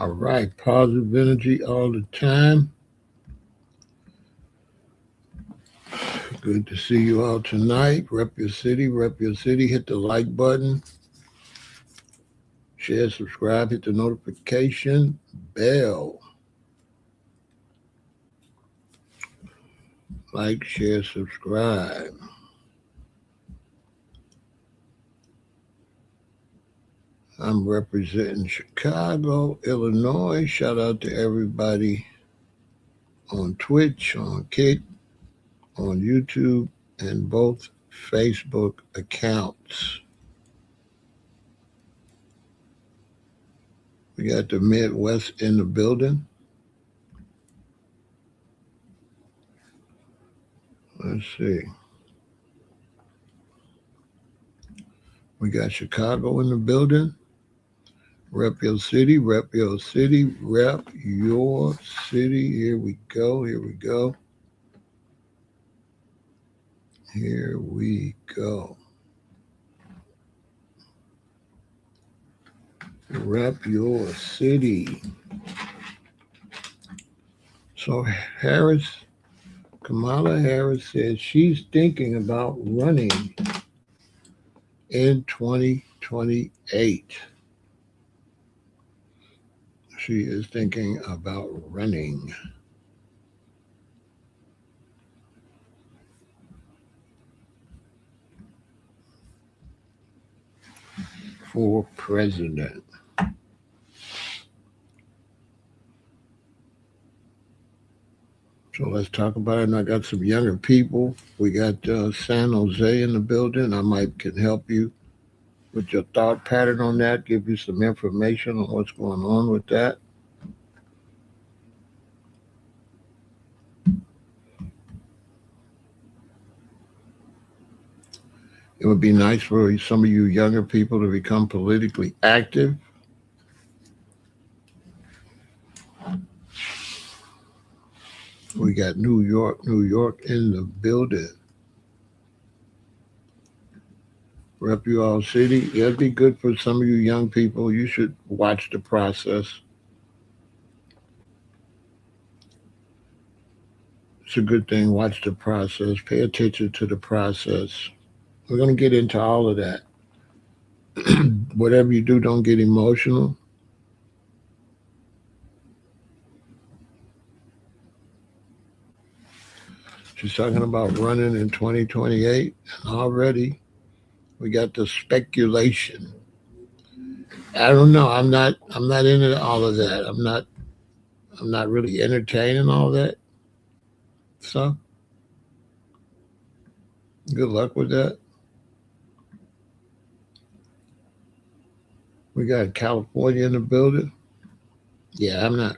All right, positive energy all the time. Good to see you all tonight. Rep your city, rep your city. Hit the like button. Share, subscribe, hit the notification bell. Like, share, subscribe. I'm representing Chicago, Illinois. Shout out to everybody on Twitch, on Kick, on YouTube, and both Facebook accounts. We got the Midwest in the building. Let's see. We got Chicago in the building. Rep your city, rep your city, rep your city. Here we go, here we go. Here we go. Rep your city. So Kamala Harris says she's thinking about running in 2028. She is thinking about running. For president. So let's talk about it. And I got some younger people. We got San Jose in the building. I might can help you with your thought pattern on that, give you some information on what's going on with that. It would be nice for some of you younger people to become politically active. We got New York in the building. Rep you all city. Yeah, it'd be good for some of you young people. You should watch the process. It's a good thing. Watch the process. Pay attention to the process. We're going to get into all of that. Whatever you do, don't get emotional. She's talking about running in 2028, and already we got the speculation. I don't know. I'm not into all of that. I'm not really entertaining all that stuff. Good luck with that. We got California in the building. Yeah, I'm not.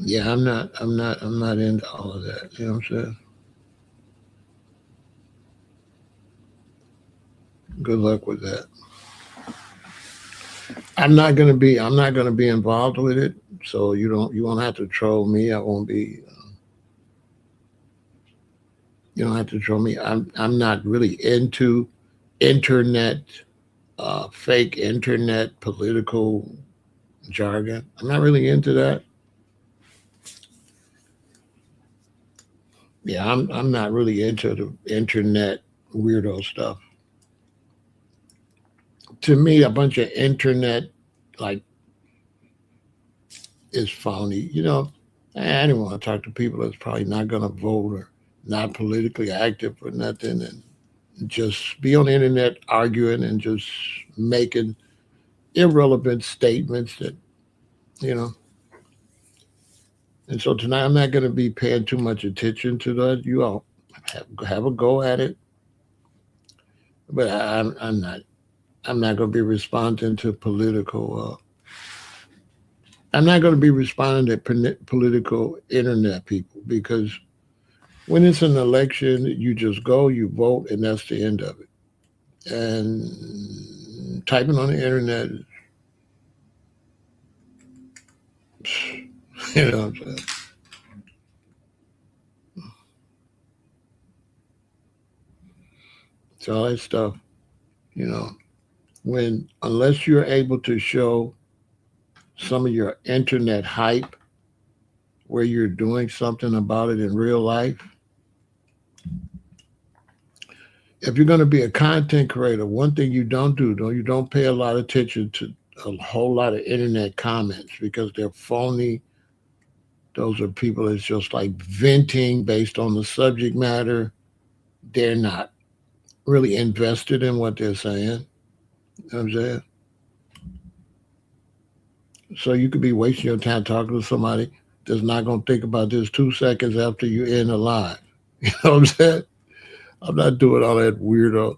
Yeah, I'm not into all of that. You know what I'm saying? Good luck with that. I'm not gonna be involved with it. So you won't have to troll me. I won't be. You don't have to troll me. I'm not really into internet, fake internet political jargon. I'm not really into that. Yeah, I'm not really into the internet weirdo stuff. To me, a bunch of internet like is phony. I don't want to talk to people that's probably not going to vote or not politically active or nothing, and just be on the internet arguing and just making irrelevant statements that you know. And so tonight, I'm not going to be paying too much attention to that. You all have a go at it, but I'm not. I'm not going to be responding to political. I'm not going to be responding to political internet people because when it's an election, you just go, you vote, and that's the end of it. And typing on the internet, you know what I'm saying? So all that stuff, you know. unless you're able to show some of your internet hype where you're doing something about it in real life, if you're going to be a content creator, one thing you don't do, though, you don't pay a lot of attention to a whole lot of internet comments because they're phony. Those are people that's just like venting based on the subject matter. They're not really invested in what they're saying. You know what I'm saying? So you could be wasting your time talking to somebody that's not going to think about this 2 seconds after you end a live. You know what I'm saying? I'm not doing all that weirdo.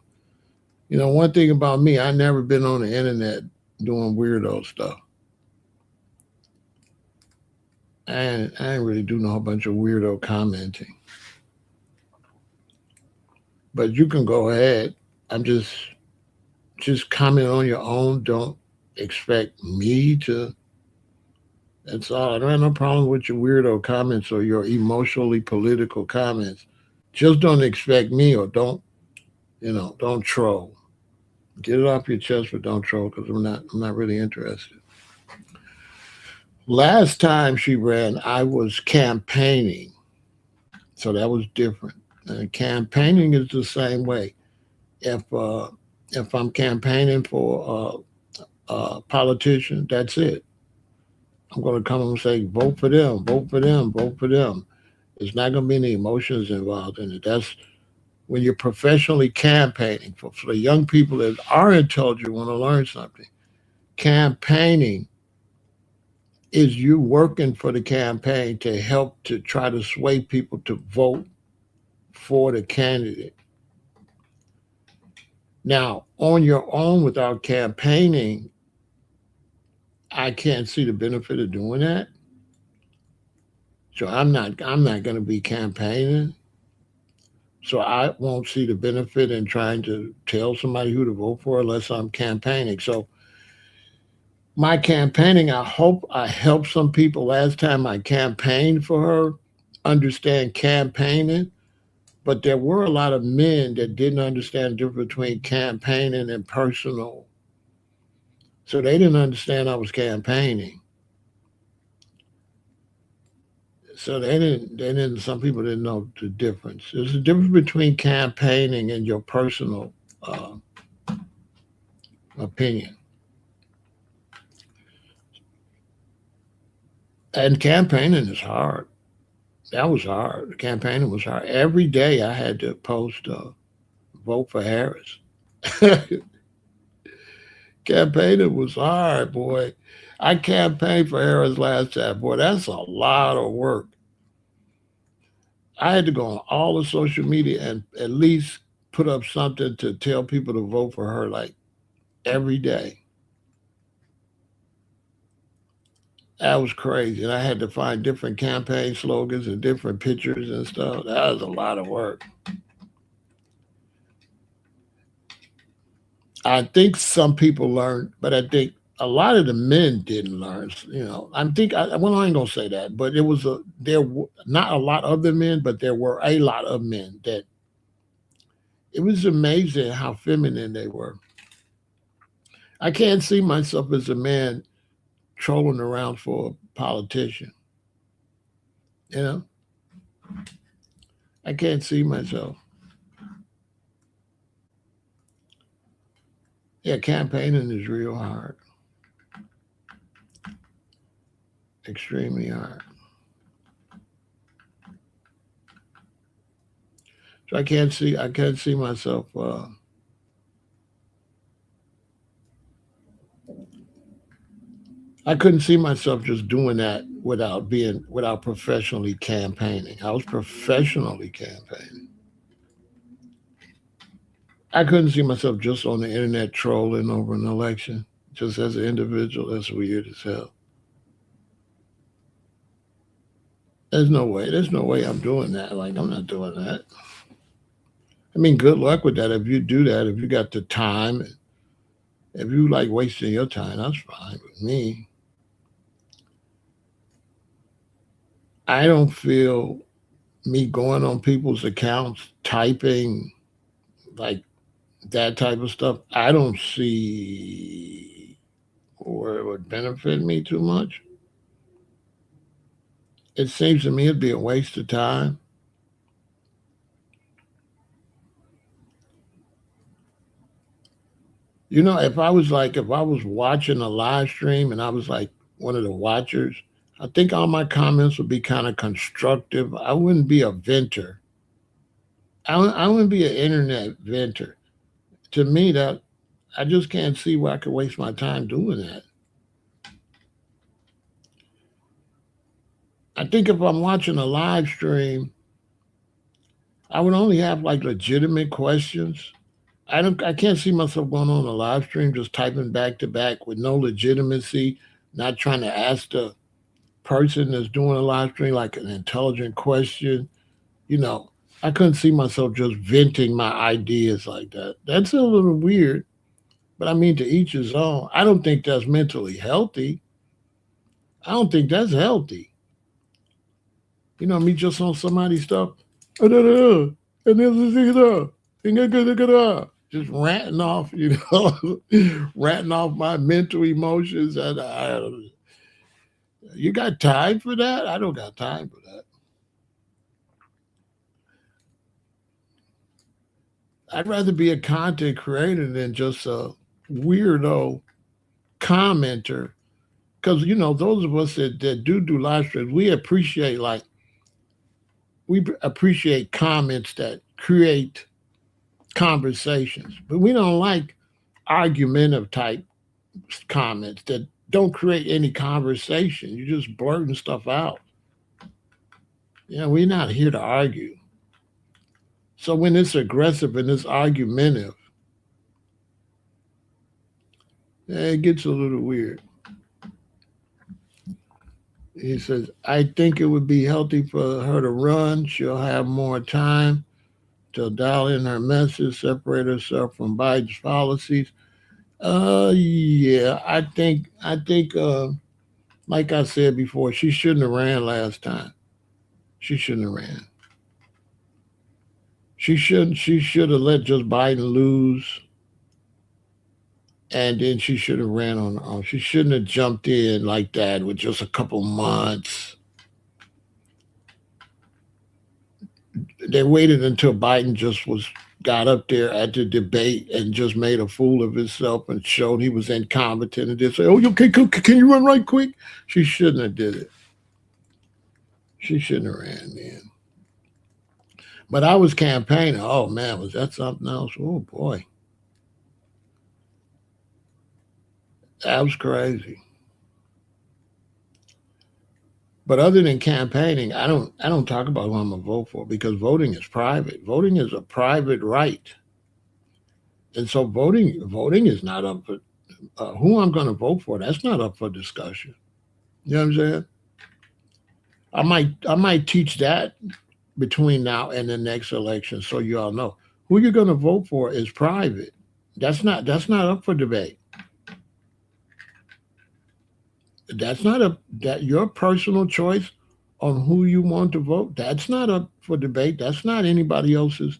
One thing about me, I never been on the internet doing weirdo stuff. I ain't really doing a whole bunch of weirdo commenting. But you can go ahead. I'm just comment on your own. Don't expect me to. That's all. I don't have no problem with your weirdo comments or your emotionally political comments. Just don't expect me or don't troll. Get it off your chest, but don't troll because I'm not really interested. Last time she ran, I was campaigning, so that was different. And campaigning is the same way. If uh, if I'm campaigning for a politician, that's it. I'm going to come and say, vote for them, vote for them, vote for them. There's not going to be any emotions involved in it. That's when you're professionally campaigning. For the young people that are intelligent, want to learn something. Campaigning is you working for the campaign to help to try to sway people to vote for the candidate. Now, on your own without campaigning, I can't see the benefit of doing that. So I'm not going to be campaigning. So I won't see the benefit in trying to tell somebody who to vote for unless I'm campaigning. So my campaigning, I hope I helped some people last time I campaigned for her understand campaigning. But there were a lot of men that didn't understand the difference between campaigning and personal. So they didn't understand I was campaigning. So some people didn't know the difference. There's a difference between campaigning and your personal uh, opinion. And campaigning is hard. That was hard. Campaigning was hard. Every day I had to post, vote for Harris. Campaigning was hard, boy. I campaigned for Harris last time. Boy, that's a lot of work. I had to go on all the social media and at least put up something to tell people to vote for her like every day. That was crazy. And I had to find different campaign slogans and different pictures and stuff. That was a lot of work. I think some people learned, but I think a lot of the men didn't learn. Well, I ain't gonna say that, but there were not a lot of the men, but there were a lot of men that it was amazing how feminine they were. I can't see myself as a man trolling around for a politician. You know, I can't see myself. Yeah, campaigning is real hard, extremely hard. So I can't see myself. I couldn't see myself just doing that without professionally campaigning. I was professionally campaigning. I couldn't see myself just on the internet trolling over an election, just as an individual. That's weird as hell. There's no way. There's no way I'm doing that. Like I'm not doing that. I mean, good luck with that. If you do that, if you got the time, if you like wasting your time, that's fine with me. I don't feel me going on people's accounts, typing like that type of stuff, I don't see where it would benefit me too much. It seems to me it'd be a waste of time. If I was watching a live stream and I was like one of the watchers, I think all my comments would be kind of constructive. I wouldn't be a venter. I wouldn't be an internet venter. To me, that I just can't see where I could waste my time doing that. I think if I'm watching a live stream, I would only have like legitimate questions. I can't see myself going on a live stream just typing back to back with no legitimacy, not trying to ask the person that's doing a live stream like an intelligent question. You know, I couldn't see myself just venting my ideas like that. That's a little weird, but I mean, to each his own. I don't think that's mentally healthy. I don't think that's healthy. Me just on somebody's stuff. Just ranting off, ranting off my mental emotions. And you got time for that? I don't got time for that. I'd rather be a content creator than just a weirdo commenter. Because those of us that do live streams, we appreciate comments that create conversations, but we don't like argumentative type comments that don't create any conversation. You're just blurting stuff out. We're not here to argue. So when it's aggressive and it's argumentative, it gets a little weird. He says, I think it would be healthy for her to run. She'll have more time to dial in her message, separate herself from Biden's policies. Yeah, I think, like I said before, she shouldn't have ran last time. She shouldn't have ran. She should have let just Biden lose, and then she should have ran on her own. She shouldn't have jumped in like that with just a couple months. They waited until Biden just got up there at the debate and just made a fool of himself and showed he was incompetent and did say, "Oh, okay, can you run right quick?" She shouldn't have did it. She shouldn't have ran then. But I was campaigning. Oh man, was that something else? Oh boy, that was crazy. But other than campaigning, I don't talk about who I'm gonna vote for because voting is private. Voting is a private right, and so voting is not up for who I'm going to vote for. That's not up for discussion. You know what I'm saying? I might teach that between now and the next election, so you all know who you're going to vote for is private. That's not up for debate. That's not a that your personal choice on who you want to vote. That's not up for debate. That's not anybody else's.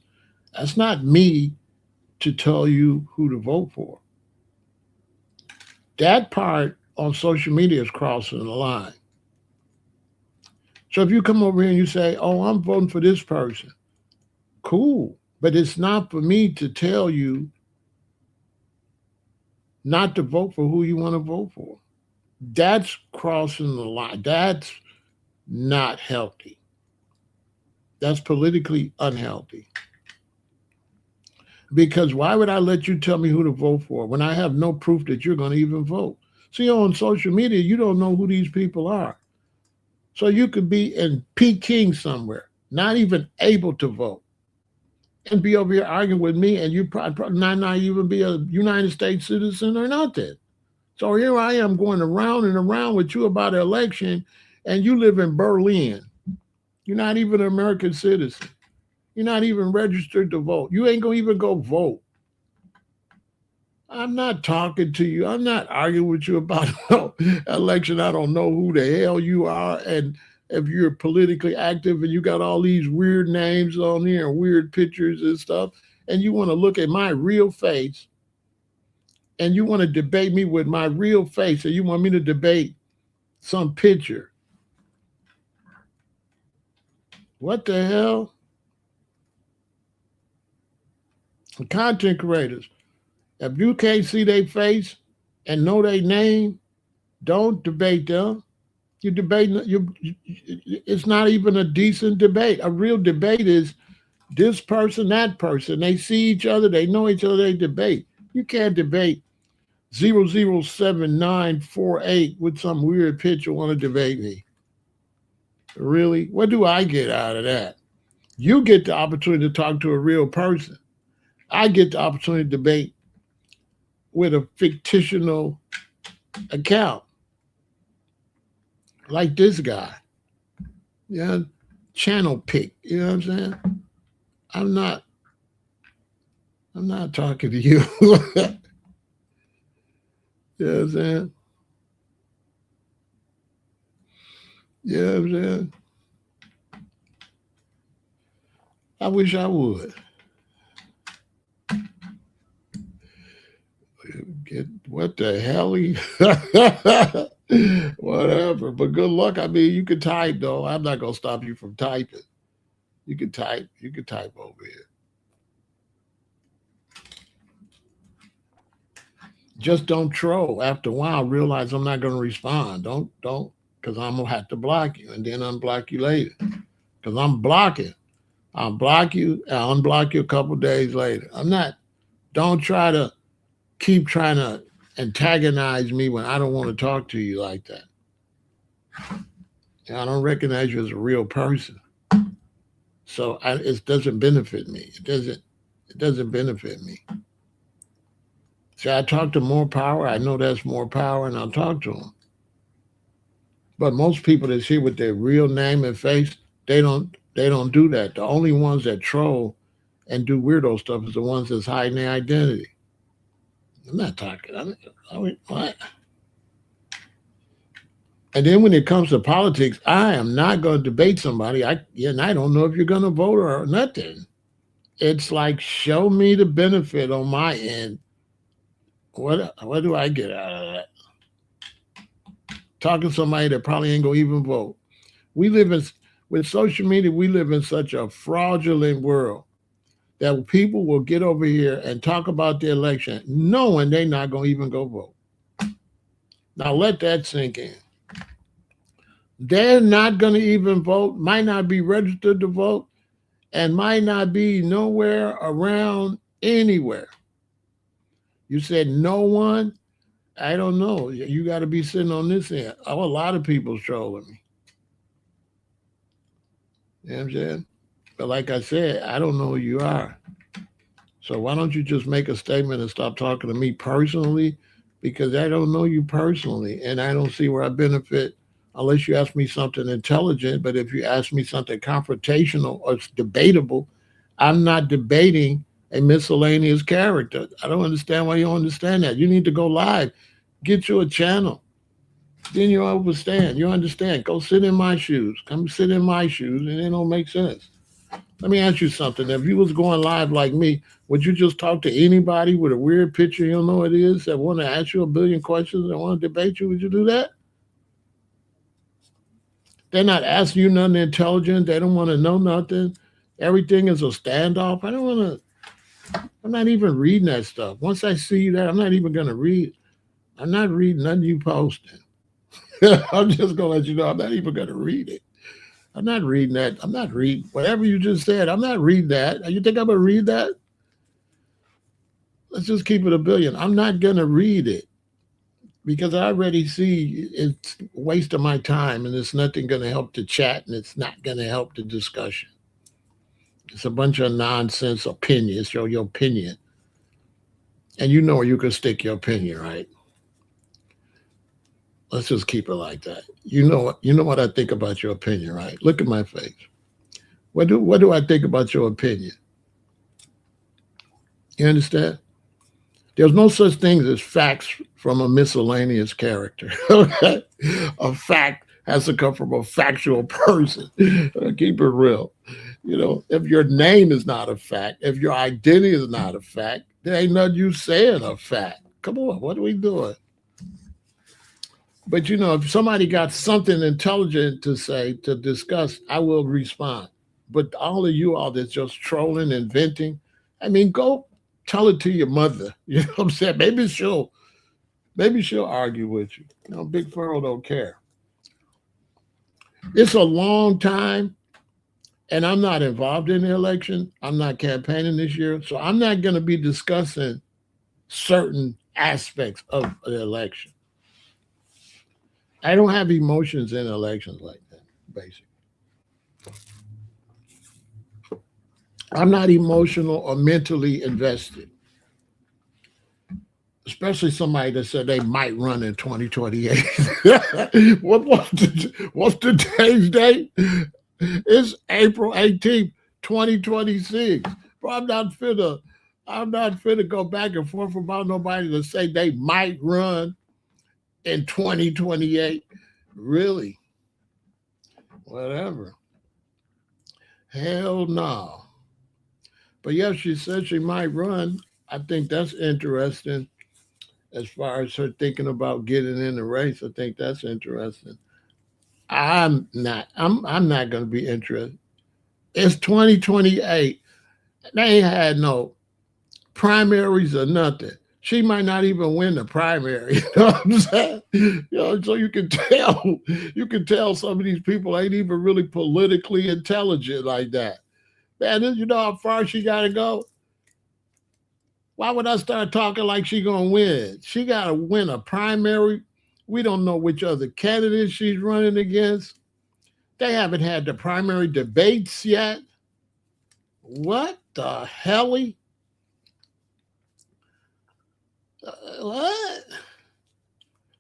That's not me to tell you who to vote for. That part on social media is crossing the line. So if you come over here and you say, "Oh, I'm voting for this person," cool, but it's not for me to tell you not to vote for who you want to vote for. That's crossing the line. That's not healthy. That's politically unhealthy. Because why would I let you tell me who to vote for when I have no proof that you're going to even vote? See, on social media, you don't know who these people are. So you could be in Peking somewhere, not even able to vote, and be over here arguing with me, and you probably not even be a United States citizen or nothing. So here I am going around and around with you about an election, and you live in Berlin. You're not even an American citizen. You're not even registered to vote. You ain't gonna even go vote. I'm not talking to you. I'm not arguing with you about no election. I don't know who the hell you are, and if you're politically active and you got all these weird names on here and weird pictures and stuff. and you want to look at my real face, and you want to debate me with my real face, and you want me to debate some picture. What the hell? Content creators, if you can't see their face and know their name, don't debate them. You debate. It's not even a decent debate. A real debate is this person, that person. They see each other. They know each other. They debate. You can't debate 007948 with some weird picture want to debate me. Really? What do I get out of that? You get the opportunity to talk to a real person. I get the opportunity to debate with a fictional account like this guy. Yeah, channel pick. You know what I'm saying? I'm not talking to you. You know what I'm saying? You know what I'm saying? I wish I would. Get what the hell? Whatever. But good luck. I mean, you can type though. I'm not gonna stop you from typing. You can type. You can type over here. Just don't troll. After a while, realize I'm not gonna respond. Don't, because I'm gonna have to block you and then unblock you later. Because I'm blocking. I'll block you. I'll unblock you a couple days later. I'm not. Don't try to keep trying to antagonize me when I don't want to talk to you like that. I don't recognize you as a real person. So it doesn't benefit me. It doesn't benefit me. See, I talk to more power. I know that's more power, and I'll talk to them. But most people that's here with their real name and face, they don't do that. The only ones that troll and do weirdo stuff is the ones that's hiding their identity. I'm not talking. I mean, what? And then when it comes to politics, I am not going to debate somebody. And I don't know if you're going to vote or nothing. It's like, show me the benefit on my end. What do I get out of that? Talking to somebody that probably ain't going to even vote. With social media, we live in such a fraudulent world that people will get over here and talk about the election knowing they're not going to even go vote. Now let that sink in. They're not going to even vote, might not be registered to vote, and might not be nowhere around anywhere. You said no one? I don't know. You got to be sitting on this end. Oh, a lot of people's trolling me. You know what I'm saying? But like I said, I don't know who you are. So why don't you just make a statement and stop talking to me personally? Because I don't know you personally, and I don't see where I benefit unless you ask me something intelligent. But if you ask me something confrontational or it's debatable, I'm not debating a miscellaneous character. I don't understand why you don't understand that. You need to go live. Get you a channel. Then you understand. You understand. Go sit in my shoes. Come sit in my shoes, and it don't make sense. Let me ask you something. If you was going live like me, would you just talk to anybody with a weird picture you don't know what it is that want to ask you a billion questions and want to debate you? Would you do that? They're not asking you nothing intelligent. They don't want to know nothing. Everything is a standoff. I'm not even reading that stuff. Once I see that, I'm not even going to read. I'm not reading nothing you posting. I'm just going to let you know I'm not even going to read it. I'm not reading that. I'm not reading whatever you just said. I'm not reading that. You think I'm going to read that? Let's just keep it a billion. I'm not going to read it because I already see it's a waste of my time and it's nothing going to help the chat and it's not going to help the discussion. It's a bunch of nonsense opinions. Show your opinion. And you know where you can stick your opinion, right? Let's just keep it like that. You know what I think about your opinion, right? Look at my face. What do I think about your opinion? You understand? There's no such thing as facts from a miscellaneous character. Okay? A fact has to come from a factual person. Keep it real. If your name is not a fact, if your identity is not a fact, there ain't nothing you saying a fact. Come on, what are we doing? But if somebody got something intelligent to say, to discuss, I will respond. But all of you all that's just trolling and venting, I mean, go tell it to your mother. You know what I'm saying? Maybe she'll argue with you. Big Pharaoh don't care. It's a long time, and I'm not involved in the election. I'm not campaigning this year, so I'm not going to be discussing certain aspects of the election. I don't have emotions in elections like that, basically. I'm not emotional or mentally invested, especially somebody that said they might run in 2028. What's today's date? It's April 18th, 2026. Bro, I'm not finna go back and forth about nobody to say they might run in 2028. Really? Whatever. Hell no. But yeah, she said she might run. I think that's interesting as far as her thinking about getting in the race. I think that's interesting. I'm not gonna be interested. It's 2028. They ain't had no primaries or nothing. She might not even win the primary. You know what I'm saying? So you can tell some of these people ain't even really politically intelligent like that. Man, you know how far she gotta go? Why would I start talking like she gonna win? She gotta win a primary. We don't know which other candidates she's running against. They haven't had the primary debates yet. What the hell? What?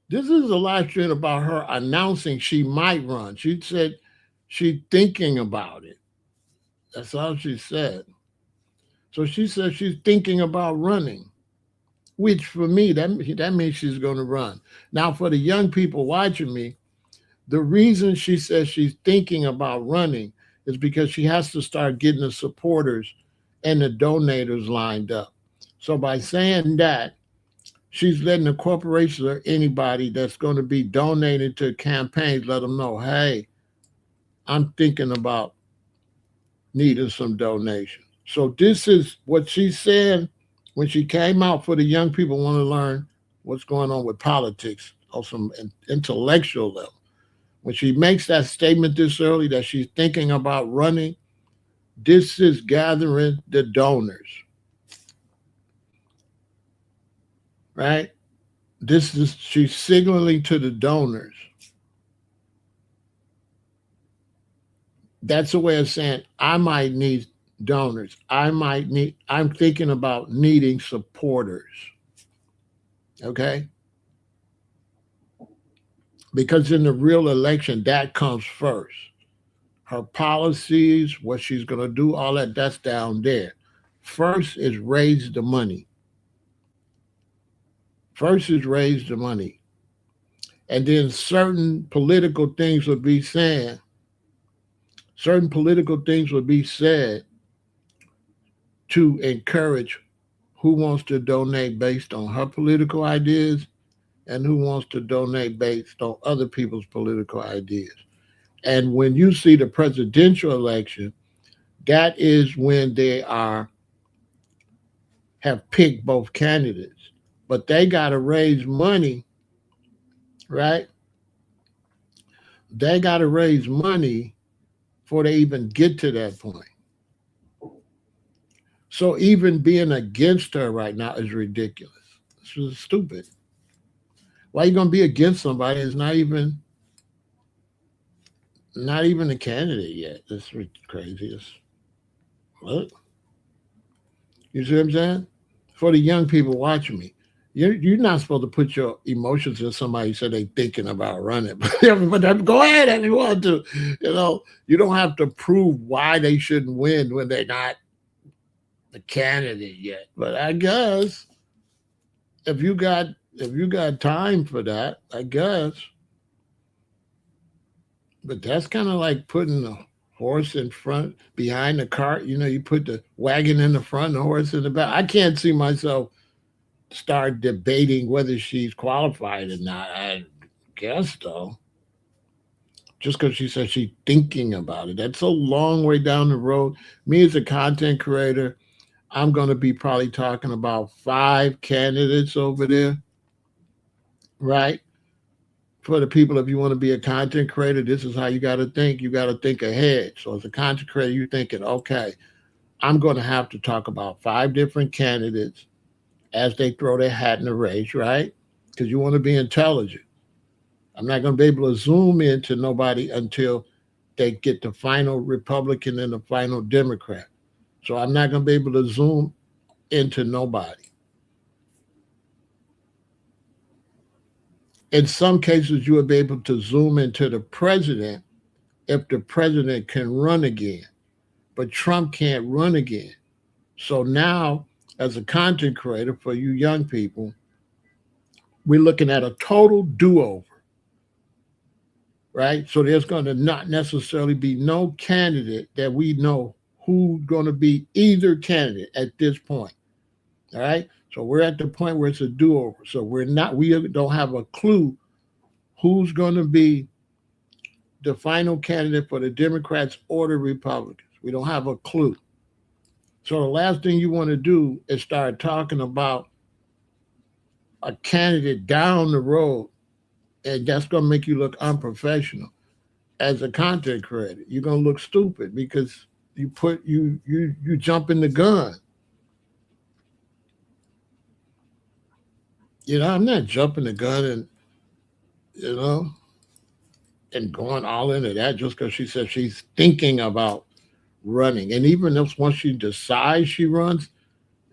This is a live stream about her announcing she might run. She said she's thinking about it. That's all she said. So she said she's thinking about running, which for me, that means she's going to run. Now, for the young people watching me, the reason she says she's thinking about running is because she has to start getting the supporters and the donators lined up. So by saying that, she's letting the corporations or anybody that's going to be donating to campaigns let them know, hey, I'm thinking about needing some donations. So this is what she said when she came out for the young people want to learn what's going on with politics on some intellectual level. When she makes that statement this early that she's thinking about running, this is gathering the donors, right? She's signaling to the donors. That's a way of saying I might need donors. I'm thinking about needing supporters. Okay? Because in the real election, that comes first. Her policies, what she's going to do, all that's down there. First is raise the money. First is raise the money. And then certain political things would be said to encourage who wants to donate based on her political ideas and who wants to donate based on other people's political ideas. And when you see the presidential election, that is when they have picked both candidates. But they got to raise money, right? They got to raise money before they even get to that point. So even being against her right now is ridiculous. This is stupid. Why are you gonna be against somebody that's not even a candidate yet? That's crazy. What? You see what I'm saying? For the young people watching me, you're not supposed to put your emotions in somebody said they thinking about running. But go ahead if you want to. You don't have to prove why they shouldn't win when they're not the candidate yet. But I guess if you got time for that, I guess. But that's kind of like putting a horse in front, behind the cart. You know, you put the wagon in the front, the horse in the back. I can't see myself start debating whether she's qualified or not. I guess though, just because she says she's thinking about it, that's a long way down the road. Me as a content creator, I'm going to be probably talking about 5 candidates over there, right? For the people, if you want to be a content creator, this is how you got to think. You got to think ahead. So as a content creator, you're thinking, okay, I'm going to have to talk about 5 different candidates as they throw their hat in the race, right? Because you want to be intelligent. I'm not going to be able to zoom into nobody until they get the final Republican and the final Democrat. So I'm not going to be able to zoom into nobody. In some cases, you will be able to zoom into the president if the president can run again, but Trump can't run again. So now, as a content creator for you young people, we're looking at a total do-over, right? So there's going to not necessarily be no candidate that we know who's going to be either candidate at this point. All right. So we're at the point where it's a do-over. So we don't have a clue who's going to be the final candidate for the Democrats or the Republicans. We don't have a clue. So the last thing you want to do is start talking about a candidate down the road, and that's going to make you look unprofessional as a content creator. You're going to look stupid because you jump in the gun. You know, I'm not jumping the gun and you know and going all into that just because she says she's thinking about running. And even if once she decides she runs,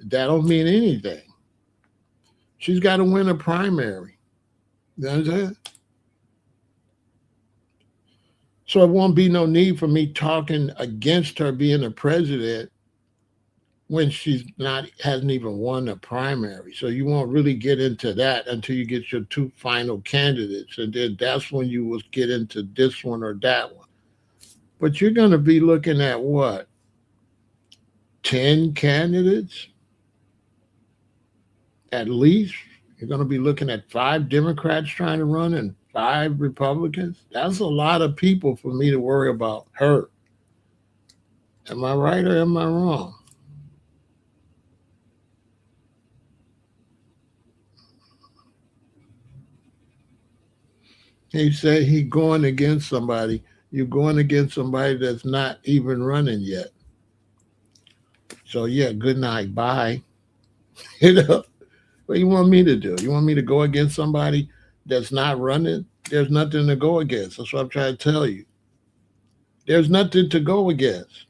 that don't mean anything. She's got to win a primary. You understand? So it won't be no need for me talking against her being a president when she's not hasn't even won a primary. So you won't really get into that until you get your 2 final candidates. And then that's when you will get into this one or that one. But you're going to be looking at what? 10 candidates? At least. You're going to be looking at 5 Democrats trying to run and 5 Republicans. That's a lot of people for me to worry about her. Am I right or am I wrong? He said he going against somebody. You're going against somebody that's not even running yet. So yeah, good night. Bye. You know, what do you want me to do? You want me to go against somebody that's not running? There's nothing to go against. That's what I'm trying to tell you. There's nothing to go against.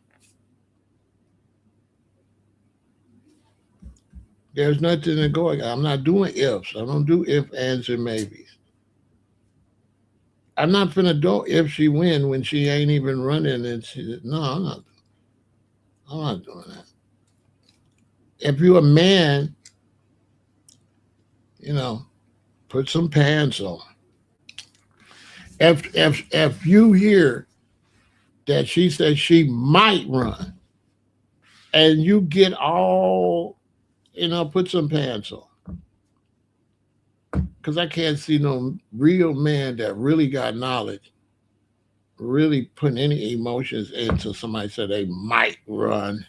There's nothing to go against. I'm not doing ifs. I don't do if, ands, and maybes. I'm not finna do if she win when she ain't even running. And no, I'm not doing that. If you're a man, you know, put some pants on. If you hear that she says she might run, and you get all, put some pants on. Because I can't see no real man that really got knowledge, really putting any emotions into somebody said they might run,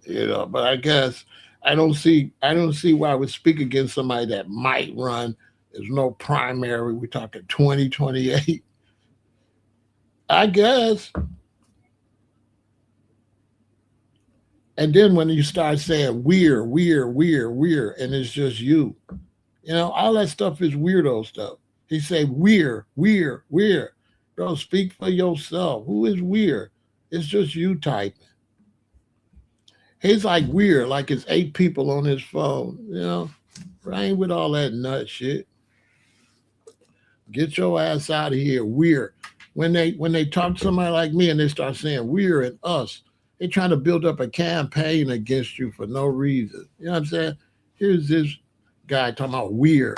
But I guess I don't see why I would speak against somebody that might run. There's no primary. We're talking 2028. I guess. And then when you start saying we're, and it's just you, all that stuff is weirdo stuff. He say we're. Bro, speak for yourself. Who is weird? It's just you typing. He's like weird, like it's 8 people on his phone. I ain't with all that nut shit. Get your ass out of here. We're. When they talk to somebody like me and they start saying we're and us, they're trying to build up a campaign against you for no reason. You know what I'm saying? Here's this guy talking about we're.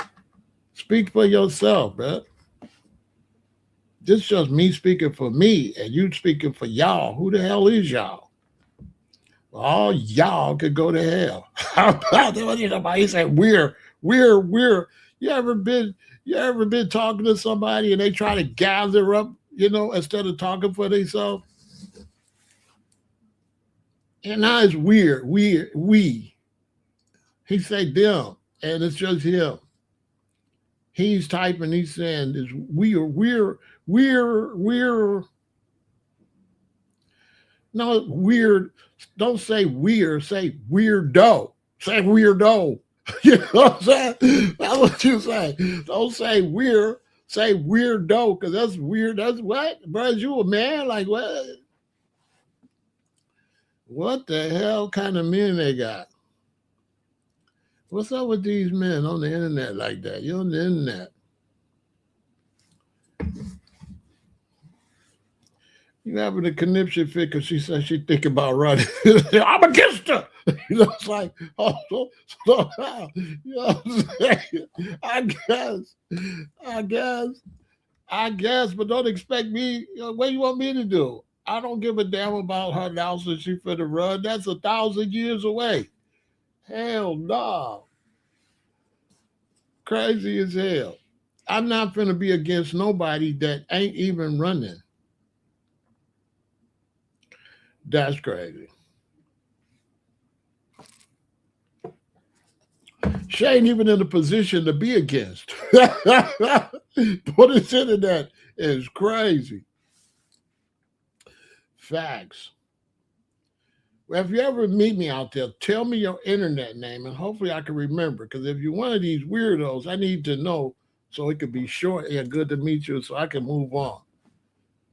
Speak for yourself, bro. This is just me speaking for me and you speaking for y'all. Who the hell is y'all? All y'all could go to hell. How about that? You know, he said we're. You ever been talking to somebody and they try to gather up, instead of talking for themselves? And now it's weird. We. He say them, and it's just him. He's typing. He's saying this. We're. No, weird. Don't say weird. Say weirdo. Say weirdo. You know what I'm saying? That's what you say. Don't say weird. Say weirdo, because that's weird. That's what? Bro, you a man? Like what? What the hell kind of men they got? What's up with these men on the internet like that? You're on the internet. You having a conniption fit because she said she think about running. I'm against her. It's like, oh, so you know what I'm saying? I guess, but don't expect me. What you want me to do? I don't give a damn about her announcing she finna run. That's 1,000 years away. Hell no. Crazy as hell. I'm not finna be against nobody that ain't even running. That's crazy. She ain't even in a position to be against. What is into that is crazy. Facts. Well, if you ever meet me out there, tell me your internet name and hopefully I can remember. Because if you're one of these weirdos, I need to know so it could be short and good to meet you so I can move on.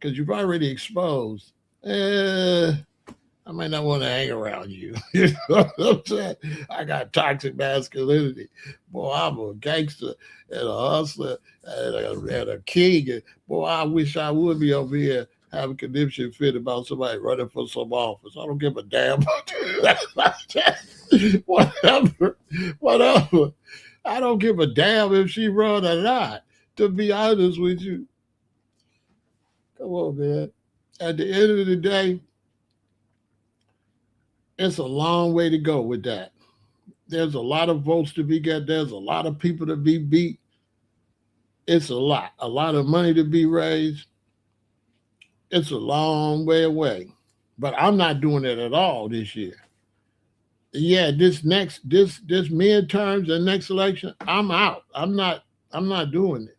Because you've already exposed. I might not want to hang around you. You know what I'm saying? I got toxic masculinity. Boy, I'm a gangster and a hustler and a king. And boy, I wish I would be over here having a conniption fit about somebody running for some office. I don't give a damn. Whatever. Whatever. I don't give a damn if she run or not, to be honest with you. Come on, man. At the end of the day, it's a long way to go with that. There's a lot of votes to be got. There's a lot of people to be beat. It's a lot of money to be raised. It's a long way away. But I'm not doing it at all this year. Yeah, this midterms and next election, I'm out. I'm not doing it.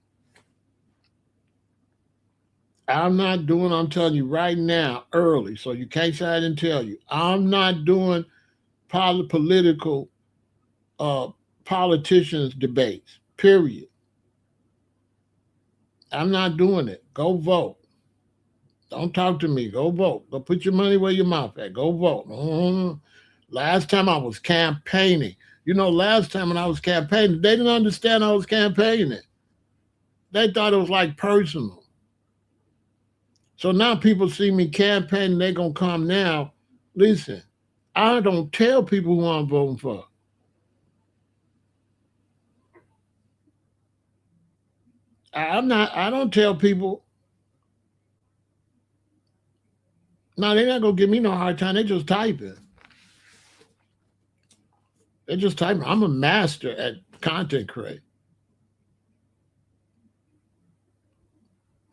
I'm not doing, I'm telling you right now, early, so you can't say I didn't tell you. I'm not doing political uh, politicians debates. Period. I'm not doing it. Go vote. Don't talk to me. Go vote. Go put your money where your mouth at. Go vote. Last time I was campaigning. Last time when I was campaigning, they didn't understand I was campaigning. They thought it was like personal. So now people see me campaigning, they're going to come now. Listen, I don't tell people who I'm voting for. I don't tell people. No, they're not gonna give me no hard time. They just typing. They just typing. I'm a master at content create.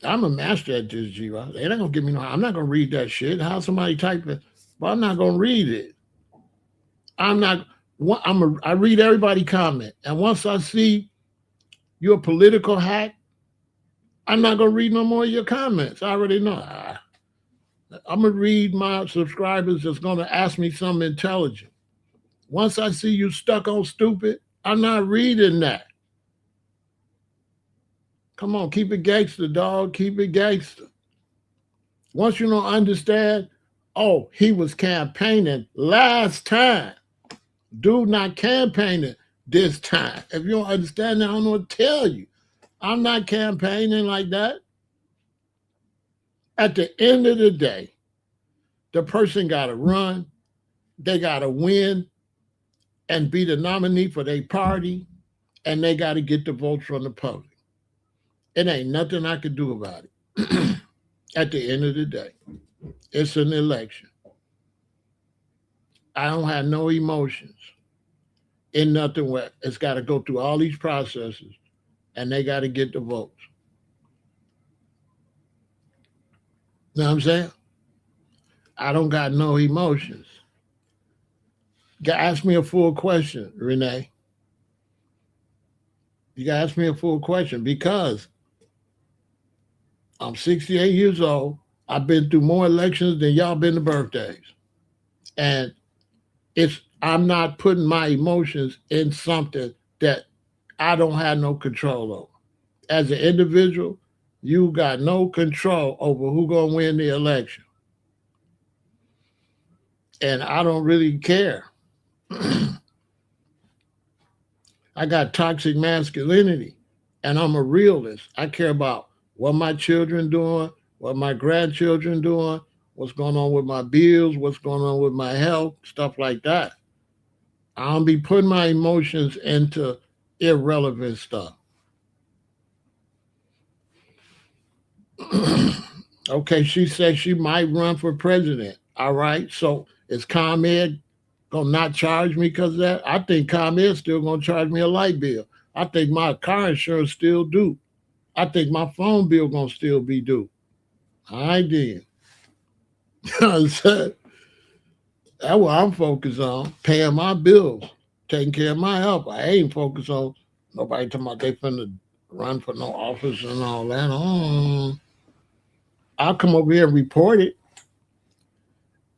I'm a master at this, G. They're not gonna give me no. I'm not gonna read that shit. How somebody typing? But I'm not gonna read it. I'm not. I read everybody comment, and once I see you're a political hack, I'm not gonna read no more of your comments. I already know. I'm gonna read my subscribers that's gonna ask me something intelligent. Once I see you stuck on stupid, I'm not reading that. Come on, keep it gangster, dog. Keep it gangster. Once you don't understand, oh, he was campaigning last time. Dude not campaigning this time. If you don't understand that, I don't know what to tell you. I'm not campaigning like that. At the end of the day, the person got to run. They got to win and be the nominee for their party, and they got to get the votes from the public. It ain't nothing I could do about it. At the end of the day, it's an election. I don't have no emotions in nothing where it's got to go through all these processes and they got to get the votes. You know what I'm saying? I don't got no emotions. Ask me a full question, Renee. You got to ask me a full question because I'm 68 years old. I've been through more elections than y'all been to birthdays. And I'm not putting my emotions in something that I don't have no control over. As an individual, you got no control over who gonna win the election. And I don't really care. I got toxic masculinity and I'm a realist. I care about what my children doing, what my grandchildren doing, what's going on with my bills, what's going on with my health, stuff like that. I don't be putting my emotions into irrelevant stuff. Okay, she said she might run for president. All right, so is ComEd gonna not charge me because of that? I think ComEd's still gonna charge me a light bill. I think my car insurance still due. I think my phone bill gonna still be due. I did. That's what I'm focused on, paying my bills, taking care of my health. I ain't focused on nobody talking about they finna run for no office and all that. I'll come over here and report it.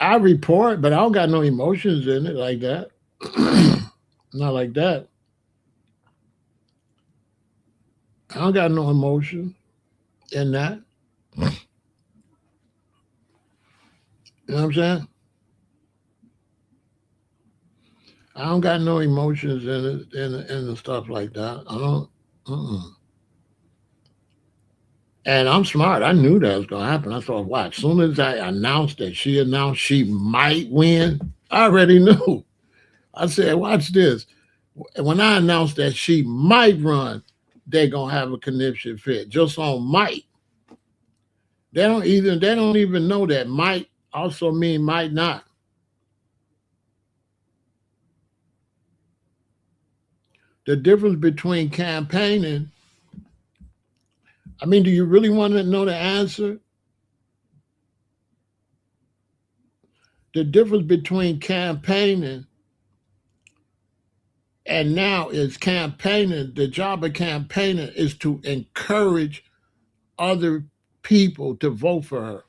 I report, but I don't got no emotions in it like that. Not like that. I don't got no emotion in that. You know what I'm saying? I don't got no emotions in it, in the stuff like that. I don't. Mm-mm. And I'm smart. I knew that was gonna happen. I thought, watch. As soon as I announced she might win, I already knew. I said, watch this. When I announced that she might run, they're gonna have a conniption fit. Just on might. They don't even know that might also mean might not. The difference between campaigning, I mean, do you really want to know the answer? The difference between campaigning and now is campaigning. The job of campaigning is to encourage other people to vote for her.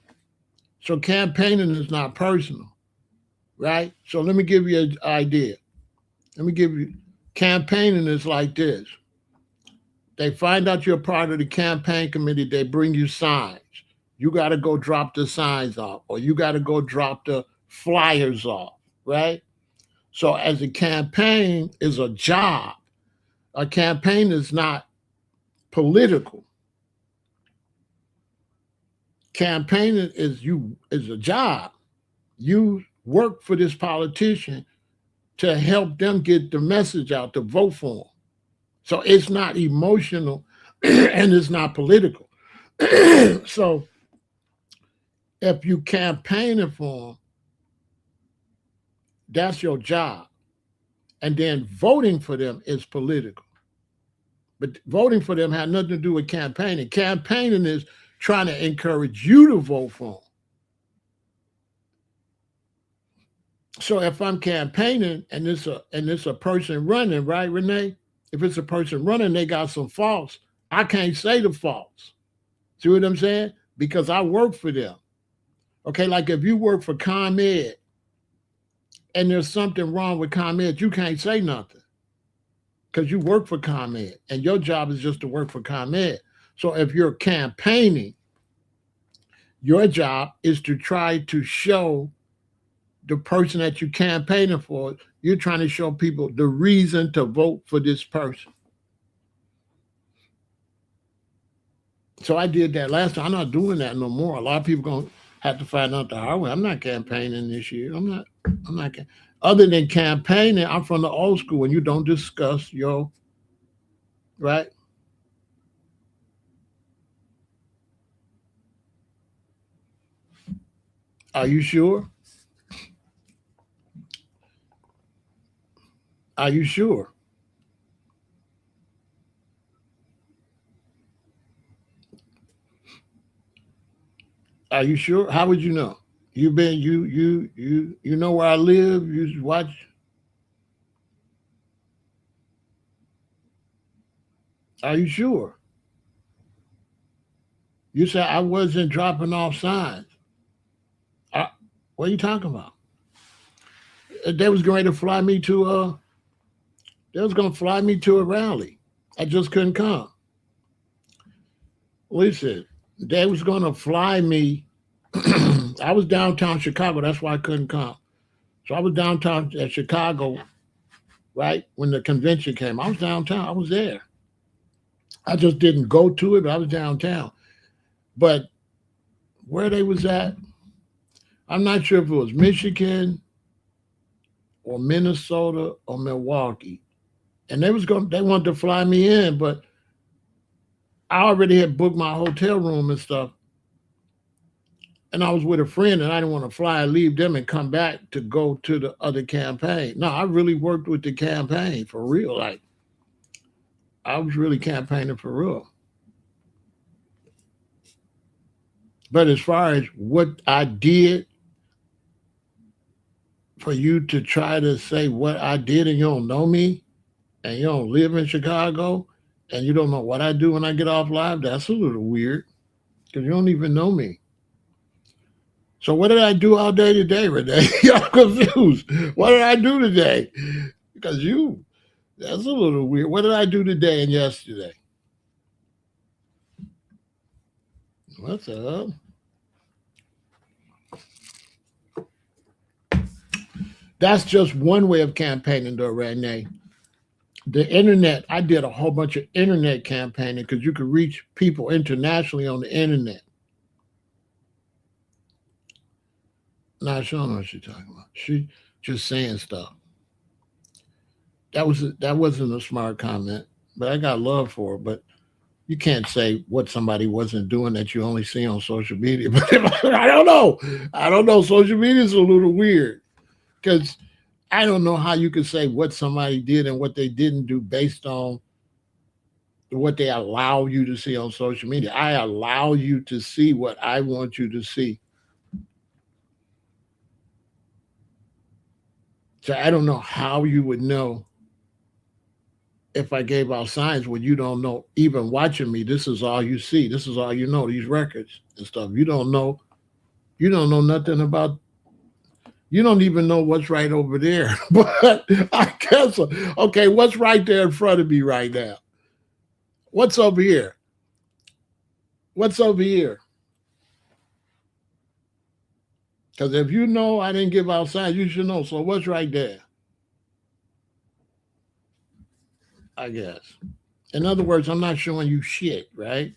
So campaigning is not personal, right? So let me give you an idea. Let me give you campaigning is like this. They find out you're part of the campaign committee, they bring you signs. You got to go drop the signs off, or you got to go drop the flyers off, right? So as a campaign is a job. A campaign is not political. Campaigning is a job. You work for this politician to help them get the message out to vote for them. So it's not emotional and it's not political. So if you campaigning for them, that's your job. And then voting for them is political. But voting for them had nothing to do with campaigning. Campaigning is trying to encourage you to vote for them. So if I'm campaigning and it's a person running, right, Renee? If it's a person running, they got some faults. I can't say the faults. See what I'm saying? Because I work for them. Okay, like if you work for ComEd and there's something wrong with ComEd, you can't say nothing because you work for ComEd and your job is just to work for ComEd. So if you're campaigning, your job is to try to show the person that you're campaigning for, you're trying to show people the reason to vote for this person. So I did that last time. I'm not doing that no more. A lot of people going to have to find out the hard way. I'm not campaigning this year. I'm not. Other than campaigning, I'm from the old school and you don't discuss your, right? Are you sure? Are you sure? Are you sure? How would you know? You been you know where I live. You watch. Are you sure? You said I wasn't dropping off signs. I, what are you talking about? They was going to fly me to they was going to fly me to a rally. I just couldn't come. Listen, they was going to fly me. I was downtown Chicago. That's why I couldn't come. So I was downtown at Chicago, right when the convention came. I was downtown. I was there. I just didn't go to it, but I was downtown. But where they was at, I'm not sure if it was Michigan or Minnesota or Milwaukee. And they wanted to fly me in, but I already had booked my hotel room and stuff. And I was with a friend and I didn't want to fly and leave them and come back to go to the other campaign. No, I really worked with the campaign for real. Like I was really campaigning for real. But as far as what I did, for you to try to say what I did and you don't know me and you don't live in Chicago and you don't know what I do when I get off live, that's a little weird because you don't even know me. So what did I do all day today, Renee? I'm confused. What did I do today? Because that's a little weird. What did I do today and yesterday? What's up? That's just one way of campaigning, though, Renee. The internet, I did a whole bunch of internet campaigning because you could reach people internationally on the internet. Nah, she don't know what she's talking about. She just saying stuff. That wasn't a smart comment, but I got love for it. But you can't say what somebody wasn't doing that you only see on social media. But I don't know. I don't know. Social media is a little weird because I don't know how you could say what somebody did and what they didn't do based on what they allow you to see on social media. I allow you to see what I want you to see. So I don't know how you would know if I gave out signs when you don't know, even watching me, this is all you see. This is all you know, these records and stuff. You don't know nothing about, you don't even know what's right over there. But I guess, okay, what's right there in front of me right now? What's over here? What's over here? Because if you know I didn't give out signs, you should know. So what's right there? I guess. In other words, I'm not showing you shit, right?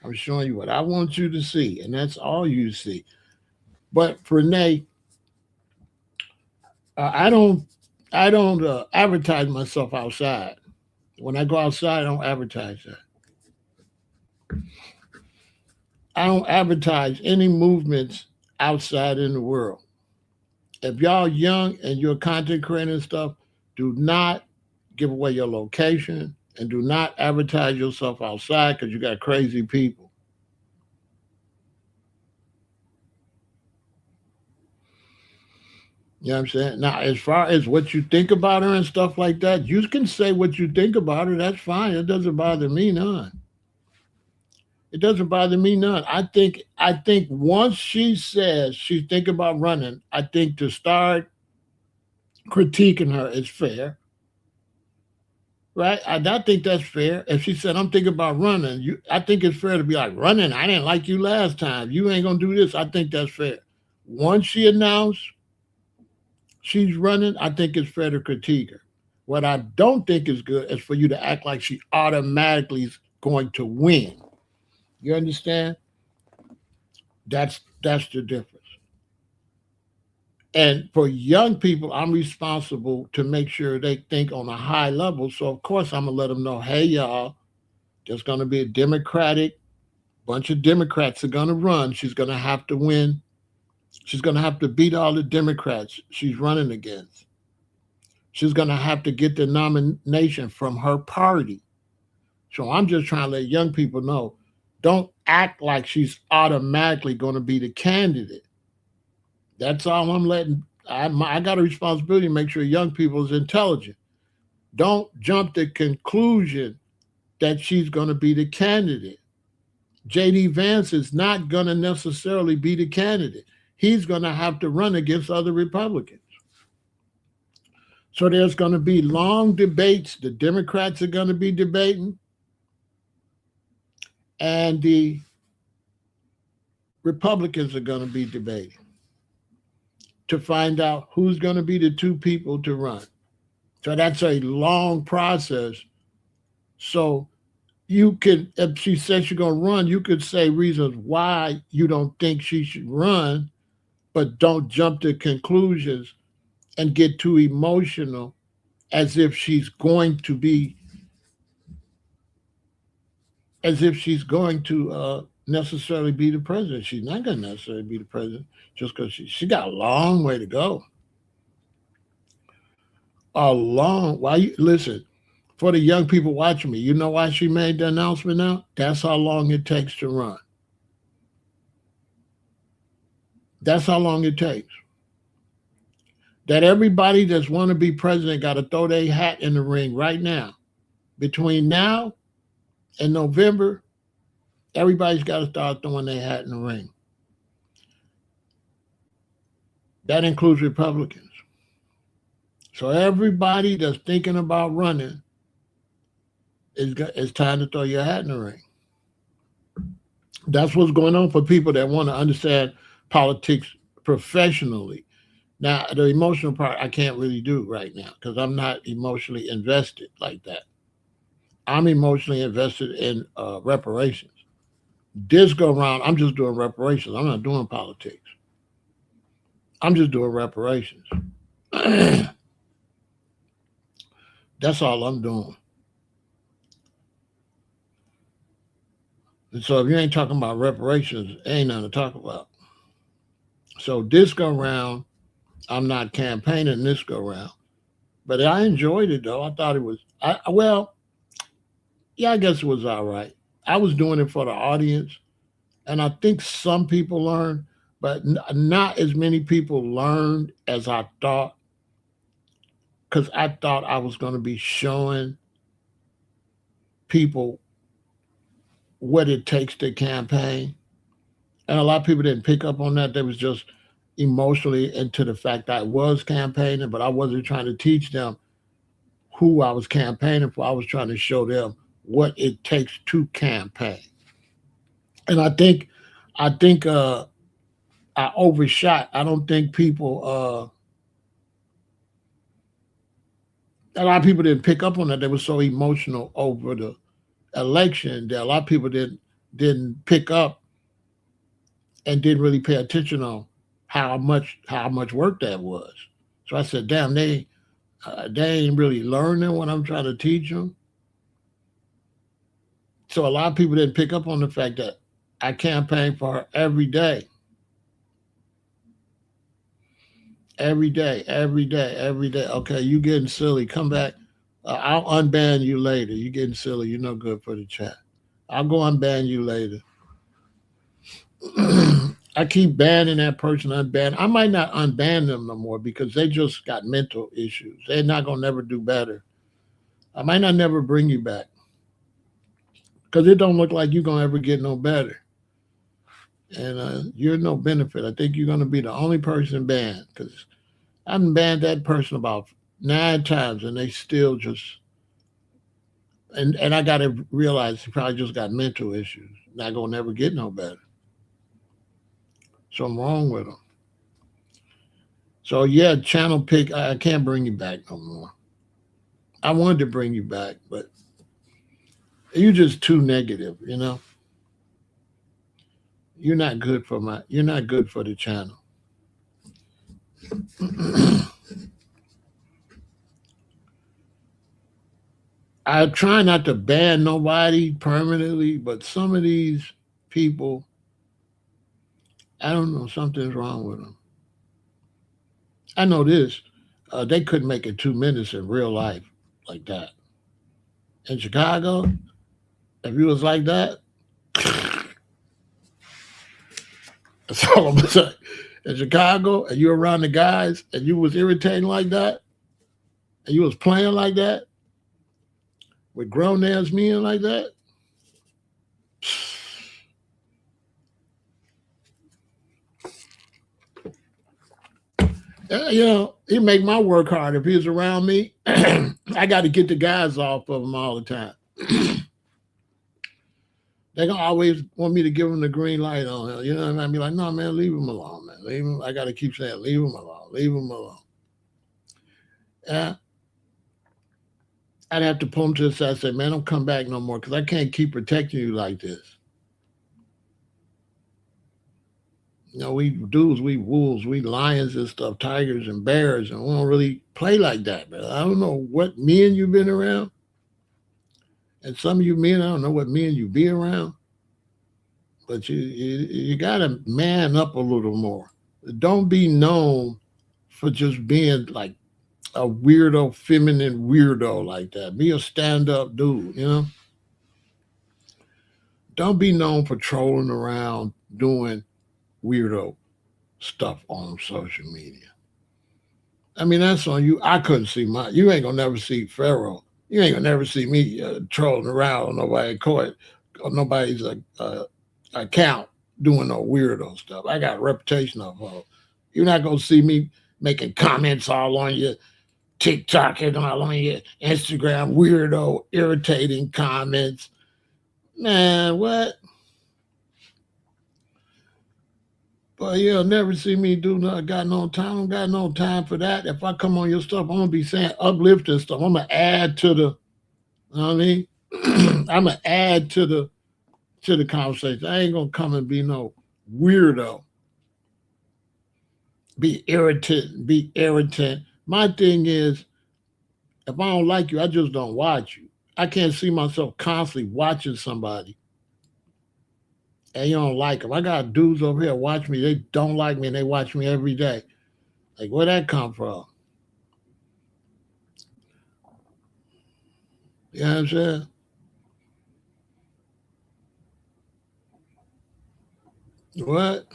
I'm showing you what I want you to see, and that's all you see. But for Nate, I don't advertise myself outside. When I go outside, I don't advertise that. I don't advertise any movements outside in the world. If y'all young and you're content creator and stuff, do not give away your location and do not advertise yourself outside because you got crazy people. You know what I'm saying? Now, as far as what you think about her and stuff like that, you can say what you think about her. That's fine. It doesn't bother me none. It doesn't bother me none. I think once she says she's thinking about running, I think to start critiquing her is fair. Right? I think that's fair. If she said, I'm thinking about running, I think it's fair to be like, running, I didn't like you last time. You ain't gonna do this. I think that's fair. Once she announced she's running, I think it's fair to critique her. What I don't think is good is for you to act like she automatically is going to win. You understand? That's the difference. And for young people, I'm responsible to make sure they think on a high level. So of course I'm gonna let them know, hey y'all, there's gonna be a Democratic bunch of Democrats are gonna run. She's gonna have to win She's going to have to beat all the Democrats she's running against. She's going to have to get the nomination from her party. So I'm just trying to let young people know, don't act like she's automatically going to be the candidate. That's all I'm letting. I got a responsibility to make sure young people is intelligent. Don't jump to conclusion that she's going to be the candidate. J.D. Vance is not going to necessarily be the candidate. He's going to have to run against other Republicans. So there's going to be long debates. The Democrats are going to be debating, and the Republicans are going to be debating to find out who's going to be the two people to run. So that's a long process. So you could, if she says she's going to run, you could say reasons why you don't think she should run, but don't jump to conclusions and get too emotional as if she's going to necessarily be the president. She's not going to necessarily be the president just because she got a long way to go. Listen, for the young people watching me, you know why she made the announcement now? That's how long it takes to run. That's how long it takes. That everybody that's want to be president got to throw their hat in the ring right now. Between now and November, everybody's got to start throwing their hat in the ring. That includes Republicans. So everybody that's thinking about running, it's time to throw your hat in the ring. That's what's going on for people that want to understand politics professionally. Now, the emotional part I can't really do right now because I'm not emotionally invested like that. I'm emotionally invested in reparations. This go round, I'm just doing reparations. I'm not doing politics. I'm just doing reparations. That's all I'm doing. And so if you ain't talking about reparations, ain't nothing to talk about. So this go round, I'm not campaigning this go round. But I enjoyed it though. I thought it was I guess it was all right. I was doing it for the audience, and I think some people learned, but not as many people learned as I thought, because I thought I was going to be showing people what it takes to campaign. And a lot of people didn't pick up on that. They was just emotionally into the fact that I was campaigning, but I wasn't trying to teach them who I was campaigning for. I was trying to show them what it takes to campaign. And I think I overshot. I don't think people a lot of people didn't pick up on that. They were so emotional over the election that a lot of people didn't pick up and didn't really pay attention on how much work that was. So I said, damn, they ain't really learning what I'm trying to teach them. So a lot of people didn't pick up on the fact that I campaign for her every day. Every day, every day, every day. Okay, you getting silly. Come back. I'll unban you later. You getting silly. You're no good for the chat. I'll go unban you later. I keep banning that person, unban. I might not unban them no more because they just got mental issues. They're not going to never do better. I might not never bring you back because it don't look like you're going to ever get no better. And you're no benefit. I think you're going to be the only person banned because I've banned that person about 9 times and they still just, and I got to realize he probably just got mental issues. Not going to never get no better. So I'm wrong with them. So yeah, channel pick, I can't bring you back no more. I wanted to bring you back, but you're just too negative, you know? You're not good for the channel. I try not to ban nobody permanently, but some of these people, I don't know. Something's wrong with them. I know this. They couldn't make it 2 minutes in real life like that. In Chicago, if you was like that, that's all I'm saying. In Chicago, and you around the guys, and you was irritating like that, and you was playing like that with grown ass men like that. It make my work hard if he's around me. I got to get the guys off of him all the time. They gonna always want me to give them the green light on him. You know what I mean? I be like, no, man, leave him alone, man. Leave him. I got to keep saying, leave him alone, leave him alone. Yeah, I'd have to pull him to the side and say, man, don't come back no more because I can't keep protecting you like this. We dudes, we wolves, we lions and stuff, tigers and bears, and we don't really play like that, man. I don't know what men you've been around. And some of you men, I don't know what men you be around. But you gotta man up a little more. Don't be known for just being like a weirdo, feminine weirdo like that. Be a stand-up dude. Don't be known for trolling around doing weirdo stuff on social media. I mean, that's on you. I couldn't see you ain't gonna never see Pharaoh. You ain't gonna never see me trolling around on nobody's account doing no weirdo stuff. I got a reputation of you're not gonna see me making comments all on your TikTok and all on your Instagram, weirdo, irritating comments. Man, what? But you'll never see me do nothing. Got no time for that. If I come on your stuff, I'm gonna be saying uplifting stuff. I'm gonna add to the, you know what I mean? I'm gonna add to the conversation. I ain't gonna come and be no weirdo. Be irritant. My thing is, if I don't like you, I just don't watch you. I can't see myself constantly watching somebody and you don't like them. I got dudes over here watch me. They don't like me and they watch me every day. Like, where that come from? You know what I'm saying? What?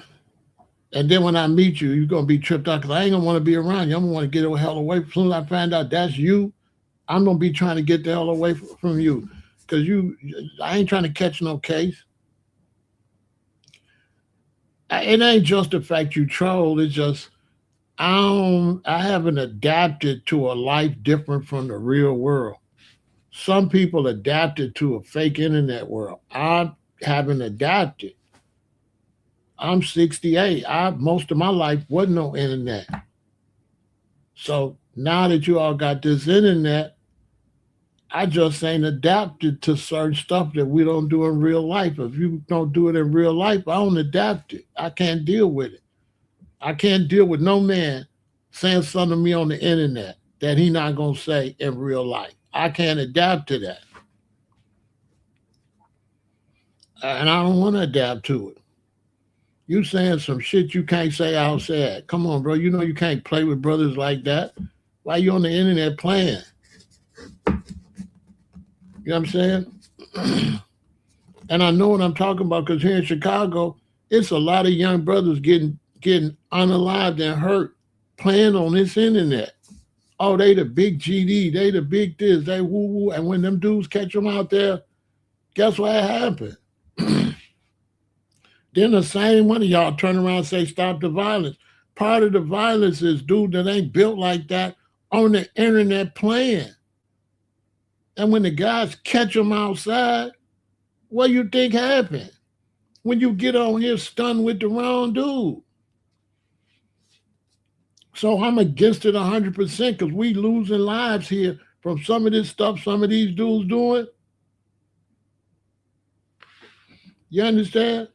And then when I meet you, you're gonna be tripped out because I ain't gonna want to be around you. I'm gonna want to get the hell away. As soon as I find out that's you, I'm gonna be trying to get the hell away from you because I ain't trying to catch no case. It ain't just the fact you troll. It's just I haven't adapted to a life different from the real world. Some people adapted to a fake internet world. I haven't adapted. I'm 68. Most of my life wasn't no internet. So now that you all got this internet, I just ain't adapted to certain stuff that we don't do in real life. If you don't do it in real life, I don't adapt it. I can't deal with it. I can't deal with no man saying something to me on the internet that he not gonna say in real life. I can't adapt to that. And I don't want to adapt to it. You saying some shit you can't say outside. Come on, bro. You know you can't play with brothers like that. Why you on the internet playing? You know what I'm saying? And I know what I'm talking about because here in Chicago, it's a lot of young brothers getting unalived and hurt playing on this internet. Oh, they the big GD, they the big this, they woo woo. And when them dudes catch them out there, guess what happened? Then the same one of y'all turn around and say, stop the violence. Part of the violence is dude that ain't built like that on the internet playing. And when the guys catch them outside, what do you think happened? When you get on here stunned with the wrong dude. So I'm against it 100% because we losing lives here from some of this stuff some of these dudes doing. You understand?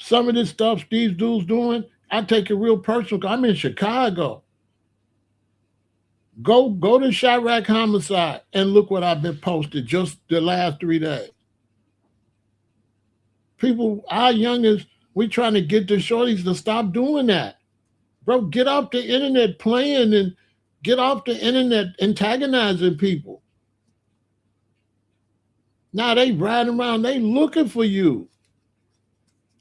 Some of this stuff these dudes doing, I take it real personal. I'm in Chicago. Go to Chirac homicide and look what I've been posted just the last 3 days. People, our youngest We trying to get the shorties to stop doing that. Bro, get off the internet playing and get off the internet antagonizing people. Now they riding around, they looking for you.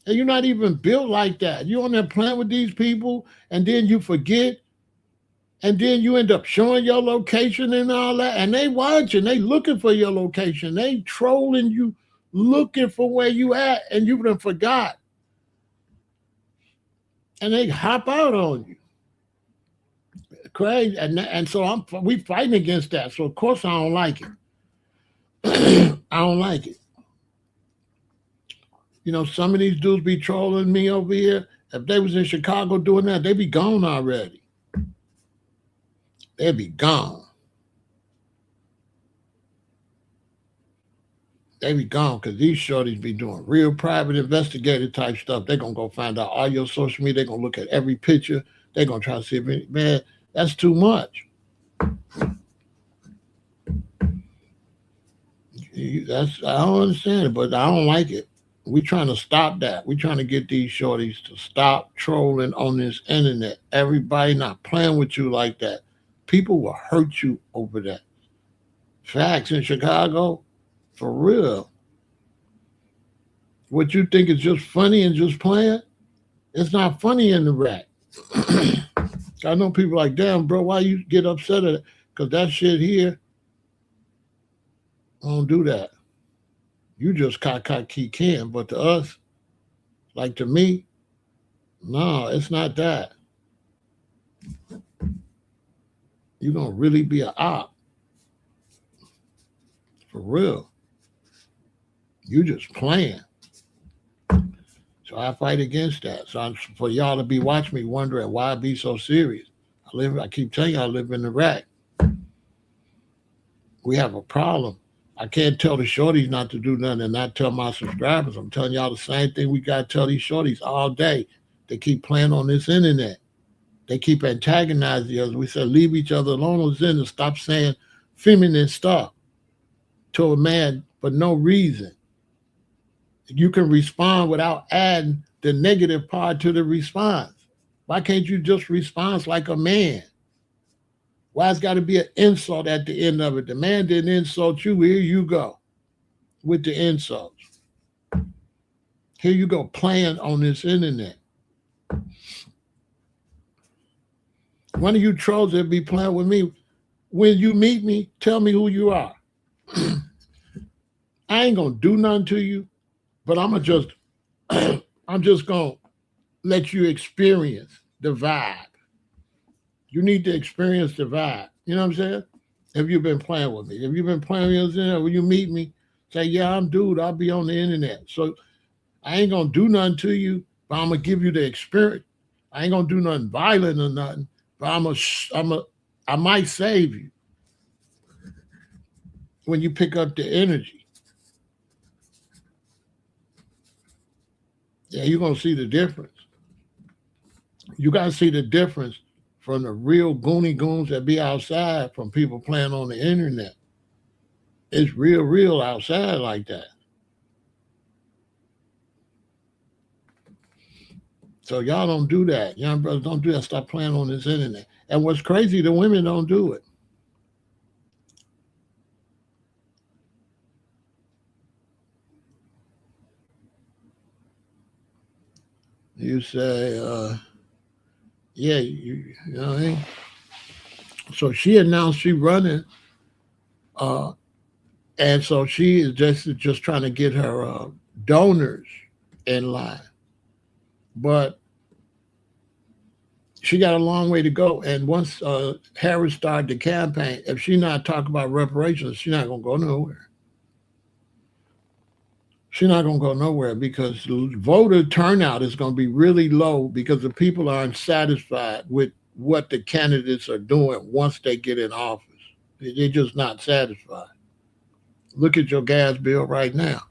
And you're not even built like that. You're on there playing with these people, and then you forget, and then you end up showing your location and all that. And they watching, they looking for your location. They trolling you, looking for where you at, and you done forgot. And they hop out on you. Crazy. And so we fighting against that. So of course I don't like it. I don't like it. You know, some of these dudes be trolling me over here. If they was in Chicago doing that, they'd be gone already. They'd be gone. They be gone because these shorties be doing real private investigative type stuff. They're going to go find out all your social media. They're going to look at every picture. They're going to try to see if, man, that's too much. I don't understand it, but I don't like it. We're trying to stop that. We're trying to get these shorties to stop trolling on this internet. Everybody not playing with you like that. People will hurt you over that. Facts in Chicago, for real. What you think is just funny and just playing, it's not funny in the rack. I know people like, damn, bro, why you get upset at it? Because that shit here, I don't do that. You just can, but to us, like to me, no, it's not that. You're going to really be an op. For real. You just playing. So I fight against that. So for y'all to be watching me wondering why I be so serious. I keep telling you, I live in Iraq. We have a problem. I can't tell the shorties not to do nothing and not tell my subscribers. I'm telling y'all the same thing we got to tell these shorties all day. They keep playing on this internet. They keep antagonizing us. We said, leave each other alone on this internet. Stop saying feminine stuff to a man for no reason. You can respond without adding the negative part to the response. Why can't you just respond like a man? Why it's got to be an insult at the end of it? The man didn't insult you. Here you go with the insults. Here you go playing on this internet. One of you trolls that be playing with me, when you meet me, tell me who you are. I ain't going to do nothing to you, but I'm just going to let you experience the vibe. You need to experience the vibe. You know what I'm saying? If you've been playing with me. If you've been playing with me, when you meet me, say, yeah, I'm dude. I'll be on the internet. So I ain't going to do nothing to you, but I'm going to give you the experience. I ain't going to do nothing violent or nothing, but I might save you when you pick up the energy. Yeah, you're going to see the difference. You got to see the difference from the real goony goons that be outside from people playing on the internet. It's real outside like that. So y'all don't do that. Young brothers don't do that. Stop playing on this internet. And what's crazy, the women don't do it. You say, yeah, you know what I mean? So she announced she running, and so she is just trying to get her donors in line. But she got a long way to go. And once Harris started the campaign, if she not talking about reparations, she's not going to go nowhere. She's not going to go nowhere because the voter turnout is going to be really low because the people aren't satisfied with what the candidates are doing once they get in office. They're just not satisfied. Look at your gas bill right now.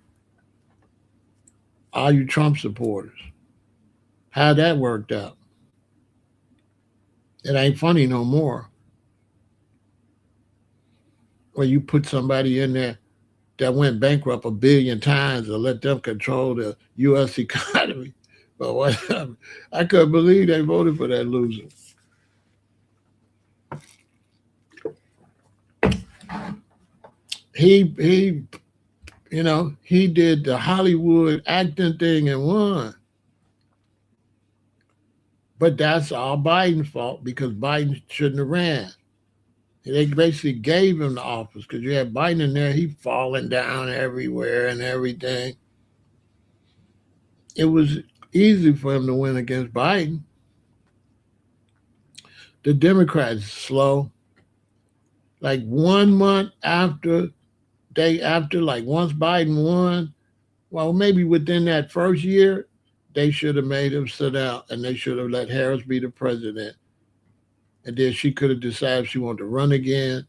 All you Trump supporters. How that worked out. It ain't funny no more. Where you put somebody in there that went bankrupt 1 billion times and let them control the U.S. economy. But what I couldn't believe they voted for that loser. He he did the Hollywood acting thing and won. But that's all Biden's fault because Biden shouldn't have ran. They basically gave him the office because you had Biden in there, he falling down everywhere and everything. It was easy for him to win against Biden. The Democrats slow. Like 1 month after like once Biden won, well, maybe within that first year, they should have made him sit out and they should have let Harris be the president. And then she could have decided if she wanted to run again.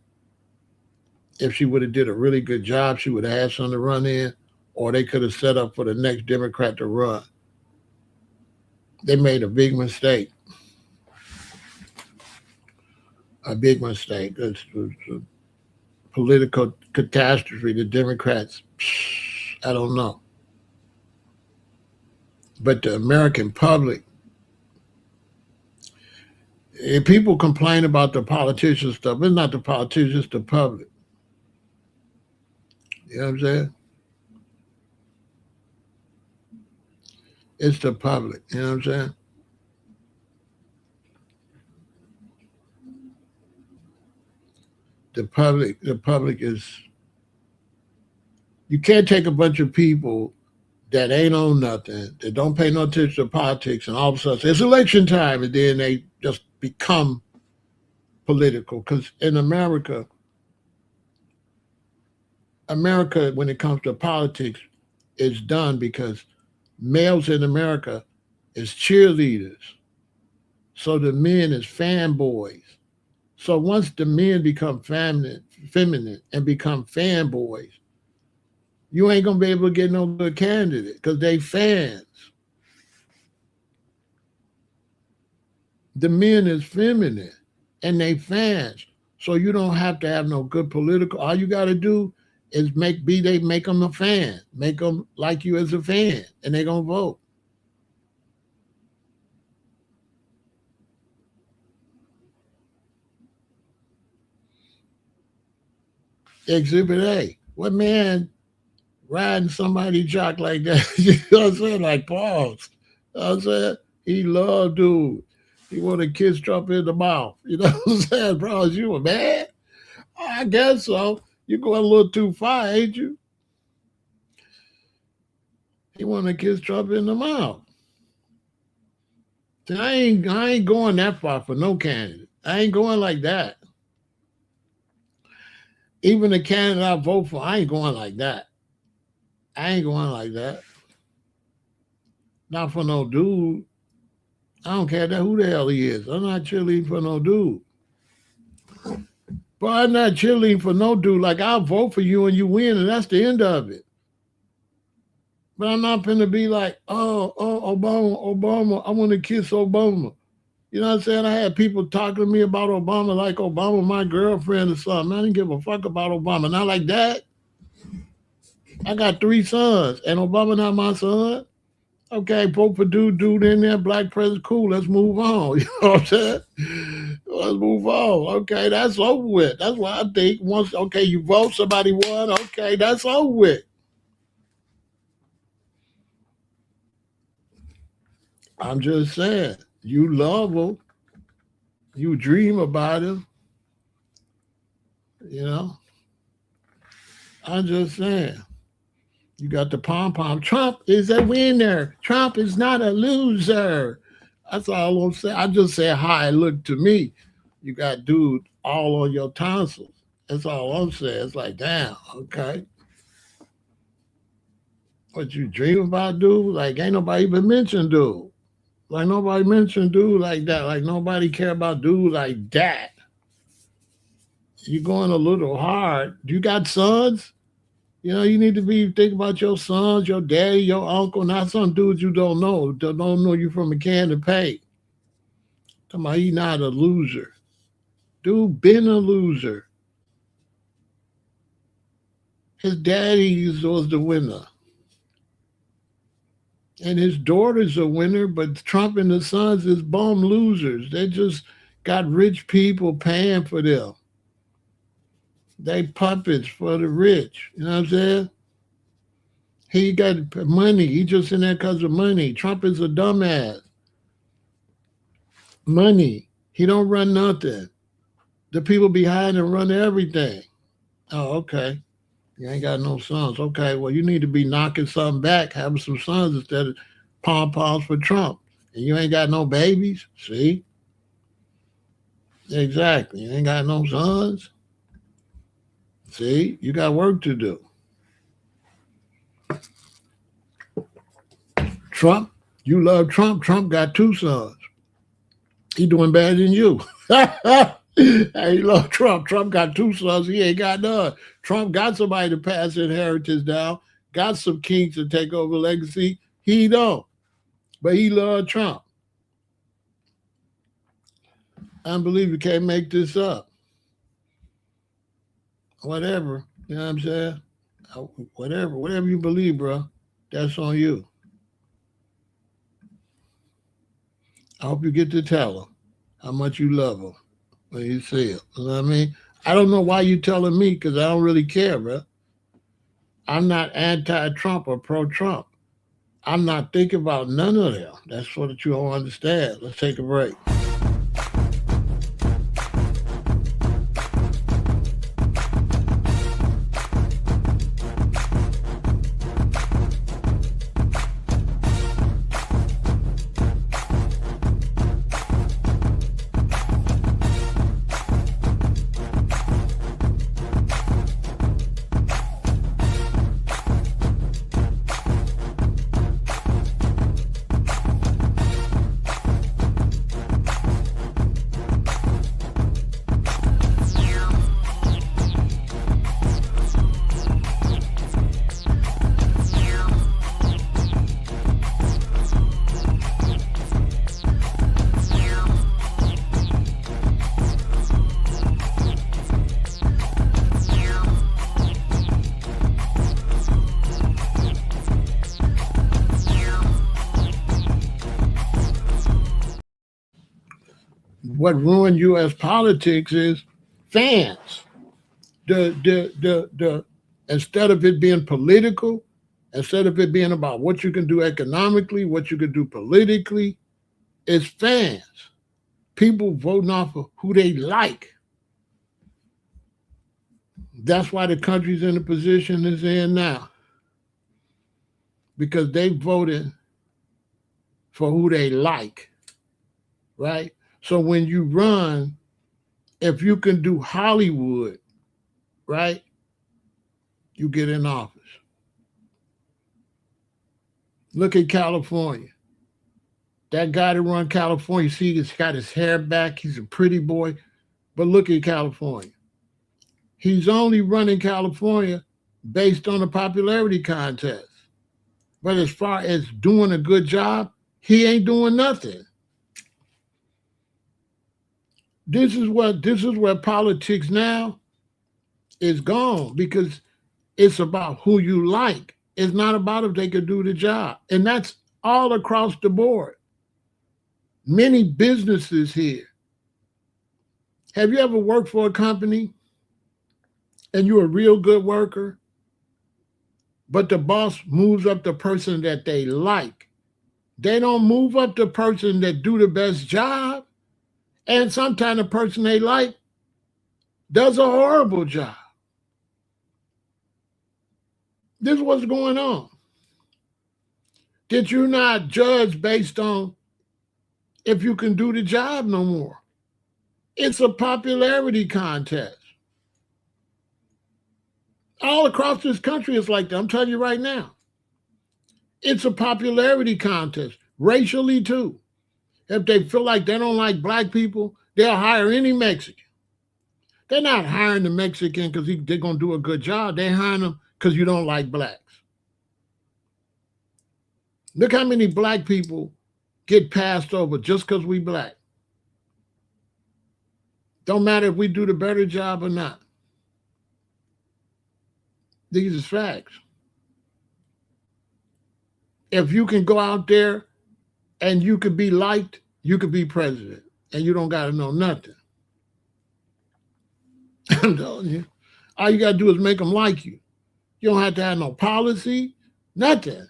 If she would have did a really good job, she would have had something to run in, or they could have set up for the next Democrat to run. They made a big mistake. A big mistake. It's a political catastrophe. The Democrats, I don't know. But the American public, if people complain about the politician stuff, it's not the politicians, it's the public. You know what I'm saying? It's the public. You know what I'm saying? The public is, you can't take a bunch of people that ain't on nothing, that don't pay no attention to politics, and all of a sudden it's election time, and then they just become political. Because in America, when it comes to politics, is done because males in America is cheerleaders. So the men is fanboys. So once the men become feminine and become fanboys, you ain't gonna be able to get no good candidate because they fans. The men is feminine and they fans. So you don't have to have no good political. All you got to do is make them a fan, make them like you as a fan, and they gonna vote. Exhibit A. What man riding somebody jock like that? You know what I'm saying? Like pause. You know what I'm saying? He loved dude. He want to kiss Trump in the mouth. You know what I'm saying? Bro, is you a man? I guess so. You're going a little too far, ain't you? He want to kiss Trump in the mouth. See, I ain't going that far for no candidate. I ain't going like that. Even the candidate I vote for, I ain't going like that. I ain't going like that. Not for no dude. I don't care who the hell he is. I'm not cheerleading for no dude. But I'm not cheerleading for no dude. Like, I'll vote for you and you win, and that's the end of it. But I'm not going to be like, oh, Obama, I want to kiss Obama. You know what I'm saying? I had people talking to me about Obama like Obama my girlfriend or something. I didn't give a fuck about Obama. Not like that. I got 3 sons, and Obama not my son. Okay, vote for dude in there, black president, cool, let's move on. You know what I'm saying? Let's move on. Okay, that's over with. That's what I think. Once, okay, you vote, somebody won, okay, that's over with. I'm just saying, you love them, you dream about him, you know? I'm just saying. You got the pom-pom. Trump is a winner. Trump is not a loser. That's all I'm saying. I just say how it looked to me. You got dude all on your tonsils. That's all I'm saying. It's like, damn, okay. What you dream about, dude? Like, ain't nobody even mentioned dude. Like, nobody mentioned dude like that. Like, nobody care about dude like that. You're going a little hard. You got sons? You know, you need to be think about your sons, your daddy, your uncle, not some dudes you don't know. Don't know you from a can of paint. Talking about he not a loser. Dude been a loser. His daddy was the winner. And his daughter's a winner, but Trump and the sons is bum losers. They just got rich people paying for them. They puppets for the rich. You know what I'm saying? He got money. He just in there because of money. Trump is a dumbass. Money. He don't run nothing. The people behind him run everything. Oh, okay. You ain't got no sons. Okay, well, you need to be knocking something back, having some sons instead of pom poms for Trump. And you ain't got no babies. See? Exactly. You ain't got no sons. See? You got work to do. Trump, you love Trump. Trump got two sons. He doing better than you. Hey, you love Trump. Trump got two sons. He ain't got none. Trump got somebody to pass inheritance down. Got some kings to take over legacy. He don't. But he love Trump. Unbelievable. You can't make this up. Whatever. You know what I'm saying? Whatever you believe, bro. That's on you. I hope you get to tell him how much you love him when you see him. You know what I mean? I don't know why you telling me because I don't really care, bro. I'm not anti-Trump or pro-Trump. I'm not thinking about none of them. That's what you don't understand. Let's take a break. What ruined U.S. politics is fans. The instead of it being political, instead of it being about what you can do economically, what you can do politically, it's fans. People voting off of who they like. That's why the country's in the position it's in now. Because they voted for who they like. Right? So when you run, if you can do Hollywood, right, you get in office. Look at California. That guy that run California, see, he's got his hair back. He's a pretty boy. But look at California. He's only running California based on a popularity contest. But as far as doing a good job, he ain't doing nothing. This is where politics now is gone because it's about who you like. It's not about if they could do the job. And that's all across the board. Many businesses here. Have you ever worked for a company and you're a real good worker, but the boss moves up the person that they like? They don't move up the person that do the best job. And sometimes the person they like does a horrible job. This is what's going on. Did you not judge based on if you can do the job no more? It's a popularity contest. All across this country it's like that. I'm telling you right now. It's a popularity contest, racially too. If they feel like they don't like black people, they'll hire any Mexican. They're not hiring the Mexican because they're going to do a good job. They're hiring them because you don't like blacks. Look how many black people get passed over just because we black. Don't matter if we do the better job or not. These are facts. If you can go out there and you could be liked, you could be president, and you don't got to know nothing. I'm telling you, all you got to do is make them like you. You don't have to have no policy, nothing.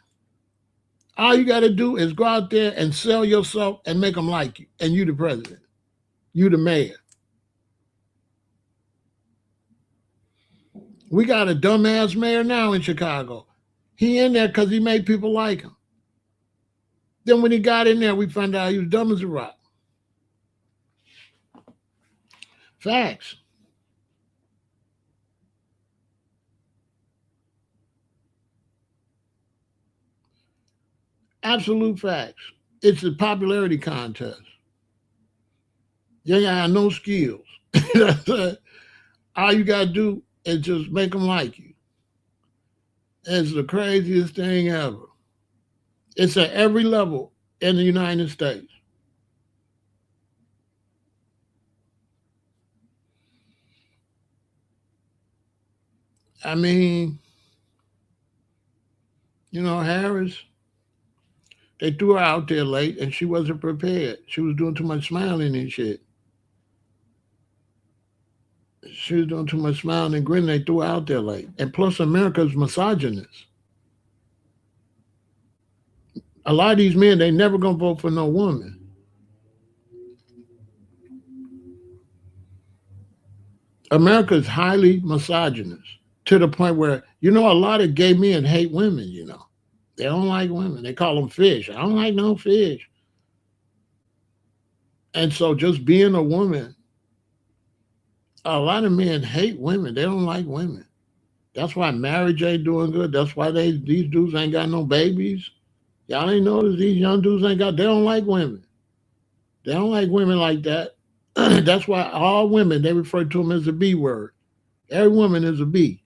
All you got to do is go out there and sell yourself and make them like you, and you the president, you the mayor. We got a dumbass mayor now in Chicago. He in there because he made people like him. Then when he got in there, we found out he was dumb as a rock. Facts. Absolute facts. It's a popularity contest. You ain't got no skills. All you got to do is just make them like you. It's the craziest thing ever. It's at every level in the United States. I mean, Harris, they threw her out there late and she wasn't prepared. She was doing too much smiling and shit. She was doing too much smiling and grinning. They threw her out there late. And plus, America's misogynist. A lot of these men, they never gonna vote for no woman. America's highly misogynist to the point where, a lot of gay men hate women, They don't like women. They call them fish. I don't like no fish. And so just being a woman, a lot of men hate women. They don't like women. That's why marriage ain't doing good. That's why these dudes ain't got no babies. Y'all ain't noticed these young dudes they don't like women. They don't like women like that. That's why all women, they refer to them as a B word. Every woman is a B.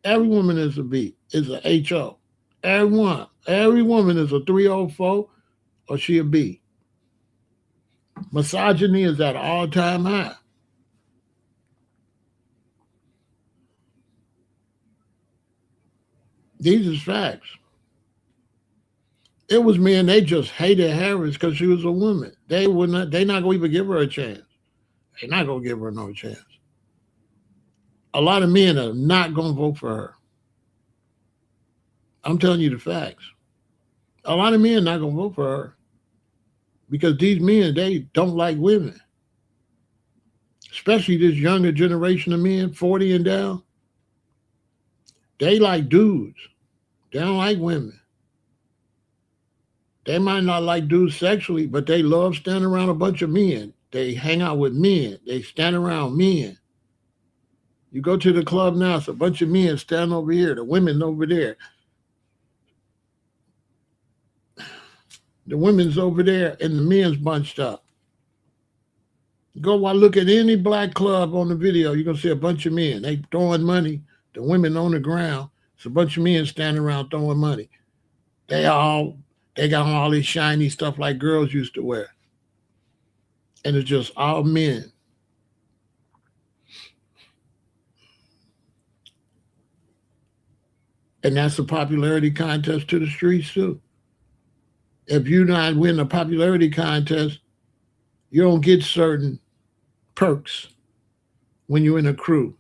Every woman is a B. Is a HO. Every woman is a 304 or she a B. Misogyny is at an all-time high. These are facts. It was men, they just hated Harris because she was a woman. They not gonna even give her a chance. They're not gonna give her no chance. A lot of men are not gonna vote for her. I'm telling you the facts. A lot of men not gonna vote for her because these men, they don't like women. Especially this younger generation of men, 40 and down. They like dudes. They don't like women. They might not like dudes sexually, but they love standing around a bunch of men. They hang out with men. They stand around men. You go to the club now, it's a bunch of men standing over here, the women over there. The women's over there and the men's bunched up. Go look at any black club on the video, you're going to see a bunch of men. They throwing money, the women on the ground. It's a bunch of men standing around throwing money. They got on all this shiny stuff like girls used to wear. And it's just all men. And that's a popularity contest to the streets too. If you not win a popularity contest, you don't get certain perks when you're in a crew.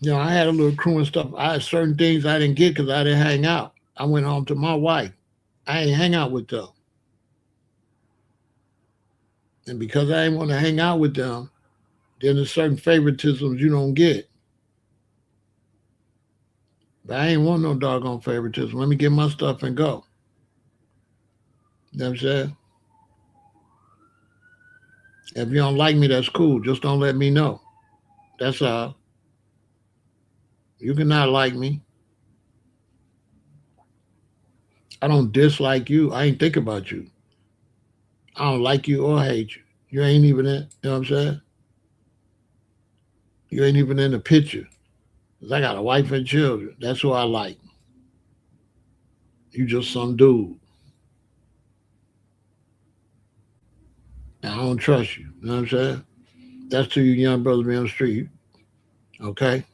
I had a little crew and stuff. I had certain things I didn't get because I didn't hang out. I went home to my wife. I ain't hang out with them. And because I didn't want to hang out with them, then there's certain favoritisms you don't get. But I ain't want no doggone favoritism. Let me get my stuff and go. You know what I'm saying? If you don't like me, that's cool. Just don't let me know. That's all. You cannot like me. I don't dislike you. I ain't think about you. I don't like you or hate you. You ain't even in, you know what I'm saying? You ain't even in the picture. Cause I got a wife and children. That's who I like. You just some dude. I don't trust you. You know what I'm saying? That's to you young brothers be on the street. Okay?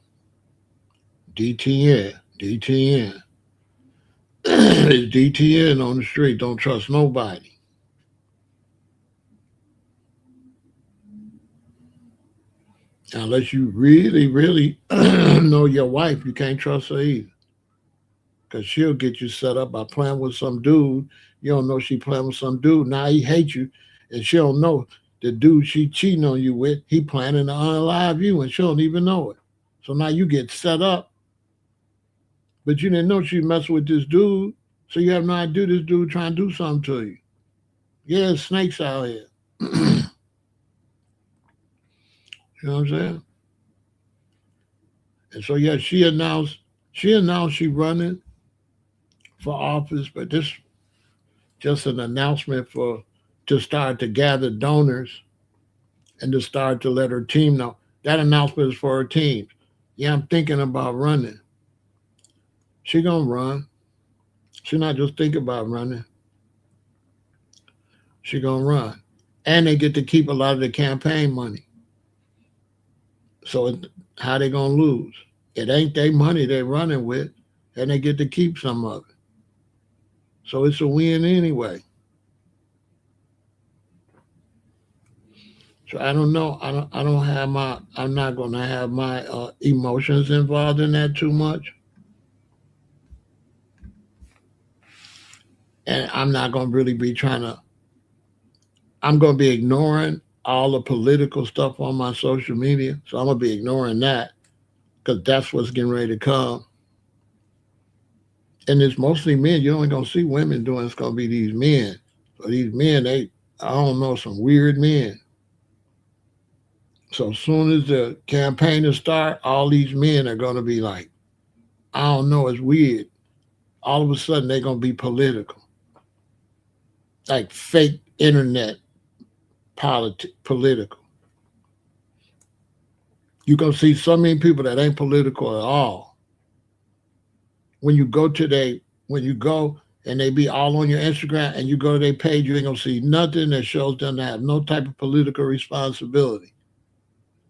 DTN, DTN. It's DTN on the street. Don't trust nobody. Unless you really, really know your wife, you can't trust her either. Because she'll get you set up by playing with some dude. You don't know she playing with some dude. Now he hates you. And she don't know the dude she cheating on you with, he planning to unalive you and she don't even know it. So now you get set up, but you didn't know she messing with this dude. So you have no idea this dude trying to do something to you. Yeah, snakes out here. You know what I'm saying? And so yeah, she announced she running for office, but this just an announcement for to start to gather donors and to start to let her team know. That announcement is for her team. Yeah, I'm thinking about running. She gonna run. She not just thinking about running. She gonna run, and they get to keep a lot of the campaign money. So how they gonna lose? It ain't their money they running with, and they get to keep some of it. So it's a win anyway. So I don't know. I don't have my. I'm not gonna have my emotions involved in that too much, and I'm not gonna really be trying to. I'm gonna be ignoring all the political stuff on my social media. So I'm gonna be ignoring that because that's what's getting ready to come. And it's mostly men. You only gonna see women doing. It's gonna be these men. So these men, I don't know, some weird men. So as soon as the campaign start, all these men are gonna be like, I don't know, it's weird. All of a sudden they're gonna be political, like fake internet political. You gonna see so many people that ain't political at all. When you go to when you go and they be all on your Instagram and you go to their page, you ain't gonna see nothing that shows them to have no type of political responsibility.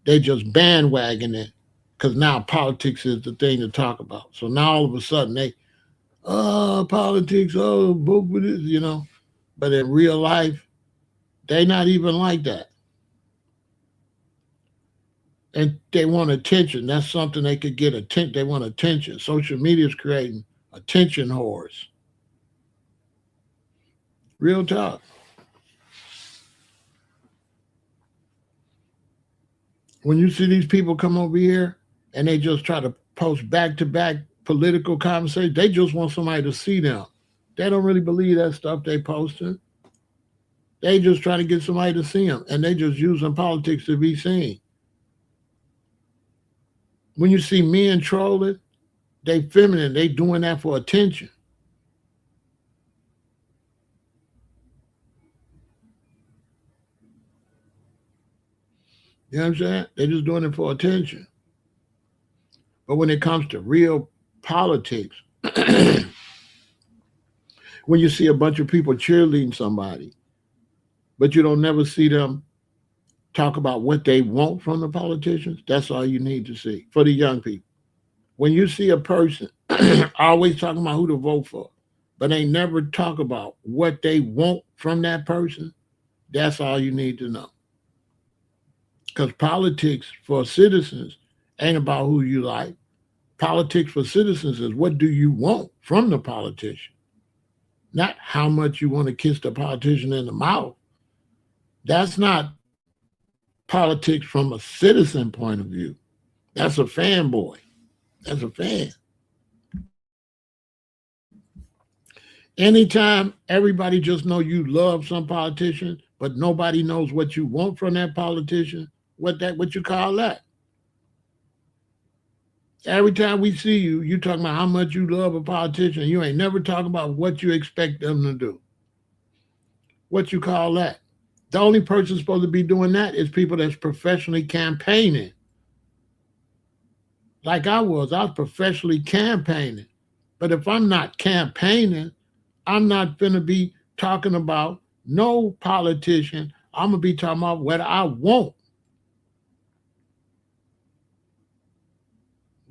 They just bandwagon it because now politics is the thing to talk about. So now all of a sudden politics, vote with this. But in real life, they not even like that. And they want attention. That's something they could get attention. They want attention. Social media is creating attention whores. Real talk. When you see these people come over here and they just try to post back to back political conversations, they just want somebody to see them. They don't really believe that stuff they posting. They just try to get somebody to see them, and they just using politics to be seen. When you see men trolling, they feminine. They doing that for attention. You know what I'm saying? They're just doing it for attention. But when it comes to real politics, when you see a bunch of people cheerleading somebody, but you don't never see them talk about what they want from the politicians, that's all you need to see for the young people. When you see a person always talking about who to vote for, but they never talk about what they want from that person, that's all you need to know. Because politics for citizens ain't about who you like. Politics for citizens is what do you want from the politician, not how much you want to kiss the politician in the mouth. That's not politics from a citizen point of view. That's a fanboy. That's a fan. Anytime everybody just know you love some politician, but nobody knows what you want from that politician, what you call that? Every time we see you, you talking about how much you love a politician. You ain't never talking about what you expect them to do. What you call that? The only person supposed to be doing that is people that's professionally campaigning. Like I was professionally campaigning. But if I'm not campaigning, I'm not going to be talking about no politician. I'm going to be talking about what I want.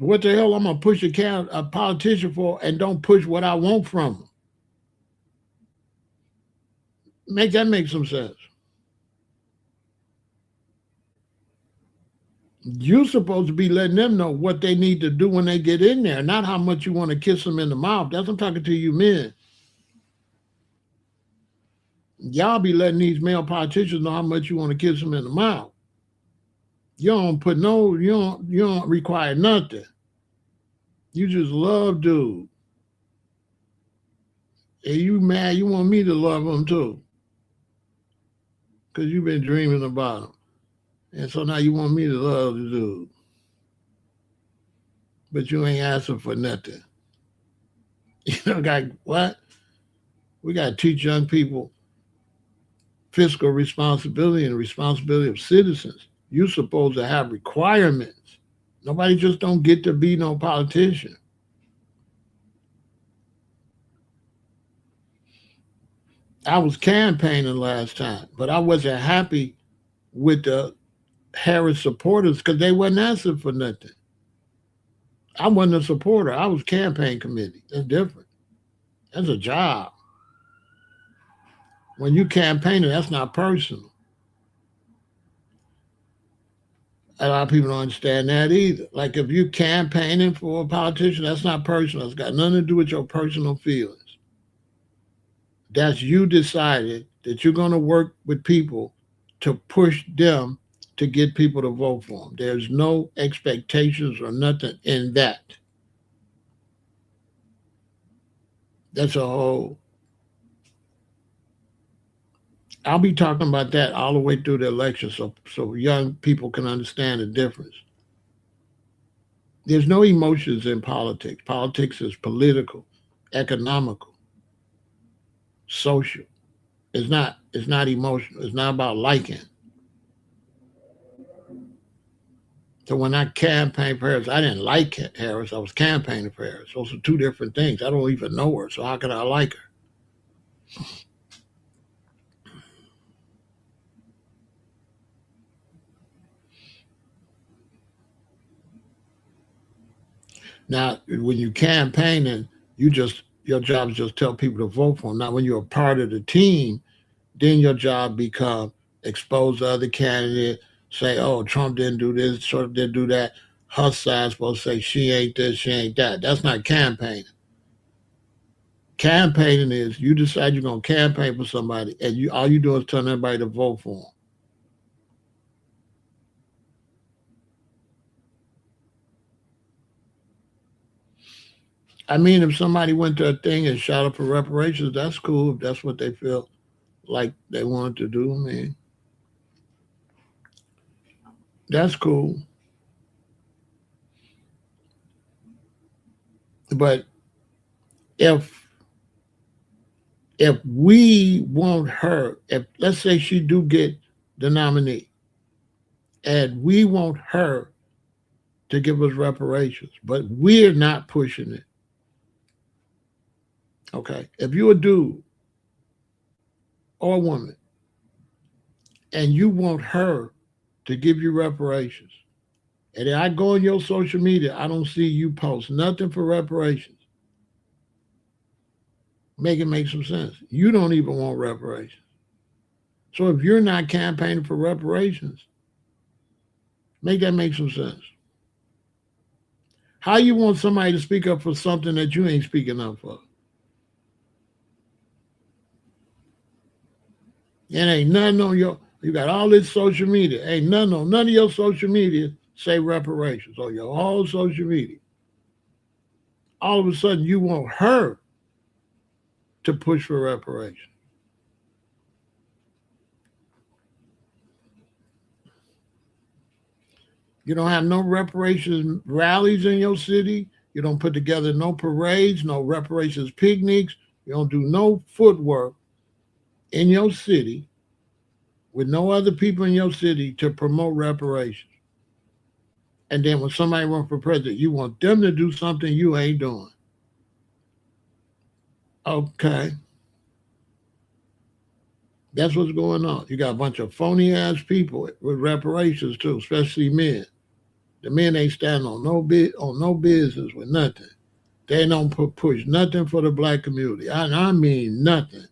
What the hell I'm gonna push a politician for and don't push what I want from them? Make that make some sense. You're supposed to be letting them know what they need to do when they get in there, not how much you want to kiss them in the mouth. That's what I'm talking to you men. Y'all be letting these male politicians know how much you want to kiss them in the mouth. You don't put no, you don't require nothing. You just love dude. And you mad, you want me to love them too. Because you've been dreaming about them. And so now you want me to love the dude. But you ain't asking for nothing. You know, like, what? We got to teach young people fiscal responsibility and responsibility of citizens. You're supposed to have requirements. Nobody just don't get to be no politician. I was campaigning last time, but I wasn't happy with the Harris supporters because they wasn't asking for nothing. I wasn't a supporter. I was campaign committee. That's different. That's a job. When you campaigning, that's not personal. A lot of people don't understand that either. Like if you're campaigning for a politician, that's not personal. It's got nothing to do with your personal feelings. That's you decided that you're going to work with people to push them to get people to vote for them. There's no expectations or nothing in that. That's a whole. I'll be talking about that all the way through the election so young people can understand the difference. There's no emotions in politics. Politics is political, economical, social. It's not emotional. It's not about liking. So when I campaigned for Harris, I didn't like Harris. I was campaigning for Harris. Those are two different things. I don't even know her, so how can I like her? Now, when you campaigning, your job is just tell people to vote for them. Now, when you're a part of the team, then your job become expose the other candidate, say, oh, Trump didn't do this, Trump didn't do that. Her side's supposed to say she ain't this, she ain't that. That's not campaigning. Campaigning is you decide you're gonna campaign for somebody, and all you do is tell everybody to vote for them. I mean, if somebody went to a thing and shot up for reparations, that's cool. If that's what they feel like they wanted to do, I mean, that's cool. But if we want her, if let's say she do get the nominee, and we want her to give us reparations, but we're not pushing it. Okay, if you're a dude or a woman and you want her to give you reparations, and then I go on your social media, I don't see you post nothing for reparations. Make it make some sense. You don't even want reparations. So if you're not campaigning for reparations, make that make some sense. How you want somebody to speak up for something that you ain't speaking up for? And ain't nothing on you got all this social media. Ain't nothing on none of your social media say reparations on your whole social media. All of a sudden you want her to push for reparations. You don't have no reparations rallies in your city. You don't put together no parades, no reparations picnics. You don't do no footwork in your city with no other people in your city to promote reparations. And then when somebody runs for president, you want them to do something you ain't doing. Okay. That's what's going on. You got a bunch of phony ass people with reparations too, especially men. The men ain't standing on no business with nothing. They don't push nothing for the black community. I mean nothing.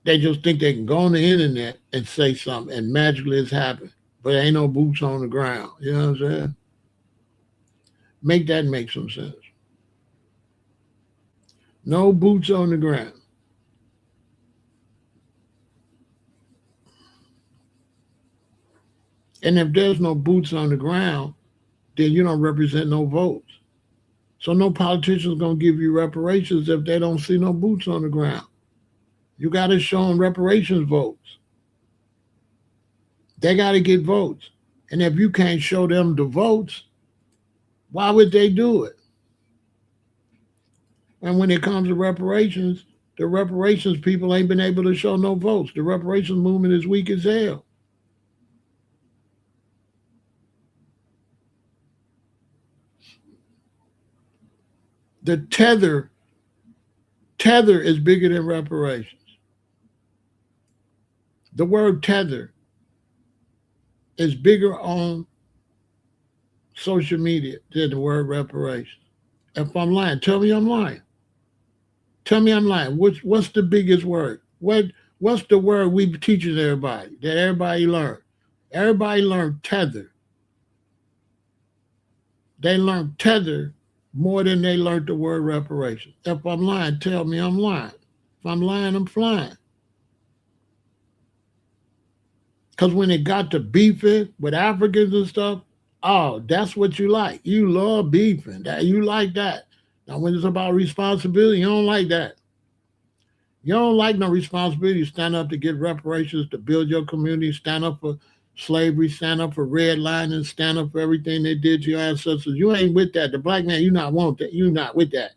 They just think they can go on the internet and say something and magically it's happened. But ain't no boots on the ground. You know what I'm saying? Make that make some sense. No boots on the ground. And if there's no boots on the ground, then you don't represent no votes. So no politician's gonna give you reparations if they don't see no boots on the ground. You got to show them reparations votes. They got to get votes. And if you can't show them the votes, why would they do it? And when it comes to reparations, the reparations people ain't been able to show no votes. The reparations movement is weak as hell. The tether is bigger than reparations. The word tether is bigger on social media than the word reparations. If I'm lying, tell me I'm lying. Tell me I'm lying. What's the biggest word? What's the word we teaching everybody that everybody learned? Everybody learned tether. They learned tether more than they learned the word reparations. If I'm lying, tell me I'm lying. If I'm lying, I'm flying. Because when it got to beefing with Africans and stuff, oh, that's what you like. You love beefing. You like that. Now, when it's about responsibility, you don't like that. You don't like no responsibility. You stand up to get reparations, to build your community, stand up for slavery, stand up for redlining, stand up for everything they did to your ancestors. You ain't with that. The black man, you not want that. You not with that.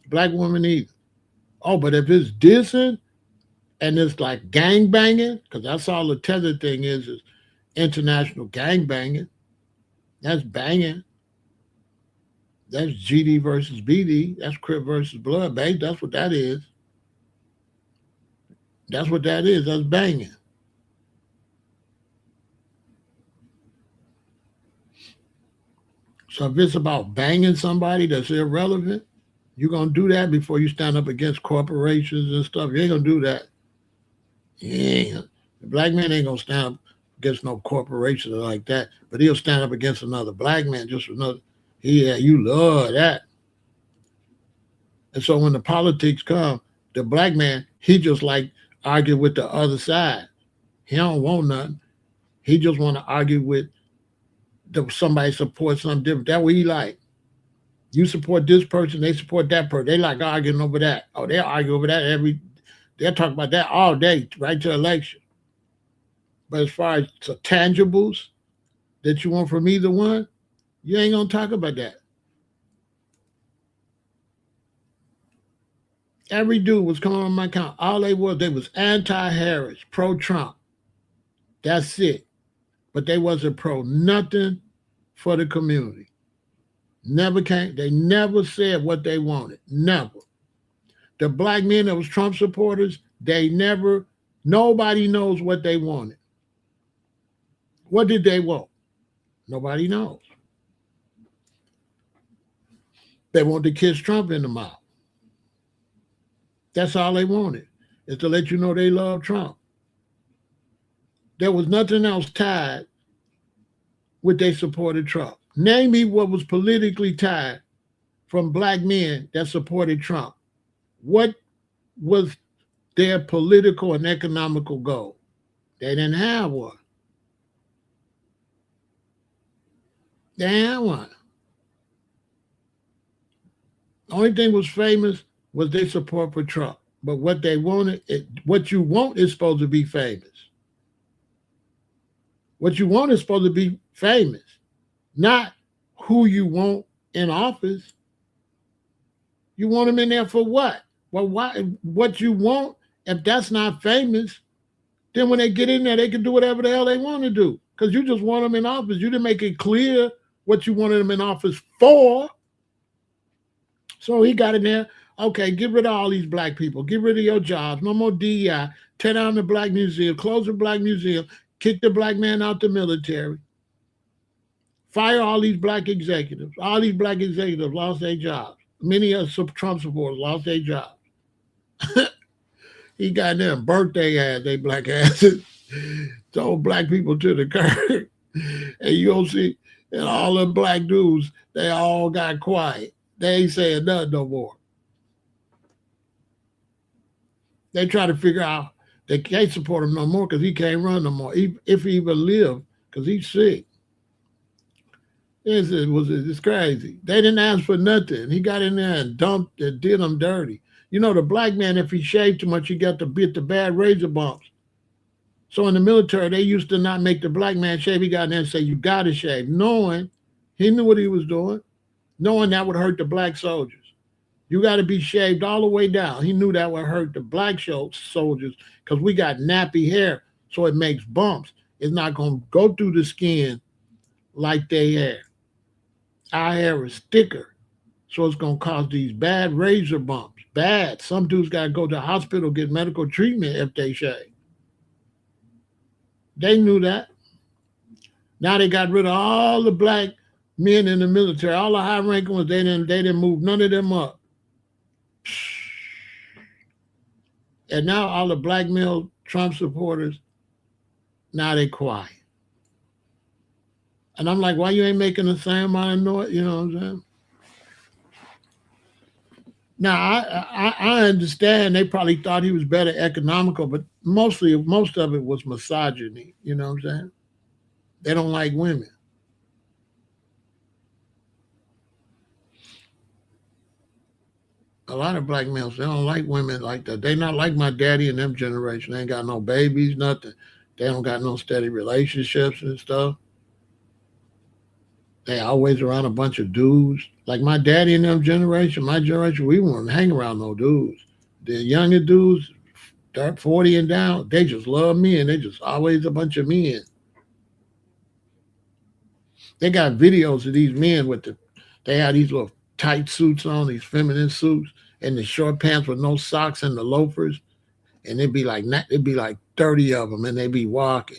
Black woman either. Oh, but if it's dissing and it's like gang banging, because that's all the tether thing is international gang banging. That's banging. That's GD versus BD. That's Crip versus Blood Bank. That's what that is. That's what that is. That's banging. So if it's about banging somebody that's irrelevant, you're going to do that before you stand up against corporations and stuff. You ain't going to do that. Yeah. The black man ain't going to stand up against no corporation like that, but he'll stand up against another black man, just another. Yeah, you love that. And so when the politics come, the black man, he just like argue with the other side. He don't want nothing. He just want to argue with somebody support something different. That's what he like. You support this person, they support that person. They like arguing over that. Oh, they argue over that they'll talk about that all day, right to election. But as far as tangibles that you want from either one, you ain't gonna talk about that. Every dude was coming on my account. All they was anti-Harris, pro-Trump. That's it. But they wasn't pro nothing for the community. Never came. They never said what they wanted. Never. The black men that was Trump supporters, nobody knows what they wanted. What did they want? Nobody knows. They wanted to kiss Trump in the mouth. That's all they wanted, is to let you know they love Trump. There was nothing else tied with they supported Trump. Name me what was politically tied from black men that supported Trump. What was their political and economical goal? They didn't have one. They didn't have one. The only thing was famous was their support for Trump. But what they wanted, what you want is supposed to be famous. What you want is supposed to be famous, not who you want in office. You want them in there for what? Well, what you want, if that's not famous, then when they get in there, they can do whatever the hell they want to do. Because you just want them in office. You didn't make it clear what you wanted them in office for. So he got in there. Okay, get rid of all these black people. Get rid of your jobs. No more DEI. Tear down the black museum. Close the black museum. Kick the black man out the military. Fire all these black executives. All these black executives lost their jobs. Many of Trump supporters lost their jobs. He got them birthday ass, they black asses. Told black people to the curb. And you don't see, and all the black dudes, they all got quiet. They ain't saying nothing no more. They try to figure out they can't support him no more because he can't run no more. If he even live, because he's sick. It's crazy. They didn't ask for nothing. He got in there and dumped and did them dirty. You know, the black man, if he shaved too much, he got to bit the bad razor bumps. So in the military, they used to not make the black man shave. He got in there and say, you got to shave, knowing he knew what he was doing, knowing that would hurt the black soldiers. You got to be shaved all the way down. He knew that would hurt the black soldiers because we got nappy hair, so it makes bumps. It's not going to go through the skin like their hair. Our hair is thicker, so it's going to cause these bad razor bumps. Bad. Some dudes got to go to the hospital, get medical treatment if they shave. They knew that. Now they got rid of all the black men in the military, all the high-ranking ones. They didn't move none of them up. And now all the black male Trump supporters, now they quiet. And I'm like, why you ain't making the same amount of noise? You know what I'm saying? Now, I understand they probably thought he was better economical, but most of it was misogyny. You know what I'm saying? They don't like women. A lot of black males, they don't like women like that. They not like my daddy and them generation. They ain't got no babies, nothing. They don't got no steady relationships and stuff. They always around a bunch of dudes. Like my daddy and them generation, my generation, we wouldn't hang around no dudes. The younger dudes, 40 and down, they just love men. They just always a bunch of men. They got videos of these men they had these little tight suits on, these feminine suits, and the short pants with no socks and the loafers. And it'd be like 30 of them, and they'd be walking.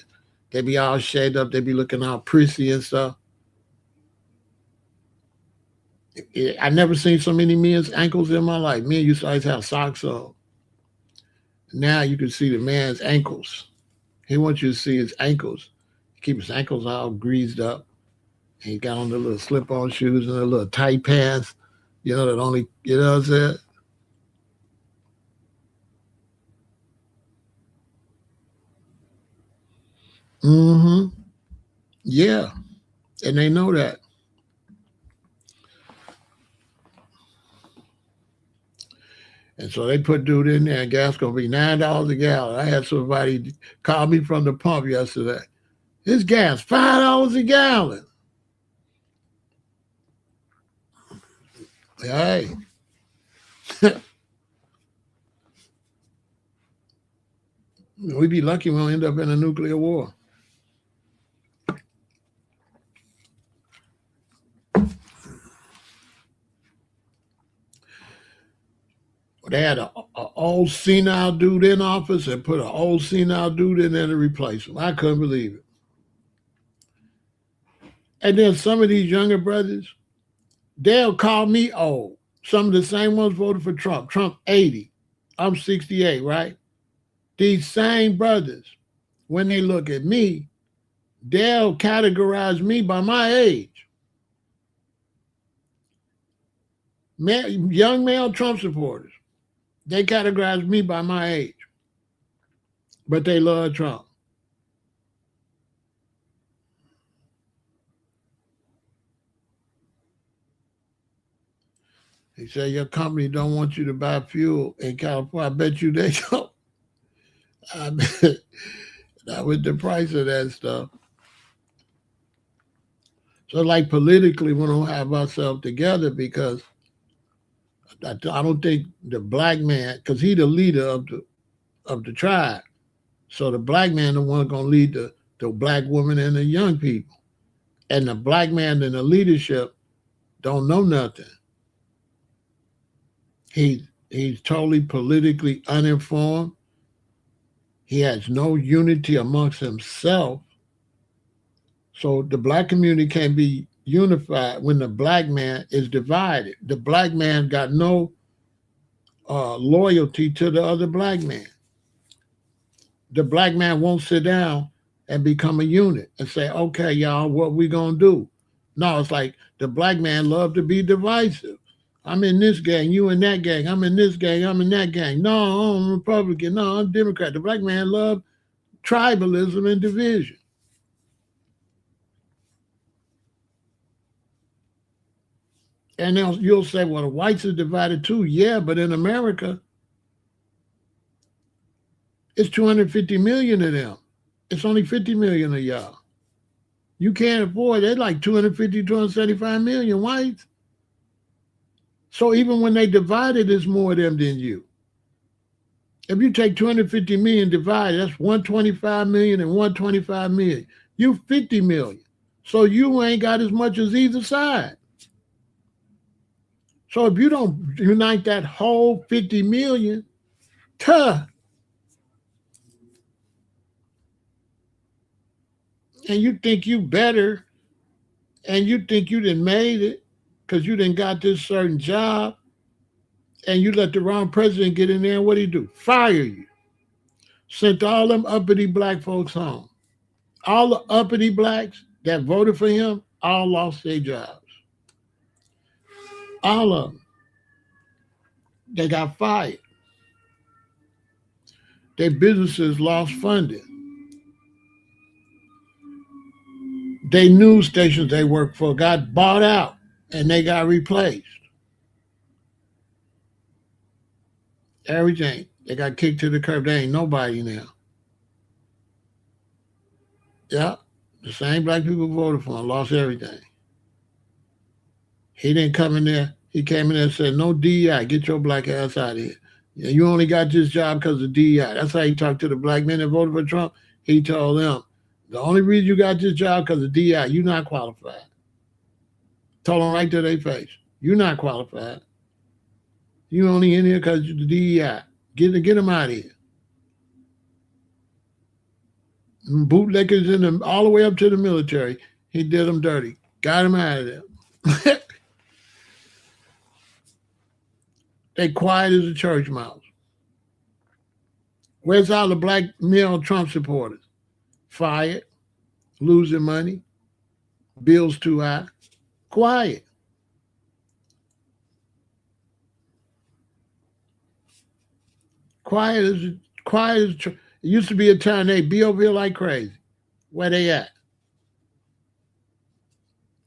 They'd be all shaved up. They'd be looking all prissy and stuff. I never seen so many men's ankles in my life. Men used to always have socks on. Now you can see the man's ankles. He wants you to see his ankles. He keeps his ankles all greased up. And he got on the little slip-on shoes and the little tight pants, that only, you know what I'm saying? Mm-hmm. Yeah. And they know that. And so they put dude in there, and gas gonna be $9 a gallon. I had somebody call me from the pump yesterday. This gas $5 a gallon. Hey. We'd be lucky we don't end up in a nuclear war. They had an old senile dude in office and put an old senile dude in there to replace him. I couldn't believe it. And then some of these younger brothers, they'll call me old. Some of the same ones voted for Trump. Trump 80. I'm 68, right? These same brothers, when they look at me, they'll categorize me by my age. Young male Trump supporters, they categorize me by my age. But they love Trump. He said, your company don't want you to buy fuel in California. I bet you they don't. I bet that was the price of that stuff. So like politically, we don't have ourselves together because I don't think the black man, because he the leader of the tribe. So the black man the one going to lead the black woman and the young people. And the black man in the leadership don't know nothing. He's totally politically uninformed. He has no unity amongst himself. So the black community can be unified when the black man is divided. The black man got no loyalty to the other black man. The black man won't sit down and become a unit and say, okay, y'all, what we gonna do? No, it's like the black man love to be divisive. I'm in this gang, you in that gang. I'm in this gang, I'm in that gang. No, I'm Republican. No, I'm Democrat. The black man love tribalism and division. And you'll say, well, the whites are divided too. Yeah, but in America, it's 250 million of them. It's only 50 million of y'all. You can't afford it. Like 250, 275 million whites. So even when they divided, there's more of them than you. If you take 250 million divided, that's 125 million and 125 million. You 50 million. So you ain't got as much as either side. So if you don't unite that whole 50 million, and you think you better, and you think you done made it because you done got this certain job, and you let the wrong president get in there, and what do you do? Fire you. Sent all them uppity black folks home. All the uppity blacks that voted for him all lost their jobs. All of them. They got fired. Their businesses lost funding. Their news stations they worked for got bought out and they got replaced. Everything. They got kicked to the curb. There ain't nobody now. Yeah. The same black people voted for him lost everything. He didn't come in there. He came in there and said, no DEI, get your black ass out of here. You only got this job because of DEI. That's how he talked to the black men that voted for Trump. He told them, the only reason you got this job because of DEI, you're not qualified. Told them right to their face, you're not qualified. You only in here because of the DEI. Get them out of here. Bootleggers in them all the way up to the military. He did them dirty. Got them out of there. They quiet as a church mouse. Where's all the black male Trump supporters? Fired, losing money, bills too high, quiet. Quiet as it used to be a time they'd be over here like crazy. Where they at?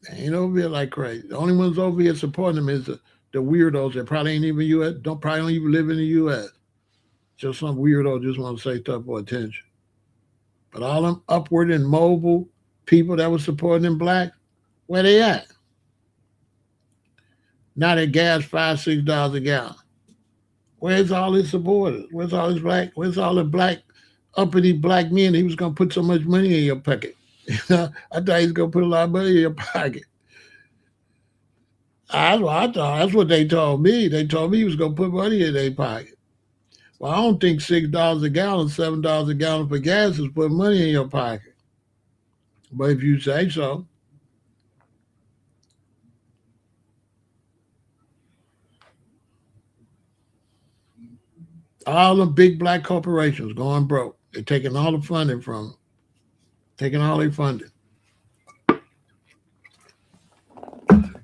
They ain't over here like crazy. The only ones over here supporting them is the weirdos that probably ain't even U.S., probably don't even live in the U.S. Just some weirdo just want to say stuff for attention. But all them upward and mobile people that were supporting them black, where they at? Now they gas $5, $6 a gallon. Where's all his supporters? Where's all the black, uppity black men? He was going to put so much money in your pocket. I thought he was going to put a lot of money in your pocket. That's what I thought. That's what they told me. They told me he was going to put money in their pocket. Well, I don't think $6 a gallon, $7 a gallon for gas is putting money in your pocket. But if you say so. All the big black corporations going broke. They're taking all the funding from them. Taking all their funding.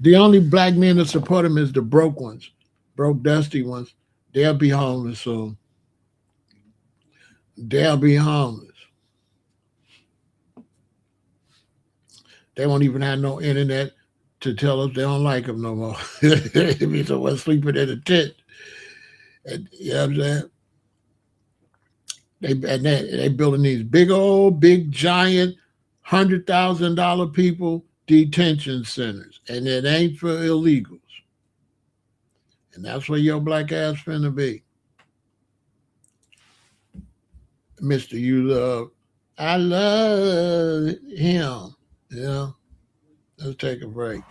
The only black men that support them is the broke ones. Broke, dusty ones. They'll be homeless soon. They'll be homeless. They won't even have no internet to tell us they don't like them no more. They be someone sleeping in a tent. And, you know what I'm saying? They building these big giant $100,000 people detention centers, and it ain't for illegals. And that's where your black ass finna be. Mr. You love, I love him. You know? Let's take a break.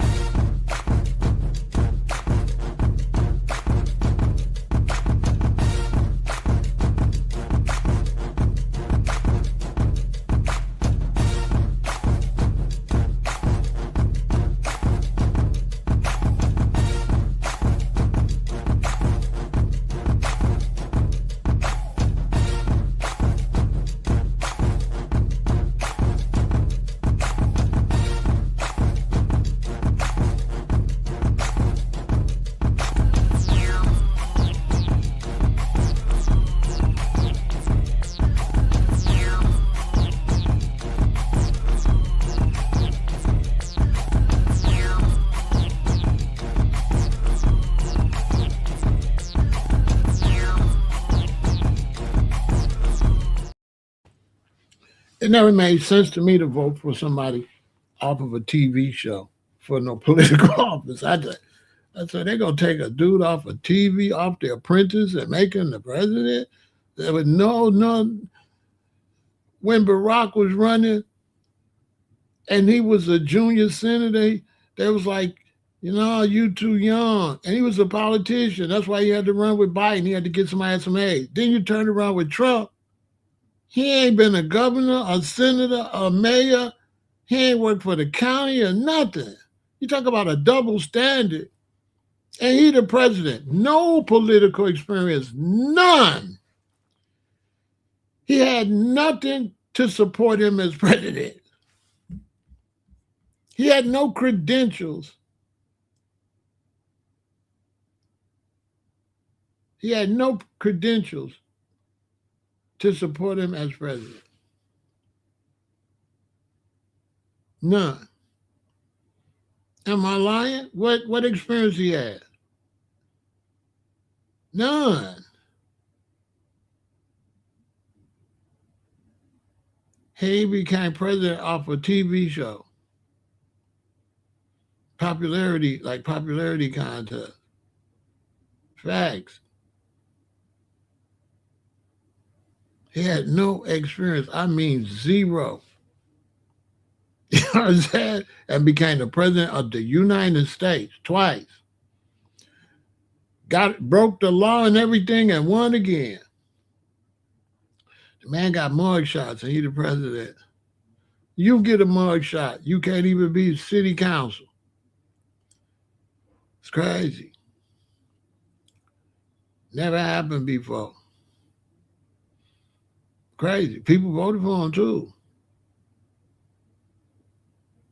It never made sense to me to vote for somebody off of a TV show for no political office. I said they're gonna take a dude off of TV, off The Apprentice, and make him the president. There was no. When Barack was running, and he was a junior senator, they was like, you too young. And he was a politician. That's why he had to run with Biden. He had to get somebody some age. Then you turn around with Trump. He ain't been a governor, a senator, a mayor. He ain't worked for the county or nothing. You talk about a double standard. And he the president. No political experience. None. He had nothing to support him as president. He had no credentials. He had no credentials to support him as president. None. Am I lying? What experience he had? None. He became president off a TV show. Popularity contest. Facts. He had no experience. I mean, zero. You know what I'm saying? And became the president of the United States twice. Broke the law and everything and won again. The man got mug shots and he the president. You get a mug shot, you can't even be city council. It's crazy. Never happened before. Crazy. People voted for him too.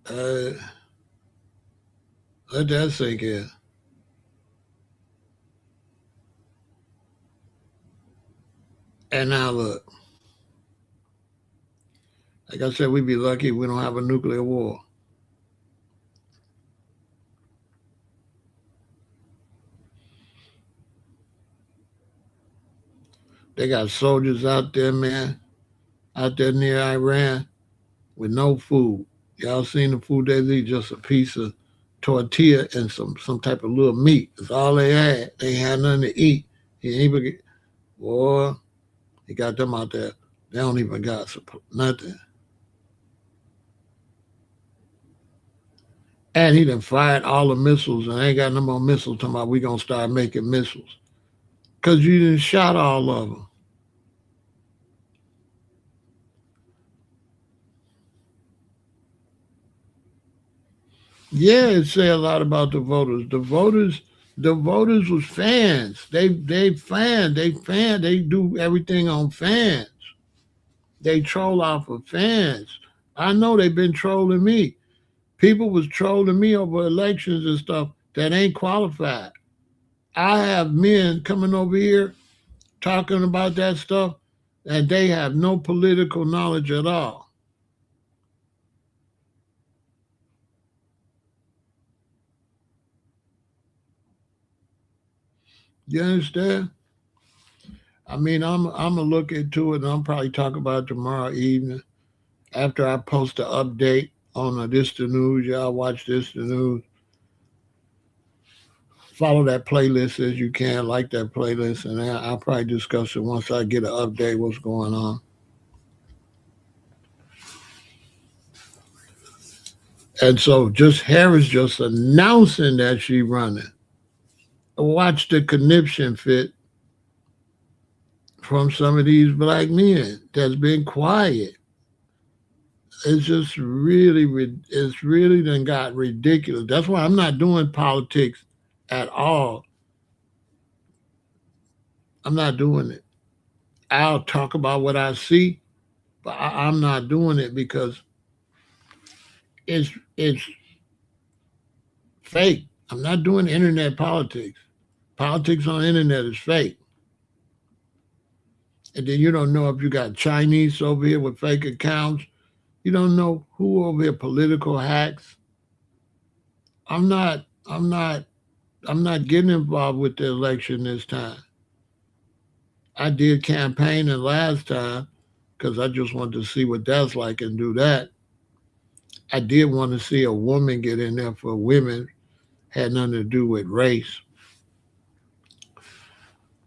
Let that sink in. And now look. Like I said, we'd be lucky if we don't have a nuclear war. They got soldiers out there, man, out there near Iran with no food. Y'all seen the food they eat? Just a piece of tortilla and some type of little meat. That's all they had. They had nothing to eat. Boy, he got them out there. They don't even got nothing. And he done fired all the missiles and ain't got no more missiles. Talking about we gonna start making missiles. Because you didn't shot all of them. Yeah, it say a lot about the voters. The voters was fans. They do everything on fans. They troll off of fans. I know they've been trolling me. People was trolling me over elections and stuff that ain't qualified. I have men coming over here talking about that stuff, and they have no political knowledge at all. You understand? I mean, I'm gonna look into it, and I'll probably talk about it tomorrow evening after I post the update on This the News. Y'all watch This the News. Follow that playlist as you can, like that playlist, and I'll probably discuss it once I get an update what's going on. And so Harris just announcing that she running. Watch the conniption fit from some of these black men that's been quiet. It's just it's really done got ridiculous. That's why I'm not doing politics at all. I'm not doing it. I'll talk about what I see, but I'm not doing it because it's fake. I'm not doing internet politics. Politics on the internet is fake. And then you don't know if you got Chinese over here with fake accounts. You don't know who over here political hacks. I'm not getting involved with the election this time. I did campaigning last time because I just wanted to see what that's like and do that. I did want to see a woman get in there for women, had nothing to do with race.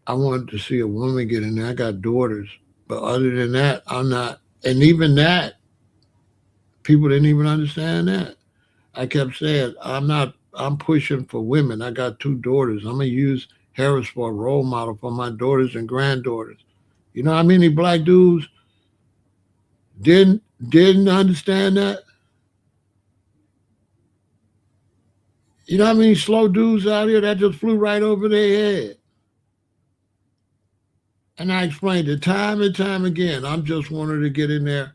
I wanted to see a woman get in there. I got daughters. But other than that, I'm not. And even that, people didn't even understand that. I kept saying, I'm pushing for women. I got two daughters. I'm going to use Harris for a role model for my daughters and granddaughters. You know how many black dudes didn't didn't understand that? You know how many slow dudes out here that just flew right over their head? And I explained it time and time again. I'm just wanting to get in there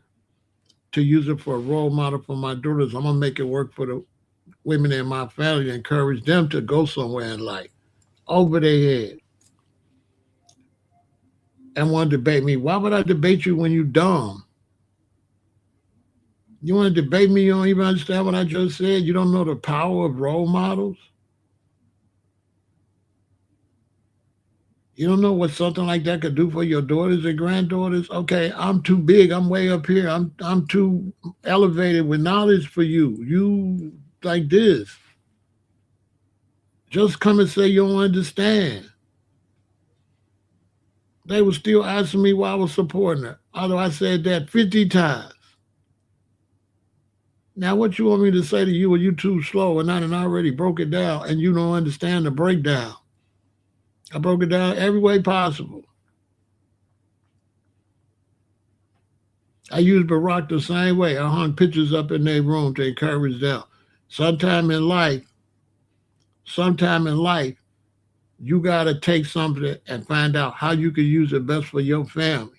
to use it for a role model for my daughters. I'm gonna make it work for the women in my family, encourage them to go somewhere in life over their head. And want to debate me. Why would I debate you when you dumb? You want to debate me? You don't even understand what I just said. You don't know the power of role models. You don't know what something like that could do for your daughters and granddaughters. Okay, I'm too big. I'm way up here. I'm too elevated with knowledge for you. You like this. Just come and say you don't understand. They were still asking me why I was supporting her, although I said that 50 times. Now, what you want me to say to you? Are you too slow? And I done already broke it down, and you don't understand the breakdown. I broke it down every way possible. I used Barack the same way. I hung pictures up in their room to encourage them. Sometime in life, sometime in life, you got to take something and find out how you can use it best for your family.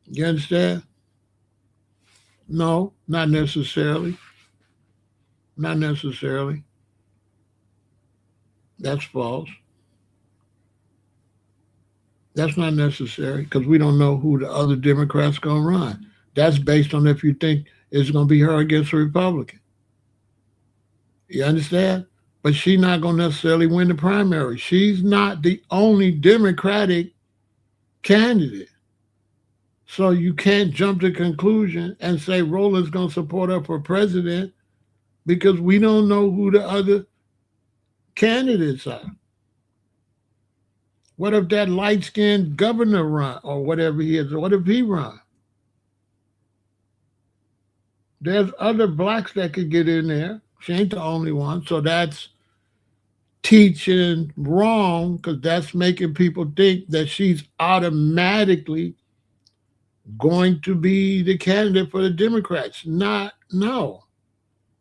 You understand? No, not necessarily. Not necessarily. That's false. That's not necessary because we don't know who the other Democrats going to run. That's based on if you think it's going to be her against a Republican. You understand? But she's not going to necessarily win the primary. She's not the only Democratic candidate. So you can't jump to conclusion and say Roland's going to support her for president because we don't know who the other candidates are. What if that light-skinned governor run or whatever he is? What if he run? There's other blacks that could get in there. She ain't the only one. So that's teaching wrong because that's making people think that she's automatically going to be the candidate for the Democrats. Not, no.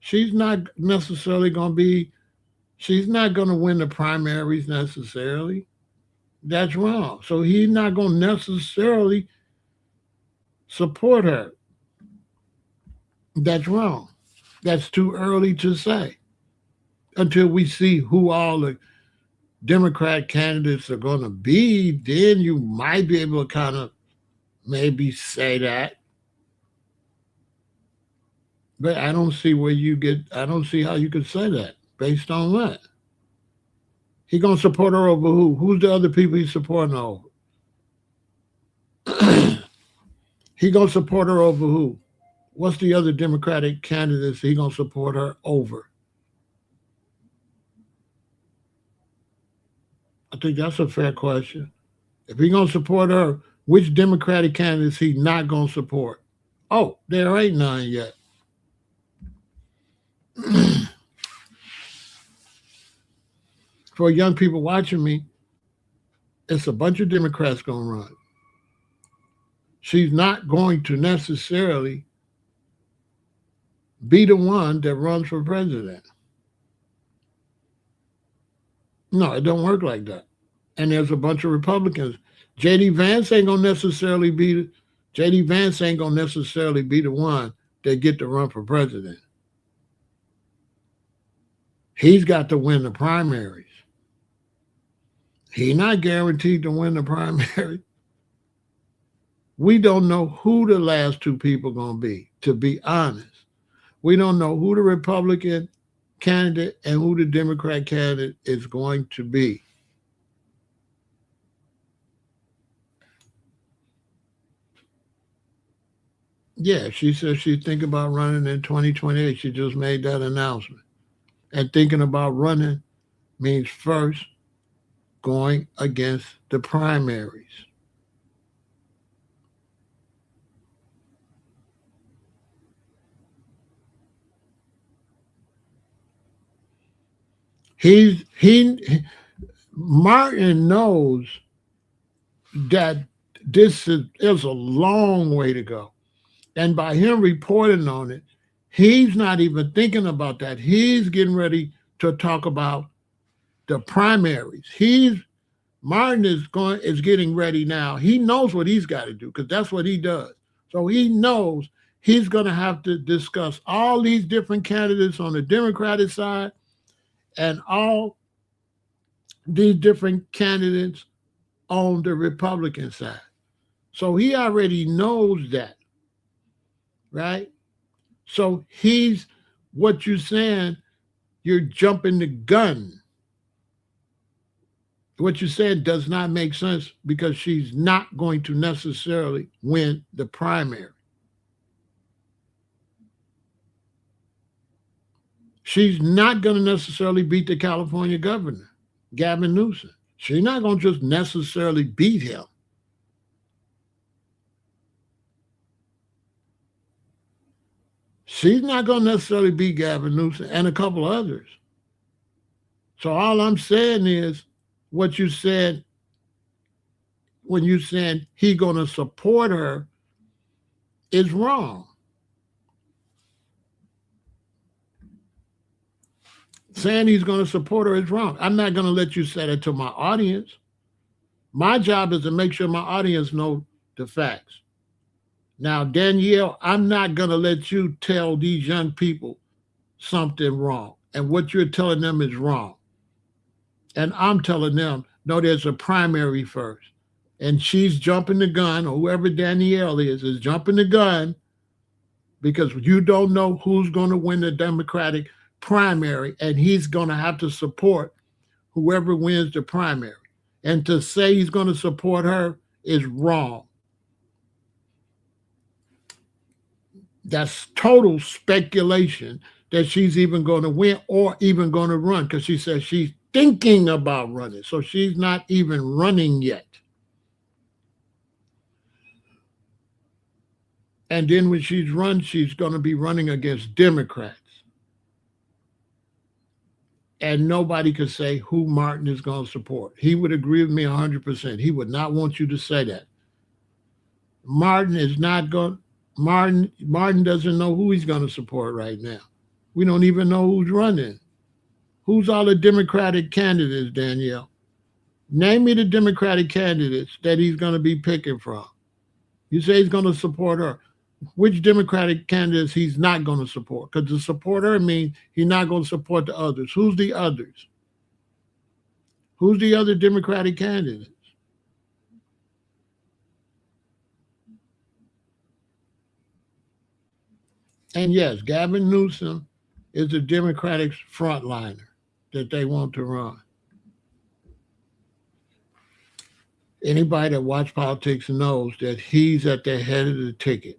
She's not necessarily going to be, she's not going to win the primaries necessarily. That's wrong. So he's not going to necessarily support her. That's wrong. That's too early to say until we see who all the Democrat candidates are going to be. Then you might be able to kind of maybe say that. But I don't see where you get, I don't see how you could say that. Based on what? He going to support her over who? Who's the other people he's supporting over? He going to support her over who? What's the other Democratic candidates he going to support her over? I think that's a fair question. If he going to support her, which Democratic candidates he not going to support? Oh, there ain't none yet. For young people watching me, it's a bunch of Democrats going to run. She's not going to necessarily be the one that runs for president. No, it don't work like that. And there's a bunch of Republicans. JD Vance ain't gonna necessarily be JD Vance ain't gonna necessarily be the one that get to run for president. He's got to win the primaries. He's not guaranteed to win the primary. We don't know who the last two people gonna be, to be honest. We don't know who the Republican candidate and who the Democrat candidate is going to be. Yeah, she said she's thinking about running in 2028. She just made that announcement. And thinking about running means first going against the primaries. He Martin knows that is a long way to go. And by him reporting on it, he's not even thinking about that. He's getting ready to talk about the primaries. He's Martin is getting ready now. He knows what he's got to do because that's what he does. So he knows he's going to have to discuss all these different candidates on the Democratic side and all these different candidates on the Republican side. So he already knows that, right? So he's what you're saying, you're jumping the gun. What you said does not make sense because she's not going to necessarily win the primary. She's not going to necessarily beat the California governor, Gavin Newsom. She's not going to just necessarily beat him. She's not going to necessarily beat Gavin Newsom and a couple others. So all I'm saying is what you said when you said he going to support her is wrong. Saying he's going to support her is wrong. I'm not going to let you say that to my audience. My job is to make sure my audience know the facts. Now, Danielle, I'm not going to let you tell these young people something wrong. And what you're telling them is wrong. And I'm telling them, no, there's a primary first. And she's jumping the gun, or whoever Danielle is jumping the gun because you don't know who's going to win the Democratic primary. And he's going to have to support whoever wins the primary. And to say he's going to support her is wrong. That's total speculation that she's even going to win or even going to run because she says she's thinking about running. So she's not even running yet. And then when she's run, she's going to be running against Democrats. And nobody could say who Martin is going to support. He would agree with me 100%. He would not want you to say that. Martin is not going. Martin doesn't know who he's going to support right now. We don't even know who's running. Who's all the Democratic candidates, Danielle? Name me the Democratic candidates that he's going to be picking from. You say he's going to support her. Which Democratic candidates he's not going to support? Because to support her means he's not going to support the others. Who's the others? Who's the other Democratic candidates? And yes, Gavin Newsom is the Democratic frontliner that they want to run. Anybody that watches politics knows that he's at the head of the ticket.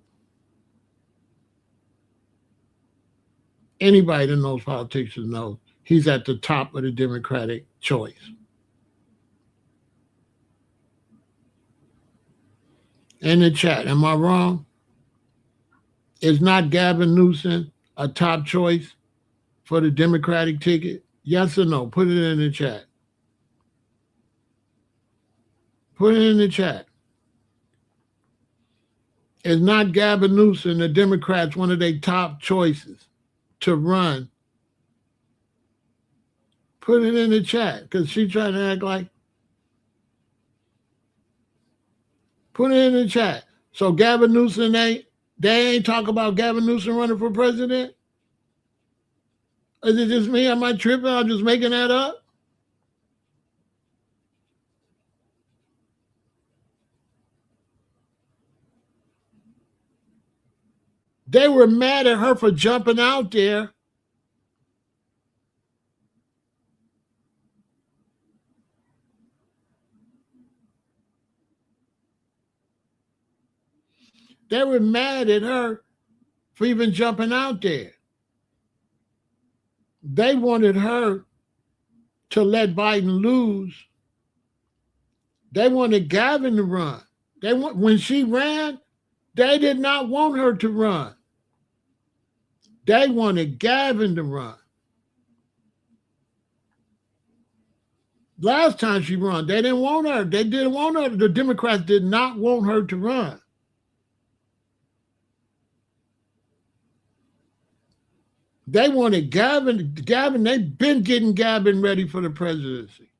Anybody that knows politics knows he's at the top of the Democratic choice. In the chat, am I wrong? Is not Gavin Newsom a top choice for the Democratic ticket? Yes or no? Put it in the chat. Put it in the chat. Is not Gavin Newsom, the Democrats, one of their top choices to run? Put it in the chat because she's trying to act like. Put it in the chat. So Gavin Newsom, they ain't talk about Gavin Newsom running for president? Is it just me? Am I tripping? I'm just making that up? They were mad at her for jumping out there. They were mad at her for even jumping out there. They wanted her to let Biden lose. They wanted Gavin to run. When she ran, they did not want her to run. They wanted Gavin to run. Last time she ran, they didn't want her. They didn't want her. The Democrats did not want her to run. They wanted Gavin. They've been getting Gavin ready for the presidency.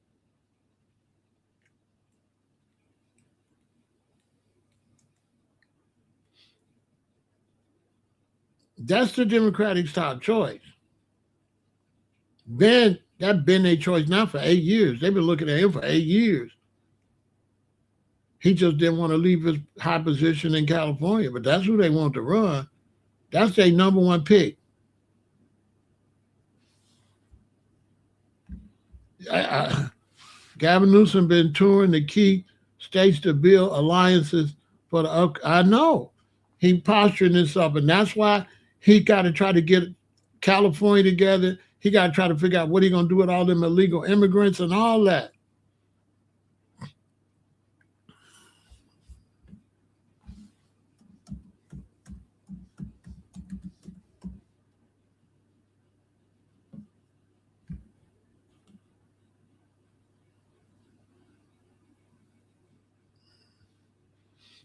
That's the Democratic top choice. Then that's been their choice now for 8 years. They've been looking at him for 8 years. He just didn't want to leave his high position in California, but that's who they want to run. That's their number one pick. Gavin Newsom been touring the key states to build alliances for the. I know he posturing this up, and that's why he got to try to get California together. He got to try to figure out what he's going to do with all them illegal immigrants and all that.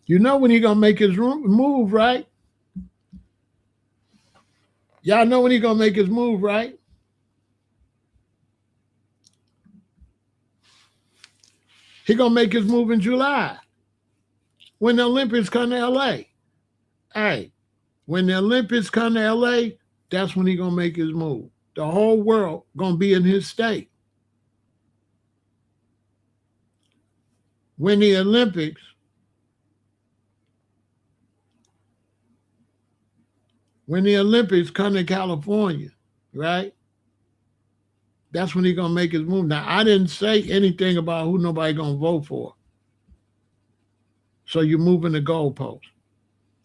You know when he's going to make his move, right? Y'all know when he's going to make his move, right? He's going to make his move in July when the Olympics come to L.A. Hey, when the Olympics come to L.A., that's when he's going to make his move. The whole world going to be in his state. When the Olympics come to California, right? That's when he's going to make his move. Now, I didn't say anything about who nobody going to vote for. So you're moving the goalpost.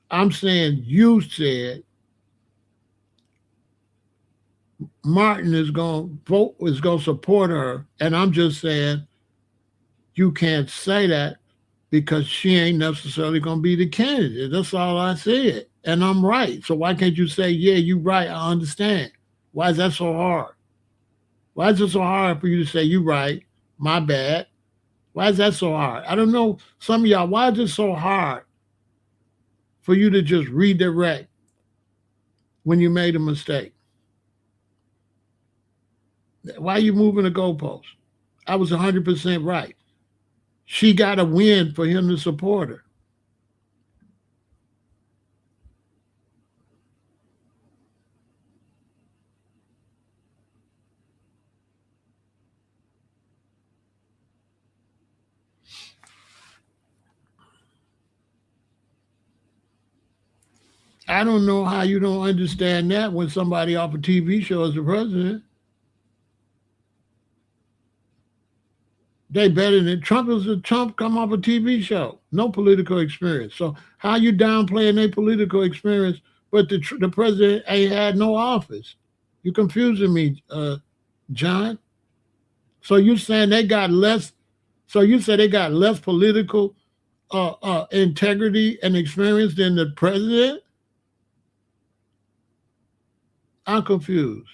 I'm saying you said Martin is going to support her. And I'm just saying you can't say that because she ain't necessarily going to be the candidate. That's all I said. And I'm right. So why can't you say, yeah, you're right, I understand? Why is that so hard? Why is it so hard for you to say, you're right, my bad? Why is that so hard? I don't know, some of y'all, why is it so hard for you to just redirect when you made a mistake? Why are you moving the goalpost? I was 100% right. She got to win for him to support her. I don't know how you don't understand that when somebody off a TV show is the president. They better than Trump. Trump come off a TV show, no political experience. So how you downplaying their political experience, but the president ain't had no office? You confusing me, John. So you saying they got less? So you say they got less political integrity and experience than the president? I'm confused.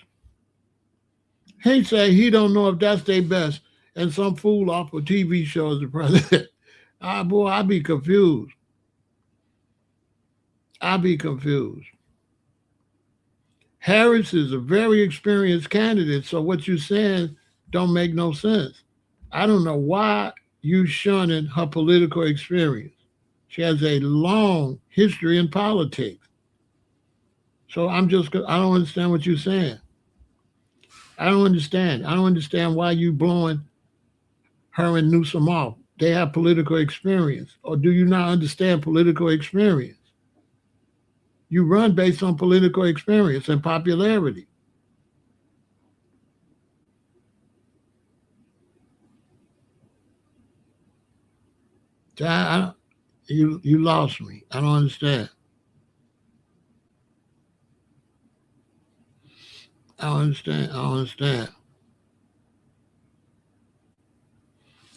He say he don't know if that's their best, and some fool off a TV show is the president. Boy, I be confused. Harris is a very experienced candidate, so what you're saying don't make no sense. I don't know why you shunning her political experience. She has a long history in politics. So I don't understand what you're saying. I don't understand why you blowing her and Newsom off. They have political experience. Or do you not understand political experience? You run based on political experience and popularity. You lost me. I don't understand. understand. I understand.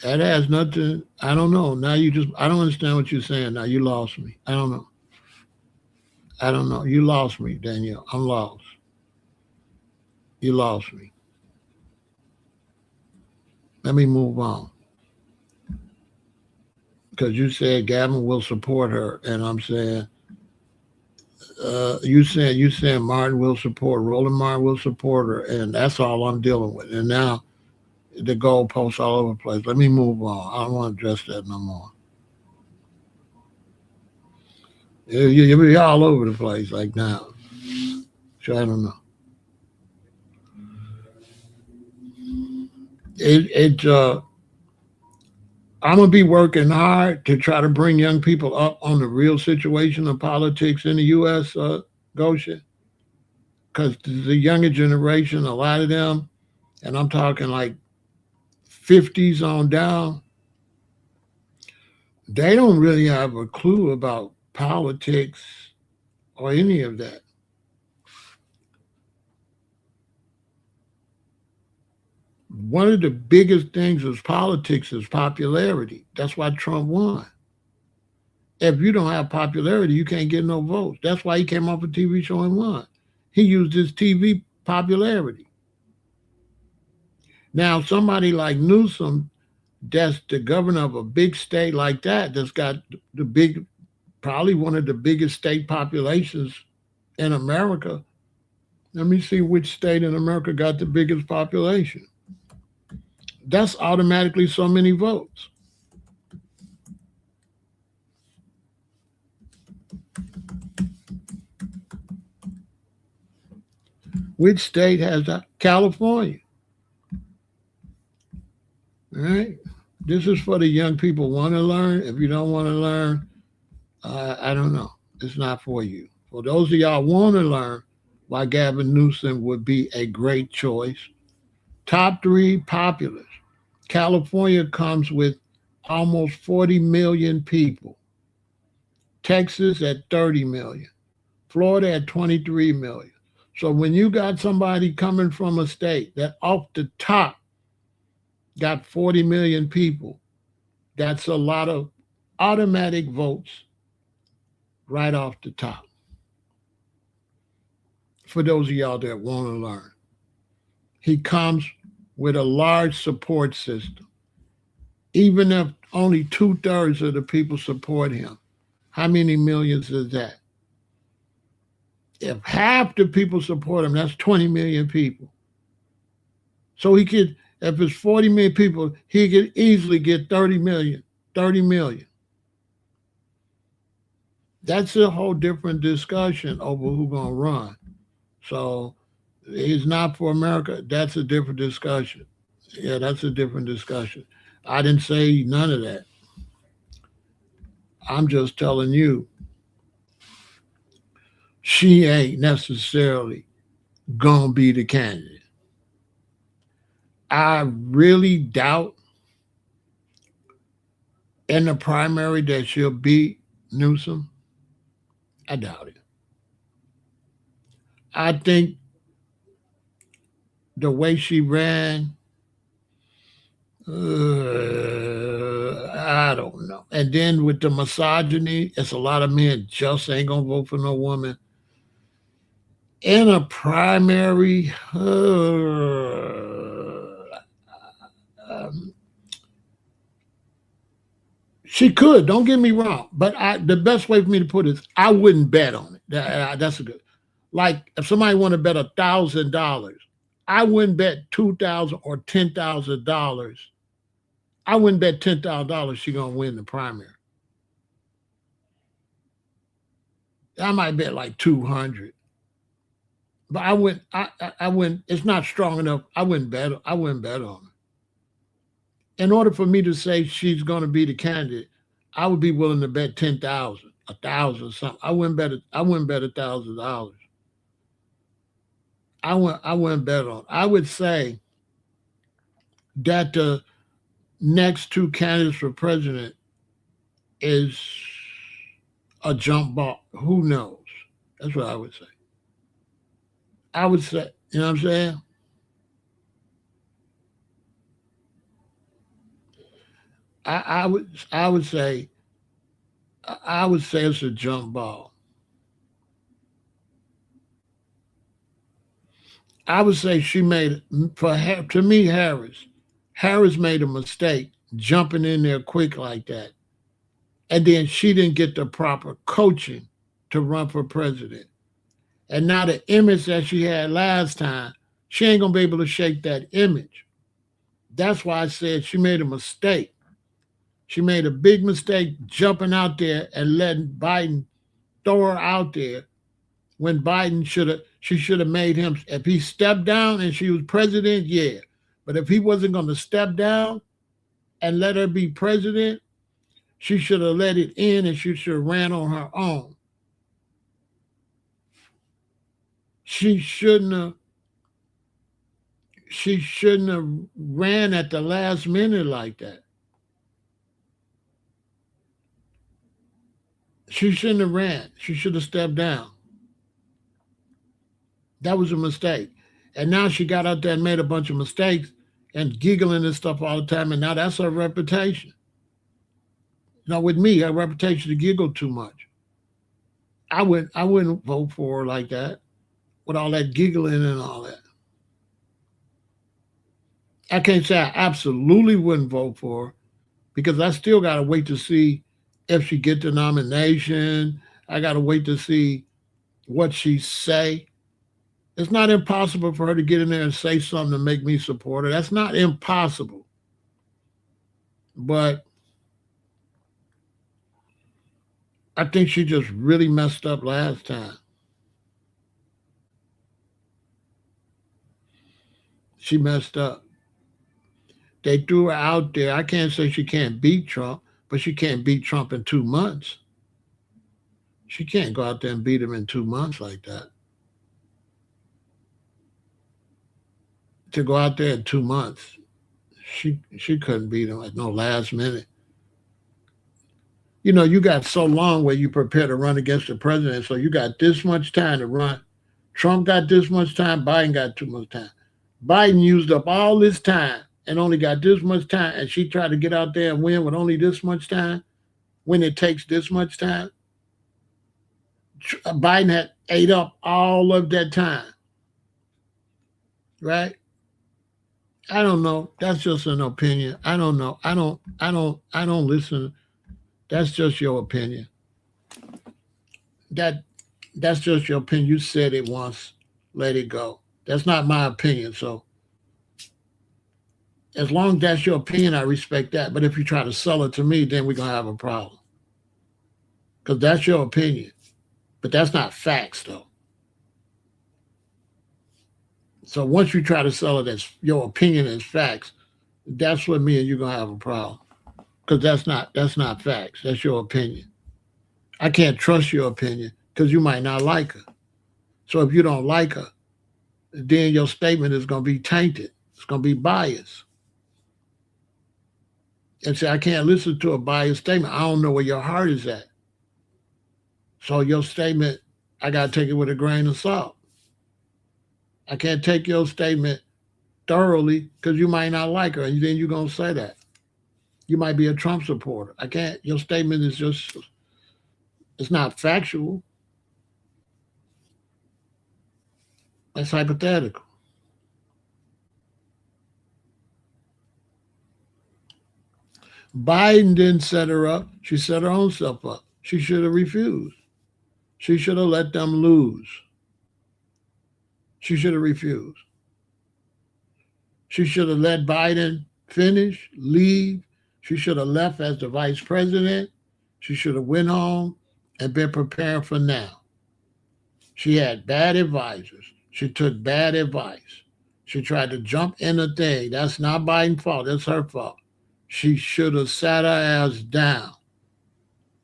That has nothing. I don't know. Now you just. I don't understand what you're saying. Now you lost me. I don't know. I don't know. You lost me, Danielle. I'm lost. You lost me. Let me move on. Because you said Gavin will support her, and I'm saying you saying Martin will support Roland Martin will support her, and that's all I'm dealing with. And now the goalposts all over the place. Let me move on. I don't want to address that no more. You'll be all over the place like now. So I don't know. It I'm gonna be working hard to try to bring young people up on the real situation of politics in the U.S. Goshen, because the younger generation, a lot of them, and I'm talking like 50s on down, they don't really have a clue about politics or any of that. One of the biggest things is politics is popularity. That's why Trump won. If you don't have popularity, you can't get no votes. That's why he came off a TV show and won. He used his TV popularity. Now, somebody like Newsom, that's the governor of a big state like that, that's got the big, probably one of the biggest state populations in America. Let me see which state in America got the biggest population. That's automatically so many votes. Which state has that? California. All right. This is for the young people want to learn. If you don't want to learn, I don't know. It's not for you. For those of y'all want to learn why Gavin Newsom would be a great choice, top three populace. California comes with almost 40 million people. Texas at 30 million. Florida at 23 million. So when you got somebody coming from a state that off the top got 40 million people, that's a lot of automatic votes right off the top for those of y'all that want to learn. He comes with a large support system. Even if only 2/3 of the people support him, how many millions is that? If half the people support him, that's 20 million people. So he could, if it's 40 million people, he could easily get 30 million. 30 million. That's a whole different discussion over who's going to run. So he's not for America. That's a different discussion. Yeah, that's a different discussion. I didn't say none of that. I'm just telling you, she ain't necessarily going to be the candidate. I really doubt in the primary that she'll beat Newsom. I doubt it. I think the way she ran, I don't know. And then with the misogyny, it's a lot of men just ain't gonna vote for no woman. In a primary, um, she could. Don't get me wrong, but the best way for me to put it is I wouldn't bet on it. That's a good. Like if somebody want to bet $1,000, I wouldn't bet 2,000 or $10,000. I wouldn't bet $10,000 she gonna win the primary. I might bet like 200, but I wouldn't. I wouldn't. It's not strong enough. I wouldn't bet. I wouldn't bet on it. In order for me to say she's going to be the candidate, I would be willing to bet 10,000, 1,000, something. I wouldn't bet it. I wouldn't bet $1,000. I wouldn't bet on. I would say that the next two candidates for president is a jump ball. Who knows? That's what I would say. I would say You know what I'm saying? I would say it's a jump ball. I would say she made to me Harris made a mistake jumping in there quick like that, and then she didn't get the proper coaching to run for president. And now the image that she had last time, she ain't gonna be able to shake that image. That's why I said she made a mistake. She made a big mistake jumping out there and letting Biden throw her out there when Biden should have made him, if he stepped down and she was president, yeah. But if he wasn't gonna step down and let her be president, she should have let it in and she should have ran on her own. She shouldn't have she shouldn't have ran at the last minute like that. She shouldn't have ran. She should have stepped down. That was a mistake. And now she got out there and made a bunch of mistakes and giggling and stuff all the time. And now that's her reputation. With me, her reputation to giggle too much. I wouldn't vote for her like that with all that giggling and all that. I can't say I absolutely wouldn't vote for her because I still got to wait to see if she get the nomination. I got to wait to see what she say. It's not impossible for her to get in there and say something to make me support her. That's not impossible. But I think she just really messed up last time. She messed up. They threw her out there. I can't say she can't beat Trump, but she can't beat Trump in 2 months. She can't go out there and beat him in 2 months like that. To go out there in 2 months, she couldn't beat him at no last minute. You got so long where you prepare to run against the president, so you got this much time to run. Trump got this much time, Biden got too much time. Biden used up all this time and only got this much time, and she tried to get out there and win with only this much time when it takes this much time. Biden had ate up all of that time, right? I don't know. That's just an opinion. I don't know. I don't listen. That's just your opinion. That that's just your opinion. You said it once. Let it go. That's not my opinion. So as long as that's your opinion, I respect that. But if you try to sell it to me, then we're gonna have a problem. Because that's your opinion. But that's not facts though. So once you try to sell it as your opinion as facts, that's what me and you're gonna have a problem. Because that's not facts. That's your opinion. I can't trust your opinion because you might not like her. So if you don't like her, then your statement is going to be tainted. It's going to be biased. And say, I can't listen to a biased statement. I don't know where your heart is at. So your statement, I got to take it with a grain of salt. I can't take your statement thoroughly because you might not like her. And then you're going to say that. You might be a Trump supporter. I can't, your statement is just, it's not factual. That's hypothetical. Biden didn't set her up. She set her own self up. She should have refused. She should have let them lose. She should have refused. She should have let Biden finish, leave. She should have left as the vice president. She should have went home and been prepared for now. She had bad advisors. She took bad advice. She tried to jump in a thing. That's not Biden's fault. That's her fault. She should have sat her ass down,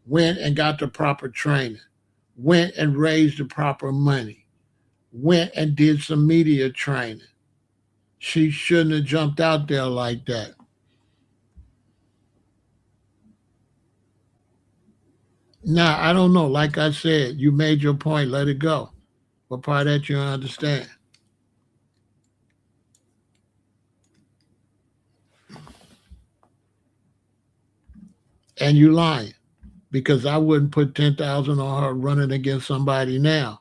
went and got the proper training, went and raised the proper money, went and did some media training. She shouldn't have jumped out there like that. Now, I don't know. Like I said, you made your point. Let it go. What part that you don't understand? And you lying because I wouldn't put 10,000 on her running against somebody now.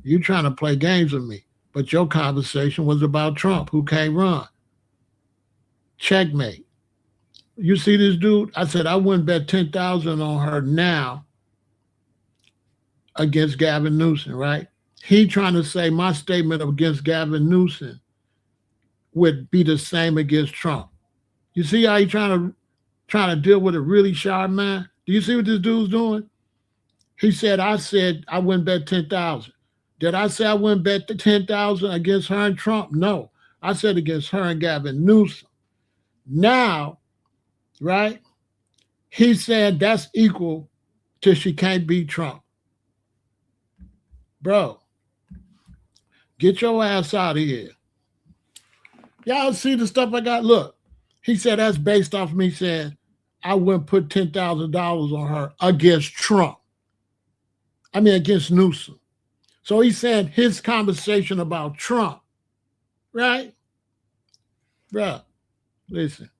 You trying to play games with me. But your conversation was about Trump, who can't run. Checkmate. You see this dude? I said I wouldn't bet 10,000 on her now against Gavin Newsom, right? He trying to say my statement against Gavin Newsom would be the same against Trump. You see how he trying to deal with a really sharp man? Do you see what this dude's doing? He said I wouldn't bet 10,000. Did I say I wouldn't bet the 10,000 against her and Trump? No. I said against her and Gavin Newsom. Now, right? He said that's equal to she can't beat Trump. Bro, get your ass out of here. Y'all see the stuff I got? Look, he said that's based off me saying I wouldn't put $10,000 on her against Trump. I mean, against Newsom. So he's saying his conversation about Trump, right? Bro, listen,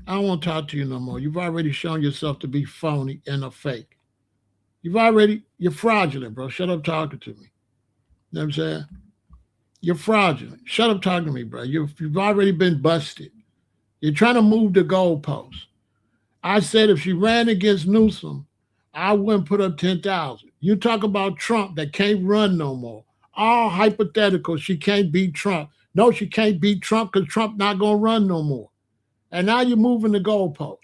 I don't want to talk to you no more. You've already shown yourself to be phony and a fake. You're fraudulent, bro. Shut up talking to me. You know what I'm saying? You're fraudulent. Shut up talking to me, bro. You've already been busted. You're trying to move the goalposts. I said if she ran against Newsom, I wouldn't put up 10,000. You talk about Trump that can't run no more. All hypothetical. She can't beat Trump. No, she can't beat Trump because Trump not going to run no more. And now you're moving the goalposts.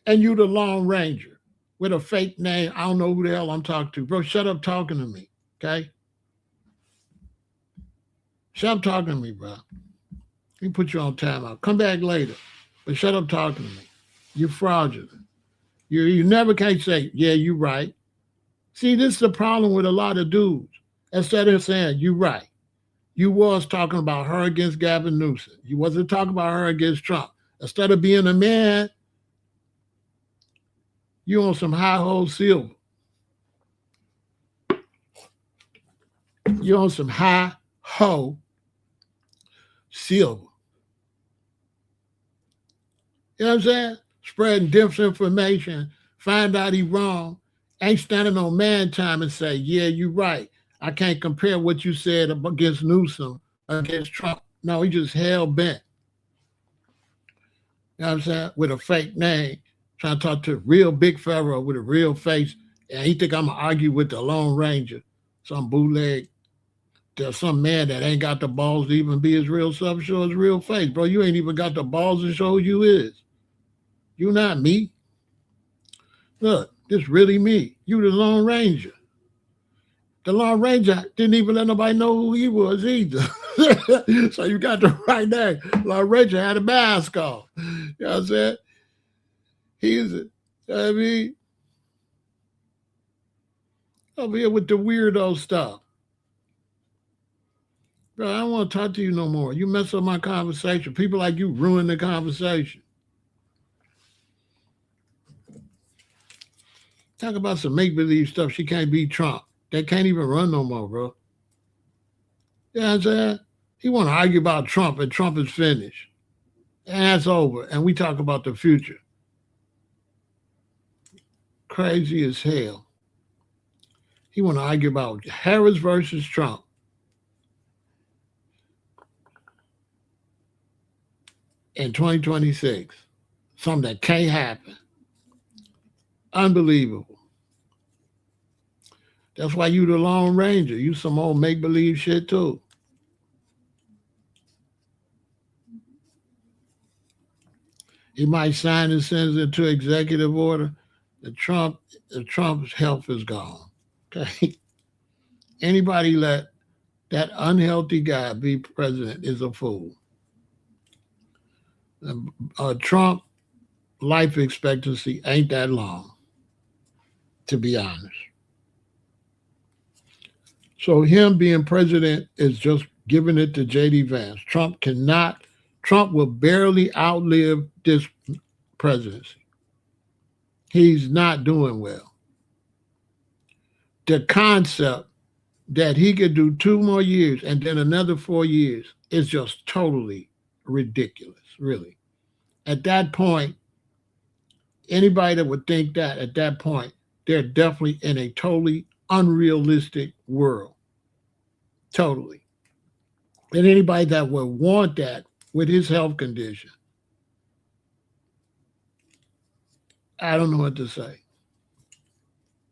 And you the Lone Ranger with a fake name. I don't know who the hell I'm talking to. Bro, shut up talking to me, okay? Shut up talking to me, bro. Let me put you on timeout. Come back later. But shut up talking to me. You're fraudulent. You never can say, yeah, you're right. See, this is the problem with a lot of dudes. Instead of saying, you're right. You was talking about her against Gavin Newsom. You wasn't talking about her against Trump. Instead of being a man, you on some high-ho silver. You on some high-ho silver. You know what I'm saying? Spreading disinformation, find out he wrong, ain't standing on man time and say, yeah, you're right. I can't compare what you said against Newsom against Trump. No, he just hell-bent. You know what I'm saying? With a fake name, trying to talk to a real big Pharaoh with a real face, and he think I'm going to argue with the Lone Ranger, some bootleg. There's some man that ain't got the balls to even be his real self, show his real face. Bro, you ain't even got the balls to show who you is. You not me. Look, this really me. You the Lone Ranger. The Lone Ranger didn't even let nobody know who he was either. So you got the right name. Lone Ranger had a mask on. You know what I'm saying? I mean, over here with the weirdo stuff. Bro, I don't want to talk to you no more. You mess up my conversation. People like you ruin the conversation. Talk about some make-believe stuff. She can't beat Trump. They can't even run no more, bro. You know what I'm saying? He want to argue about Trump, and Trump is finished. And that's over. And we talk about the future. Crazy as hell. He want to argue about Harris versus Trump. In 2026. Something that can't happen. Unbelievable. That's why you the Lone Ranger. You some old make-believe shit too. He might sign and send it into executive order. Trump's health is gone. Okay. Anybody let that unhealthy guy be president is a fool. Trump life expectancy ain't that long, to be honest. So him being president is just giving it to J.D. Vance. Trump will barely outlive this presidency. He's not doing well. The concept that he could do 2 more years and then another 4 years is just totally ridiculous, really. At that point, Anybody that would think that at that point, they're definitely in a totally unrealistic world. Totally. And anybody that would want that with his health condition, I don't know what to say.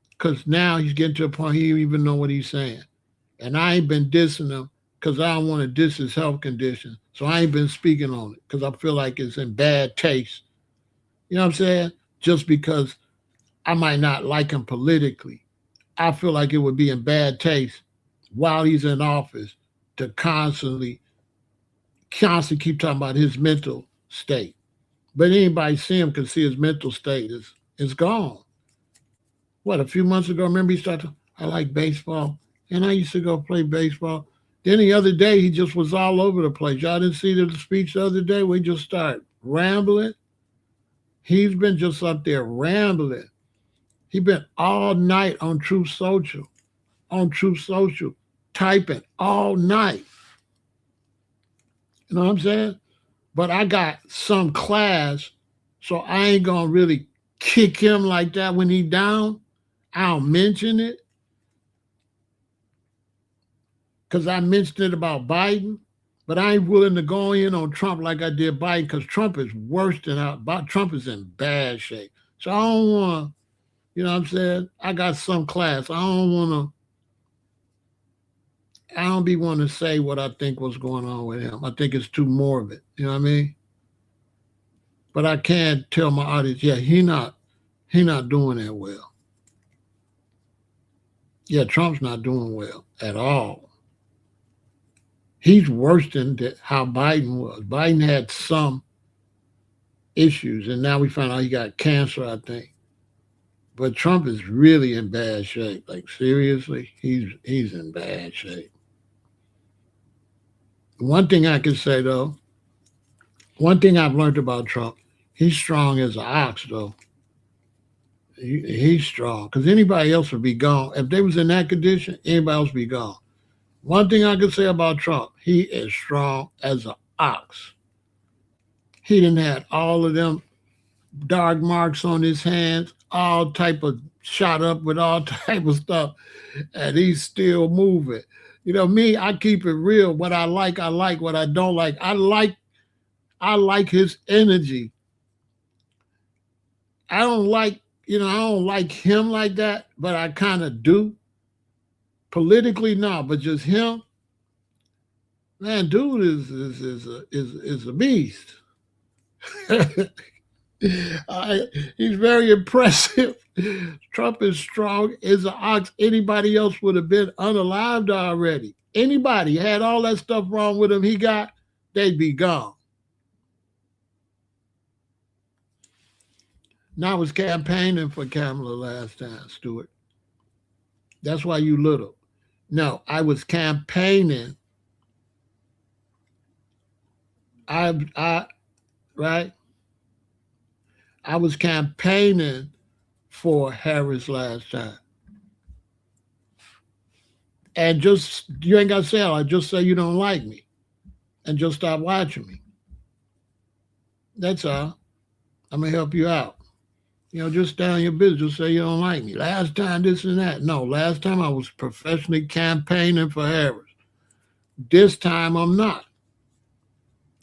Because now he's getting to a point he don't even know what he's saying. And I ain't been dissing him because I don't want to diss his health condition. So I ain't been speaking on it because I feel like it's in bad taste. You know what I'm saying? Just because I might not like him politically. I feel like it would be in bad taste while he's in office to constantly keep talking about his mental state. But anybody see him can see his mental state is gone. What, a few months ago, remember he started, I like baseball, and I used to go play baseball. Then the other day, he just was all over the place. Y'all didn't see the speech the other day where he just started rambling? He's been just up there rambling. He been all night on Truth Social, typing all night. You know what I'm saying? But I got some class, so I ain't gonna really kick him like that when he down. I don't mention it because I mentioned it about Biden, but I ain't willing to go in on Trump like I did Biden because Trump is worse than Trump is in bad shape. So I don't want to, you know what I'm saying? I got some class. I don't be wanting to say what I think was going on with him. I think it's too morbid. You know what I mean? But I can't tell my audience, yeah, he not doing that well. Yeah, Trump's not doing well at all. He's worse than how Biden was. Biden had some issues, and now we found out he got cancer, I think. But Trump is really in bad shape. Like seriously, he's in bad shape. One thing I can say though, one thing I've learned about Trump, he's strong as an ox though. He's strong because anybody else would be gone. If they was in that condition, anybody else would be gone. One thing I can say about Trump, he is strong as an ox. He didn't have all of them dark marks on his hands, all type of shot up with all type of stuff, and he's still moving. You know me, I keep it real. What I like. What I don't like, I like his energy. I don't like him like that, but I kind of do. Politically, no, but just him, man, dude is a beast. He's very impressive. Trump is strong as an ox. Anybody else would have been unalived already. Anybody had all that stuff wrong with him they'd be gone. Now I was campaigning for Kamala last time, Stuart. That's why you little. No, I was campaigning. Right? I was campaigning for Harris last time. And just, you ain't got to say all. Just say you don't like me. And just stop watching me. That's all. I'm going to help you out. Just stay on your business. Just say you don't like me. Last time, this and that. No, last time I was professionally campaigning for Harris. This time I'm not.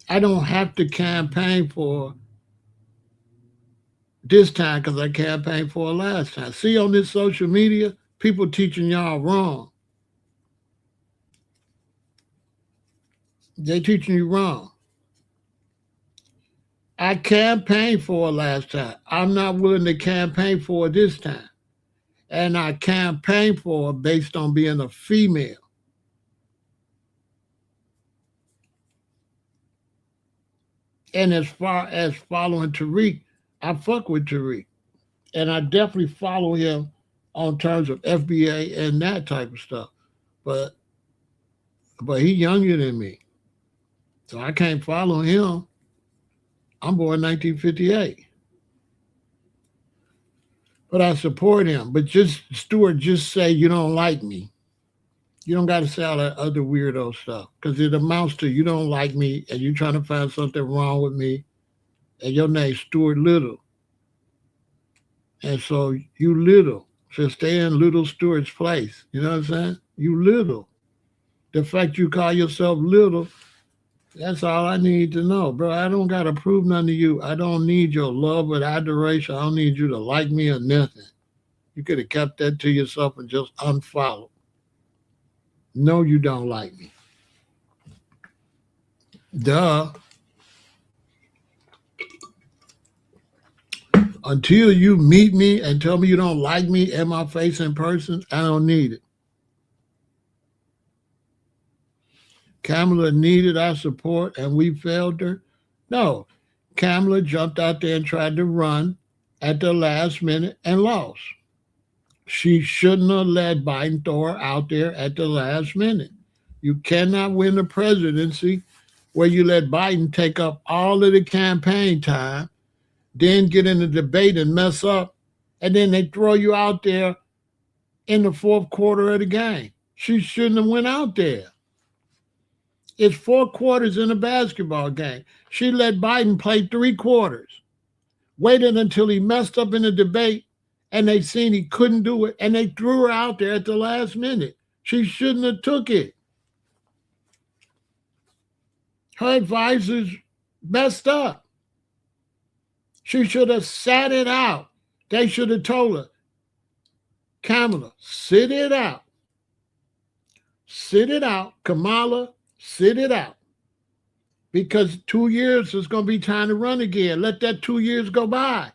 I don't have to campaign for this time because I campaigned for it last time. See, on this social media, people teaching y'all wrong. They teaching you wrong. I campaigned for it last time. I'm not willing to campaign for it this time. And I campaigned for it based on being a female. And as far as following Tariq, I fuck with Tariq. And I definitely follow him on terms of FBA and that type of stuff. But he younger than me. So I can't follow him. I'm born 1958. But I support him. But Stuart, just say you don't like me. You don't got to say all that other weirdo stuff because it amounts to you don't like me and you're trying to find something wrong with me and your name's Stuart Little. And so you little should stay in little Stewart's place. You know what I'm saying? You little. The fact you call yourself little, that's all I need to know, bro. I don't got to prove nothing to you. I don't need your love or adoration. I don't need you to like me or nothing. You could have kept that to yourself and just unfollow. No, you don't like me. Duh. Until you meet me and tell me you don't like me in my face in person, I don't need it. Kamala needed our support and we failed her. No, Kamala jumped out there and tried to run at the last minute and lost. She shouldn't have let Biden throw her out there at the last minute. You cannot win the presidency where you let Biden take up all of the campaign time, then get in a debate and mess up, and then they throw you out there in the fourth quarter of the game. She shouldn't have went out there. It's 4 quarters in a basketball game. She let Biden play 3 quarters, waited until he messed up in the debate, and they seen he couldn't do it, and they threw her out there at the last minute. She shouldn't have took it. Her advisors messed up. She should have sat it out. They should have told her, Kamala, sit it out. Sit it out. Kamala, sit it out. Because 2 years is going to be time to run again. Let that 2 years go by.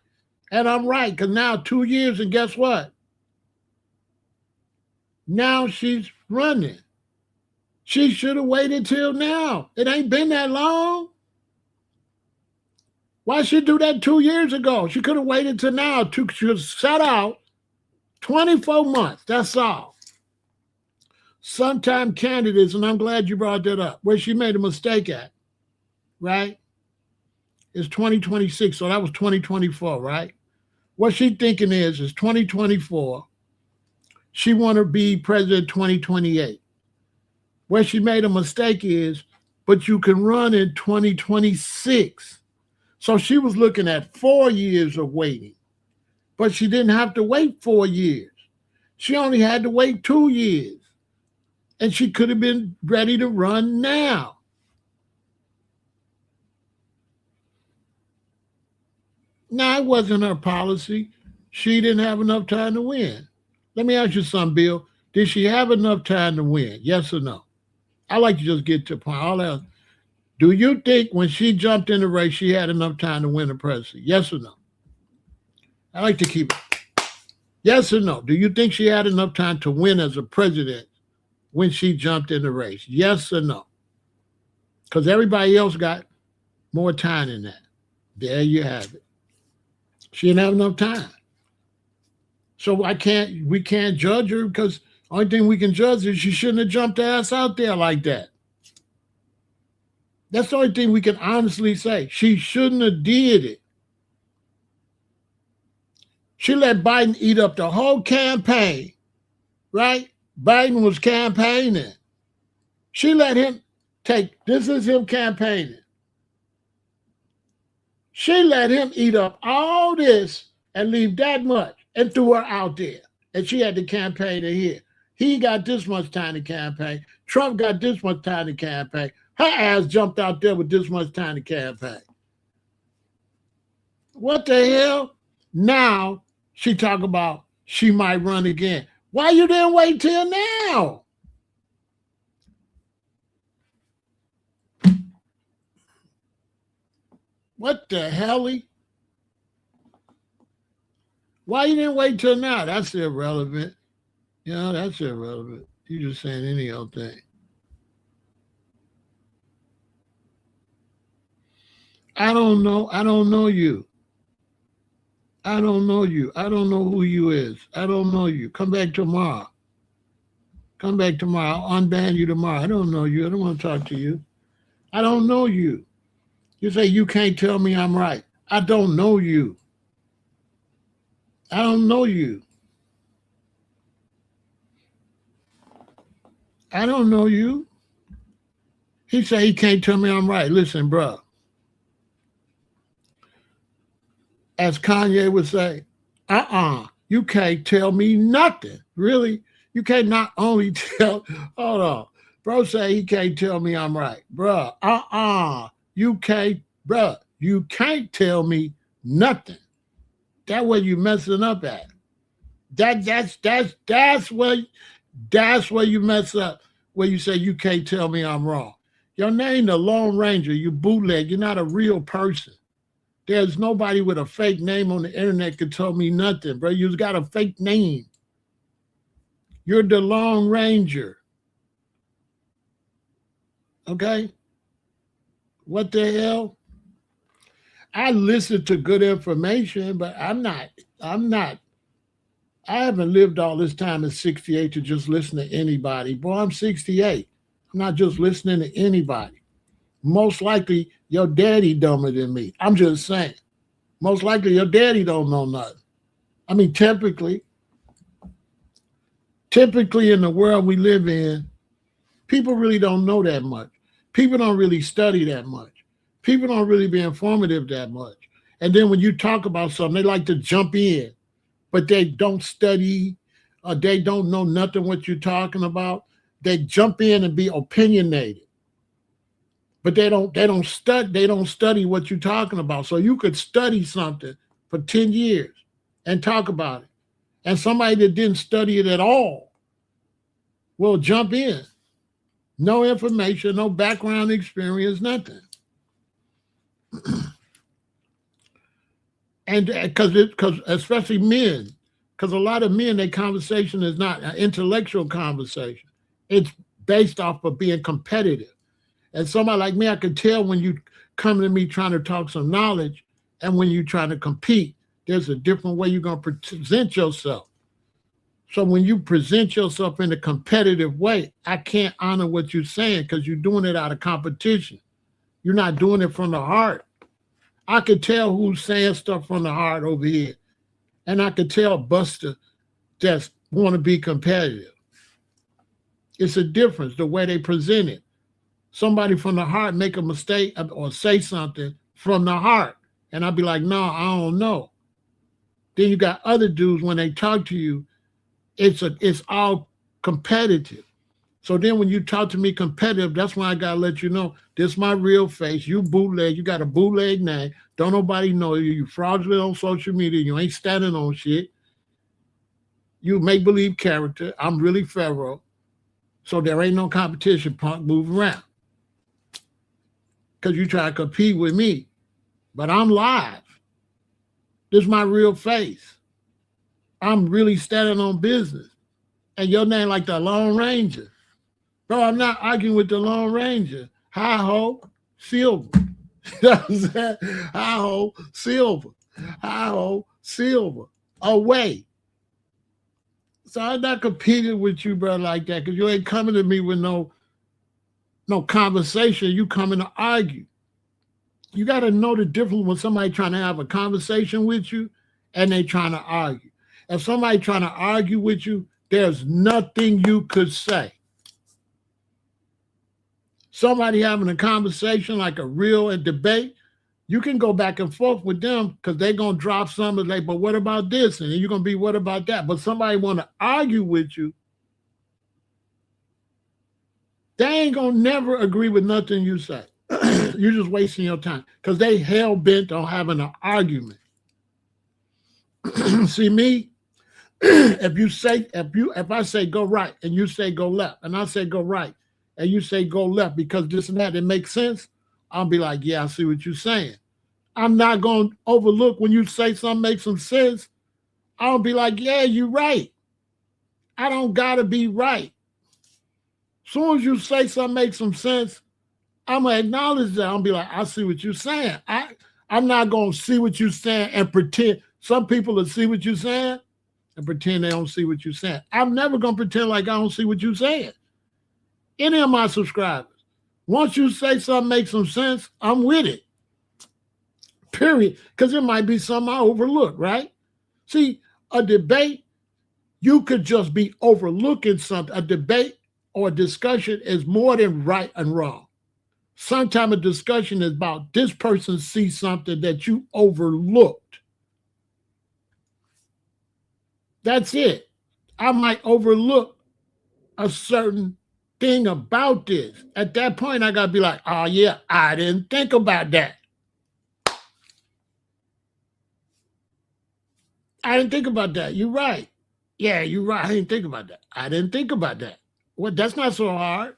And I'm right, because now 2 years, and guess what? Now she's running. She should have waited till now. It ain't been that long. Why she do that 2 years ago? She could have waited till now. She was set out 24 months. That's all. Sometime candidates, and I'm glad you brought that up, where she made a mistake at, right? It's 2026, so that was 2024, right? What she thinking is 2024. She want to be president 2028. Where she made a mistake is, but you can run in 2026. So she was looking at 4 years of waiting, but she didn't have to wait 4 years. She only had to wait 2 years, and she could have been ready to run now. Now, it wasn't her policy. She didn't have enough time to win. Let me ask you something, Bill. Did she have enough time to win? Yes or no? I like to just get to the point. All else. Do you think when she jumped in the race, she had enough time to win the presidency? Yes or no? I like to keep it. Yes or no? Do you think she had enough time to win as a president when she jumped in the race? Yes or no? Because everybody else got more time than that. There you have it. She didn't have enough time. So we can't judge her, because the only thing we can judge is she shouldn't have jumped her ass out there like that. That's the only thing we can honestly say. She shouldn't have did it. She let Biden eat up the whole campaign, right? Biden was campaigning. She let him this is him campaigning. She let him eat up all this and leave that much and threw her out there. And she had to campaign to here. He got this much time to campaign. Trump got this much time to campaign. Her ass jumped out there with this much time to campaign. What the hell? Now she talk about she might run again. Why you didn't wait till now? What the hell? Why you didn't wait till now? That's irrelevant. You know, that's irrelevant. You just saying any old thing. I don't know. I don't know you. I don't know you. I don't know who you is. I don't know you. Come back tomorrow. Come back tomorrow. I'll unban you tomorrow. I don't know you. I don't want to talk to you. I don't know you. You say you can't tell me I'm right. I don't know you. I don't know you. I don't know you. He said he can't tell me I'm right. Listen, bro. As Kanye would say, You can't tell me nothing. Really? You can't not only tell, hold on. Bro say he can't tell me I'm right. Bruh, you can't, bruh, you can't tell me nothing. That's where you messing up at. That's where you mess up, where you say you can't tell me I'm wrong. Your name the Lone Ranger, you bootleg, you're not a real person. There's nobody with a fake name on the internet could tell me nothing, bro. You got a fake name. You're the Lone Ranger. Okay? What the hell? I listen to good information, but I haven't lived all this time at 68 to just listen to anybody. Boy, I'm 68. I'm not just listening to anybody. Most likely your daddy dumber than me. I'm just saying. Most likely your daddy don't know nothing. I mean, typically in the world we live in, people really don't know that much. People don't really study that much. People don't really be informative that much. And then when you talk about something, they like to jump in, but they don't study, or they don't know nothing what you're talking about. They jump in and be opinionated. But they don't study what you're talking about. So you could study something for 10 years and talk about it. And somebody that didn't study it at all will jump in. No information, no background experience, nothing. And because especially men, because a lot of men, their conversation is not an intellectual conversation. It's based off of being competitive. And somebody like me, I could tell when you come to me trying to talk some knowledge and when you're trying to compete, there's a different way you're going to present yourself. So when you present yourself in a competitive way, I can't honor what you're saying because you're doing it out of competition. You're not doing it from the heart. I could tell who's saying stuff from the heart over here. And I could tell Buster just want to be competitive. It's a difference, the way they present it. Somebody from the heart make a mistake or say something from the heart. And I'll be like, no, I don't know. Then you got other dudes, when they talk to you, it's all competitive. So then when you talk to me competitive, that's when I got to let you know, this is my real face. You bootleg, you got a bootleg name. Don't nobody know you. You fraudulent on social media. You ain't standing on shit. You make-believe character. I'm really Pharaoh. So there ain't no competition, punk. Move around. Because you try to compete with me. But I'm live. This is my real face. I'm really standing on business. And your name like the Lone Ranger. Bro, I'm not arguing with the Lone Ranger. Hi-ho, silver. You know what I'm saying? Hi-ho, silver. Hi-ho, silver. Away. So I'm not competing with you, bro, like that, because you ain't coming to me with no conversation. You coming to argue. You got to know the difference when somebody trying to have a conversation with you and they trying to argue. If somebody trying to argue with you, there's nothing you could say. Somebody having a conversation like a real debate, you can go back and forth with them because they're going to drop something like, but what about this? And then you're going to be, what about that? But somebody want to argue with you, they ain't going to never agree with nothing you say. You're just wasting your time because they hell bent on having an argument. See me, if I say go right and you say go left and I say go right and you say go left because this and that, it makes sense. I'll be like, yeah, I see what you're saying. I'm not going to overlook when you say something makes some sense. I'll be like, yeah, you're right. I don't got to be right. As soon as you say something makes some sense, I'm going to acknowledge that. I'll be like, I see what you're saying. I'm not going to see what you're saying and pretend. Some people will see what you're saying and pretend they don't see what you're saying. I'm never going to pretend like I don't see what you're saying. Any of my subscribers. Once you say something makes some sense, I'm with it. Period. Because it might be something I overlook, right? See, a debate, you could just be overlooking something. A debate or a discussion is more than right and wrong. Sometimes a discussion is about this person sees something that you overlooked. That's it. I might overlook a certain thing about this. At that point, I got to be like, oh, yeah, I didn't think about that. I didn't think about that. You're right. Yeah, you're right. I didn't think about that. I didn't think about that. Well, that's not so hard.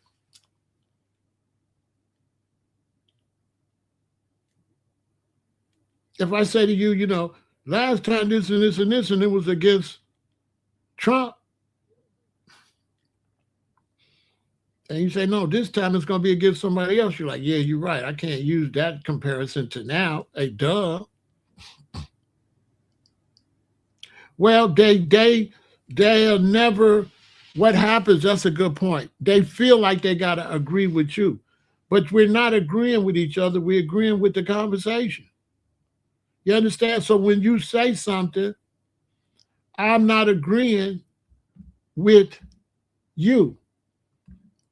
If I say to you, last time this and this and this, and it was against Trump, and you say, no, this time it's going to be against somebody else, you're like, yeah, you're right. I can't use that comparison to now. Hey, duh. Well, they'll never. What happens? That's a good point. They feel like they got to agree with you, but we're not agreeing with each other. We're agreeing with the conversation. You understand? So when you say something, I'm not agreeing with you.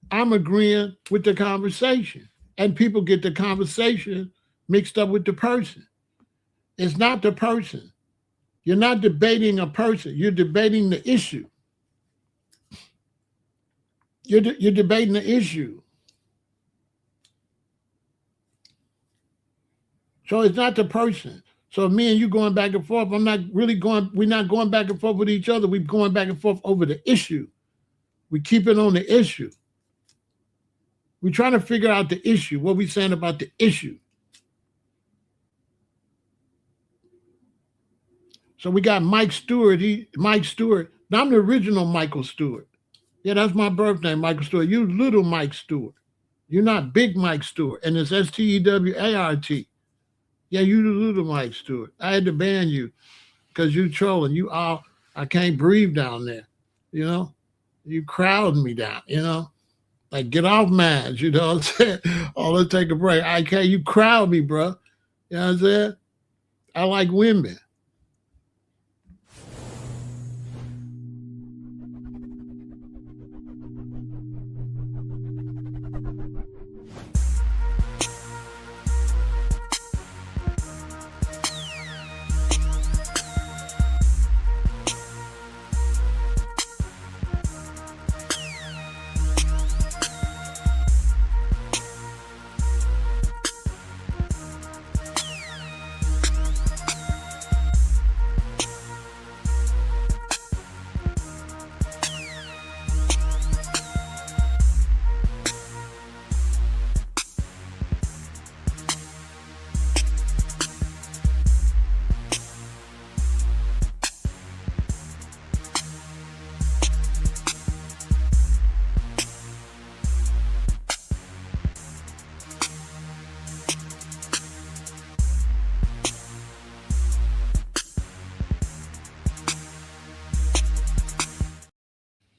I'm agreeing with the conversation. And people get the conversation mixed up with the person. It's not the person. You're not debating a person. You're debating the issue. You're debating the issue. So it's not the person. So me and you going back and forth, we're not going back and forth with each other. We're going back and forth over the issue. We keep it on the issue. We're trying to figure out the issue, what we're saying about the issue. So we got Mike Stewart. Mike Stewart. Now I'm the original Michael Stewart. Yeah, that's my birthday, Michael Stewart. You little Mike Stewart. You're not big Mike Stewart. And it's Stewart. Yeah, you the little Mike Stewart. I had to ban you because you trolling. I can't breathe down there. You crowding me down, Like, get off mine, you know what I'm saying? Oh, let's take a break. I can't, you crowd me, bro. You know what I'm saying? I like women.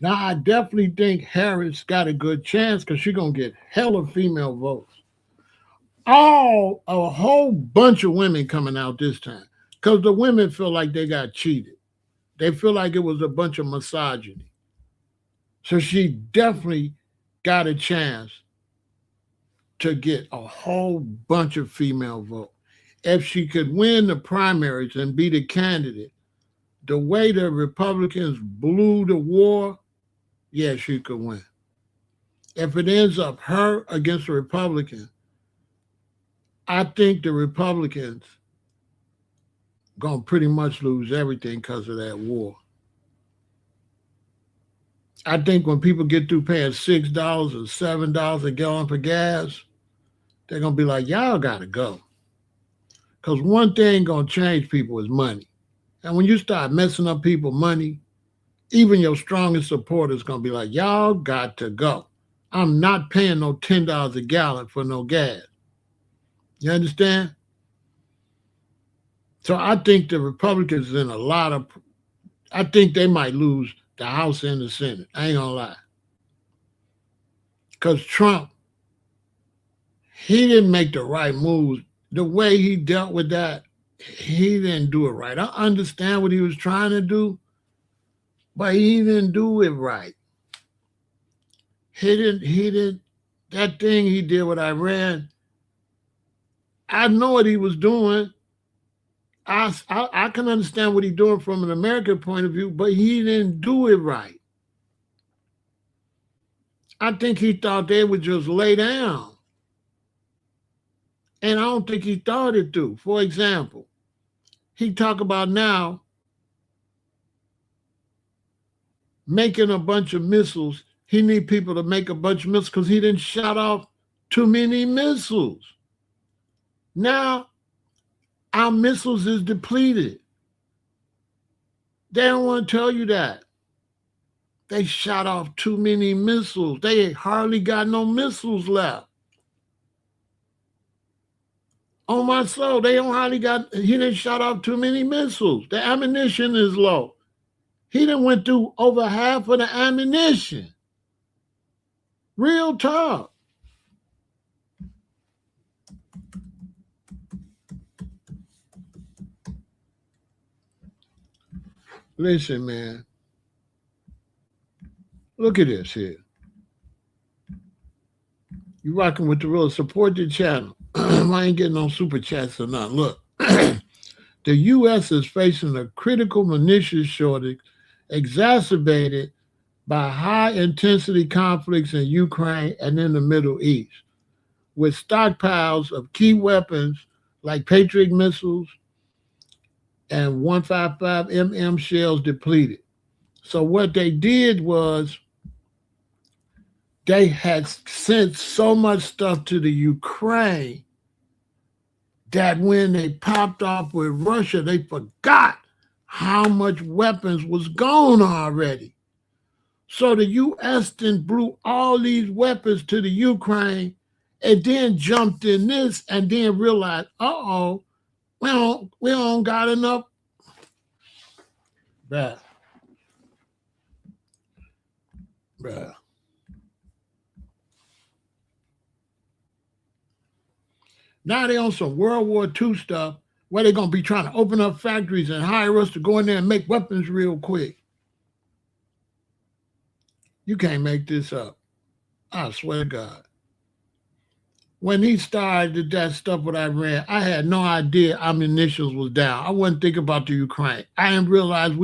Now, I definitely think Harris got a good chance because she's going to get hella female votes. A whole bunch of women coming out this time because the women feel like they got cheated. They feel like it was a bunch of misogyny. So she definitely got a chance to get a whole bunch of female votes. If she could win the primaries and be the candidate, the way the Republicans blew the war, yeah, she could win. If it ends up her against the Republican, I think the Republicans gonna pretty much lose everything because of that war. I think when people get through paying $6 or $7 a gallon for gas, they're gonna be like, y'all gotta go. Because one thing gonna change people is money. And when you start messing up people's money, even your strongest supporters gonna be like, y'all got to go. I'm not paying no $10 a gallon for no gas. You understand? So I think the Republicans in I think they might lose the House and the Senate. I ain't gonna lie. Because Trump, he didn't make the right moves. The way he dealt with that, he didn't do it right. I understand what he was trying to do, but he didn't do it right. He didn't, that thing he did with Iran, I know what he was doing. I can understand what he's doing from an American point of view, but he didn't do it right. I think he thought they would just lay down. And I don't think he thought it through. For example, he talk about now making a bunch of missiles. He need people to make a bunch of missiles because he didn't shot off too many missiles. Now our missiles is depleted. They don't want to tell you that. They shot off too many missiles. They hardly got no missiles left. On my soul, he didn't shot off too many missiles. The ammunition is low. He done went through over half of the ammunition. Real talk. Listen, man. Look at this here. You rocking with the real. Support the channel. I ain't getting no super chats or nothing. Look, the U.S. is facing a critical munitions shortage exacerbated by high-intensity conflicts in Ukraine and in the Middle East, with stockpiles of key weapons like Patriot missiles and 155 mm shells depleted. So what they did was they had sent so much stuff to the Ukraine that when they popped off with Russia, they forgot how much weapons was gone already. So the U.S. then blew all these weapons to the Ukraine and then jumped in this and then realized, uh-oh, we don't got enough. Bruh. Now they on some World War II stuff where they're going to be trying to open up factories and hire us to go in there and make weapons real quick. You can't make this up. I swear to God. When he started that stuff with Iran, I had no idea our munitions was down. I wasn't thinking about the Ukraine. I didn't realize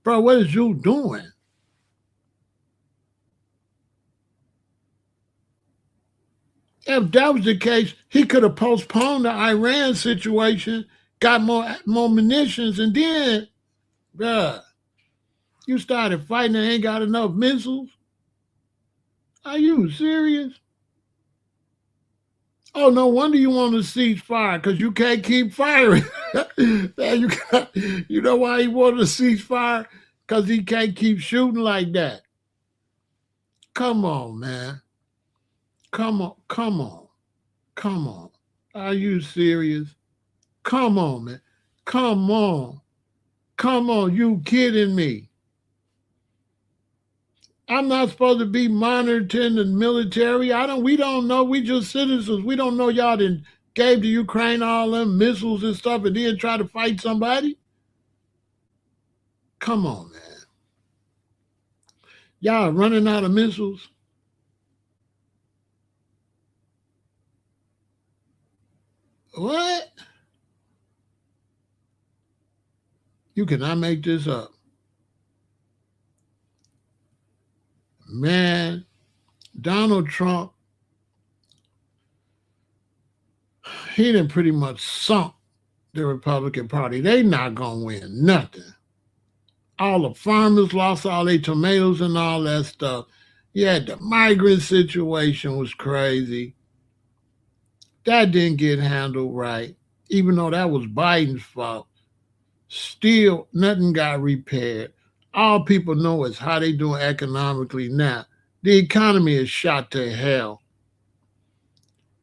bro, what is you doing? If that was the case, he could have postponed the Iran situation, got more munitions, and then, bruh, you started fighting and ain't got enough missiles? Are you serious? Oh, no wonder you want to cease fire, because you can't keep firing. You know why he wanted to cease fire? Because he can't keep shooting like that. Come on, man. Come on. Are you serious? Come on, man. Come on, you kidding me? I'm not supposed to be monitoring the military. We don't know. We just citizens. We don't know y'all done gave the Ukraine all them missiles and stuff and then try to fight somebody. Come on, man. Y'all running out of missiles? What? You cannot make this up. Man, Donald Trump, he done pretty much sunk the Republican Party. They not going to win nothing. All the farmers lost all their tomatoes and all that stuff. Yeah, the migrant situation was crazy. That didn't get handled right, even though that was Biden's fault. Still, nothing got repaired. All people know is how they doing economically now. The economy is shot to hell.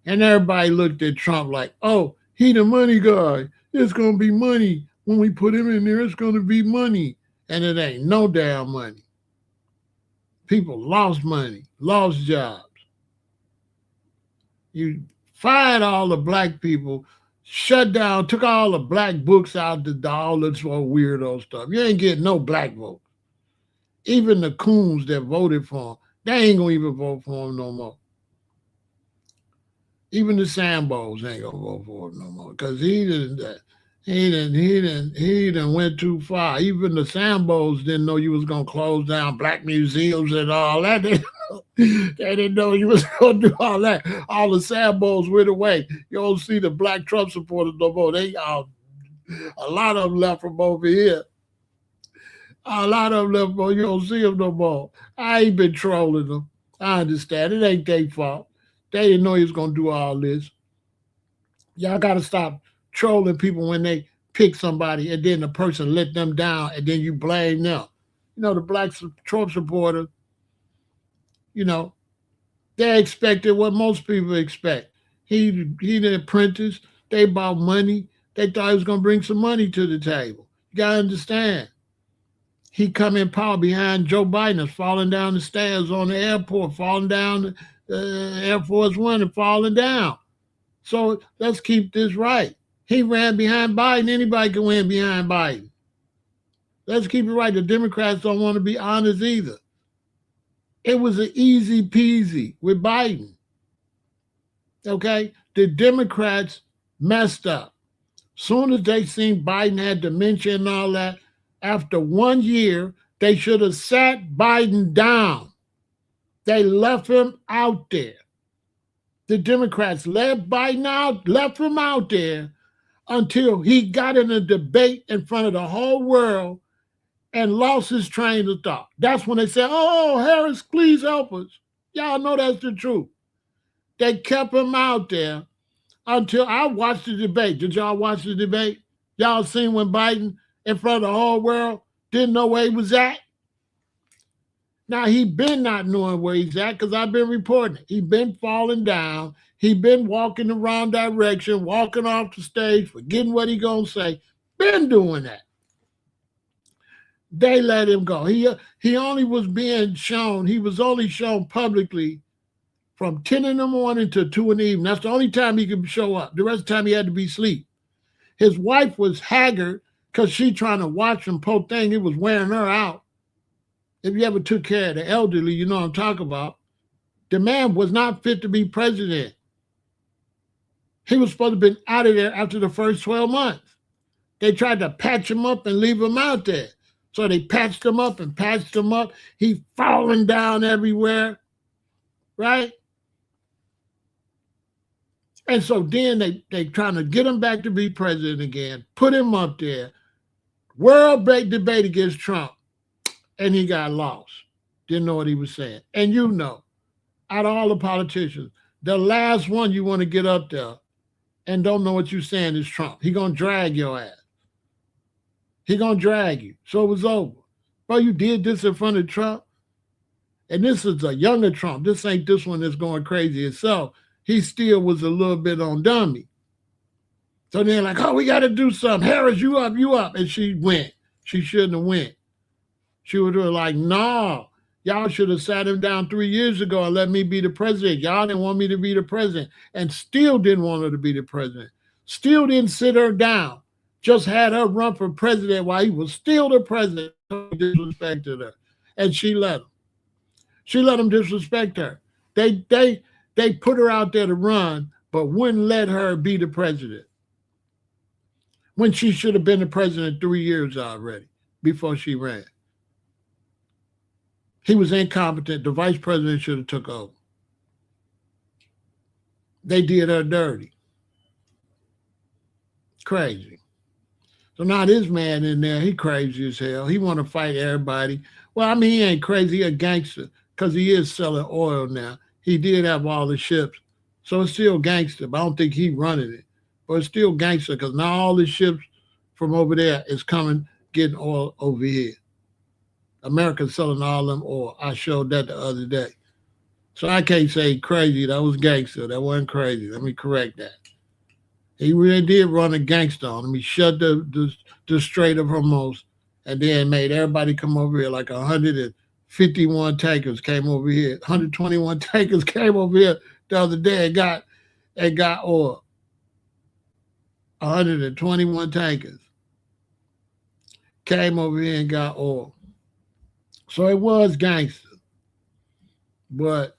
And everybody looked at Trump like, oh, he the money guy. It's going to be money. When we put him in there, it's going to be money. And it ain't no damn money. People lost money, lost jobs. You fired all the black people, shut down, took all the black books out, all this weirdo stuff. You ain't getting no black vote. Even the coons that voted for him, they ain't going to even vote for him no more. Even the Sambos ain't going to vote for him no more because he didn't. He done went too far. Even the Sambos didn't know you was gonna close down black museums and all that. They didn't know you was gonna do all that. All the Sambos went away. You don't see the black Trump supporters no more. They a lot of them left from over here. A lot of them left from, you don't see them no more. I ain't been trolling them. I understand. It ain't their fault. They didn't know he was gonna do all this. Y'all gotta stop trolling people when they pick somebody and then the person let them down and then you blame them. You know, the black Trump supporters, you know, they expected what most people expect. He the apprentice. They bought money. They thought he was gonna bring some money to the table. You gotta understand. He come in power behind Joe Biden, falling down the stairs on the airport, falling down the Air Force One and falling down. So let's keep this right. He ran behind Biden. Anybody can win behind Biden. Let's keep it right. The Democrats don't want to be honest either. It was an easy peasy with Biden. Okay? The Democrats messed up. Soon as they seen Biden had dementia and all that, after 1 year, they should have sat Biden down. They left him out there. The Democrats left Biden out, left him out there until he got in a debate in front of the whole world and lost his train of thought. That's when they said, oh, Harris, please help us. Y'all know that's the truth. They kept him out there until I watched the debate. Did y'all watch the debate? Y'all seen when Biden in front of the whole world didn't know where he was at? Now, he been not knowing where he's at because I've been reporting it. He been falling down. He been walking the wrong direction, walking off the stage, forgetting what he gonna say. Been doing that. They let him go. He only was being shown, he was only shown publicly from 10 in the morning to 2 in the evening. That's the only time he could show up. The rest of the time he had to be asleep. His wife was haggard because she trying to watch him poor thing. It was wearing her out. If you ever took care of the elderly, you know what I'm talking about. The man was not fit to be president. He was supposed to have been out of there after the first 12 months. They tried to patch him up and leave him out there. So they patched him up and patched him up. He falling down everywhere, right? And so then they trying to get him back to be president again, put him up there. World break debate against Trump. And he got lost. Didn't know what he was saying. And you know, out of all the politicians, the last one you want to get up there and don't know what you're saying is Trump. He gonna drag your ass. He gonna drag you. So it was over. Bro, you did this in front of Trump. And this is a younger Trump. This ain't this one that's going crazy itself. He still was a little bit on dummy. So they're like, oh, we got to do something. Harris, you up, you up. And she went. She shouldn't have went. She would have like, no, y'all should have sat him down 3 years ago and let me be the president. Y'all didn't want me to be the president and still didn't want her to be the president. Still didn't sit her down. Just had her run for president while he was still the president. Disrespected her. And she let him. She let him disrespect her. They put her out there to run, but wouldn't let her be the president. When she should have been the president 3 years already before she ran. He was incompetent. The vice president should have took over. They did her dirty. Crazy. So now this man in there, he crazy as hell. He want to fight everybody. Well, I mean, he ain't crazy. He a gangster because he is selling oil now. He did have all the ships. So it's still gangster, but I don't think he running it. But it's still gangster because now all the ships from over there is coming, getting oil over here. America's selling all them oil. I showed that the other day. So I can't say crazy. That was gangster. That wasn't crazy. Let me correct that. He really did run a gangster on him. He shut the Strait of Hormuz and then made everybody come over here. Like 151 tankers came over here. 121 tankers came over here the other day and got oil. 121 tankers came over here and got oil. So it was gangster. But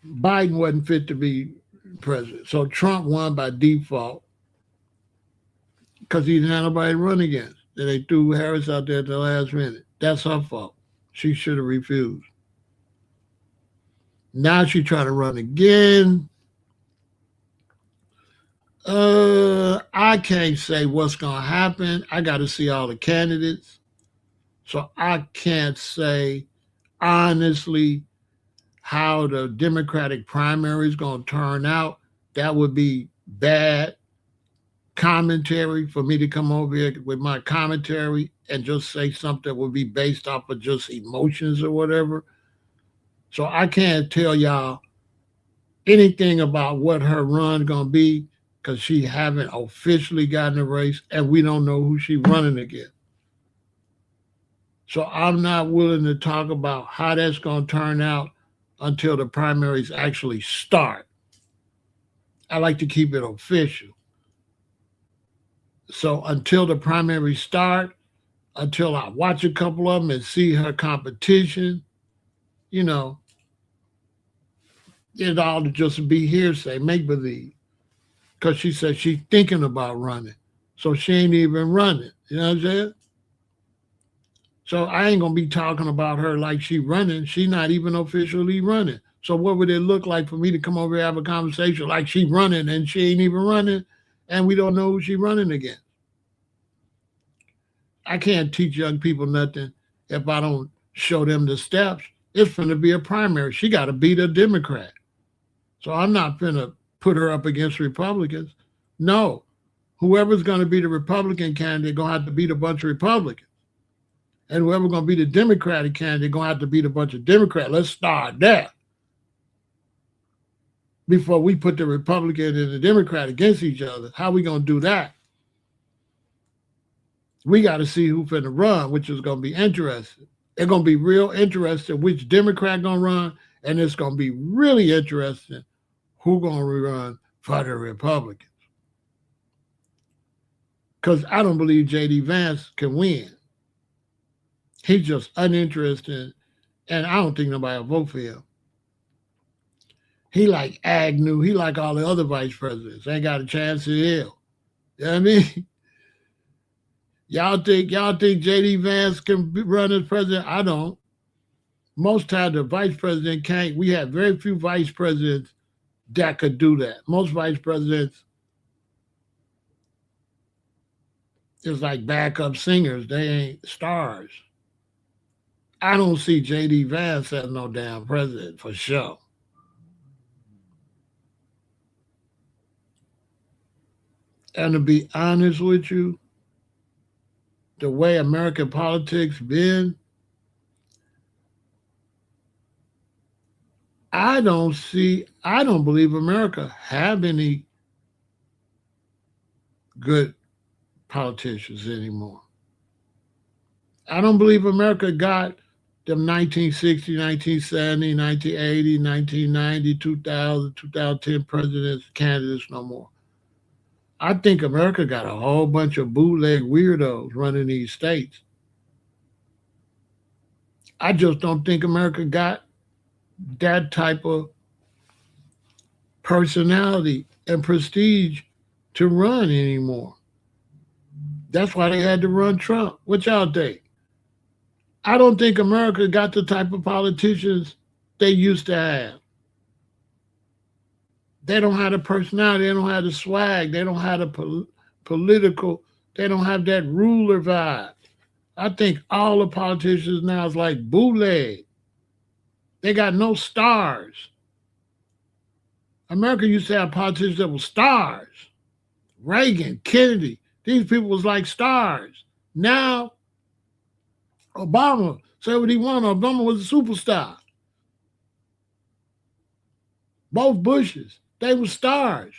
Biden wasn't fit to be president. So Trump won by default because he didn't have nobody to run against. And they threw Harris out there at the last minute. That's her fault. She should have refused. Now she's trying to run again. I can't say what's going to happen. I got to see all the candidates. So I can't say honestly how the Democratic primary is going to turn out. That would be bad commentary for me to come over here with my commentary and just say something that would be based off of just emotions or whatever. So I can't tell y'all anything about what her run going to be because she haven't officially gotten a race and we don't know who she's running against. So I'm not willing to talk about how that's going to turn out until the primaries actually start. I like to keep it official. So until the primaries start, until I watch a couple of them and see her competition, you know, it all to just be hearsay, make believe. Because she said she's thinking about running. So she ain't even running. You know what I'm saying? So I ain't going to be talking about her like she running. She not even officially running. So what would it look like for me to come over here and have a conversation like she running and she ain't even running and we don't know who she running against? I can't teach young people nothing if I don't show them the steps. It's going to be a primary. She got to beat a Democrat. So I'm not going to put her up against Republicans. No. Whoever's going to be the Republican candidate going to have to beat a bunch of Republicans. And whoever's going to be the Democratic candidate going to have to beat a bunch of Democrats. Let's start there before we put the Republican and the Democrat against each other. How are we going to do that? We got to see who's finna run, which is going to be interesting. It's going to be real interesting which Democrat going to run, and it's going to be really interesting who going to run for the Republicans. Because I don't believe J.D. Vance can win. He's just uninterested, and I don't think nobody will vote for him. He like Agnew. He like all the other vice presidents. Ain't got a chance in hell. You know what I mean? Y'all think J.D. Vance can run as president? I don't. Most times the vice president can't. We have very few vice presidents that could do that. Most vice presidents is like backup singers. They ain't stars. I don't see J.D. Vance as no damn president for sure. And to be honest with you, the way American politics been, I don't believe America have any good politicians anymore. I don't believe America got them 1960, 1970, 1980, 1990, 2000, 2010 presidents, candidates no more. I think America got a whole bunch of bootleg weirdos running these states. I just don't think America got that type of personality and prestige to run anymore. That's why they had to run Trump. What y'all think? I don't think America got the type of politicians they used to have. They don't have the personality. They don't have the swag. They don't have the political. They don't have that ruler vibe. I think all the politicians now is like bootleg. They got no stars. America used to have politicians that were stars. Reagan, Kennedy, these people was like stars. Now, Obama said what he wanted. Obama was a superstar. Both Bushes, they were stars.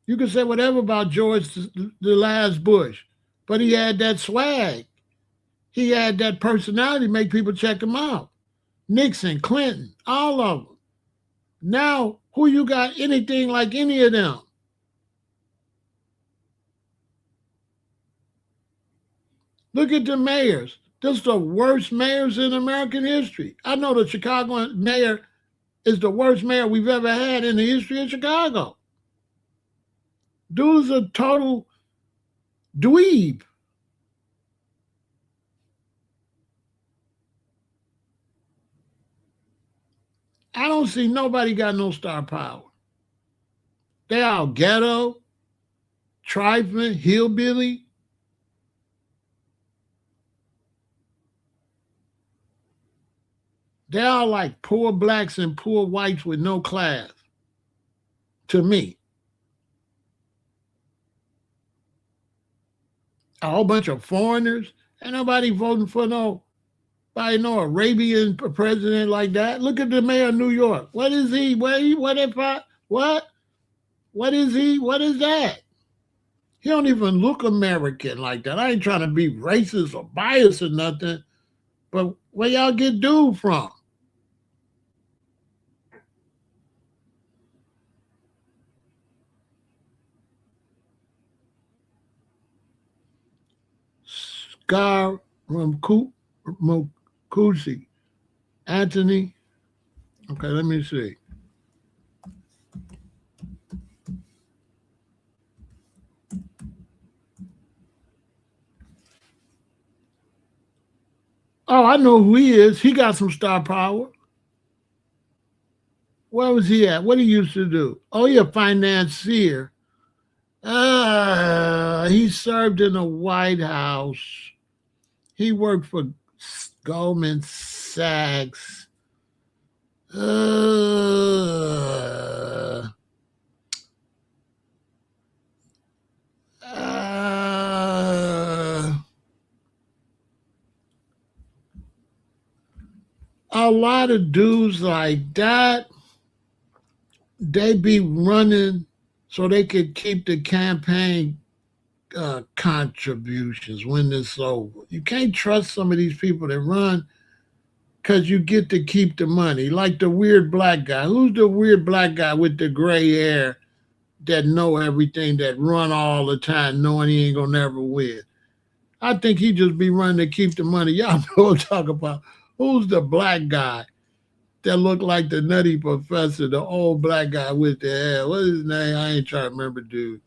You can say whatever about George, the last Bush, but he had that swag. He had that personality, make people check him out. Nixon, Clinton, all of them. Now, who you got anything like any of them? Look at the mayors. This is the worst mayors in American history. I know the Chicago mayor is the worst mayor we've ever had in the history of Chicago. Dude's a total dweeb. I don't see nobody got no star power. They all ghetto, trifling, hillbilly. They all like poor blacks and poor whites with no class. To me. A whole bunch of foreigners. Ain't nobody voting for no Arabian president like that. Look at the mayor of New York. What is he? What is he? What is that? He don't even look American like that. I ain't trying to be racist or biased or nothing, but where y'all get dude from? Scar Mukusi. Anthony. Okay, let me see. Oh, I know who he is. He got some star power. Where was he at? What he used to do? Oh, he a financier. He served in the White House. He worked for Goldman Sachs. A lot of dudes like that, they be running so they could keep the campaign contributions when it's over. You can't trust some of these people that run because you get to keep the money. Like the weird black guy. Who's the weird black guy with the gray hair that know everything, that run all the time knowing he ain't gonna never win? I think he just be running to keep the money. Y'all know what I'm talking about. Who's the black guy that look like the nutty professor, the old black guy with the hair? What's his name? I ain't trying to remember, dude.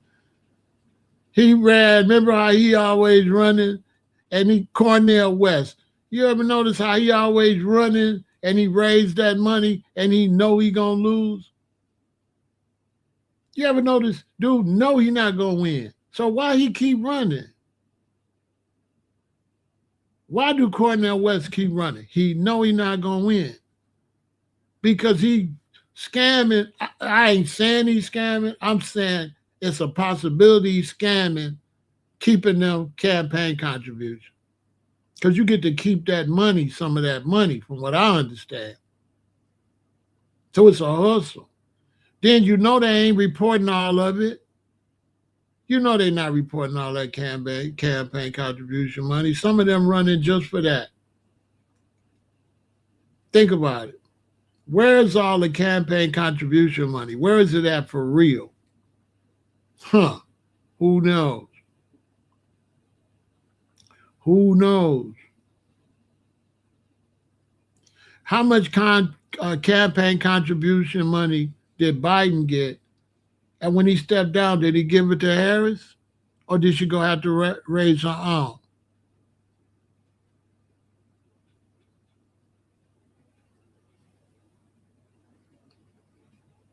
He ran, remember how he always running? And he, Cornel West. You ever notice how he always running and he raised that money and he know he gonna lose? You ever notice, dude know he not gonna win. So why he keep running? Why do Cornel West keep running? He know he not gonna win. Because he scamming. I ain't saying he's scamming. I'm saying it's a possibility he's scamming, keeping them campaign contributions. Because you get to keep that money, some of that money, from what I understand. So it's a hustle. Then you know they ain't reporting all of it. You know they're not reporting all that campaign contribution money. Some of them running just for that. Think about it. Where's all the campaign contribution money? Where is it at for real? Huh. Who knows? Who knows? How much campaign contribution money did Biden get? And when he stepped down, did he give it to Harris? Or did she go have to raise her own?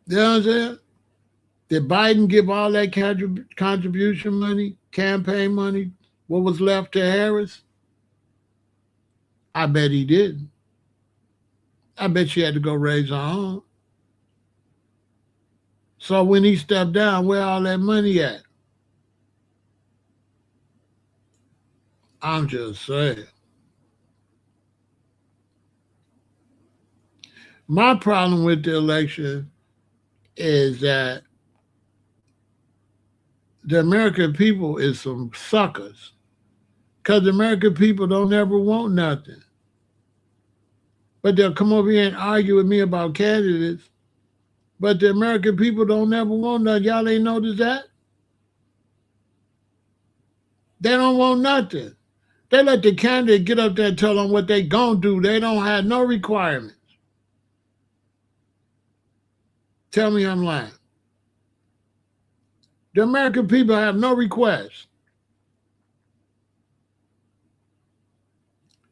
You know what I'm saying? Did Biden give all that contribution money, campaign money, what was left to Harris? I bet he didn't. I bet she had to go raise her own. So when he stepped down, where all that money at? I'm just saying. My problem with the election is that the American people is some suckers. Because the American people don't ever want nothing. But they'll come over here and argue with me about candidates. But the American people don't ever want nothing. Y'all ain't noticed that? They don't want nothing. They let the candidate get up there and tell them what they gonna do. They don't have no requirements. Tell me I'm lying. The American people have no requests.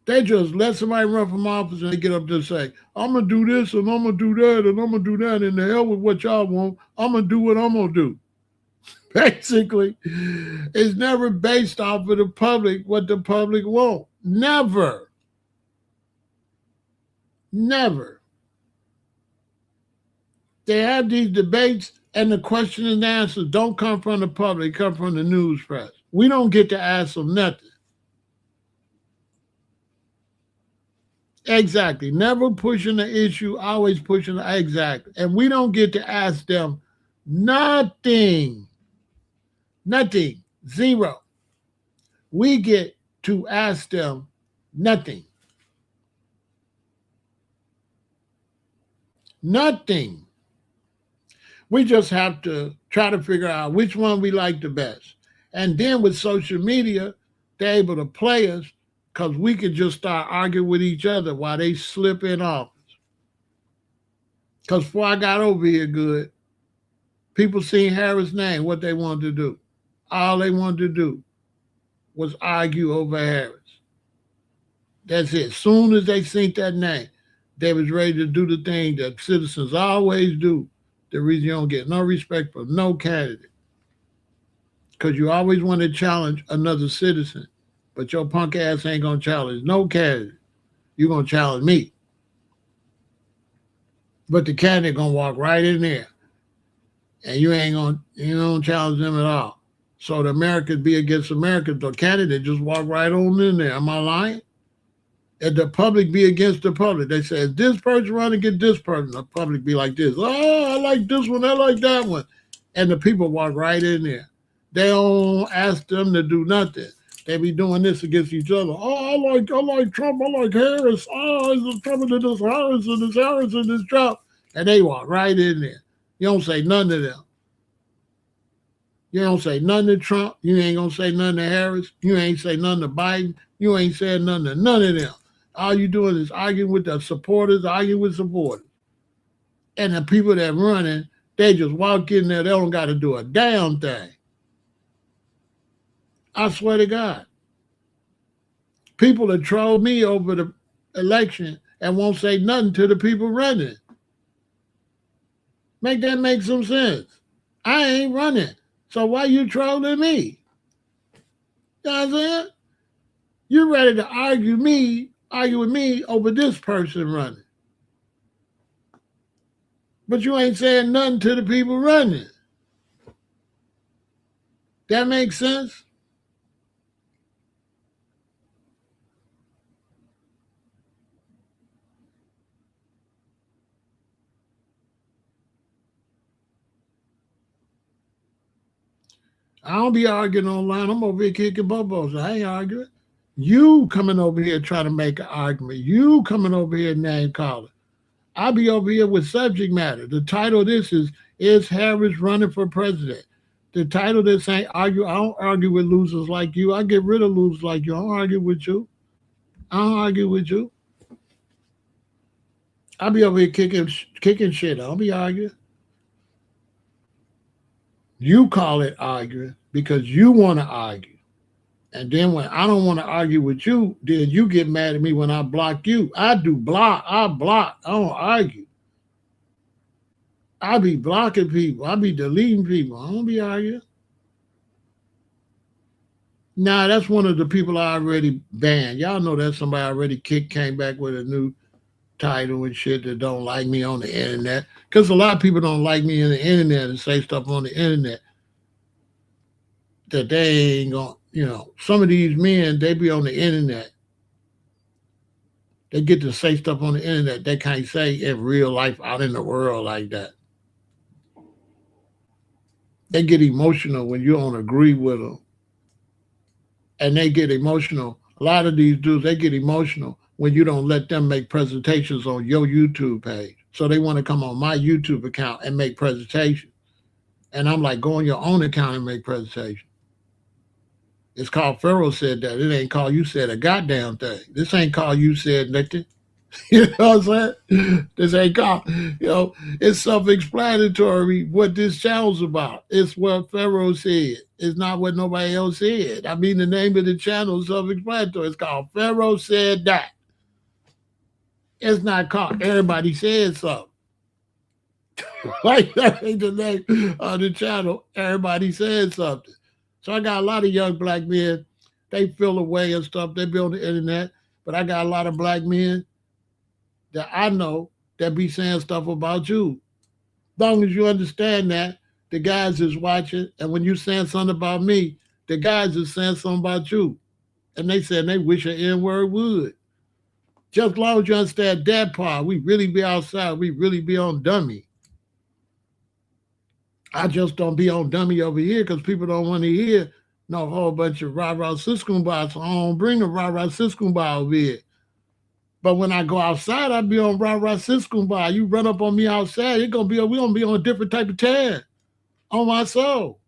They just let somebody run from office and they get up there and say, I'm going to do this and I'm going to do that and I'm going to do that. And the hell with what y'all want. I'm going to do what I'm going to do. Basically, it's never based off of the public, what the public want. Never. Never. They have these debates and the question and answers don't come from the public, come from the news press. We don't get to ask them nothing. Exactly. Never pushing the issue, always pushing the exactly. And we don't get to ask them nothing. Nothing. Zero. We get to ask them nothing. Nothing. We just have to try to figure out which one we like the best. And then with social media, they're able to play us because we could just start arguing with each other while they slip in office. Because before I got over here good, people seen Harris' name, what they wanted to do. All they wanted to do was argue over Harris. That's it. As soon as they seen that name, they was ready to do the thing that citizens always do. The reason you don't get no respect from no candidate. Because you always want to challenge another citizen. But your punk ass ain't going to challenge no candidate. You're going to challenge me. But the candidate going to walk right in there. And you don't challenge them at all. So the Americans be against Americans. The candidate just walk right on in there. Am I lying? And the public be against the public. They say, is this person running against this person? The public be like this. Oh, I like this one. I like that one. And the people walk right in there. They don't ask them to do nothing. They be doing this against each other. Oh, I like Trump. I like Harris. Oh, it's Trump and this Harris and this Harris and this Trump. And they walk right in there. You don't say none to them. You don't say nothing to Trump. You ain't going to say nothing to Harris. You ain't say nothing to Biden. You ain't saying nothing to none of them. All you doing is arguing with the supporters, arguing with supporters. And the people that running, they just walk in there. They don't got to do a damn thing. I swear to God. People that troll me over the election and won't say nothing to the people running. Make that make some sense. I ain't running. So why you trolling me? You know what I'm saying? You ready to argue with me over this person running. But you ain't saying nothing to the people running. That makes sense? I don't be arguing online. I'm over here kicking bubbles. I ain't arguing. You coming over here trying to make an argument. You coming over here name calling. I'll be over here with subject matter. The title of this is Harris running for president? The title of this ain't argue. I don't argue with losers like you. I get rid of losers like you. I don't argue with you. I don't argue with you. I'll be over here kicking shit. I don't be arguing. You call it arguing because you want to argue. And then when I don't want to argue with you, then you get mad at me when I block you. I do block. I block. I don't argue. I be blocking people. I be deleting people. I don't be arguing. Nah, that's one of the people I already banned. Y'all know that somebody already came back with a new title and shit that don't like me on the internet. Because a lot of people don't like me on the internet and say stuff on the internet that they ain't going to, some of these men, they be on the internet. They get to say stuff on the internet they can't say in real life out in the world like that. They get emotional when you don't agree with them. And they get emotional. A lot of these dudes, they get emotional when you don't let them make presentations on your YouTube page. So they want to come on my YouTube account and make presentations. And I'm like, go on your own account and make presentations. It's called Pharaoh said that. It ain't called you said a goddamn thing. This ain't called you said nothing. You know what I'm saying? This ain't called, it's self-explanatory what this channel's about. It's what Pharaoh said. It's not what nobody else said. I mean, the name of the channel is self-explanatory. It's called Pharaoh Said That. It's not called Everybody Said Something. Like, that ain't the name of the channel. Everybody said something. So I got a lot of young black men. They feel away and stuff. They be on the internet. But I got a lot of black men that I know that be saying stuff about you. As long as you understand that, the guys is watching, and when you saying something about me, the guys is saying something about you. And they said they wish an N-word would. Just as long as you understand that part, we really be outside. We really be on dummy. I just don't be on dummy over here because people don't want to hear no whole bunch of rah-rah siskumbah. So I don't bring the rah-rah siskumbah over here. But when I go outside, I be on rah-rah siskumbah. You run up on me outside, we're gonna be on a different type of time on my soul.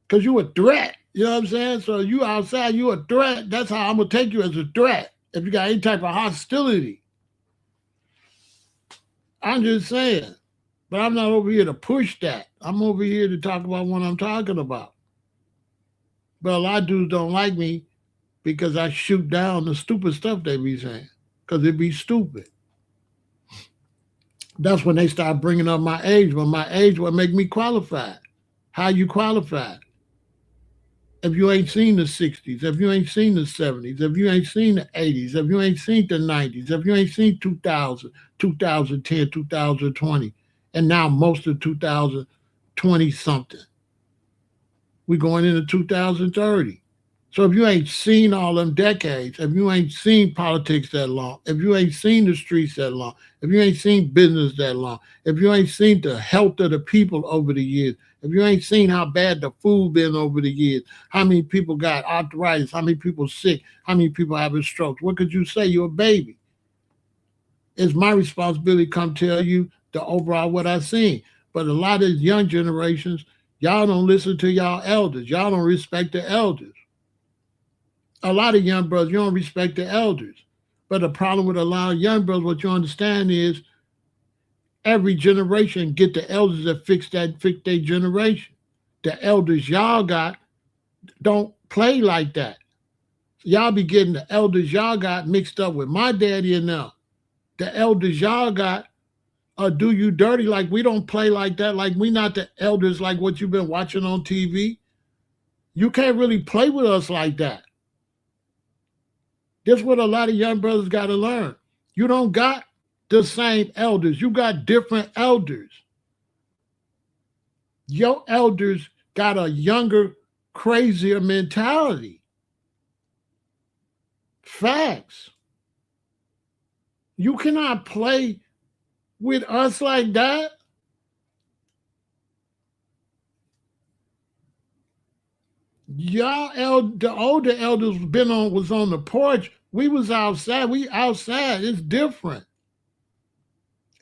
Because you a threat. You know what I'm saying? So you outside, you a threat. That's how I'm gonna take you as a threat. If you got any type of hostility. I'm just saying. But I'm not over here to push that. I'm over here to talk about what I'm talking about. But a lot of dudes don't like me because I shoot down the stupid stuff they be saying. Because it be stupid. That's when they start bringing up my age. But my age what make me qualified. How you qualified? If you ain't seen the 60s, if you ain't seen the 70s, if you ain't seen the 80s, if you ain't seen the 90s, if you ain't seen 2000, 2010, 2020, and now most of 2020 something. We're going into 2030. So if you ain't seen all them decades, if you ain't seen politics that long, if you ain't seen the streets that long, if you ain't seen business that long, if you ain't seen the health of the people over the years, if you ain't seen how bad the food been over the years, how many people got arthritis, how many people sick, how many people having strokes, what could you say? You're a baby. It's my responsibility to come tell you the overall what I seen. But a lot of young generations, y'all don't listen to y'all elders. Y'all don't respect the elders. A lot of young brothers, you don't respect the elders. But the problem with a lot of young brothers, what you understand is every generation get the elders that fix their generation. The elders y'all got don't play like that. Y'all be getting the elders y'all got mixed up with my daddy and them. The elders y'all got do you dirty. Like we don't play like that. Like we not the elders like what you've been watching on TV. You can't really play with us like that. That's what a lot of young brothers got to learn. You don't got the same elders. You got different elders. Your elders got a younger, crazier mentality. Facts. You cannot play with us like that. The older elders was on the porch. We was outside. We outside. It's different.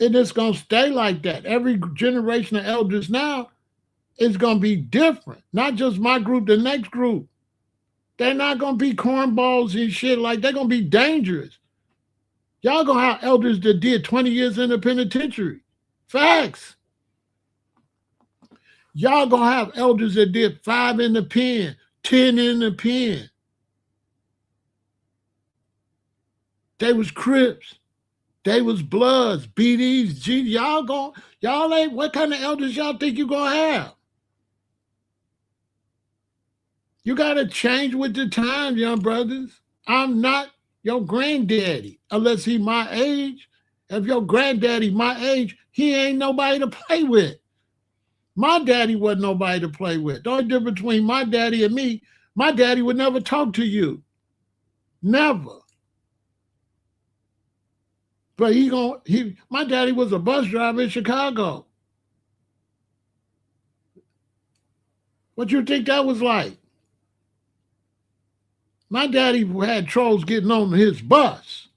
And it's gonna stay like that. Every generation of elders now is gonna be different. Not just my group, the next group. They're not gonna be cornballs and shit like they're gonna be dangerous. Y'all gonna have elders that did 20 years in the penitentiary. Facts. Y'all gonna have elders that did 5 in the pen, 10 in the pen. They was Crips. They was Bloods, BDs, G. Y'all ain't, what kind of elders y'all think you gonna have? You gotta change with the times, young brothers. I'm not your granddaddy, unless he my age. If your granddaddy my age, he ain't nobody to play with. My daddy wasn't nobody to play with. The only difference between my daddy and me, my daddy would never talk to you. Never. But my daddy was a bus driver in Chicago. What you think that was like? My daddy had trolls getting on his bus.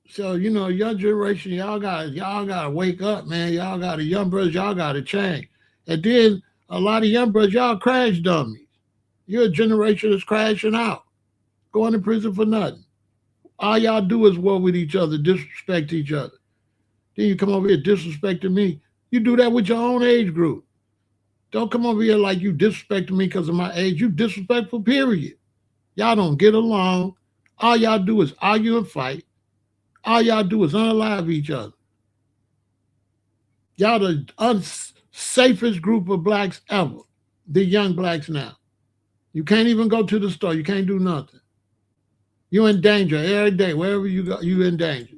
So, young generation, y'all gotta wake up, man. Y'all young brothers, y'all gotta change. And then a lot of young brothers, y'all crash dummies. You're a generation that's crashing out, going to prison for nothing. All y'all do is war with each other, disrespect each other. Then you come over here disrespecting me. You do that with your own age group. Don't come over here like you disrespecting me because of my age. You disrespectful, period. Y'all don't get along. All y'all do is argue and fight. All y'all do is unalive each other. Y'all the unsafest group of blacks ever. The young blacks now. You can't even go to the store. You can't do nothing. You're in danger every day. Wherever you go, you're in danger.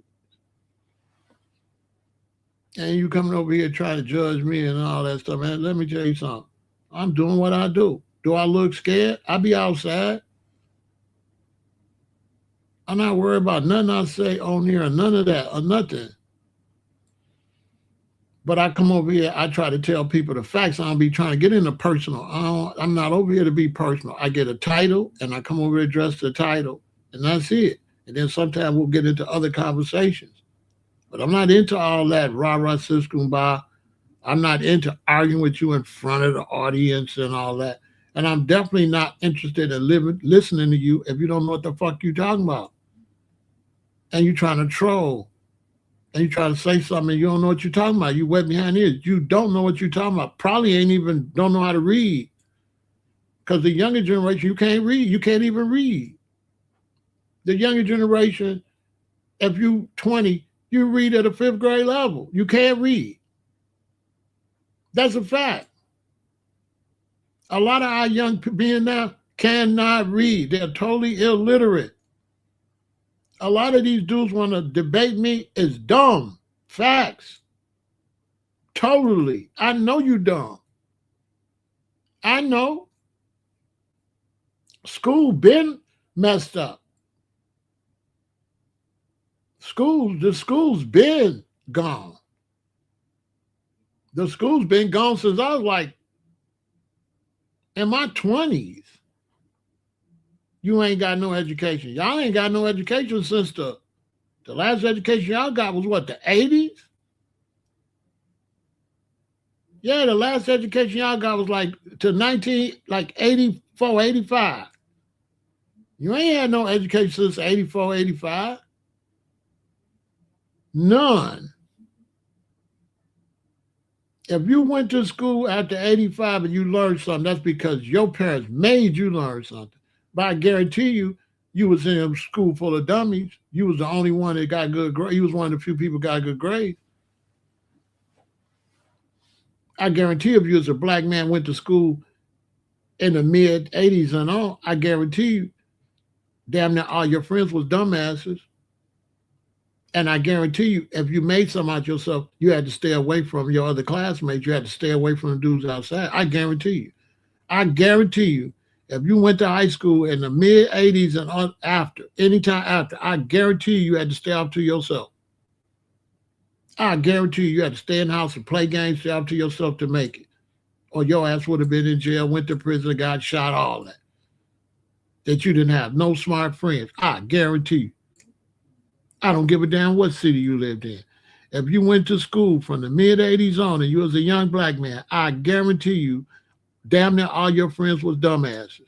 And you coming over here trying to judge me and all that stuff, man. Let me tell you something. I'm doing what I do. Do I look scared? I be outside. I'm not worried about nothing I say on here or none of that or nothing. But I come over here, I try to tell people the facts. I don't be trying to get into personal. I'm not over here to be personal. I get a title and I come over here address the title, and that's it. And then sometimes we'll get into other conversations. But I'm not into all that rah-rah sis kumbah. I'm not into arguing with you in front of the audience and all that. And I'm definitely not interested in listening to you if you don't know what the fuck you talking about. And you trying to troll. And you try to say something and you don't know what you're talking about. You wet behind the ears. You don't know what you're talking about. Probably don't know how to read. Because the younger generation, you can't read. You can't even read. The younger generation, if you 20, you read at a 5th grade level. You can't read. That's a fact. A lot of our young men now cannot read. They're totally illiterate. A lot of these dudes want to debate me is dumb. Facts. Totally. I know you dumb. I know. School been messed up. The school's been gone. The school's been gone since I was like in my 20s. You ain't got no education. Y'all ain't got no education since the last education y'all got was what, the 80s? Yeah, the last education y'all got was like 84, 85. You ain't had no education since 84, 85. None. If you went to school after 85 and you learned something, that's because your parents made you learn something. But I guarantee you, you was in a school full of dummies. You was the only one that got good grades. You was one of the few people got good grades. I guarantee if you was a black man, went to school in the mid 80s and on, I guarantee you, damn near all your friends was dumbasses. And I guarantee you, if you made something out yourself, you had to stay away from your other classmates. You had to stay away from the dudes outside. I guarantee you. I guarantee you, if you went to high school in the mid 80s and on after, anytime after, I guarantee you had to stay out to yourself. I guarantee you had to stay in the house and play games, stay out to yourself to make it. Or your ass would have been in jail, went to prison, got shot, all that. That you didn't have no smart friends. I guarantee you. I don't give a damn what city you lived in. If you went to school from the mid 80s on and you was a young black man, I guarantee you, damn near all your friends was dumbasses.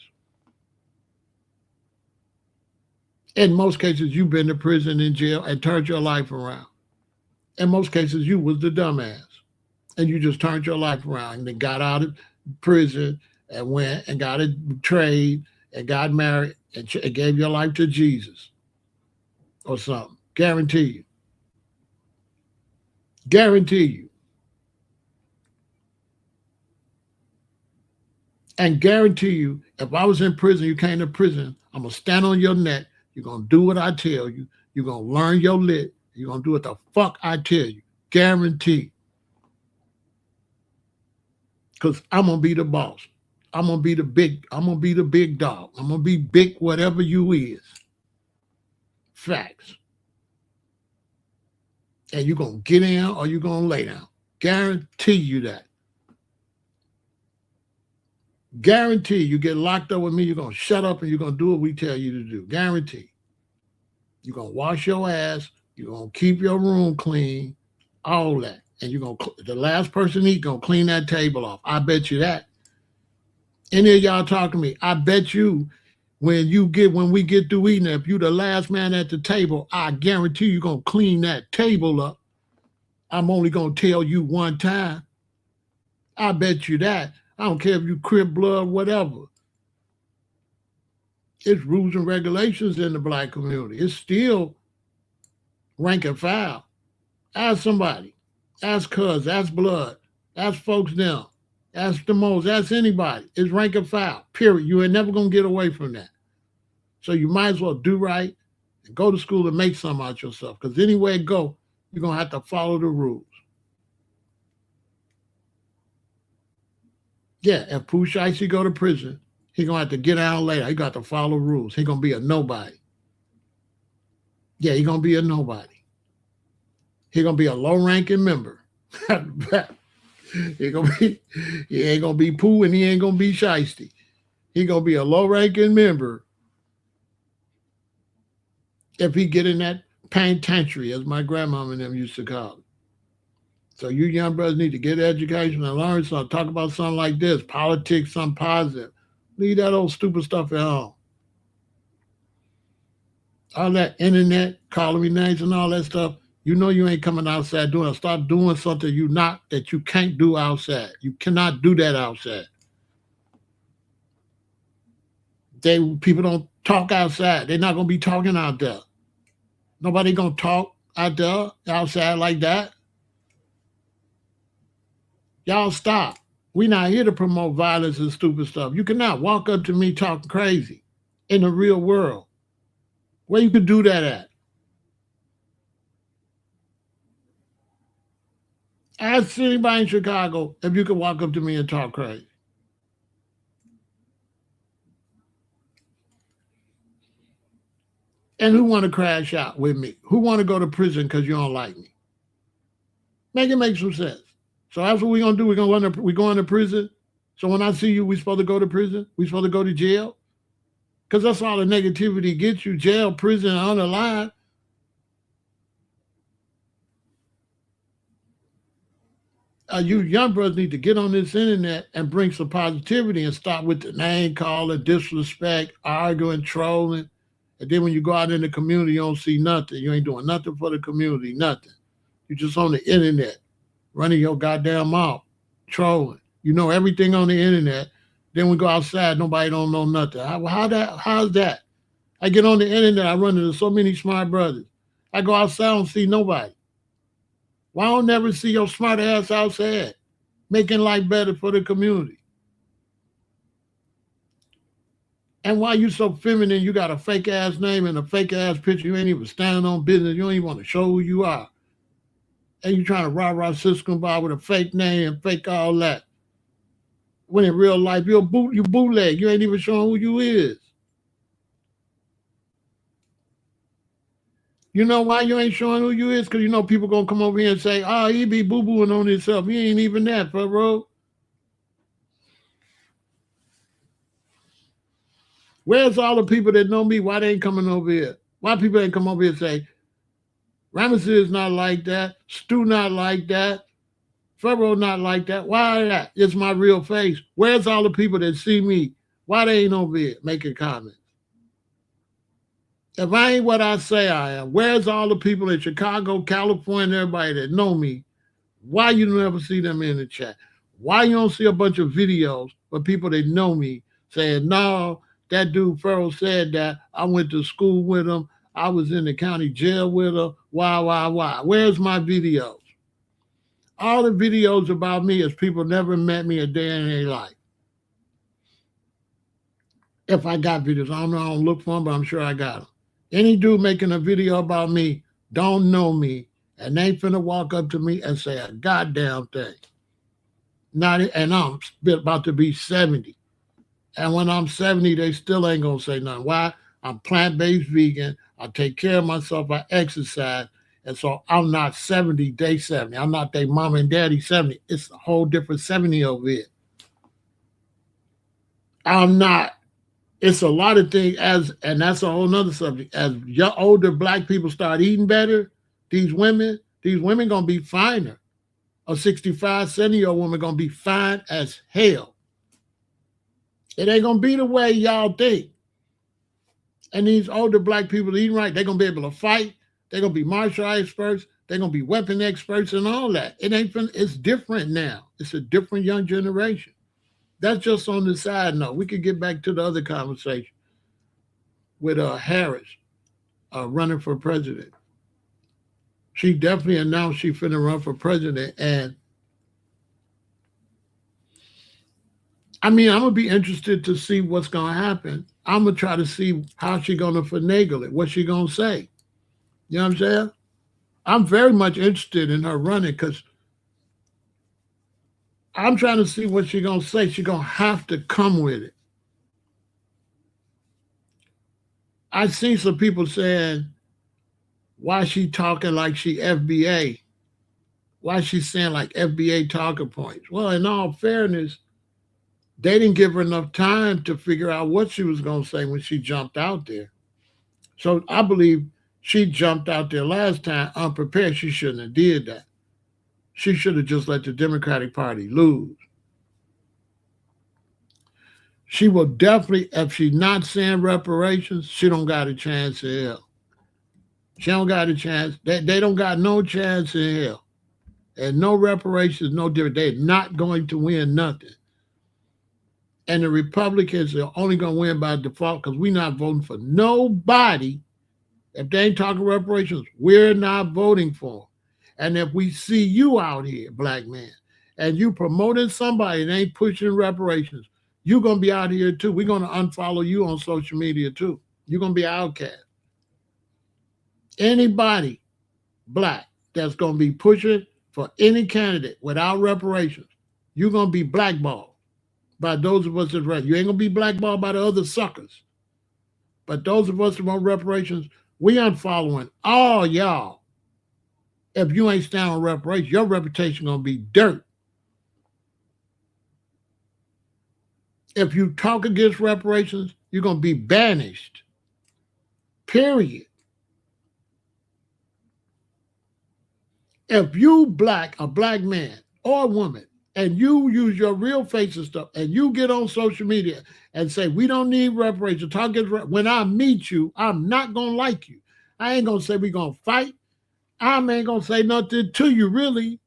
In most cases, you've been to prison and jail and turned your life around. In most cases, you was the dumbass. And you just turned your life around and then got out of prison and went and got a trade and got married and gave your life to Jesus or something. Guarantee you. Guarantee you. And guarantee you, if I was in prison, you came to prison, I'm going to stand on your neck. You're going to do what I tell you. You're going to learn your lit. You're going to do what the fuck I tell you. Guarantee. Because I'm going to be the boss. I'm going to be the big dog. I'm going to be big whatever you is. Facts. And you're going to get in or you're going to lay down. Guarantee you that. Guarantee you get locked up with me, you're going to shut up and you're going to do what we tell you to do. Guarantee. You're going to wash your ass. You're going to keep your room clean. All that. And you're going to, the last person eat, going to clean that table off. I bet you that. Any of y'all talk to me, I bet you when we get through eating, if you the last man at the table, I guarantee you gonna clean that table up. I'm only gonna tell you one time. I bet you that. I don't care if you crip blood, whatever. It's rules and regulations in the black community. It's still rank and file. Ask somebody. Ask cuz. Ask blood. Ask folks now. Ask the most. Ask anybody. It's rank and file. Period. You ain't never gonna get away from that. So you might as well do right and go to school and make something out yourself. Because anywhere you go, you're gonna have to follow the rules. Yeah, if Pooh Shiesty go to prison, he gonna have to get out later. He got to follow rules. He gonna be a nobody. Yeah, he gonna be a nobody. He gonna be a low-ranking member. he ain't gonna be Pooh and he ain't gonna be Shiesty. He gonna be a low-ranking member if he get in that penitentiary, as my grandmama and them used to call it. So you young brothers need to get education and learn something. Talk about something like this, politics, something positive. Leave that old stupid stuff at home. All that internet, calling me names and all that stuff, you know you ain't coming outside doing it. Stop doing something that you can't do outside. You cannot do that outside. People don't talk outside. They're not gonna be talking out there. Nobody gonna talk out there outside like that. Y'all stop. We're not here to promote violence and stupid stuff. You cannot walk up to me talking crazy in the real world. Where you could do that at? Ask anybody in Chicago if you could walk up to me and talk crazy. And who want to crash out with me? Who want to go to prison because you don't like me? Make it make some sense. So that's what we're gonna do. We're going to prison. So when I see you, we supposed to go to prison. We supposed to go to jail. Because that's all the negativity gets you. Jail, prison, on the line. You young brothers need to get on this internet and bring some positivity and stop with the name calling, disrespect, arguing, trolling. And then when you go out in the community, you don't see nothing. You ain't doing nothing for the community, nothing. You're just on the internet, running your goddamn mouth, trolling. You know everything on the internet. Then we go outside, nobody don't know nothing. How's that? I get on the internet, I run into so many smart brothers. I go outside, I don't see nobody. Why don't never see your smart ass outside, making life better for the community? And why you so feminine, you got a fake ass name and a fake ass picture. You ain't even standing on business. You don't even want to show who you are. And you trying to rah Cisco bar with a fake name and fake all that. When in real life, you bootleg. You ain't even showing who you is. You know why you ain't showing who you is? Because you know people going to come over here and say, oh, he be boo-booing on himself. He ain't even that, bro. Where's all the people that know me? Why they ain't coming over here? Why people ain't come over here and say, Ramesses is not like that. Stu not like that. Pharaoh not like that. Why that? It's my real face. Where's all the people that see me? Why they ain't over here making comments? If I ain't what I say I am, where's all the people in Chicago, California, everybody that know me? Why you never see them in the chat? Why you don't see a bunch of videos of people that know me saying, no, that dude Pharaoh said that. I went to school with him. I was in the county jail with her. Why? Where's my videos? All the videos about me is people never met me a day in their life. If I got videos, I don't look for them, but I'm sure I got them. Any dude making a video about me don't know me and they ain't finna walk up to me and say a goddamn thing. And I'm about to be 70. And when I'm 70, they still ain't gonna say nothing. Why? I'm plant-based vegan. I take care of myself. I exercise. And so I'm not 70, day 70. I'm not their mom and daddy 70. It's a whole different 70 over here. I'm not. It's a lot of things, and that's a whole nother subject. As young, older black people start eating better, these women gonna be finer. A 65, 70-year-old woman gonna be fine as hell. It ain't gonna be the way y'all think. And these older black people eating right, they're gonna be able to fight. They're gonna be martial experts. They're gonna be weapon experts and all that. It ain't. It's different now. It's a different young generation. That's just on the side note. We could get back to the other conversation with Harris running for president. She definitely announced she finna run for president, and I mean, I'm gonna be interested to see what's gonna happen. I'm gonna try to see how she gonna finagle it. What she gonna say? You know what I'm saying? I'm very much interested in her running because I'm trying to see what she gonna say. She gonna have to come with it. I see some people saying, "Why she talking like she FBA? Why she saying like FBA talking points?" Well, in all fairness, they didn't give her enough time to figure out what she was gonna say when she jumped out there. So I believe she jumped out there last time unprepared. She shouldn't have did that. She should have just let the Democratic Party lose. She will definitely, if she's not saying reparations, she don't got a chance in hell. She don't got a chance. They don't got no chance in hell. And no reparations, no different. They're not going to win nothing. And the Republicans are only going to win by default because we're not voting for nobody. If they ain't talking reparations, we're not voting for them. And if we see you out here, black man, and you promoting somebody that ain't pushing reparations, you're going to be out here too. We're going to unfollow you on social media too. You're going to be an outcast. Anybody black that's going to be pushing for any candidate without reparations, you're going to be blackballed by those of us that read. You ain't going to be blackballed by the other suckers. But those of us that want reparations, we unfollowing all y'all. If you ain't standing on reparations, your reputation going to be dirt. If you talk against reparations, you're going to be banished. Period. If you a black man or a woman, and you use your real face and stuff, and you get on social media and say, we don't need reparations, when I meet you, I'm not going to like you. I ain't going to say we're going to fight. I ain't going to say nothing to you, really.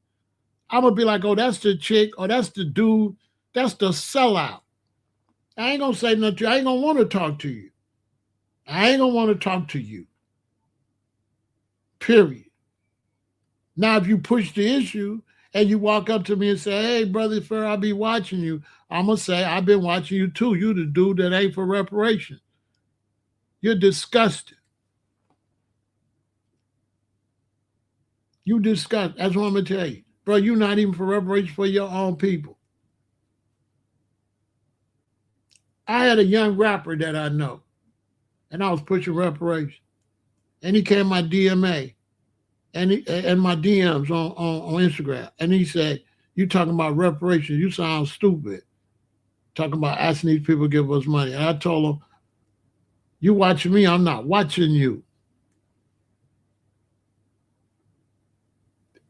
I'm going to be like, oh, that's the chick, or that's the dude, that's the sellout. I ain't going to say nothing to you. I ain't going to want to talk to you. I ain't going to want to talk to you. Period. Now, if you push the issue and you walk up to me and say, hey, Brother Pharaoh, I'll be watching you, I'm going to say, I've been watching you too. You the dude that ain't for reparations. You're disgusting. You disgusting. That's what I'm going to tell you. Bro, you're not even for reparations for your own people. I had a young rapper that I know, and I was pushing reparations. And he came my DMA and my DMs on Instagram. And he said, you talking about reparations, you sound stupid. Talking about asking these people to give us money. And I told him, you watching me, I'm not watching you.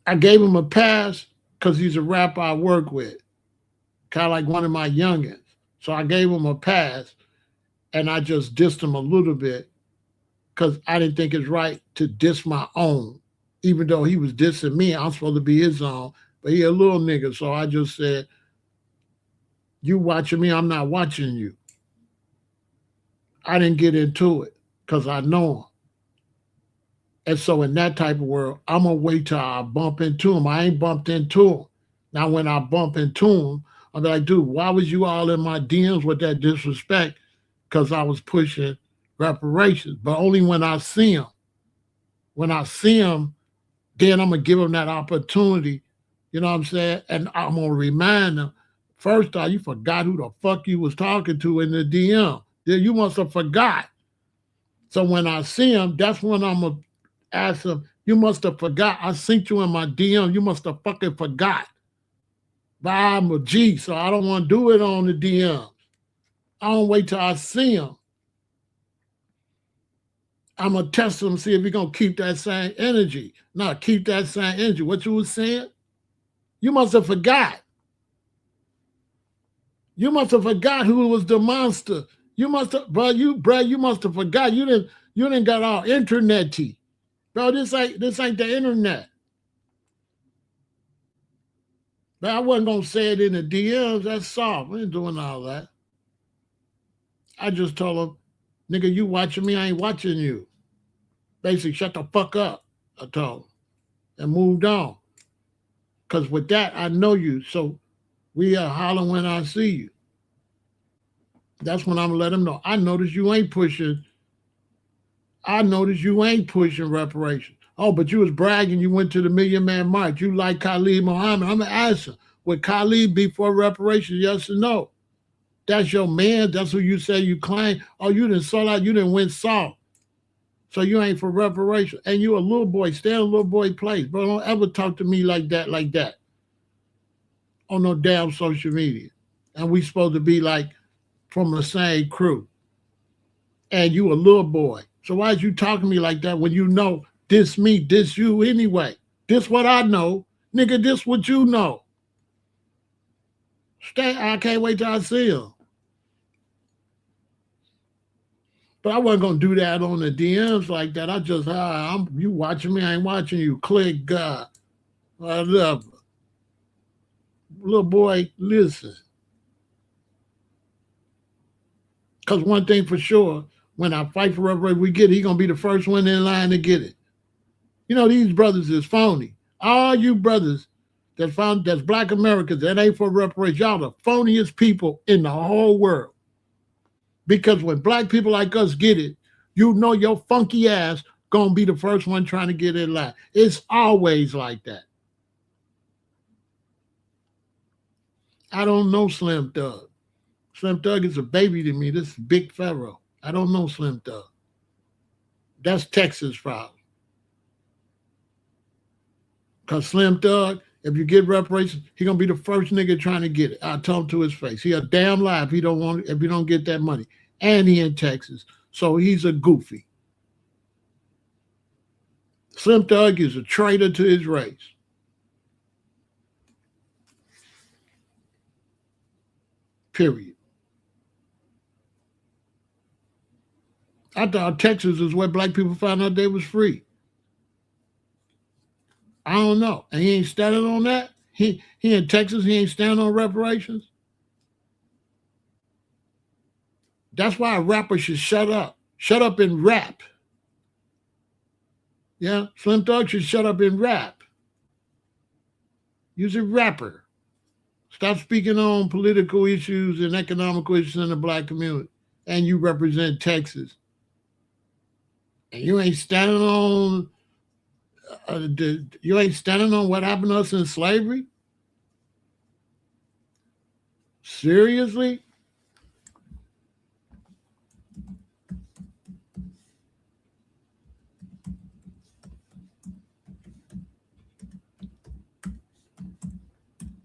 I gave him a pass because he's a rapper I work with, kind of like one of my youngins. So I gave him a pass, and I just dissed him a little bit because I didn't think it's right to diss my own. Even though he was dissing me, I'm supposed to be his own, but he a little nigga. So I just said, you watching me, I'm not watching you. I didn't get into it because I know him. And so in that type of world, I'm going to wait till I bump into him. I ain't bumped into him. Now, when I bump into him, I'll be like, dude, why was you all in my DMs with that disrespect? Because I was pushing reparations. But only when I see him. When I see him, then I'm going to give him that opportunity. You know what I'm saying? And I'm going to remind him, first off, you forgot who the fuck you was talking to in the DM. You must have forgot. So when I see him, that's when I'm going to ask him, you must have forgot. I sent you in my DM. You must have fucking forgot. But I'm a G, so I don't want to do it on the DM. I don't wait till I see him. I'm going to test him, see if he's going to keep that same energy. No, keep that same energy. What you was saying? You must have forgot. You must have forgot who was the monster. You must have, you must have forgot. You didn't got all internety. Bro, this ain't the internet. But I wasn't gonna say it in the DMs. That's soft. We ain't doing all that. I just told him, nigga, you watching me, I ain't watching you. Basically, shut the fuck up, I told him. And moved on. Cause with that, I know you. So we are hollering when I see you. That's when I'm gonna let him know. I noticed you ain't pushing reparations. Oh, but you was bragging you went to the Million Man March. You like Khalid Muhammad. I'm gonna ask him, would Khalid be for reparations? Yes or no? That's your man. That's who you say you claim. Oh, you didn't sold out. You didn't win soft. So you ain't for reparations. And you a little boy. Stay in a little boy place. Bro, don't ever talk to me like that on no damn social media. And we supposed to be like from the same crew. And you a little boy. So why is you talking to me like that when you know this me, this you anyway? This what I know. Nigga, this what you know. I can't wait till I see him. But I wasn't gonna do that on the DMs like that. I just, you watching me, I ain't watching you. Click God. Whatever. Little boy, listen. Because one thing for sure, when I fight for reparations, we get it, he gonna be the first one in line to get it. You know, these brothers is phony. All you brothers that's Black Americans that ain't for reparations, y'all the phoniest people in the whole world. Because when Black people like us get it, you know your funky ass gonna be the first one trying to get in line. It's always like that. I don't know Slim Thug. Slim Thug is a baby to me. This is Big Pharaoh. I don't know Slim Thug. That's Texas problem. Because Slim Thug, if you get reparations, he gonna be the first nigga trying to get it. I told him to his face. He a damn lie if you don't get that money. And he in Texas. So he's a goofy. Slim Thug is a traitor to his race. Period. I thought Texas is where Black people found out they was free. I don't know. And he ain't standing on that. He in Texas, he ain't standing on reparations. That's why a rapper should shut up. Shut up and rap. Yeah, Slim Thug should shut up and rap. You's a rapper. Stop speaking on political issues and economical issues in the Black community. And you represent Texas. And you ain't standing on what happened to us in slavery? Seriously?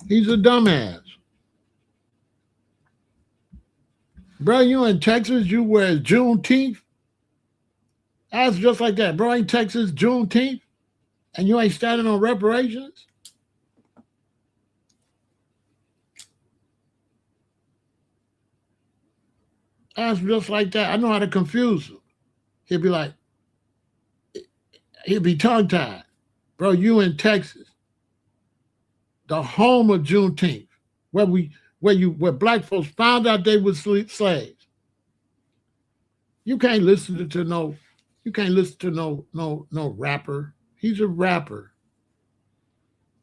He's a dumbass. Bro, you in Texas, you wear Juneteenth? That's just like that. Bro, ain't Texas Juneteenth? And you ain't standing on reparations? That's just like that. I know how to confuse him. He'll be like, he'll be tongue-tied. Bro, you in Texas, the home of Juneteenth, where Black folks found out they were slaves. You can't listen to no rapper. He's a rapper.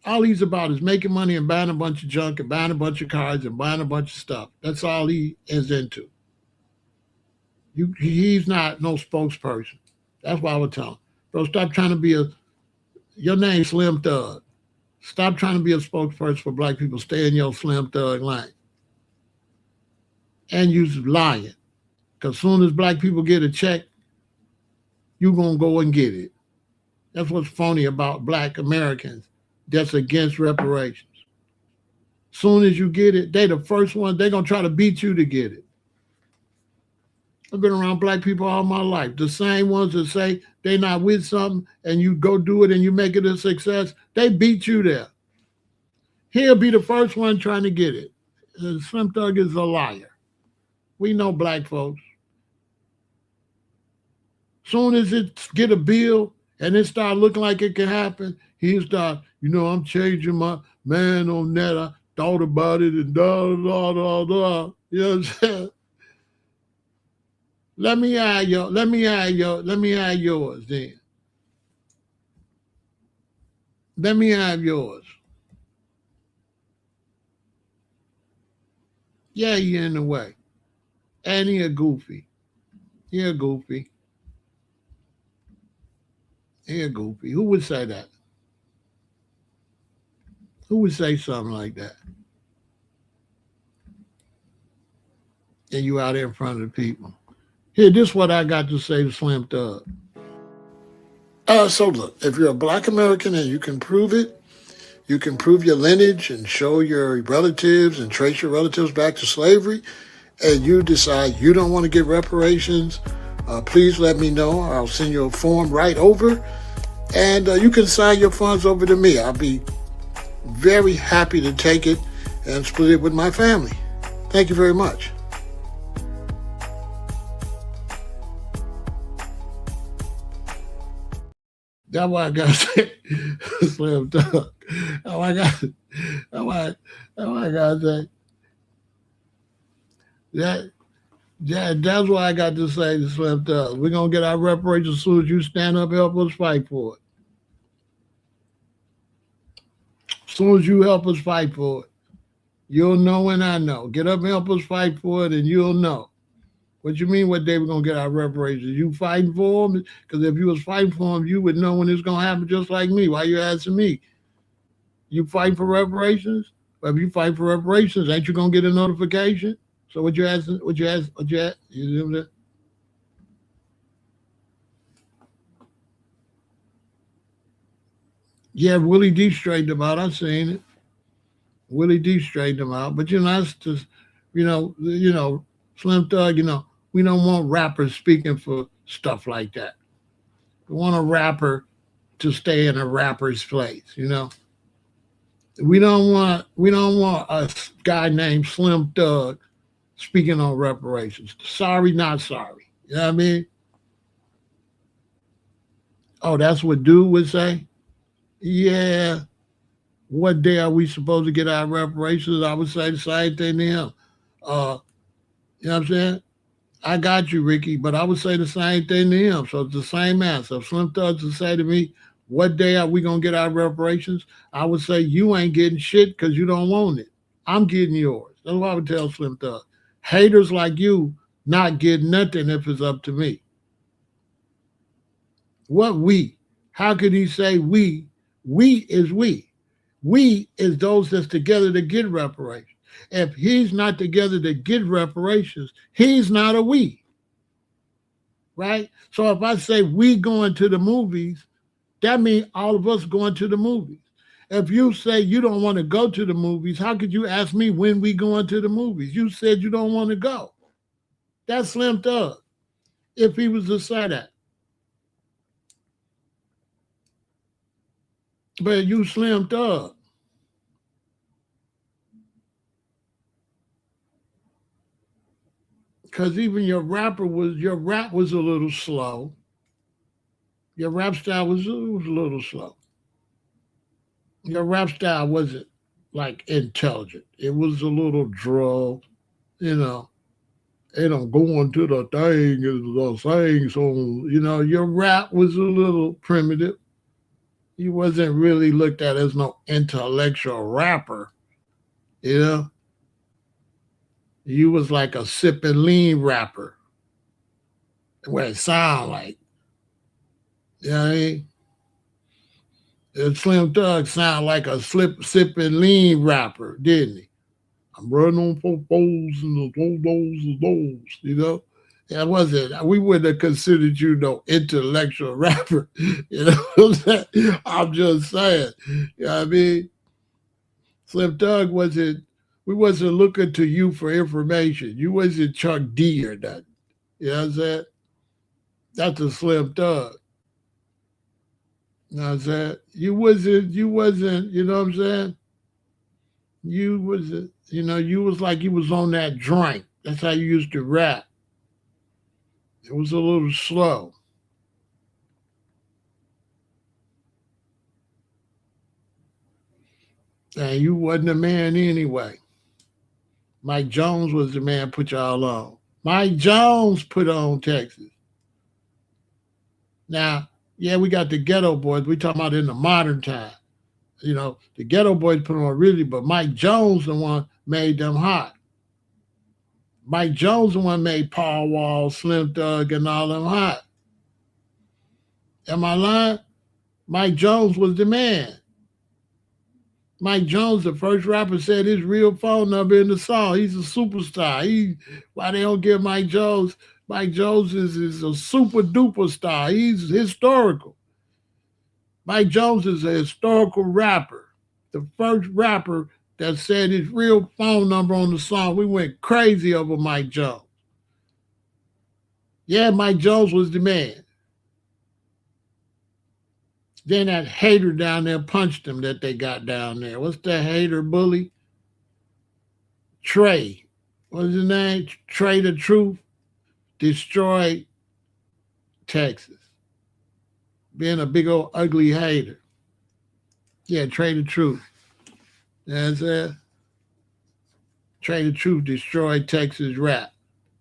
All he's about is making money and buying a bunch of junk and buying a bunch of cars and buying a bunch of stuff. That's all he is into. He's not no spokesperson. That's why I would tell him, bro, stop trying to be your name's Slim Thug. Stop trying to be a spokesperson for Black people. Stay in your Slim Thug lane. And you're lying. Because as soon as Black people get a check, you're going to go and get it. That's what's phony about Black Americans that's against reparations. Soon as you get it, they the first one, they're going to try to beat you to get it. I've been around Black people all my life. The same ones that say they not with something and you go do it and you make it a success, they beat you there. He'll be the first one trying to get it. Slim Thug is a liar. We know black folks. Soon as it get a bill and it start looking like it can happen, he start, I'm changing my man on that. I thought about it and da da da da. You know what I'm saying? Let me have yours then. Let me have yours. Yeah, he in the way. And he a goofy. He a goofy. He a goofy. Who would say that? Who would say something like that? And you out there in front of the people. Here, this is what I got to say to Slim Thug. So look, if you're a black American and you can prove it, you can prove your lineage and show your relatives and trace your relatives back to slavery, and you decide you don't want to get reparations, please let me know. I'll send you a form right over, and you can sign your funds over to me. I'll be very happy to take it and split it with my family. Thank you very much. That's why I got to say Slim Thug. That's why I got to say that. That's why I got to say to Slim Thug. We're going to get our reparations as soon as you stand up and help us fight for it. As soon as you help us fight for it, you'll know and I know. Get up and help us fight for it and you'll know. What you mean what day we're going to get our reparations? You fighting for them? Because if you was fighting for them, you would know when it's going to happen just like me. Why you asking me? You fighting for reparations? Well, if you fight for reparations, ain't you going to get a notification? So what you asking? What you ask? You know what I'm saying? Yeah, Willie D straightened them out. I seen it. Willie D straightened them out. But that's just, Slim Thug. We don't want rappers speaking for stuff like that. We want a rapper to stay in a rapper's place. We don't want a guy named Slim Thug speaking on reparations. Sorry, not sorry. You know what I mean? Oh, that's what dude would say? Yeah. What day are we supposed to get our reparations? I would say the same thing to him. Uh, you know what I'm saying? I got you, Ricky, but I would say the same thing to him. So it's the same answer. If Slim Thug would say to me, what day are we going to get our reparations? I would say, you ain't getting shit because you don't want it. I'm getting yours. That's what I would tell Slim Thug. Haters like you not getting nothing if it's up to me. What we? How could he say we? We is we. We is those that's together to get reparations. If he's not together to get reparations, he's not a we. Right? So if I say we going to the movies, that means all of us going to the movies. If you say you don't want to go to the movies, how could you ask me when we going to the movies? You said you don't want to go. That's Slim Thug. If he was to say that. But you Slim Thug. Because even your rap was a little slow. Your rap style was a little slow. Your rap style wasn't like intelligent. It was a little droll, you know. And I'm going to the thing is the saying so your rap was a little primitive. He wasn't really looked at as no intellectual rapper, you know. You was like a sip and lean rapper. What it sound like. You know what I mean? Slim Thug sound like a sip and lean rapper, didn't he? I'm running on four fours and those, you know. That wasn't. We wouldn't have considered you no intellectual rapper. You know what I'm saying? I'm just saying. You know what I mean? Slim Thug wasn't. We wasn't looking to you for information. You wasn't Chuck D or nothing. You know what I'm saying? That's a Slim Thug. You know what I'm saying? You wasn't. You know what I'm saying? You was, you was like you was on that drink. That's how you used to rap. It was a little slow. And you wasn't a man anyway. Mike Jones was the man put y'all on. Mike Jones put on Texas. Now, yeah, we got the ghetto boys. We talking about in the modern time. The ghetto boys put on really, but Mike Jones the one made them hot. Mike Jones the one made Paul Wall, Slim Thug, and all them hot. Am I lying? Mike Jones was the man. Mike Jones, the first rapper, said his real phone number in the song. He's a superstar. Why they don't give Mike Jones? Mike Jones is a super duper star. He's historical. Mike Jones is a historical rapper. The first rapper that said his real phone number on the song. We went crazy over Mike Jones. Yeah, Mike Jones was the man. Then that hater down there punched him that they got down there. What's that hater bully? Trey. What's his name? Trey the Truth destroyed Texas. Being a big old ugly hater. Yeah, Trey the Truth. That's it. Trey the Truth destroyed Texas rap.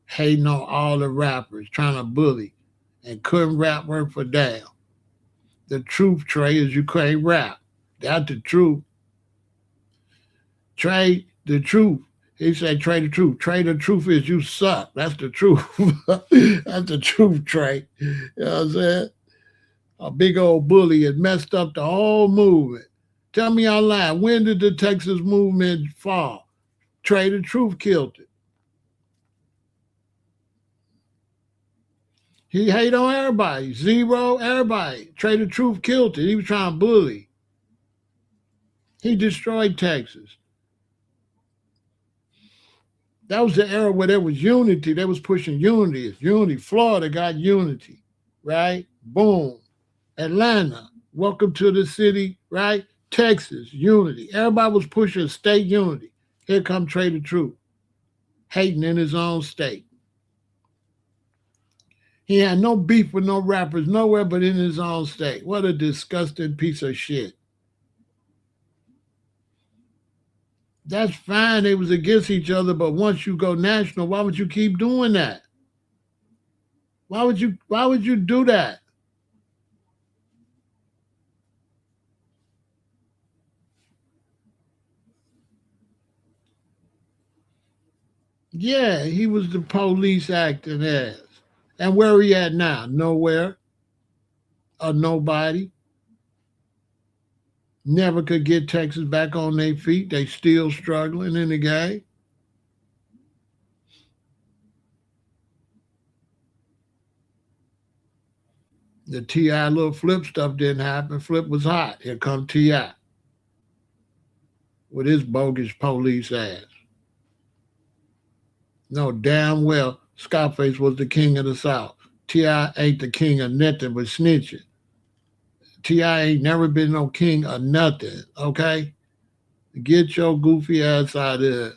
Hating on all the rappers, trying to bully, and couldn't rap worth a damn. The truth, Trey, is you can't rap. That's the truth. Trey, the truth. He said, Trey, the truth. Trey, the truth is you suck. That's the truth. That's the truth, Trey. You know what I'm saying? A big old bully had messed up the whole movement. Tell me I'm lying. When did the Texas movement fall? Trey, the truth killed it. He hate on everybody. Zero, everybody. Trey the Truth killed it. He was trying to bully. He destroyed Texas. That was the era where there was unity. They was pushing unity. It's unity. Florida got unity, right? Boom. Atlanta, welcome to the city, right? Texas, unity. Everybody was pushing state unity. Here come Trey the Truth, hating in his own state. He had no beef with no rappers nowhere but in his own state. What a disgusting piece of shit. That's fine. They was against each other, but once you go national, why would you keep doing that? Why would you do that? Yeah, he was the police acting as. And where he at now? Nowhere. Or nobody. Never could get Texas back on their feet. They still struggling in the game. The T.I. little Flip stuff didn't happen. Flip was hot. Here come T.I. with his bogus police ass. No, damn well, Scarface was the king of the South. T.I. ain't the king of nothing but snitching. T.I. ain't never been no king of nothing, okay? Get your goofy ass out of here.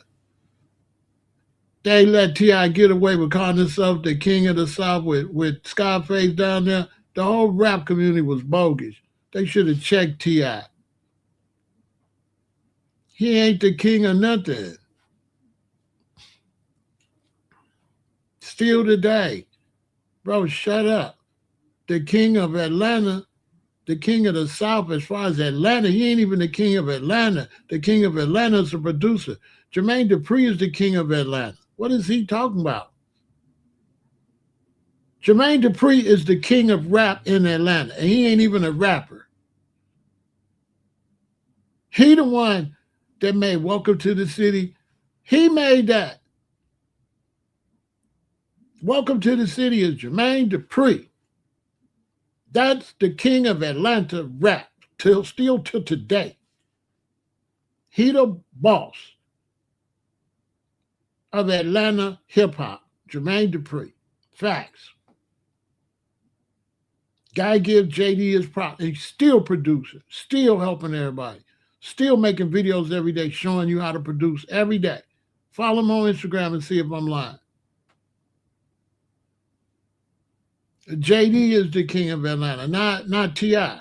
They let T.I. get away with calling himself the king of the South with Scarface down there. The whole rap community was bogus. They should have checked T.I. He ain't the king of nothing. Still today. Bro, shut up. The king of Atlanta, the king of the South as far as Atlanta, he ain't even the king of Atlanta. The king of Atlanta is a producer. Jermaine Dupri is the king of Atlanta. What is he talking about? Jermaine Dupri is the king of rap in Atlanta, and he ain't even a rapper. He the one that made Welcome to the City. He made that. Welcome to the City is Jermaine Dupri. That's the king of Atlanta rap, still to today. He the boss of Atlanta hip hop, Jermaine Dupri. Facts. Guy gives JD his props. He's still producing, still helping everybody, Still making videos every day showing you how to produce every day. Follow him on Instagram and see if I'm lying. JD is the king of Atlanta, not T.I.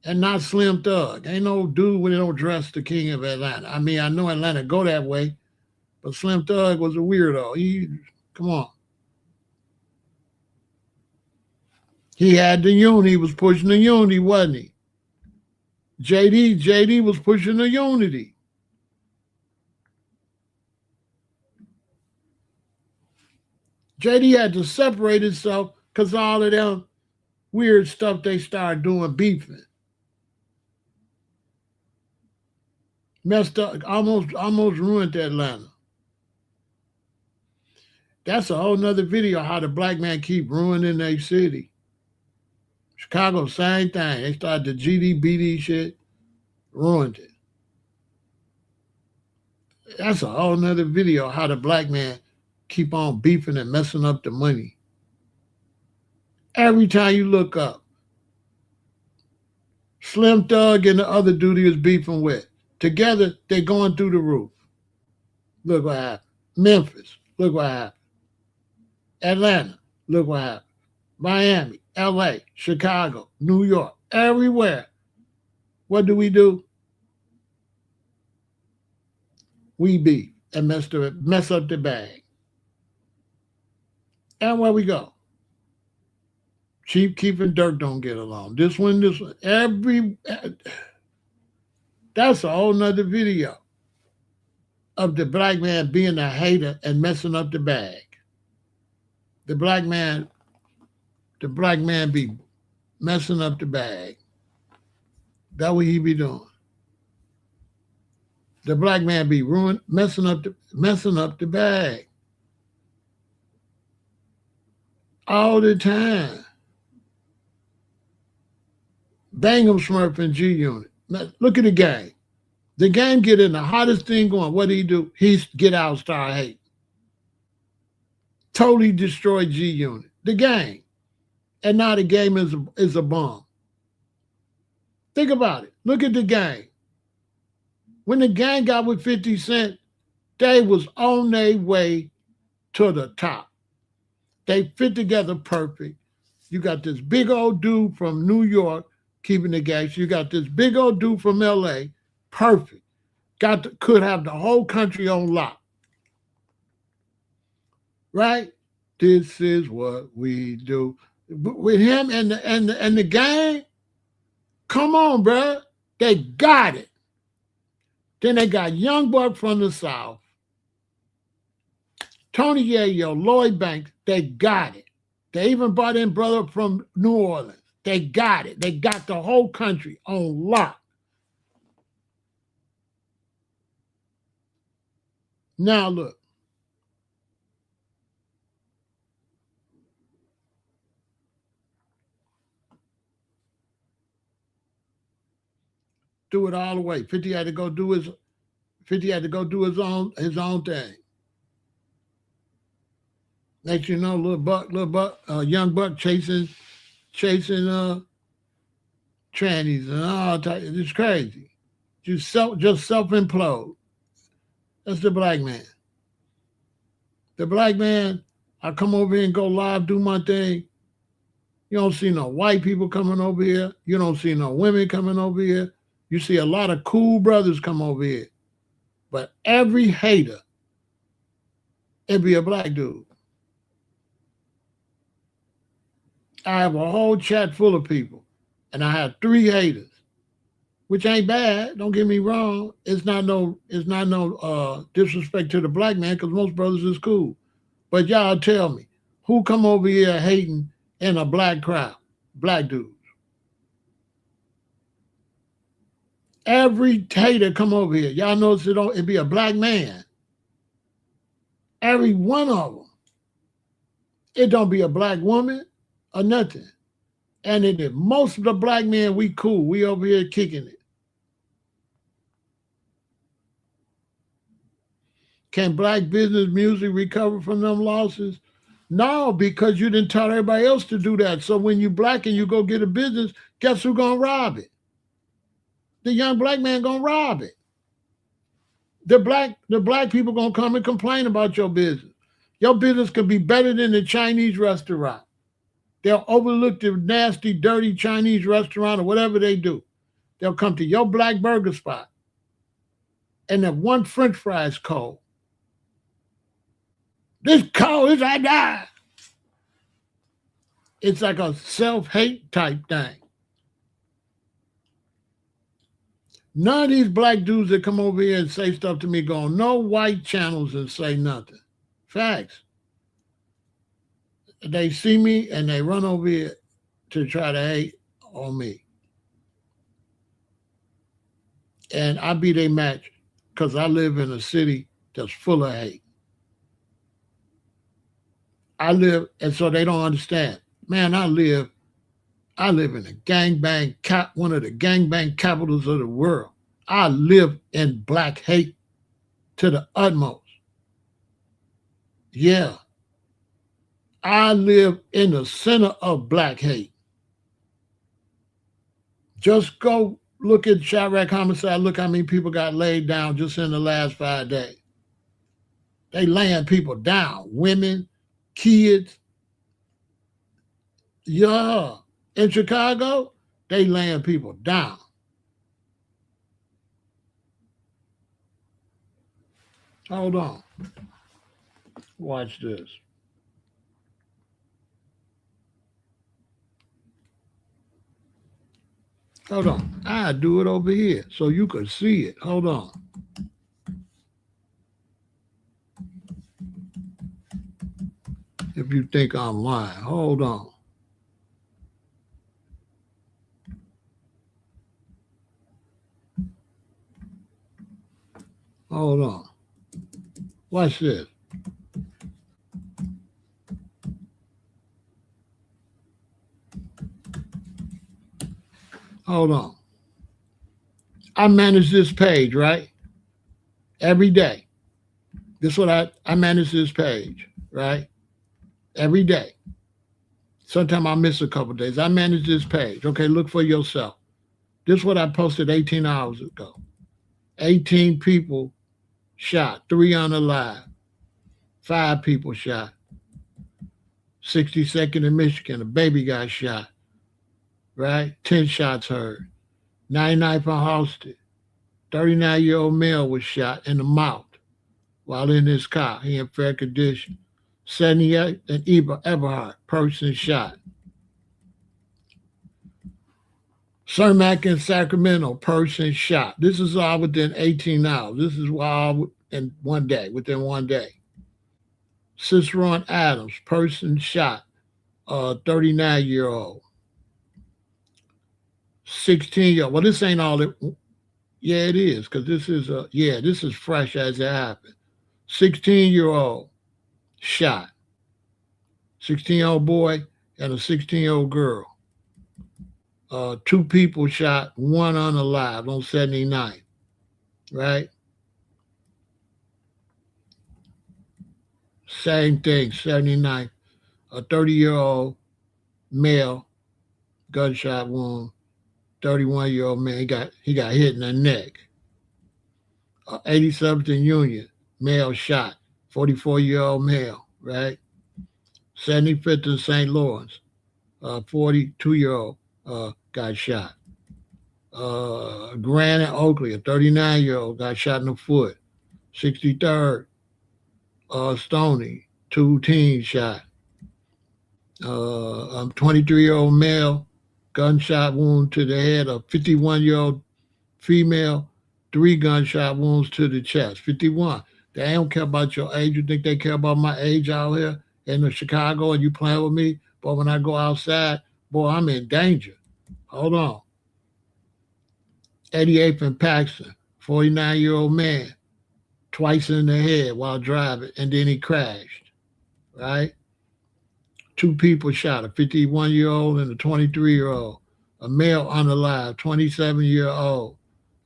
and not Slim Thug. Ain't no dude when they don't dress the king of Atlanta. I mean, I know Atlanta go that way, but Slim Thug was a weirdo. Come on. He had the unity. He was pushing the unity, wasn't he? JD was pushing the unity. JD had to separate himself because all of them weird stuff they started doing, beefing. Messed up, almost ruined Atlanta. That's a whole nother video, how the black man keep ruining their city. Chicago, same thing. They started the GDBD shit, ruined it. That's a whole nother video, how the black man keep on beefing and messing up the money. Every time you look up, Slim Thug and the other dude he was beefing with, together, they're going through the roof. Look what happened. Memphis, look what happened. Atlanta, look what happened. Miami, LA, Chicago, New York, everywhere. What do? We beef and mess up the bag. And where we go? Chief Keef and Dirk don't get along. This one, that's a whole nother video of the black man being a hater and messing up the bag. The black man be messing up the bag. That's what he be doing. The black man be messing up the bag. All the time. Bang 'em Smurf and G Unit. Now, look at the game. The game get in the hottest thing going. What do? He's get out, start hate. Totally destroyed G Unit. The game. And now the game is a bomb. Think about it. Look at the game. When the gang got with 50 Cent, they was on their way to the top. They fit together perfect. You got this big old dude from New York keeping the gas. You got this big old dude from LA, perfect. Could have the whole country on lock. Right? This is what we do. With him and the gang, come on, bro. They got it. Then they got Young Buck from the South. Tony Yayo, Lloyd Banks, they got it. They even brought in brother from New Orleans. They got it. They got the whole country on lock. Now look. Do it all the way. 50 had to go do his own thing. Next you know, young buck chasing trannies and all types. It's crazy. Just self-implode. That's the black man. The black man, I come over here and go live, do my thing. You don't see no white people coming over here. You don't see no women coming over here. You see a lot of cool brothers come over here. But every hater, it'd be a black dude. I have a whole chat full of people, and I have 3 haters, which ain't bad. Don't get me wrong. It's not no disrespect to the black man, because most brothers is cool. But y'all tell me, who come over here hating in a black crowd? Black dudes. Every hater come over here. Y'all notice it'd be a black man. Every one of them. It don't be a black woman or nothing. And most of the black men, we cool. We over here kicking it. Can black business music recover from them losses? No, because you didn't tell everybody else to do that. So when you black and you go get a business, guess who's gonna rob it? the young black man gonna rob it. The black people gonna come and complain about your business. Your business could be better than the Chinese restaurant. They'll overlook the nasty, dirty Chinese restaurant or whatever they do. They'll come to your black burger spot, and that one French fry is cold. This cold is I die. It's like a self-hate type thing. None of these black dudes that come over here and say stuff to me go on no white channels and say nothing. Facts. They see me and they run over here to try to hate on me. And I be their match because I live in a city that's full of hate. And so they don't understand. Man, I live in a gangbang, one of the gangbang capitals of the world. I live in black hate to the utmost. Yeah. I live in the center of black hate. Just go look at Chirac homicide. Look how many people got laid down just in the last 5 days. They laying people down. Women, kids. Yeah. In Chicago, they laying people down. Hold on. Watch this. Hold on. I do it over here so you could see it. Hold on. If you think I'm lying, hold on. Hold on. Watch this. Hold on. I manage this page, right? Every day. This is what I manage this page, right? Every day. Sometimes I miss a couple of days. I manage this page. Okay, look for yourself. This is what I posted 18 hours ago. 18 people shot, 3 unalive, 5 people shot. 62nd in Michigan, a baby got shot, right? 10 shots heard. 99th on Halsted, 39-year-old male was shot in the mouth while in his car. He in fair condition. 78 and Eberhard, person shot. Cermak in Sacramento, person shot. This is all within 18 hours. This is all in one day, within one day. Cicero Adams, person shot, 39-year-old. 16-year-old. Well, this ain't all it. Yeah, it is, because this is fresh as it happened. 16-year-old shot. 16-year-old boy and a 16-year-old girl. 2 people shot, 1 unalive on 79th, right? Same thing, 79th. A 30-year-old male, gunshot wound. 31-year-old man, he got hit in the neck. 87th and Union, male shot. 44-year-old male, right? 75th in St. Lawrence, 42-year-old got shot. Grant and Oakley, a 39-year-old got shot in the foot. 63rd, Stony, 2 teens shot. 23-year-old male, gunshot wound to the head. A 51-year-old female, 3 gunshot wounds to the chest. 51. They don't care about your age. You think they care about my age out here in Chicago and you playing with me? But when I go outside, boy, I'm in danger. Hold on. 88th and Paxton, 49-year-old man, twice in the head while driving, and then he crashed, right? 2 people shot, a 51-year-old and a 23-year-old. A male unalive, 27-year-old.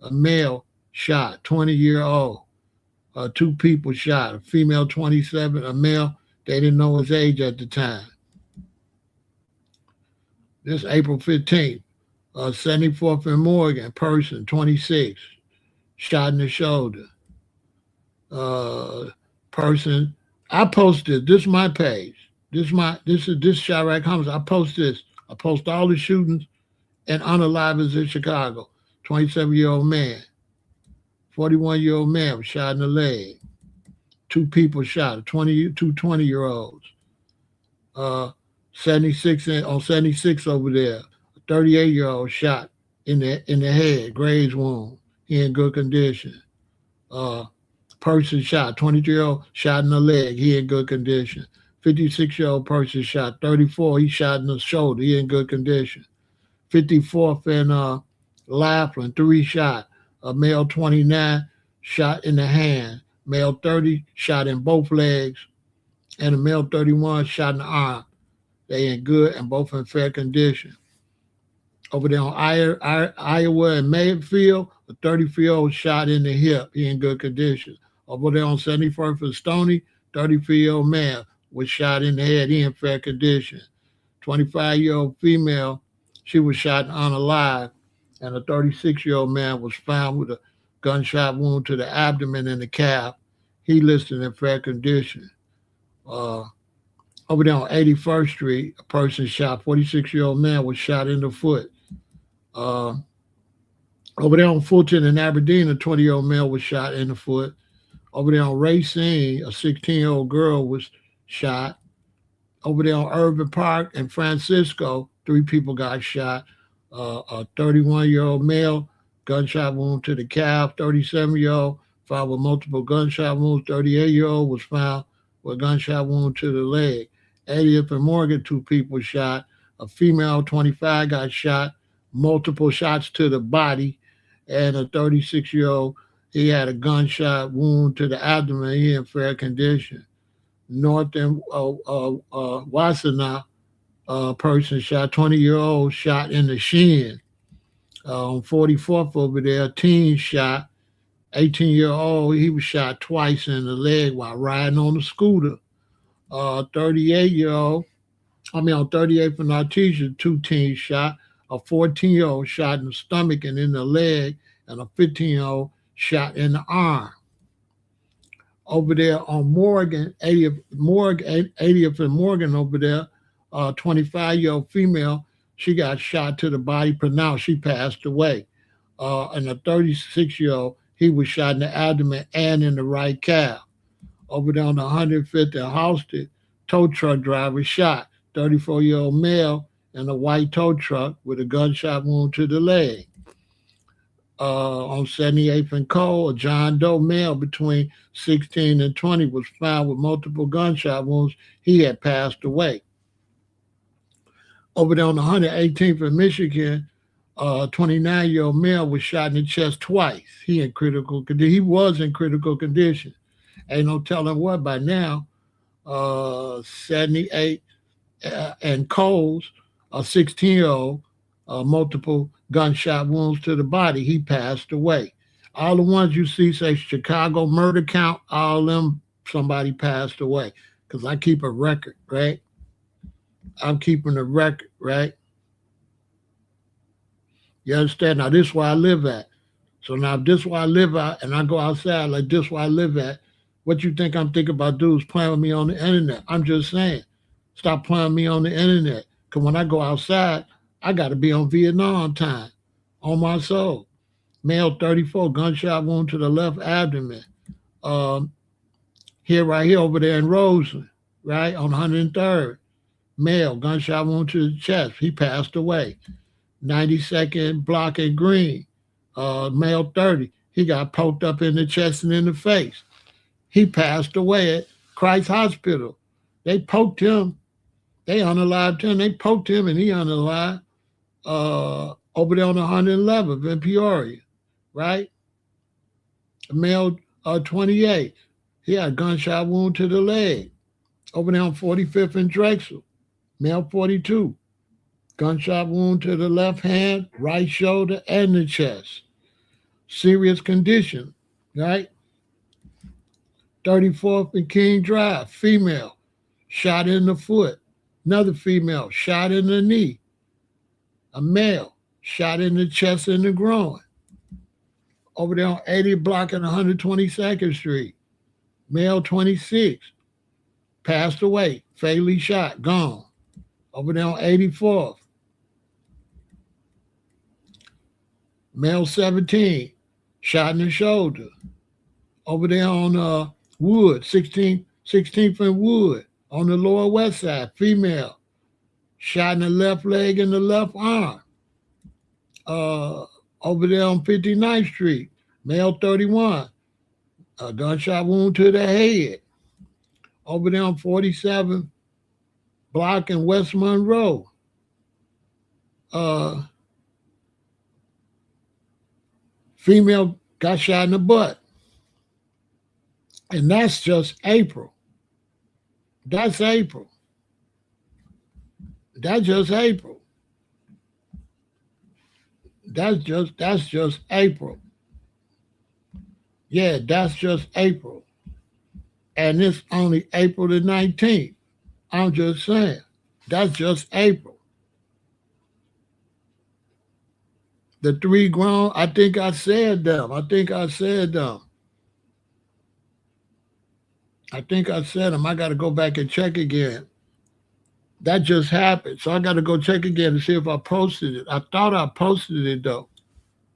A male shot, 20-year-old. 2 people shot, a female 27, a male, they didn't know his age at the time. This April 15th, 74th and Morgan, person, 26, shot in the shoulder. Person, I posted, this is my page. This Chirac Hummus. I post this. I post all the shootings and unalivings in Chicago. 27-year-old man, 41-year-old man was shot in the leg. Two people shot, two 20-year-olds. 76 on 76 over there. A 38-year-old shot in the head, Graves wound. He in good condition. Person shot, 23-year-old shot in the leg. He in good condition. 56-year-old person shot, 34. He shot in the shoulder. He in good condition. 54th and Laughlin, 3 shot. A male 29 shot in the hand. Male 30 shot in both legs. And a male 31 shot in the arm. They in good and both in fair condition. Over there on Iowa and Mayfield, a 33-year-old shot in the hip. He in good condition. Over there on 71st and Stony, 33-year-old man was shot in the head. He in fair condition. 25-year-old female, she was shot unalive. And a 36-year-old man was found with a gunshot wound to the abdomen and the calf. He listed in fair condition. Over there on 81st Street, a person shot, 46-year-old man was shot in the foot. Over there on Fulton and Aberdeen, a 20-year-old male was shot in the foot. Over there on Racine, a 16-year-old girl was shot. Over there on Urban Park and Francisco, 3 people got shot. A 31-year-old male, gunshot wound to the calf. 37-year-old found with multiple gunshot wounds. 38-year-old was found with a gunshot wound to the leg. 80th and Morgan, 2 people shot. A female, 25, got shot. Multiple shots to the body. And a 36-year-old, he had a gunshot wound to the abdomen. He in fair condition. North and Wassenaw, person shot, 20-year-old shot in the shin. On 44th over there, teen shot, 18-year-old, he was shot twice in the leg while riding on a scooter. 38-year-old, on 38th and Artesia, 2 teens shot. A 14-year-old shot in the stomach and in the leg, and a 15-year-old shot in the arm. Over there on Morgan, 80th and Morgan over there, 25-year-old female, she got shot to the body, pronounced she passed away. And a 36-year-old, he was shot in the abdomen and in the right calf. Over there on the 105th and Halsted, tow truck driver shot, 34-year-old male in a white tow truck with a gunshot wound to the leg. On 78th and Cole, a John Doe male between 16 and 20 was found with multiple gunshot wounds. He had passed away. Over there on the 118th in Michigan, a 29-year-old male was shot in the chest twice. He was in critical condition. Ain't no telling what by now. 78 and Coles, a 16-year-old, multiple gunshot wounds to the body. He passed away. All the ones you see say Chicago murder count, all of them, somebody passed away. Because I keep a record, right? I'm keeping a record, right? You understand? Now, this is where I live at. So now, if this is where I live at, and I go outside like this is where I live at, what you think I'm thinking about dudes playing with me on the internet? I'm just saying, stop playing with me on the internet. Because when I go outside, I got to be on Vietnam time, on my soul. Male 34, gunshot wound to the left abdomen. Right here, over there in Roseland, right, on 103rd. Male, gunshot wound to the chest. He passed away. 92nd block in Green, male 30. He got poked up in the chest and in the face. He passed away at Christ Hospital. They poked him. They unalived him. They poked him and he unalived. Over there on the 111th in Peoria, right? A male 28. He had a gunshot wound to the leg. Over there on 45th in Drexel, male 42. Gunshot wound to the left hand, right shoulder, and the chest. Serious condition, right? 34th and King Drive, female, shot in the foot. Another female, shot in the knee. A male, shot in the chest and the groin. Over there on 80th block and 122nd Street, male 26, passed away, fatally shot, gone. Over there on 84th, male 17, shot in the shoulder. Over there on Wood, 16th and Wood, on the Lower West Side, female, shot in the left leg and the left arm. Over there on 59th Street, male 31, a gunshot wound to the head. Over there on 47th block in West Monroe, female got shot in the butt. And that's just April. That's April. That's just April. That's just April. Yeah, that's just April. And it's only April the 19th. I'm just saying. That's just April. The 3 grown, I think I said them. I think I said them. I got to go back and check again. That just happened. So I got to go check again to see if I posted it. I thought I posted it, though.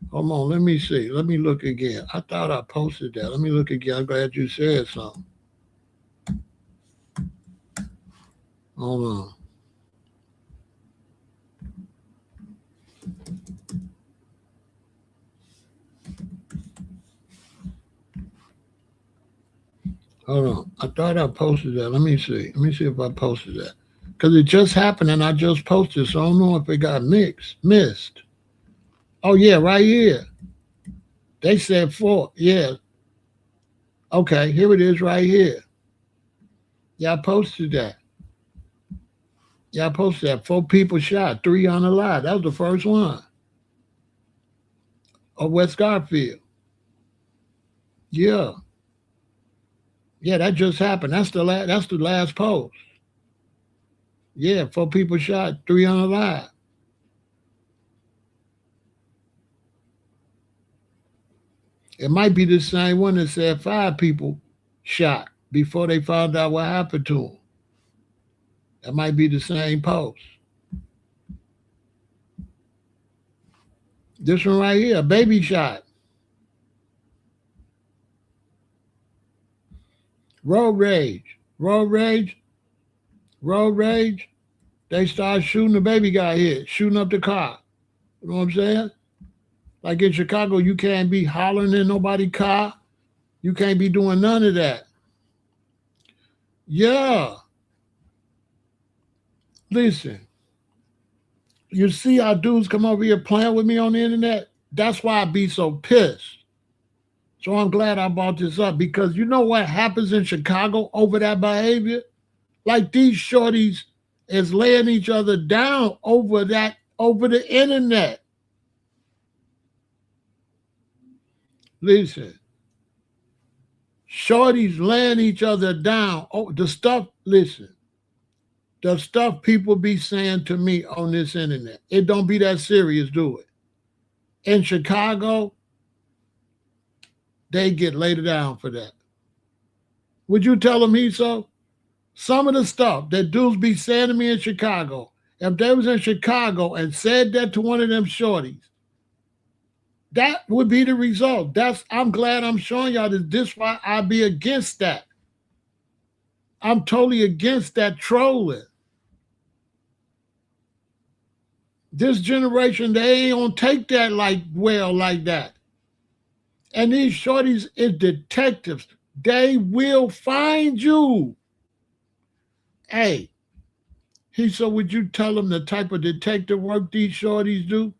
Hold on. Let me see. Let me look again. I thought I posted that. Let me look again. I'm glad you said something. Hold on. Hold on. I thought I posted that. Let me see. Let me see if I posted that. Because it just happened and I just posted, so I don't know if it got missed. Oh, yeah, right here. They said 4. Yeah. Okay, here it is right here. Yeah, I posted that. 4 people shot, 3 unalive. That was the first one. Of West Garfield. Yeah. Yeah, that just happened. That's the last post. Yeah, 4 people shot, 3 unalive. It might be the same one that said 5 people shot before they found out what happened to them. That might be the same post. This one right here, a baby shot. Road rage. They started shooting, the baby got hit, shooting up the car. You know what I'm saying? Like in Chicago, you can't be hollering in nobody's car. You can't be doing none of that. Yeah. Listen, you see how dudes come over here playing with me on the internet? That's why I be so pissed. So I'm glad I brought this up, because you know what happens in Chicago over that behavior? Like these shorties is laying each other down over the internet. Listen, shorties laying each other down. Oh, the stuff people be saying to me on this internet, it don't be that serious, do it? In Chicago, they get laid down for that. Would you tell them so? Some of the stuff that dudes be saying to me in Chicago, if they was in Chicago and said that to one of them shorties, that would be the result. I'm glad I'm showing y'all this. This why I be against that. I'm totally against that trolling. This generation, they ain't gonna take that like that. And these shorties is detectives. They will find you. Hey, so would you tell them the type of detective work these shorties do?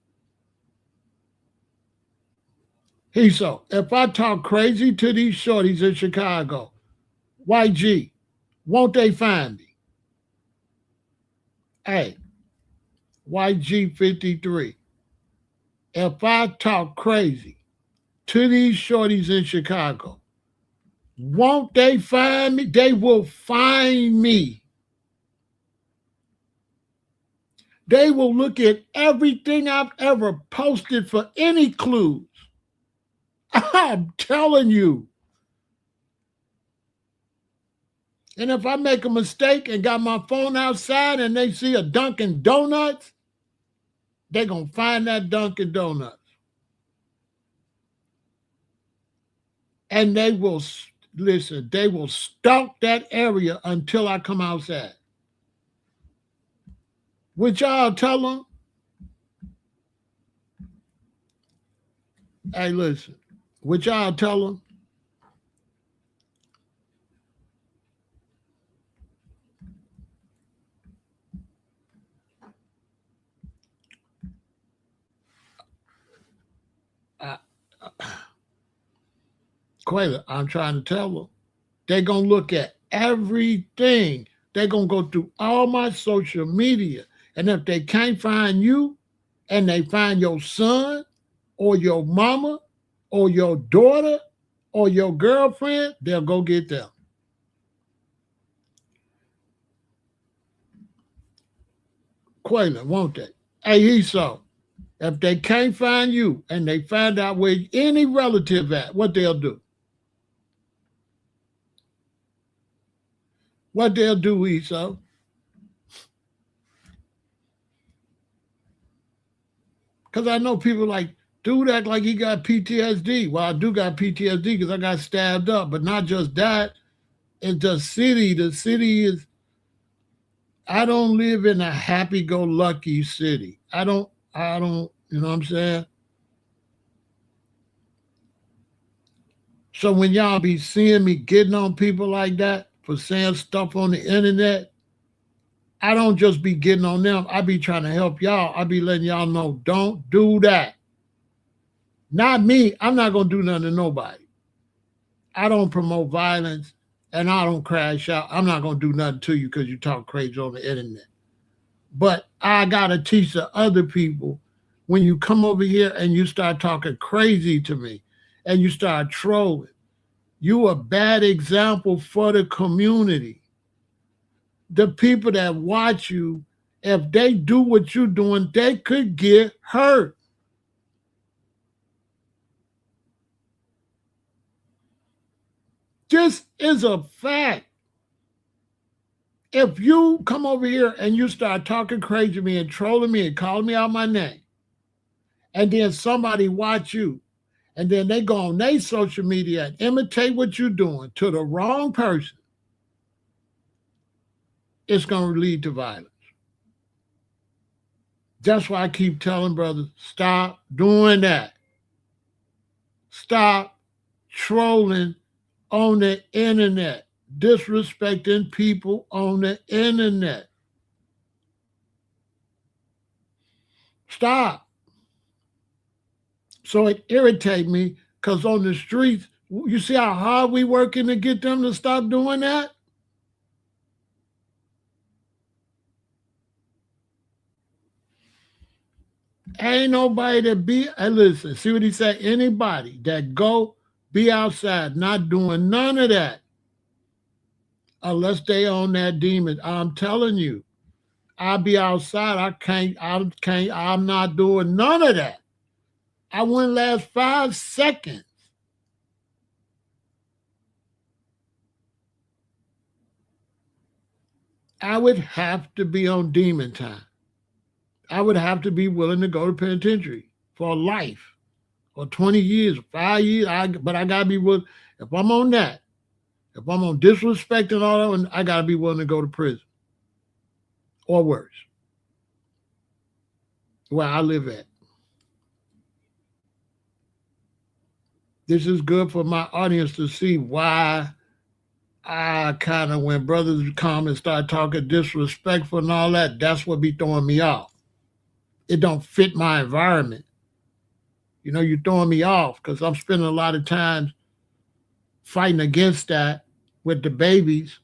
So if I talk crazy to these shorties in Chicago, YG, won't they find me? Hey, YG 53. If I talk crazy to these shorties in Chicago, won't they find me? They will find me. They will look at everything I've ever posted for any clues. I'm telling you. And if I make a mistake and got my phone outside and they see a Dunkin' Donuts, they're going to find that Dunkin' Donuts. And they will, listen, they will stalk that area until I come outside. Would y'all tell them? Hey, listen, would y'all tell them? Quayla, I'm trying to tell them. They're going to look at everything. They're going to go through all my social media. And if they can't find you and they find your son or your mama or your daughter or your girlfriend, they'll go get them. Quayla, won't they? Hey, Esau, if they can't find you and they find out where any relative at, what they'll do? What they'll do, Esau? Because I know people like, dude act like he got PTSD. Well, I do got PTSD because I got stabbed up. But not just that, it's the city. The city is, I don't live in a happy-go-lucky city. I don't, you know what I'm saying? So when y'all be seeing me getting on people like that for saying stuff on the internet, I don't just be getting on them. I be trying to help y'all. I be letting y'all know, don't do that. Not me. I'm not going to do nothing to nobody. I don't promote violence and I don't crash out. I'm not going to do nothing to you because you talk crazy on the internet. But I got to teach the other people, when you come over here and you start talking crazy to me and you start trolling, you a bad example for the community. The people that watch you, if they do what you're doing, they could get hurt. This is a fact. If you come over here and you start talking crazy to me and trolling me and calling me out my name, and then somebody watch you, and then they go on their social media and imitate what you're doing to the wrong person, it's going to lead to violence. That's why I keep telling brothers, stop doing that. Stop trolling on the internet, disrespecting people on the internet. Stop. So it irritates me because on the streets, you see how hard we working to get them to stop doing that? Ain't nobody that be, listen, see what he said? Anybody that go be outside not doing none of that unless they own that demon. I'm telling you, I'll be outside. I'm not doing none of that. I wouldn't last 5 seconds. I would have to be on demon time. I would have to be willing to go to penitentiary for life or 20 years, 5 years. But I got to be willing. If I'm on that, if I'm on disrespect and all that, I got to be willing to go to prison or worse, where I live at. This is good for my audience to see why I kind of, when brothers come and start talking disrespectful and all that, that's what be throwing me off. It don't fit my environment. You know, you're throwing me off because I'm spending a lot of time fighting against that with the babies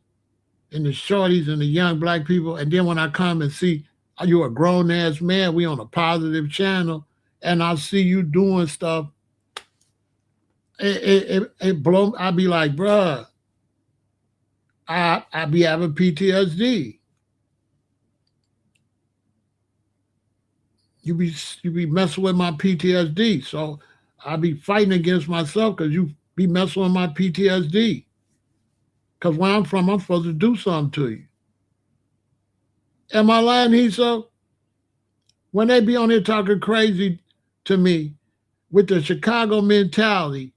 and the shorties and the young black people. And then when I come and see you a grown ass man, we on a positive channel, and I see you doing stuff, it blow. I be like, bruh, I be having PTSD. You be messing with my PTSD. So I be fighting against myself because you be messing with my PTSD. Because where I'm from, I'm supposed to do something to you. Am I lying, he so? When they be on here talking crazy to me with the Chicago mentality,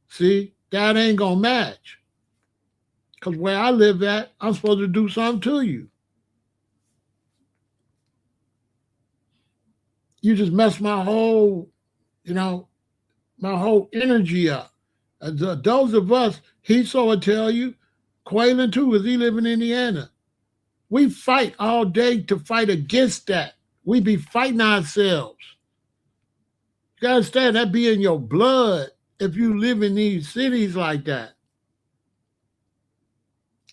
see, that ain't gonna match. Because where I live at, I'm supposed to do something to you. You just mess my whole, my whole energy up. Those of us, he so will tell you, Quaylen too, because he live in Indiana. We fight all day to fight against that. We be fighting ourselves. You gotta understand that be in your blood if you live in these cities like that.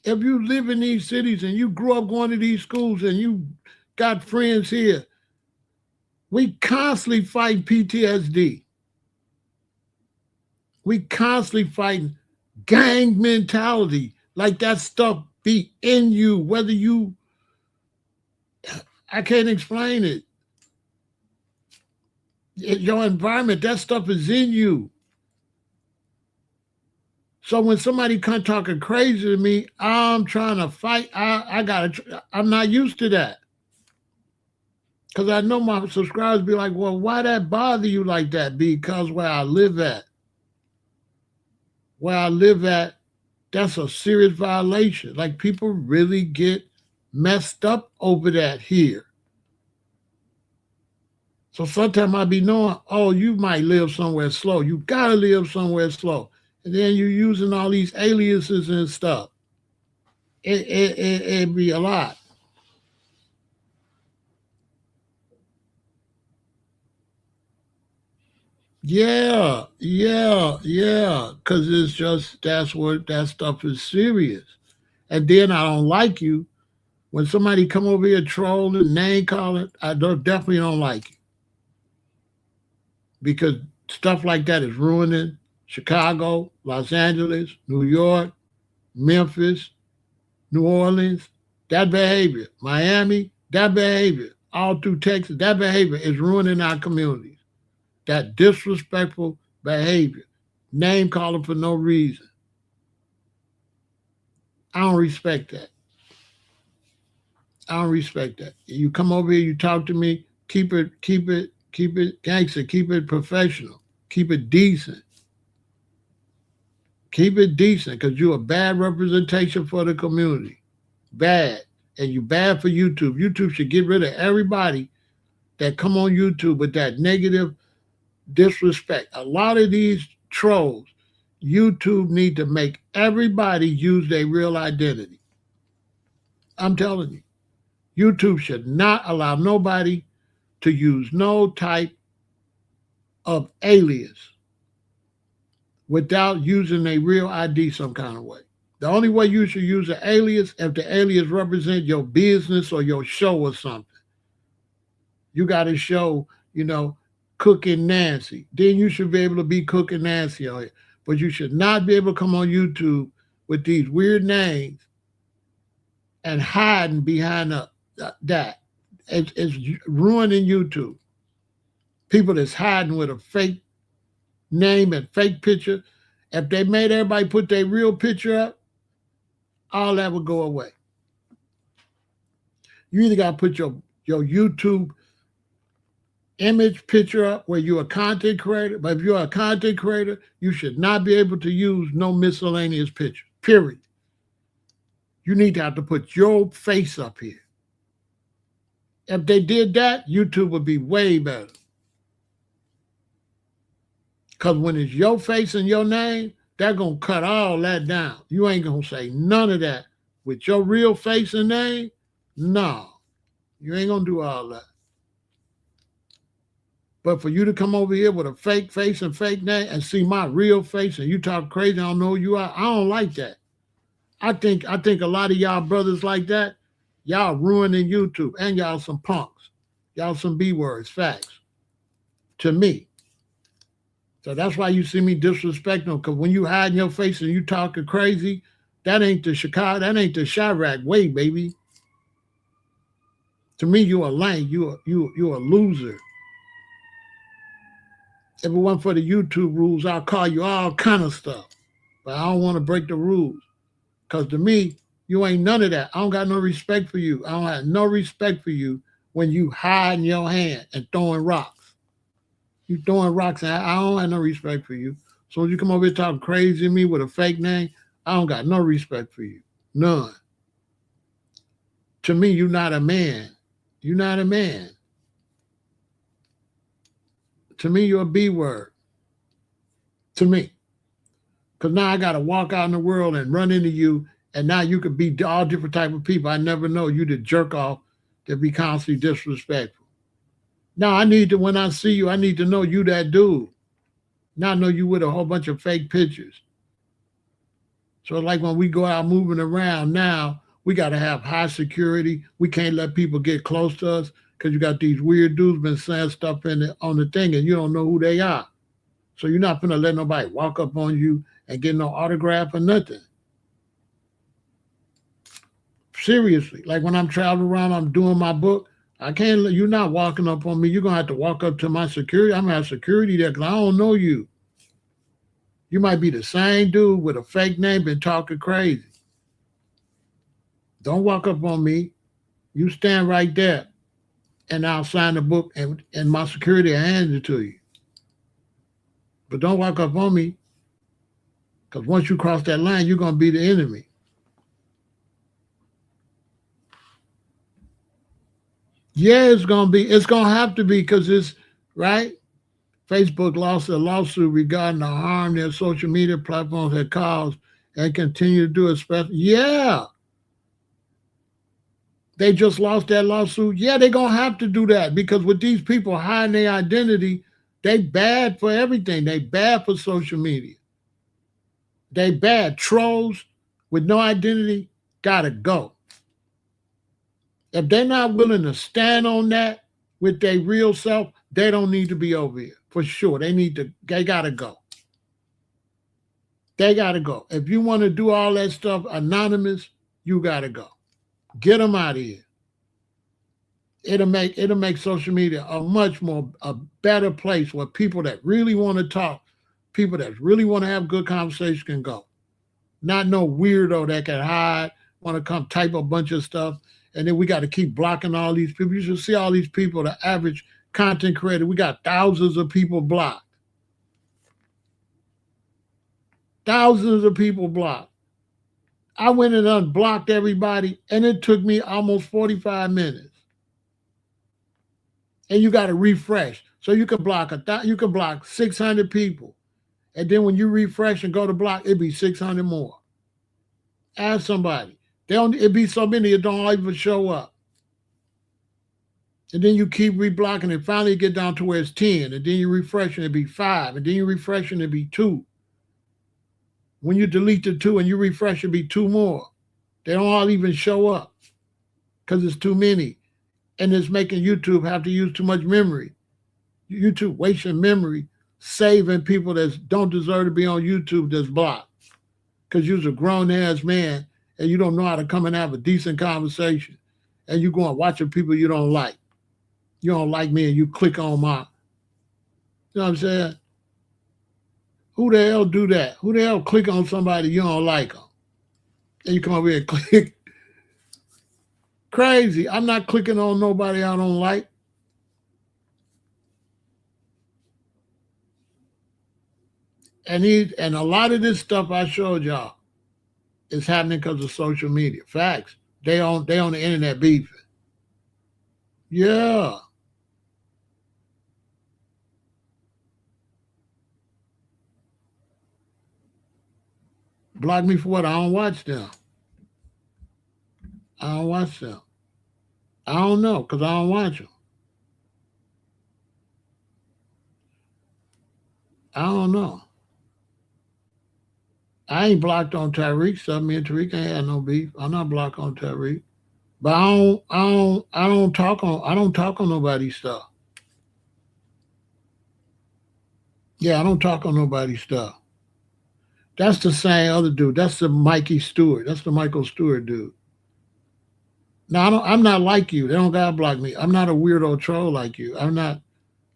If you live in these cities and you grew up going to these schools and you got friends here, we constantly fight PTSD. We constantly fighting gang mentality. Like that stuff be in you, whether you, I can't explain it. Your environment, that stuff is in you. So when somebody come talking crazy to me, I'm trying to fight. I'm not used to that. Because I know my subscribers be like, well, why that bother you like that? Because where I live at, that's a serious violation. Like people really get messed up over that here. So sometimes I be knowing, oh, you might live somewhere slow. You gotta live somewhere slow. And then you're using all these aliases and stuff. It'd be a lot. Yeah. Cause it's just that stuff is serious. And then I don't like you. When somebody come over here trolling, name calling, definitely don't like you. Because stuff like that is ruining Chicago, Los Angeles, New York, Memphis, New Orleans, that behavior, Miami, that behavior, all through Texas, that behavior is ruining our communities. That disrespectful behavior, name calling for no reason. I don't respect that. I don't respect that. You come over here, you talk to me, keep it gangster, keep it professional, keep it decent. Keep it decent because you're a bad representation for the community. Bad. And you bad for YouTube. YouTube should get rid of everybody that come on YouTube with that negative disrespect. A lot of these trolls, YouTube need to make everybody use their real identity. I'm telling you. YouTube should not allow nobody to use no type of alias without using a real ID some kind of way. The only way you should use an alias if the alias represents your business or your show or something. You got to show, Cooking Nancy. Then you should be able to be Cooking Nancy on it. But you should not be able to come on YouTube with these weird names and hiding behind that. It's ruining YouTube. People that's hiding with a fake name and fake picture. If they made everybody put their real picture up, all that would go away. You either got to put your YouTube image picture up where you're a content creator, but if you're a content creator, you should not be able to use no miscellaneous picture, period. You need to have to put your face up here. If they did that, YouTube would be way better. Because when it's your face and your name, they're going to cut all that down. You ain't going to say none of that. With your real face and name, no. You ain't going to do all that. But for you to come over here with a fake face and fake name and see my real face and you talk crazy, I don't know who you are, I don't like that. I think a lot of y'all brothers like that, y'all ruining YouTube and y'all some punks. Y'all some B-words, facts. To me. So that's why you see me disrespecting them, because when you hide your face and you talking crazy, that ain't the Chicago, that ain't the Chirac way, baby. To me, you a lame. You a loser. If it wasn't for the YouTube rules, I'll call you all kind of stuff. But I don't want to break the rules. Because to me, you ain't none of that. I don't got no respect for you. I don't have no respect for you when you hiding your hand and throwing rocks. You throwing rocks, and I don't have no respect for you. So when you come over here talking crazy to me with a fake name, I don't got no respect for you. None. To me, you're not a man. You're not a man. To me, you're a B word. To me. Because now I got to walk out in the world and run into you, and now you could be all different type of people. I never know you to jerk off to be constantly disrespectful. Now I need to, when I see you, I need to know you that dude. Not know you with a whole bunch of fake pictures. So like when we go out moving around now, we got to have high security. We can't let people get close to us because you got these weird dudes been saying stuff on the thing and you don't know who they are. So you're not going to let nobody walk up on you and get no autograph or nothing. Seriously, like when I'm traveling around, I'm doing my book, I can't, you're not walking up on me. You're going to have to walk up to my security. I'm going to have security there because I don't know you. You might be the same dude with a fake name been talking crazy. Don't walk up on me. You stand right there and I'll sign the book and my security will hand it to you. But don't walk up on me because once you cross that line, you're going to be the enemy. Yeah, it's going to have to be because it's, right? Facebook lost a lawsuit regarding the harm their social media platforms had caused and continue to do, especially. Yeah. They just lost that lawsuit. Yeah, they're going to have to do that because with these people hiding their identity, they bad for everything. They bad for social media. They bad. Trolls with no identity gotta go. If they're not willing to stand on that with their real self, they don't need to be over here for sure. They gotta go. They gotta go. If you want to do all that stuff anonymous, you gotta go. Get them out of here. It'll make social media a better place where people that really want to talk, people that really want to have good conversation can go. Not no weirdo that can hide, want to come type a bunch of stuff, and then we got to keep blocking all these people. You should see all these people, the average content creator, we got thousands of people blocked. Thousands of people blocked. I went and unblocked everybody, and it took me almost 45 minutes. And you got to refresh. So you can block 600 people. And then when you refresh and go to block, it'd be 600 more. Ask somebody. It'd be so many it don't even show up. And then you keep reblocking it. Finally, you get down to where it's 10. And then you refresh and it'd be 5. And then you refresh and it'd be 2. When you delete the 2 and you refresh, it'd be 2 more. They don't all even show up because it's too many. And it's making YouTube have to use too much memory. YouTube wasting memory, saving people that don't deserve to be on YouTube that's blocked. Because you're a grown-ass man and you don't know how to come and have a decent conversation. And you're going watching people you don't like. You don't like me and you click on my, you know what I'm saying? Who the hell do that? Who the hell click on somebody you don't like them? And you come over here and click. Crazy. I'm not clicking on nobody I don't like. And a lot of this stuff I showed y'all is happening because of social media. Facts. They on the internet beefing. Yeah. Block me for what? I don't watch them. I don't watch them. I don't know because I don't watch them. I don't know. I ain't blocked on Tyreek stuff. Me and Tariq ain't had no beef. I'm not blocked on Tyreek. But I don't talk on nobody's stuff. Yeah, I don't talk on nobody's stuff. That's the same other dude. That's the Mikey Stewart. That's the Michael Stewart dude. No, I'm not like you. They don't gotta block me. I'm not a weirdo troll like you. I'm not.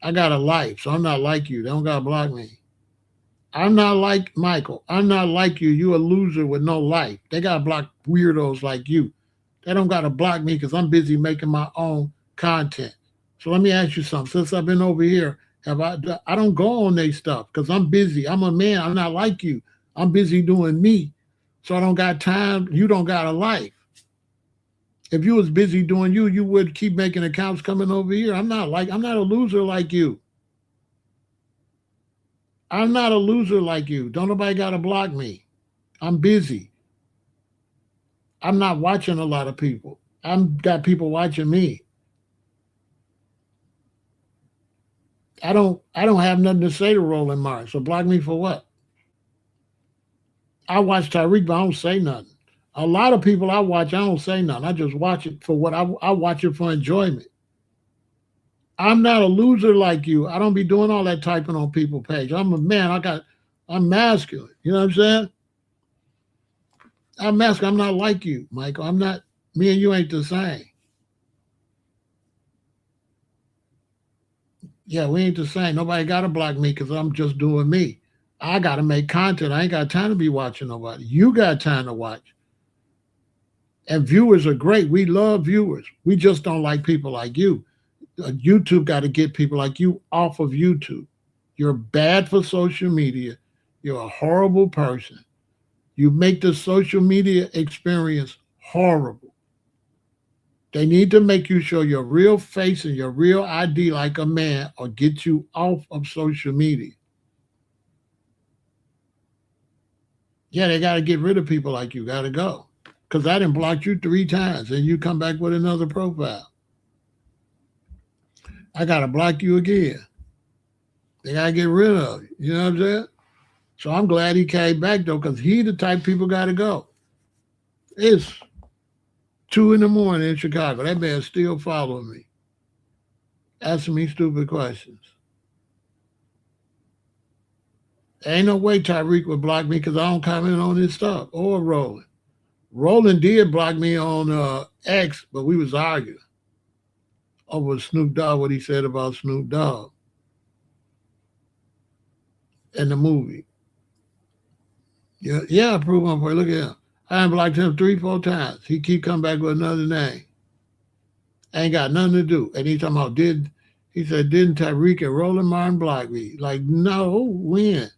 I got a life, so I'm not like you. They don't gotta block me. I'm not like Michael. I'm not like you. You a loser with no life. They gotta block weirdos like you. They don't gotta block me because I'm busy making my own content. So let me ask you something. Since I've been over here, have I don't go on their stuff because I'm busy. I'm a man. I'm not like you. I'm busy doing me. So I don't got time. You don't got a life. If you was busy doing you, you would keep making accounts coming over here. I'm not a loser like you. I'm not a loser like you. Don't nobody gotta block me. I'm busy. I'm not watching a lot of people. I'm got people watching me. I don't have nothing to say to Roland Martin. So block me for what? I watch Tyreek, but I don't say nothing. A lot of people I watch, I don't say nothing. I just watch it for what I watch it for enjoyment. I'm not a loser like you. I don't be doing all that typing on people's page. I'm a man. I'm masculine. You know what I'm saying? I'm masculine. I'm not like you, Michael. I'm not. Me and you ain't the same. Yeah, we ain't the same. Nobody got to block me because I'm just doing me. I got to make content. I ain't got time to be watching nobody. You got time to watch. And viewers are great. We love viewers. We just don't like people like you. YouTube got to get people like you off of YouTube. You're bad for social media. You're a horrible person. You make the social media experience horrible. They need to make you show your real face and your real ID like a man or get you off of social media. Yeah, they got to get rid of people like you. Got to go. Because I didn't block you 3 times and you come back with another profile. I got to block you again. They got to get rid of you. You know what I'm saying? So I'm glad he came back though, because he the type people got to go. It's 2 in the morning in Chicago. That man still following me, asking me stupid questions. Ain't no way Tyreek would block me because I don't comment on his stuff or Roland. Roland did block me on X, but we was arguing over Snoop Dogg, what he said about Snoop Dogg in the movie. Yeah, yeah, I prove him for it. Look at him. I done blocked him 3, 4 times. He keep coming back with another name. Ain't got nothing to do. And he talking about he said, didn't Tyreek and Roland Martin block me? Like, no, when?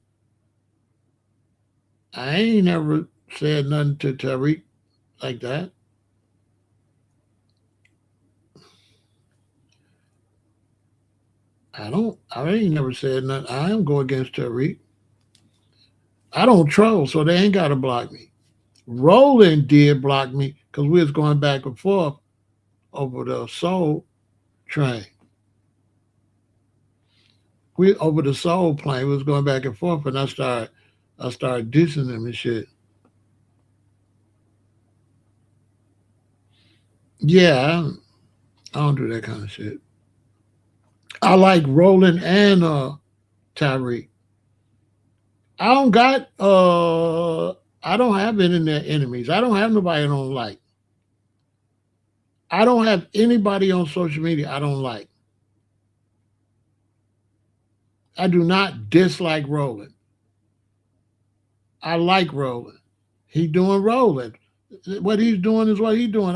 I ain't never said nothing to Tyreek like that. I ain't never said nothing. I don't go against Tyreek. I don't troll, so they ain't got to block me. Roland did block me because we was going back and forth over the soul train. We over the soul plane. We was going back and forth, and I started dissing him and shit. Yeah, I don't do that kind of shit. I like Roland and Tyreek. I don't got I don't have internet enemies. I don't have nobody I don't like. I don't have anybody on social media I don't like. I do not dislike Roland. I like Roland. He doing Roland. What he's doing is what he's doing.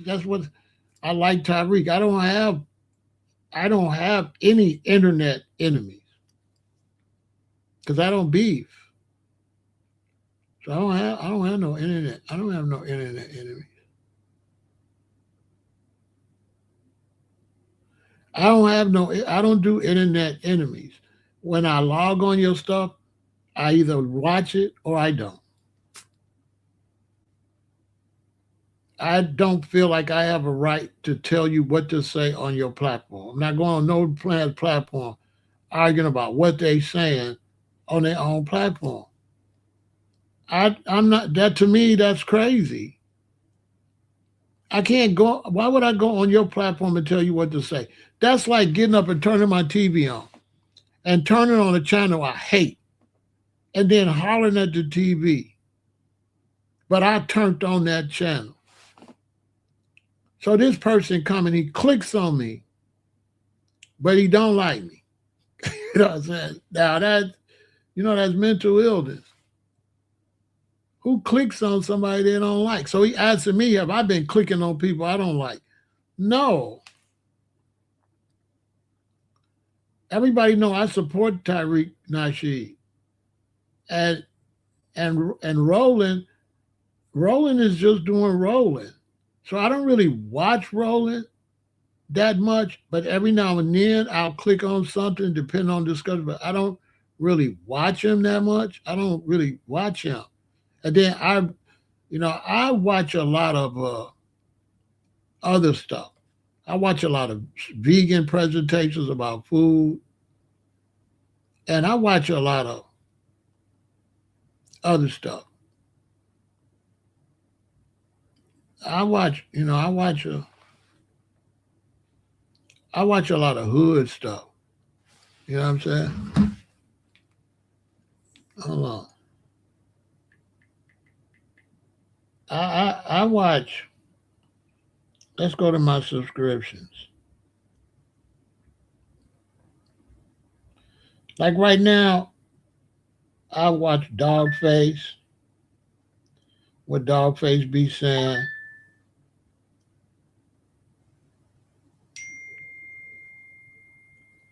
That's what I like Tyreek. I don't have any internet enemies because I don't beef. So I don't have no internet. I don't have no internet enemies. I don't do internet enemies. When I log on your stuff, I either watch it or I don't. I don't feel like I have a right to tell you what to say on your platform. I'm not going on no platform arguing about what they saying on their own platform. I'm not that to me that's crazy. I can't go why would I go on your platform and tell you what to say? That's like getting up and turning my TV on and turning on a channel I hate and then hollering at the TV. But I turned on that channel. So this person come and he clicks on me, but he don't like me. You know what I'm saying? Now that's mental illness. Who clicks on somebody they don't like? So he asking me, have I been clicking on people I don't like? No. Everybody know I support Tariq Nasheed. And Roland is just doing Roland. So I don't really watch Roland that much, but every now and then I'll click on something depending on discussion. But I don't really watch him that much. I don't really watch him. And then I watch a lot of other stuff. I watch a lot of vegan presentations about food, and I watch a lot of other stuff. I watch, I watch a lot of hood stuff. You know what I'm saying? Hold on. I watch. Let's go to my subscriptions. Like right now, I watch Dogface. What Dogface be saying?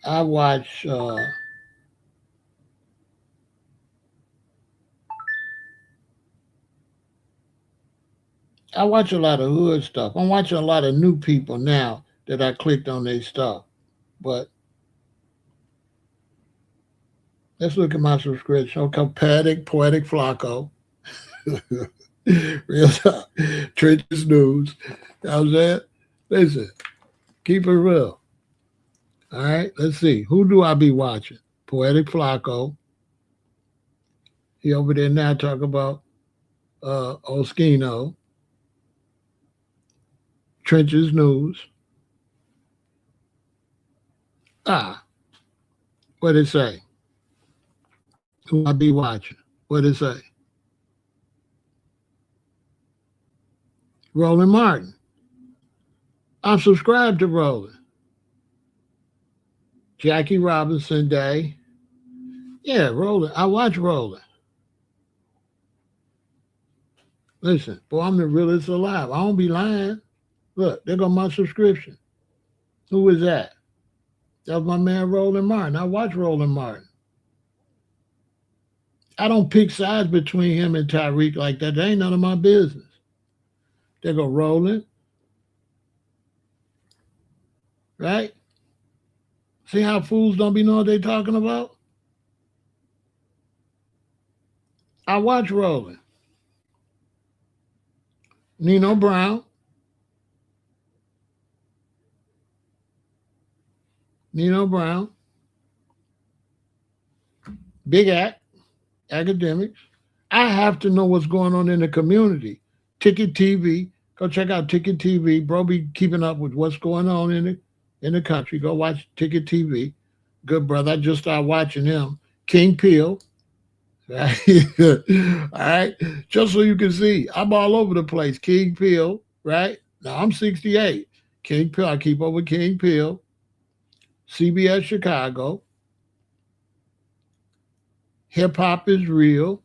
I watch. I watch a lot of hood stuff. I'm watching a lot of new people now that I clicked on their stuff. But let's look at my subscription. Okay, Poetic Flacco. Real talk. Trenches News. How's that? Listen, keep it real. All right, let's see. Who do I be watching? Poetic Flacco. He over there now talking about Oskino. Trenches News. What it say? Who I be watching? What it say? Roland Martin. I'm subscribed to Roland. Jackie Robinson Day. Yeah, Roland. I watch Roland. Listen, boy, I'm the realest alive. I don't be lying. Look, there go my subscription. Who is that? That was my man Roland Martin. I watch Roland Martin. I don't pick sides between him and Tyreek like that. That ain't none of my business. They go Roland. Right? See how fools don't be knowing what they talking about? I watch Roland. Nino Brown. Nino Brown. Big Act. Academics. I have to know what's going on in the community. Ticket TV. Go check out Ticket TV. Bro be keeping up with what's going on in the country. Go watch Ticket TV. Good brother. I just started watching him. King Peel. Right? All right. Just so you can see, I'm all over the place. King Peel, right? Now I'm 68. King Peel. I keep up with King Peel. CBS Chicago. Hip Hop is Real.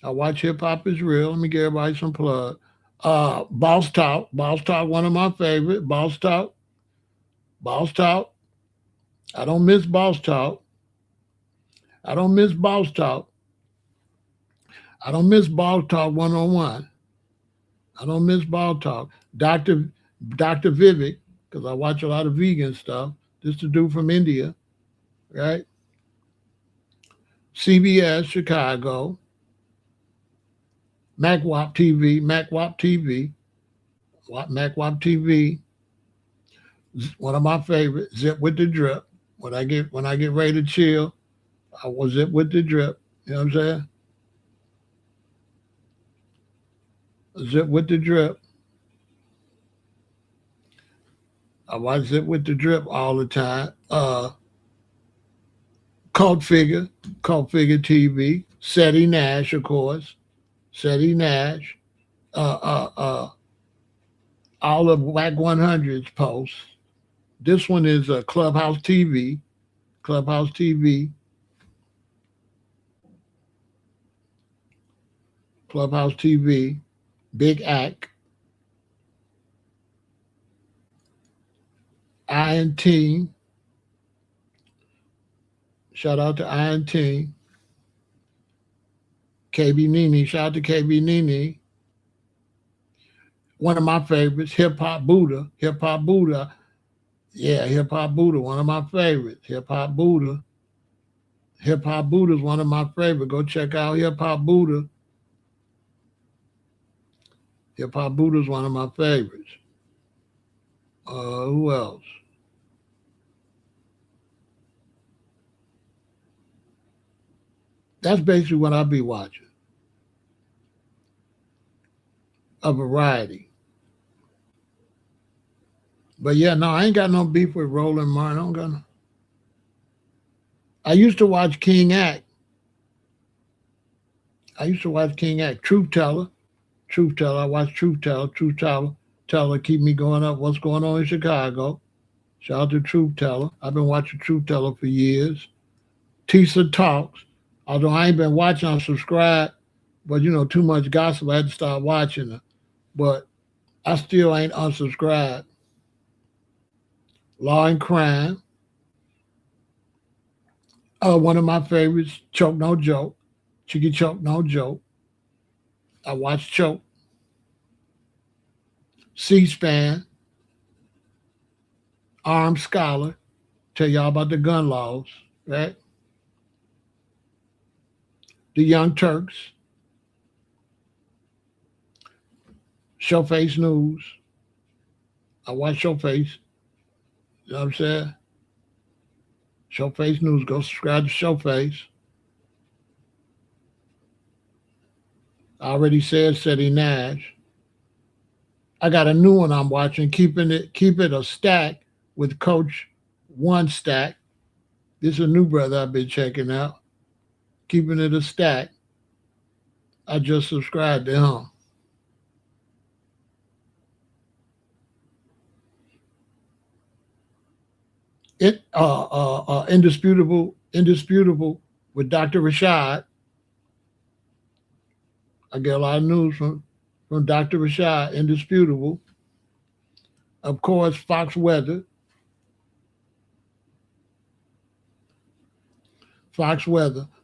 I watch Hip Hop is Real. Let me give everybody some plug. Boss Talk. Boss Talk, one of my favorite. Boss Talk. Boss Talk. I don't miss Boss Talk. I don't miss Boss Talk. I don't miss Boss Talk 101. I don't miss Boss Talk. Dr. Vivek, because I watch a lot of vegan stuff. This is the dude from India, right? CBS Chicago. MacWap TV. MacWap TV. MacWap TV. One of my favorites. Zip with the Drip. When I get ready to chill, I will zip with the drip. You know what I'm saying? Zip with the Drip. I watch Zip with the Drip all the time. Cult Figure TV. Seti Nash, of course. Seti Nash. all of WAC 100's posts. This one is Clubhouse TV. Clubhouse TV. Clubhouse TV. Big Act. Iron Team. Shout out to Iron Team. KB Nene. Shout out to KB Nene. One of my favorites, Hip Hop Buddha. Hip Hop Buddha. Yeah, Hip Hop Buddha, one of my favorites. Hip Hop Buddha. Hip Hop Buddha is one of my favorites. Go check out Hip Hop Buddha. Hip Hop Buddha is one of my favorites. Who else? That's basically what I'll be watching. A variety. But yeah, no, I ain't got no beef with Roland Martin. I don't got no. I used to watch King Act. Truth Teller. Truth Teller. I watch Truth Teller. Truth Teller keep me going up. What's going on in Chicago? Shout out to Truth Teller. I've been watching Truth Teller for years. Tisa Talks. Although I ain't been watching, I'm subscribed. But too much gossip. I had to start watching her. But I still ain't unsubscribed. Law and Crime. One of my favorites, Choke No Joke. Chicky Choke No Joke. I watch Choke. C-SPAN. Armed Scholar. Tell y'all about the gun laws, right? The Young Turks. Showface News. I watch Showface. You know what I'm saying? Showface News. Go subscribe to Showface. I already said Seti Nash. I got a new one I'm watching. Keep it a stack with Coach One Stack. This is a new brother I've been checking out. Keeping it a stack. I just subscribed to him. Indisputable with Dr. Rashad. I get a lot of news from Dr. Rashad, Indisputable. Of course, Fox Weather.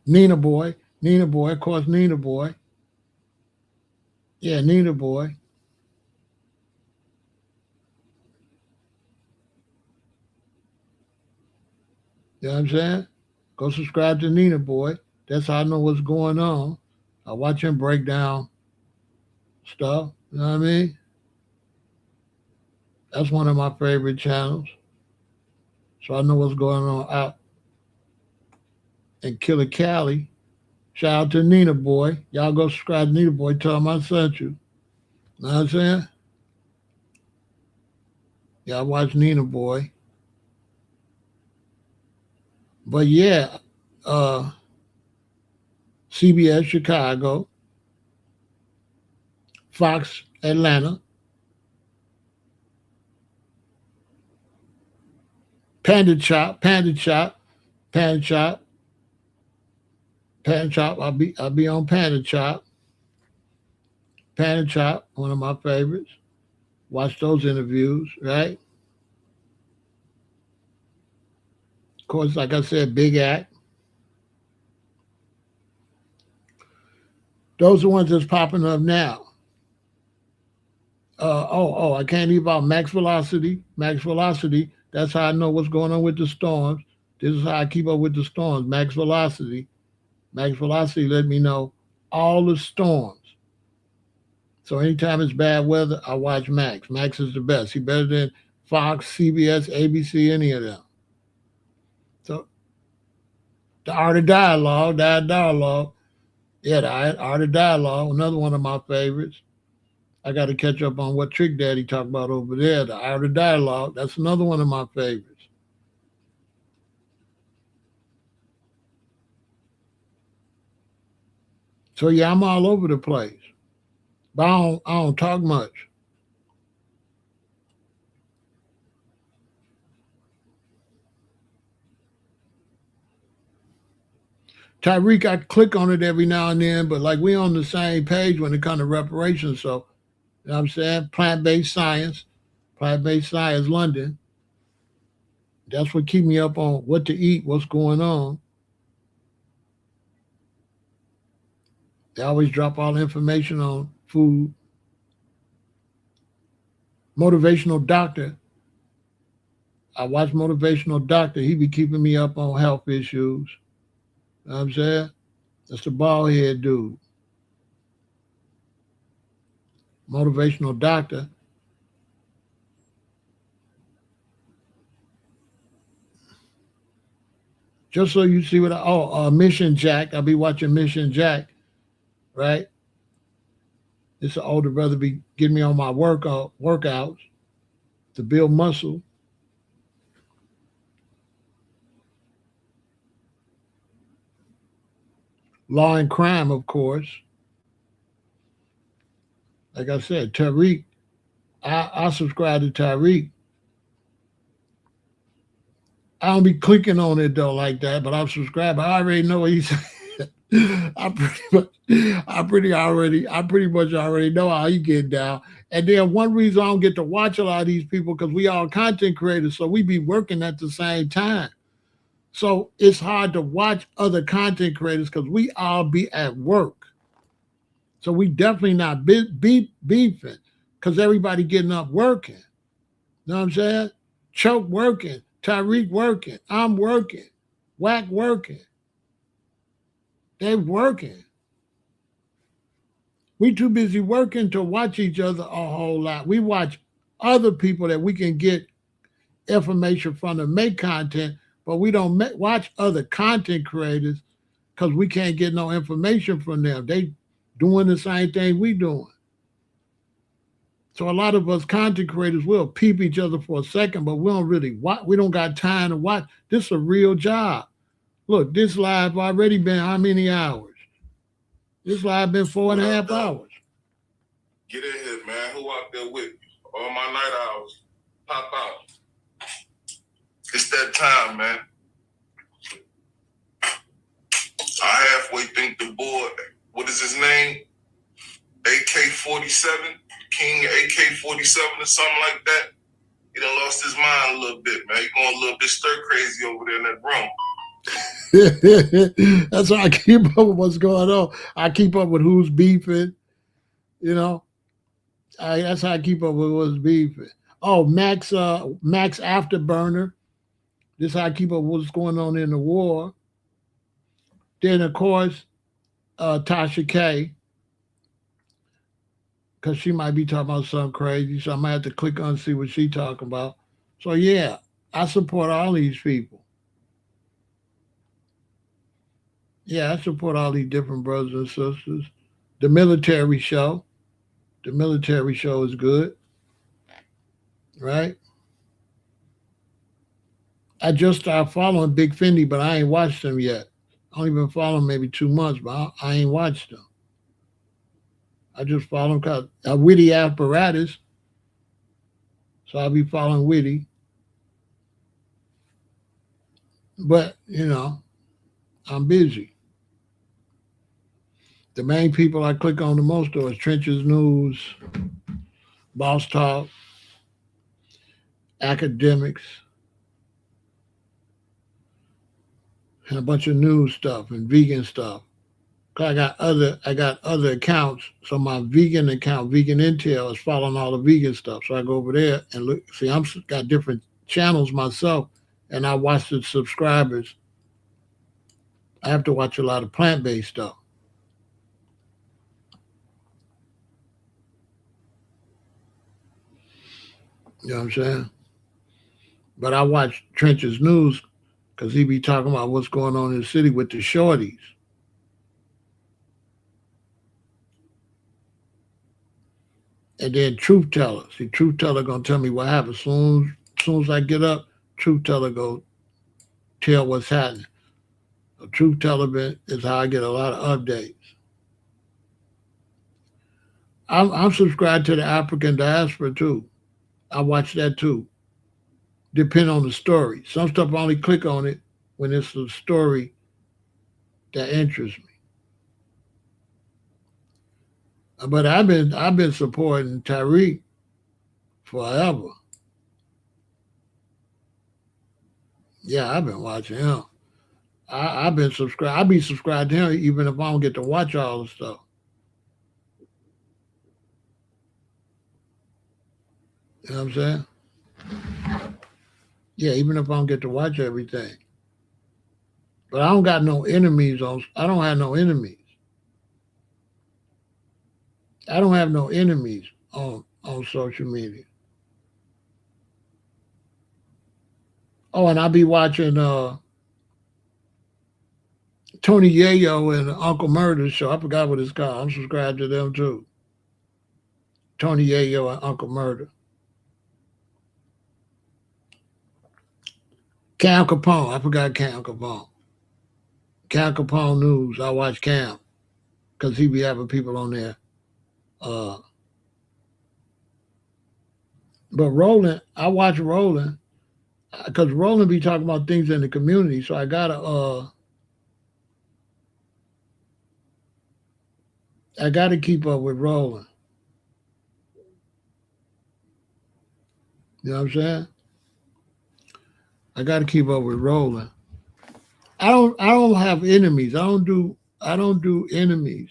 Nina Boy, of course, Nina Boy. Yeah, Nina Boy. You know what I'm saying? Go subscribe to Nina Boy. That's how I know what's going on. I watch him break down stuff. You know what I mean? That's one of my favorite channels. So I know what's going on out in Killer Cali. Shout out to Nina Boy. Y'all go subscribe to Nina Boy. Tell him I sent you. You know what I'm saying? Y'all watch Nina Boy. But yeah, CBS Chicago, Fox Atlanta, Panda Chop. I'll be on Panda Chop. Panda Chop, one of my favorites. Watch those interviews, right? Of course, like I said, Big Act. Those are the ones that's popping up now. I can't leave out Max Velocity. That's how I know what's going on with the storms. This is how I keep up with the storms. Max Velocity let me know all the storms. So anytime it's bad weather, I watch Max. Max is the best. He's better than Fox, CBS, ABC, any of them. So the Art of Dialogue. Yeah, the Art of Dialogue, another one of my favorites. I got to catch up on what Trick Daddy talked about over there. The Art of Dialogue, that's another one of my favorites. So yeah, I'm all over the place. But I don't talk much. Tyreek, I click on it every now and then, but like we on the same page when it comes to reparations. So, you know what I'm saying? Plant-based science, London. That's what keep me up on what to eat, what's going on. They always drop all the information on food. Motivational doctor. I watch motivational doctor. He be keeping me up on health issues. You know what I'm saying? That's the bald head dude. Motivational doctor. Just so you see what Mission Jack. I'll be watching Mission Jack, right? It's an older brother be getting me on my workouts to build muscle. Law and crime, of course. Like I said, Tariq. I subscribe to Tariq. I don't be clicking on it though like that, but I'm subscribed. I already know what he's I pretty much already know how he get down. And then one reason I don't get to watch a lot of these people because we all content creators, so we be working at the same time. So it's hard to watch other content creators because we all be at work. So we definitely not beefing because everybody getting up working. You know what I'm saying? Choke working, Tyreek working, I'm working, Whack working. They working. We too busy working to watch each other a whole lot. We watch other people that we can get information from to make content, but we don't watch other content creators because we can't get no information from them. They doing the same thing we doing. So a lot of us content creators will peep each other for a second, but we don't really watch. We don't got time to watch. This is a real job. Look, this live already been how many hours? This live been 4.5 hours. Get in here, man. Who out there with me? All my night hours. Pop out. It's that time, man. I halfway think the boy, what is his name? AK-47? King AK-47 or something like that. He done lost his mind a little bit, man. He going a little bit stir crazy over there in that room. That's how I keep up with what's going on. I keep up with who's beefing, you know. That's how I keep up with what's beefing. Oh, Max Afterburner. This is how I keep up with what's going on in the war. Then, of course, Tasha K, because she might be talking about something crazy, so I might have to click on and see what she talking about. So, yeah, I support all these people. Yeah, I support all these different brothers and sisters. The military show. The military show is good. Right? I just started following Big Fendi, but I ain't watched them yet. I only been following maybe 2 months, but I ain't watched them. I just follow them because Witty Apparatus. So I'll be following Witty. But, you know, I'm busy. The main people I click on the most though is Trenches News, Boss Talk, Academics, and a bunch of news stuff and vegan stuff. I got other accounts. So my vegan account, Vegan Intel, is following all the vegan stuff. So I go over there and look. See, I'm got different channels myself, and I watch the subscribers. I have to watch a lot of plant-based stuff. You know what I'm saying? But I watch Trenches News because he be talking about what's going on in the city with the shorties. And then Truth Teller. See, Truth Teller gonna tell me what happened. Soon as I get up, Truth Teller go tell what's happening. So Truth Teller is how I get a lot of updates. I'm subscribed to the African diaspora too. I watch that too. Depend on the story. Some stuff I only click on it when it's a story that interests me. But I've been supporting Tariq forever. Yeah, I've been watching him. I've been subscribed. I'll be subscribed to him even if I don't get to watch all the stuff. You know what I'm saying? Yeah, even if I don't get to watch everything. But I don't got no enemies on. I don't have no enemies. I don't have no enemies on social media. Oh, and I'll be watching Tony Yayo and Uncle Murder's show. I forgot what it's called. I'm subscribed to them too. Tony Yayo and Uncle Murder. Cam Capone. I forgot Cam Capone. Cam Capone News. I watch Cam because he be having people on there. But Roland, I watch Roland because Roland be talking about things in the community. So I gotta keep up with Roland. You know what I'm saying? I gotta keep up with Roland. I don't have enemies. I don't do enemies.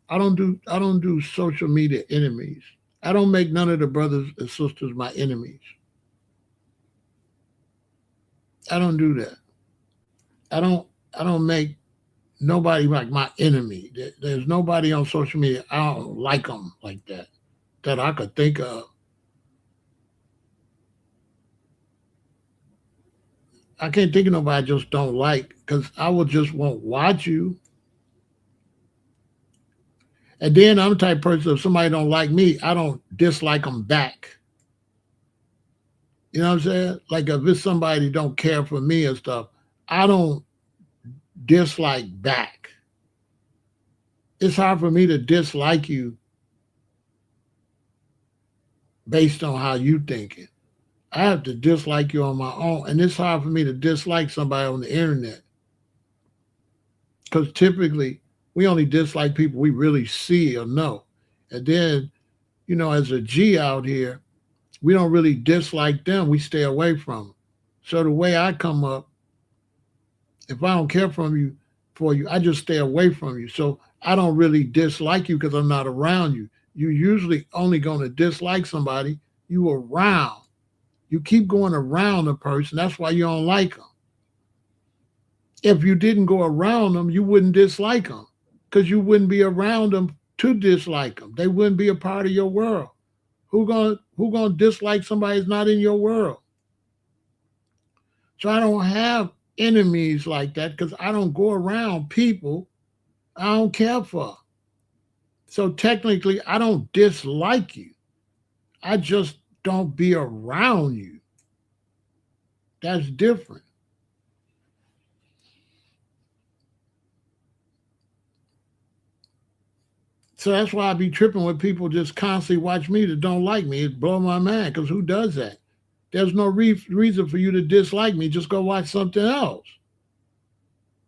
I don't do social media enemies. I don't make none of the brothers and sisters my enemies. I don't do that. I don't make nobody like my enemy. There's nobody on social media I don't like them like that I could think of. I can't think of nobody I just don't like because I will just won't watch you. And then I'm the type of person, if somebody don't like me, I don't dislike them back. You know what I'm saying? Like if it's somebody don't care for me and stuff, I don't dislike back. It's hard for me to dislike you based on how you thinking. I have to dislike you on my own. And it's hard for me to dislike somebody on the internet. Because typically we only dislike people we really see or know. And then, as a G out here, we don't really dislike them. We stay away from them. So the way I come up, if I don't care for you, I just stay away from you. So I don't really dislike you because I'm not around you. You're usually only going to dislike somebody you around. You keep going around a person. That's why you don't like them. If you didn't go around them, you wouldn't dislike them because you wouldn't be around them to dislike them. They wouldn't be a part of your world. Who gonna dislike somebody who's not in your world? So I don't have enemies like that because I don't go around people I don't care for. So technically, I don't dislike you. I just don't be around you. That's different. So that's why I be tripping when people just constantly watch me that don't like me. It blows my mind because who does that? There's no reason for you to dislike me. Just go watch something else.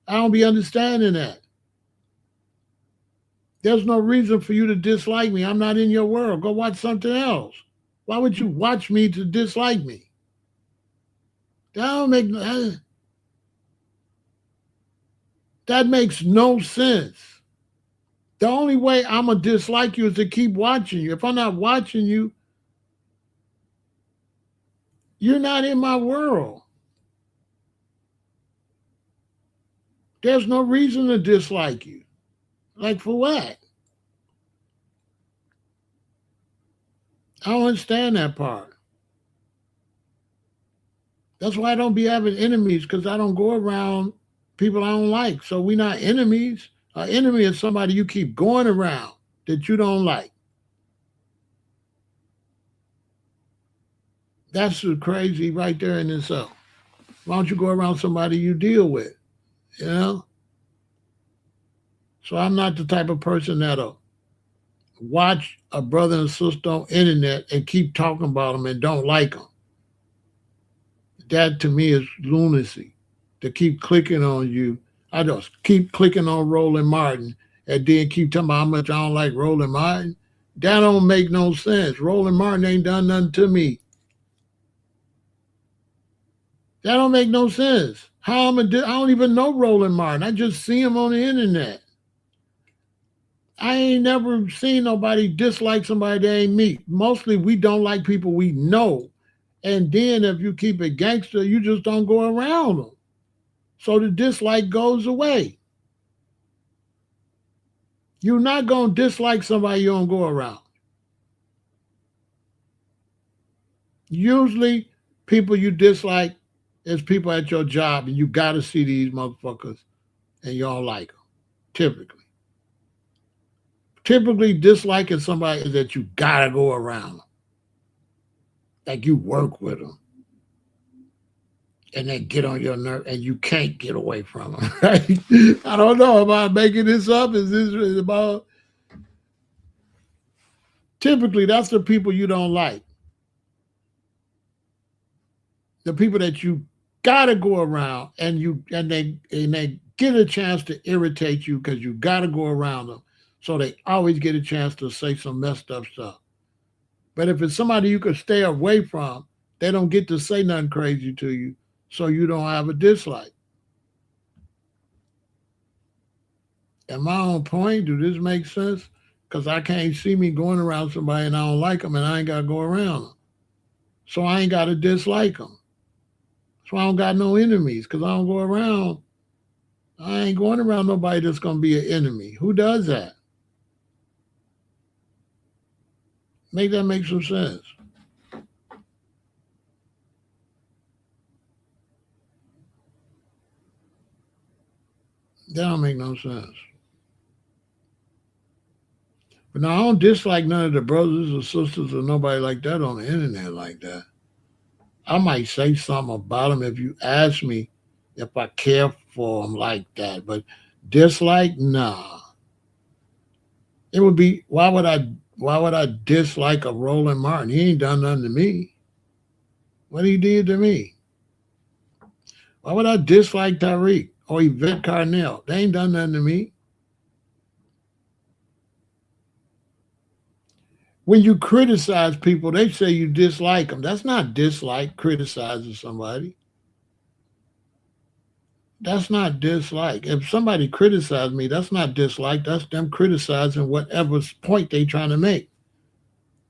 I don't be understanding that. There's no reason for you to dislike me. I'm not in your world. Go watch something else. Why would you watch me to dislike me? That makes no sense. The only way I'm going to dislike you is to keep watching you. If I'm not watching you, you're not in my world. There's no reason to dislike you. Like for what? I don't understand that part. That's why I don't be having enemies because I don't go around people I don't like. So we're not enemies. An enemy is somebody you keep going around that you don't like. That's crazy right there in itself. Why don't you go around somebody you deal with? So I'm not the type of person that'll watch a brother and sister on internet and keep talking about them and don't like them. That to me is lunacy. To keep clicking on you I just keep clicking on Roland Martin and then keep talking about how much I don't like Roland Martin. That don't make no sense. Roland Martin ain't done nothing to me. That don't make no sense. I don't even know Roland Martin. I just see him on the internet. I ain't never seen nobody dislike somebody they ain't meet. Mostly we don't like people we know. And then if you keep it gangster, you just don't go around them. So the dislike goes away. You're not going to dislike somebody you don't go around. Usually people you dislike is people at your job and you got to see these motherfuckers and you don't like them, typically. Typically disliking somebody is that you got to go around them. Like you work with them. And they get on your nerve and you can't get away from them, right? I don't know. Am I making this up? Is this about... Typically, that's the people you don't like. The people that you gotta go around and they get a chance to irritate you because you gotta go around them. So they always get a chance to say some messed up stuff. But if it's somebody you could stay away from, they don't get to say nothing crazy to you, so you don't have a dislike. Am I on point? Do this make sense? Because I can't see me going around somebody and I don't like them and I ain't got to go around them. So I ain't got to dislike them. So I don't got no enemies because I don't go around. I ain't going around nobody that's going to be an enemy. Who does that? Make that make some sense. That don't make no sense. But now I don't dislike none of the brothers or sisters or nobody like that on the internet like that. I might say something about them if you ask me if I care for them like that. But dislike, nah. It would be why would I dislike a Roland Martin? He ain't done nothing to me. What he did to me? Why would I dislike Tariq or Yvette Carnell? They ain't done nothing to me. When you criticize people, they say you dislike them. That's not dislike, criticizing somebody. That's not dislike. If somebody criticizes me, that's not dislike. That's them criticizing whatever point they trying to make.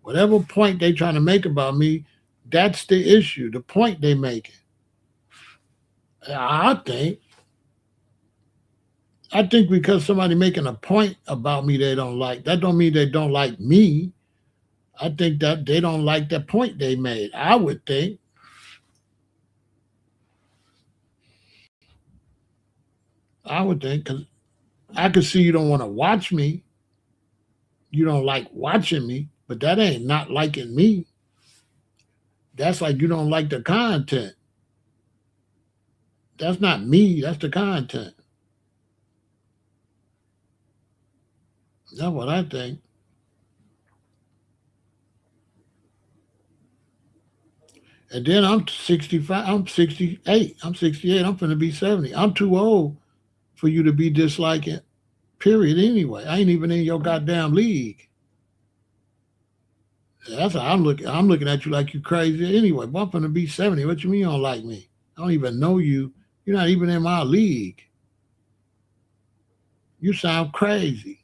Whatever point they trying to make about me, that's the issue, the point they making. I think because somebody making a point about me they don't like, that don't mean they don't like me. I think that they don't like the point they made. I would think. Because I could see you don't want to watch me. You don't like watching me, but that ain't not liking me. That's like you don't like the content. That's not me. That's the content. That's what I think. And then I'm 65. I'm 68. I'm 68. I'm finna be 70. I'm too old for you to be disliking. Period. Anyway, I ain't even in your goddamn league. That's how I'm looking. I'm looking at you like you crazy anyway. But I'm finna be 70. What you mean you don't like me? I don't even know you. You're not even in my league. You sound crazy.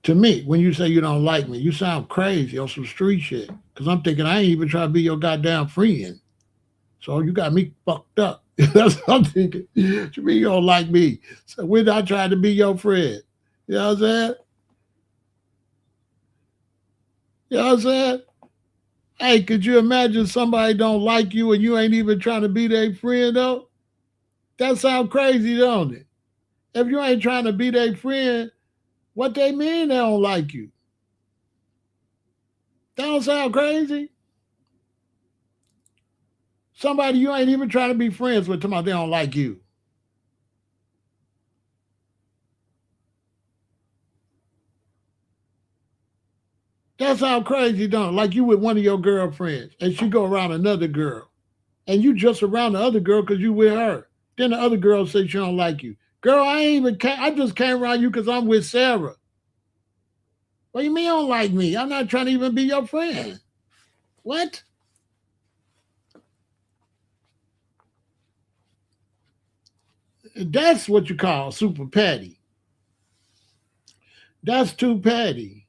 To me, when you say you don't like me, you sound crazy on some street shit. Because I'm thinking I ain't even trying to be your goddamn friend. So you got me fucked up. That's what I'm thinking. You mean you don't like me? So when I trying to be your friend? You know what I'm saying? You know what I'm saying? Hey, could you imagine somebody don't like you and you ain't even trying to be their friend though? That sound crazy, don't it? If you ain't trying to be their friend, what they mean they don't like you? That don't sound crazy? Somebody you ain't even trying to be friends with, tomorrow they don't like you. That sound crazy, don't it? Like you with one of your girlfriends and she go around another girl and you just around the other girl because you with her. Then the other girl say she don't like you. Girl, I just came around you because I'm with Sarah. What do you mean you don't like me? I'm not trying to even be your friend. What? That's what you call super petty. That's too petty.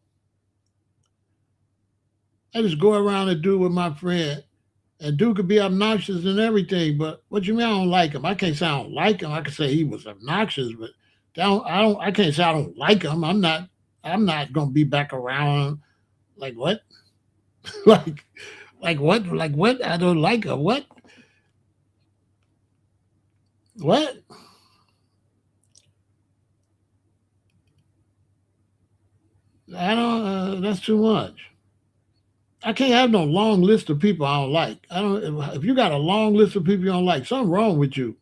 I just go around and do with my friend. And dude could be obnoxious and everything, but what you mean I don't like him? I can't say I don't like him. I can say he was obnoxious, but I can't say I don't like him. I'm not gonna be back around him. Like what? like like what? Like what? I don't like him. What? What? I don't that's too much. I can't have no long list of people I don't like. I don't if you got a long list of people you don't like, something wrong with you.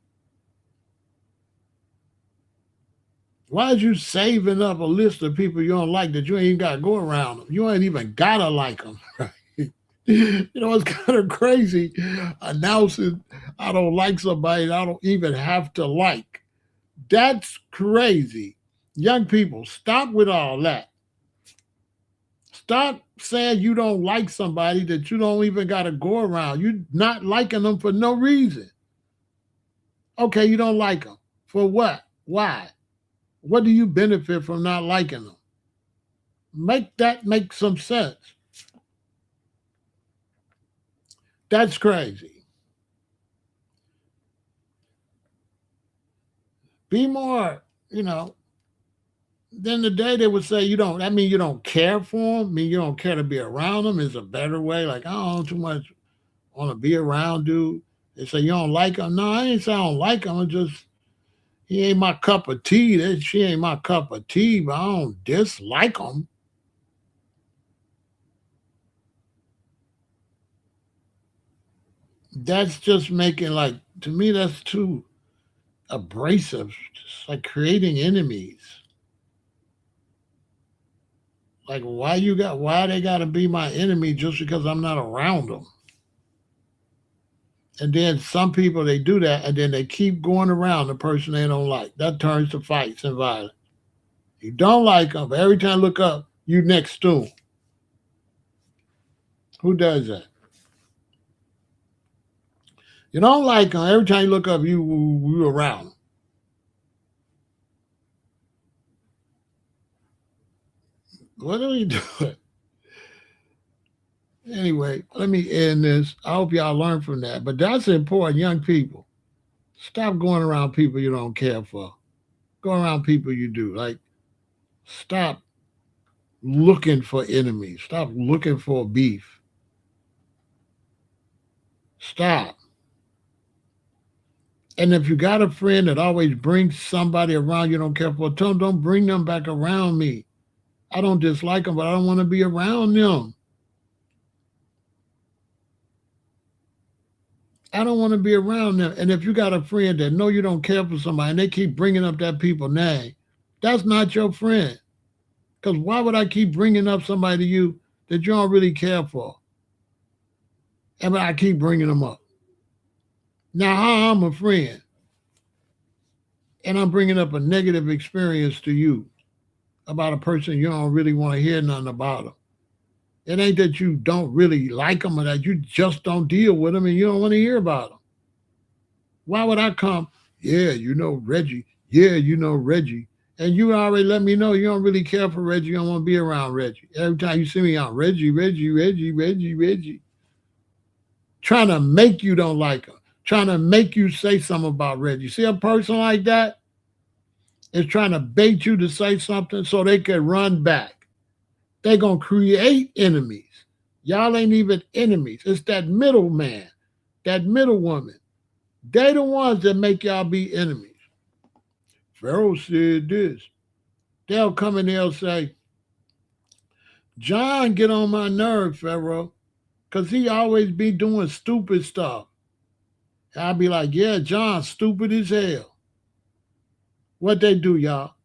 Why is you saving up a list of people you don't like that you ain't even got to go around them? You ain't even got to like them. Right? You know, it's kind of crazy announcing I don't like somebody that I don't even have to like. That's crazy. Young people, stop with all that. Stop saying you don't like somebody that you don't even got to go around. You're not liking them for no reason. Okay, you don't like them. For what? Why? What do you benefit from not liking them? Make that make some sense. That's crazy. Be more, then the day they would say you don't, that mean you don't care for them, mean you don't care to be around them is a better way. Like, I don't too much want to be around dude. They say you don't like him. No, I ain't say I don't like him. I'm just, he ain't my cup of tea. She ain't my cup of tea, but I don't dislike him. That's just making like, to me, that's too abrasive. Just like creating enemies. Like why they gotta be my enemy just because I'm not around them? And then some people they do that and then they keep going around the person they don't like. That turns to fights and violence. You don't like them, but every time you look up, you next to them. Who does that? You don't like them. Every time you look up, you around them. What are we doing? Anyway, let me end this. I hope y'all learn from that. But that's important, young people. Stop going around people you don't care for. Go around people you do. Like, stop looking for enemies. Stop looking for beef. Stop. And if you got a friend that always brings somebody around you don't care for, tell them don't bring them back around me. I don't dislike them, but I don't want to be around them. I don't want to be around them. And if you got a friend that know you don't care for somebody and they keep bringing up that people's name, that's not your friend. Because why would I keep bringing up somebody to you that you don't really care for? And I keep bringing them up. Now, how I'm a friend and I'm bringing up a negative experience to you about a person you don't really want to hear nothing about them. It ain't that you don't really like them or that you just don't deal with them and you don't want to hear about them. Why would I come? Yeah, Reggie. Yeah, Reggie. And you already let me know you don't really care for Reggie. You don't want to be around Reggie. Every time you see me out, Reggie. Trying to make you don't like him. Trying to make you say something about Reggie. See a person like that is trying to bait you to say something so they can run back. They're going to create enemies. Y'all ain't even enemies. It's that middle man, that middle woman. They the ones that make y'all be enemies. Pharaoh said this. They'll come and they'll say, John get on my nerve, Pharaoh, because he always be doing stupid stuff. I'll be like, yeah, John, stupid as hell. What they do, y'all?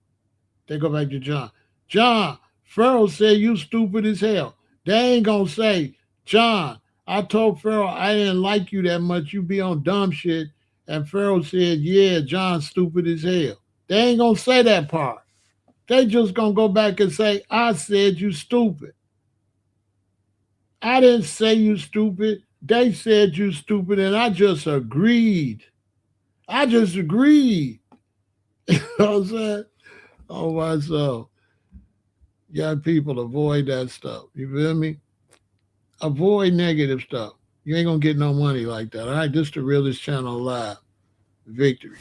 They go back to John. John, Pharaoh said you stupid as hell. They ain't going to say, John, I told Pharaoh I didn't like you that much. You be on dumb shit. And Pharaoh said, yeah, John's stupid as hell. They ain't gonna say that part. They just gonna go back and say, I said you stupid. I didn't say you stupid. They said you stupid, and I just agreed. I just agreed. You know what I'm saying? Oh my soul. Young people, avoid that stuff. You feel me? Avoid negative stuff. You ain't gonna get no money like that. All right, this is the realest channel live. Victory.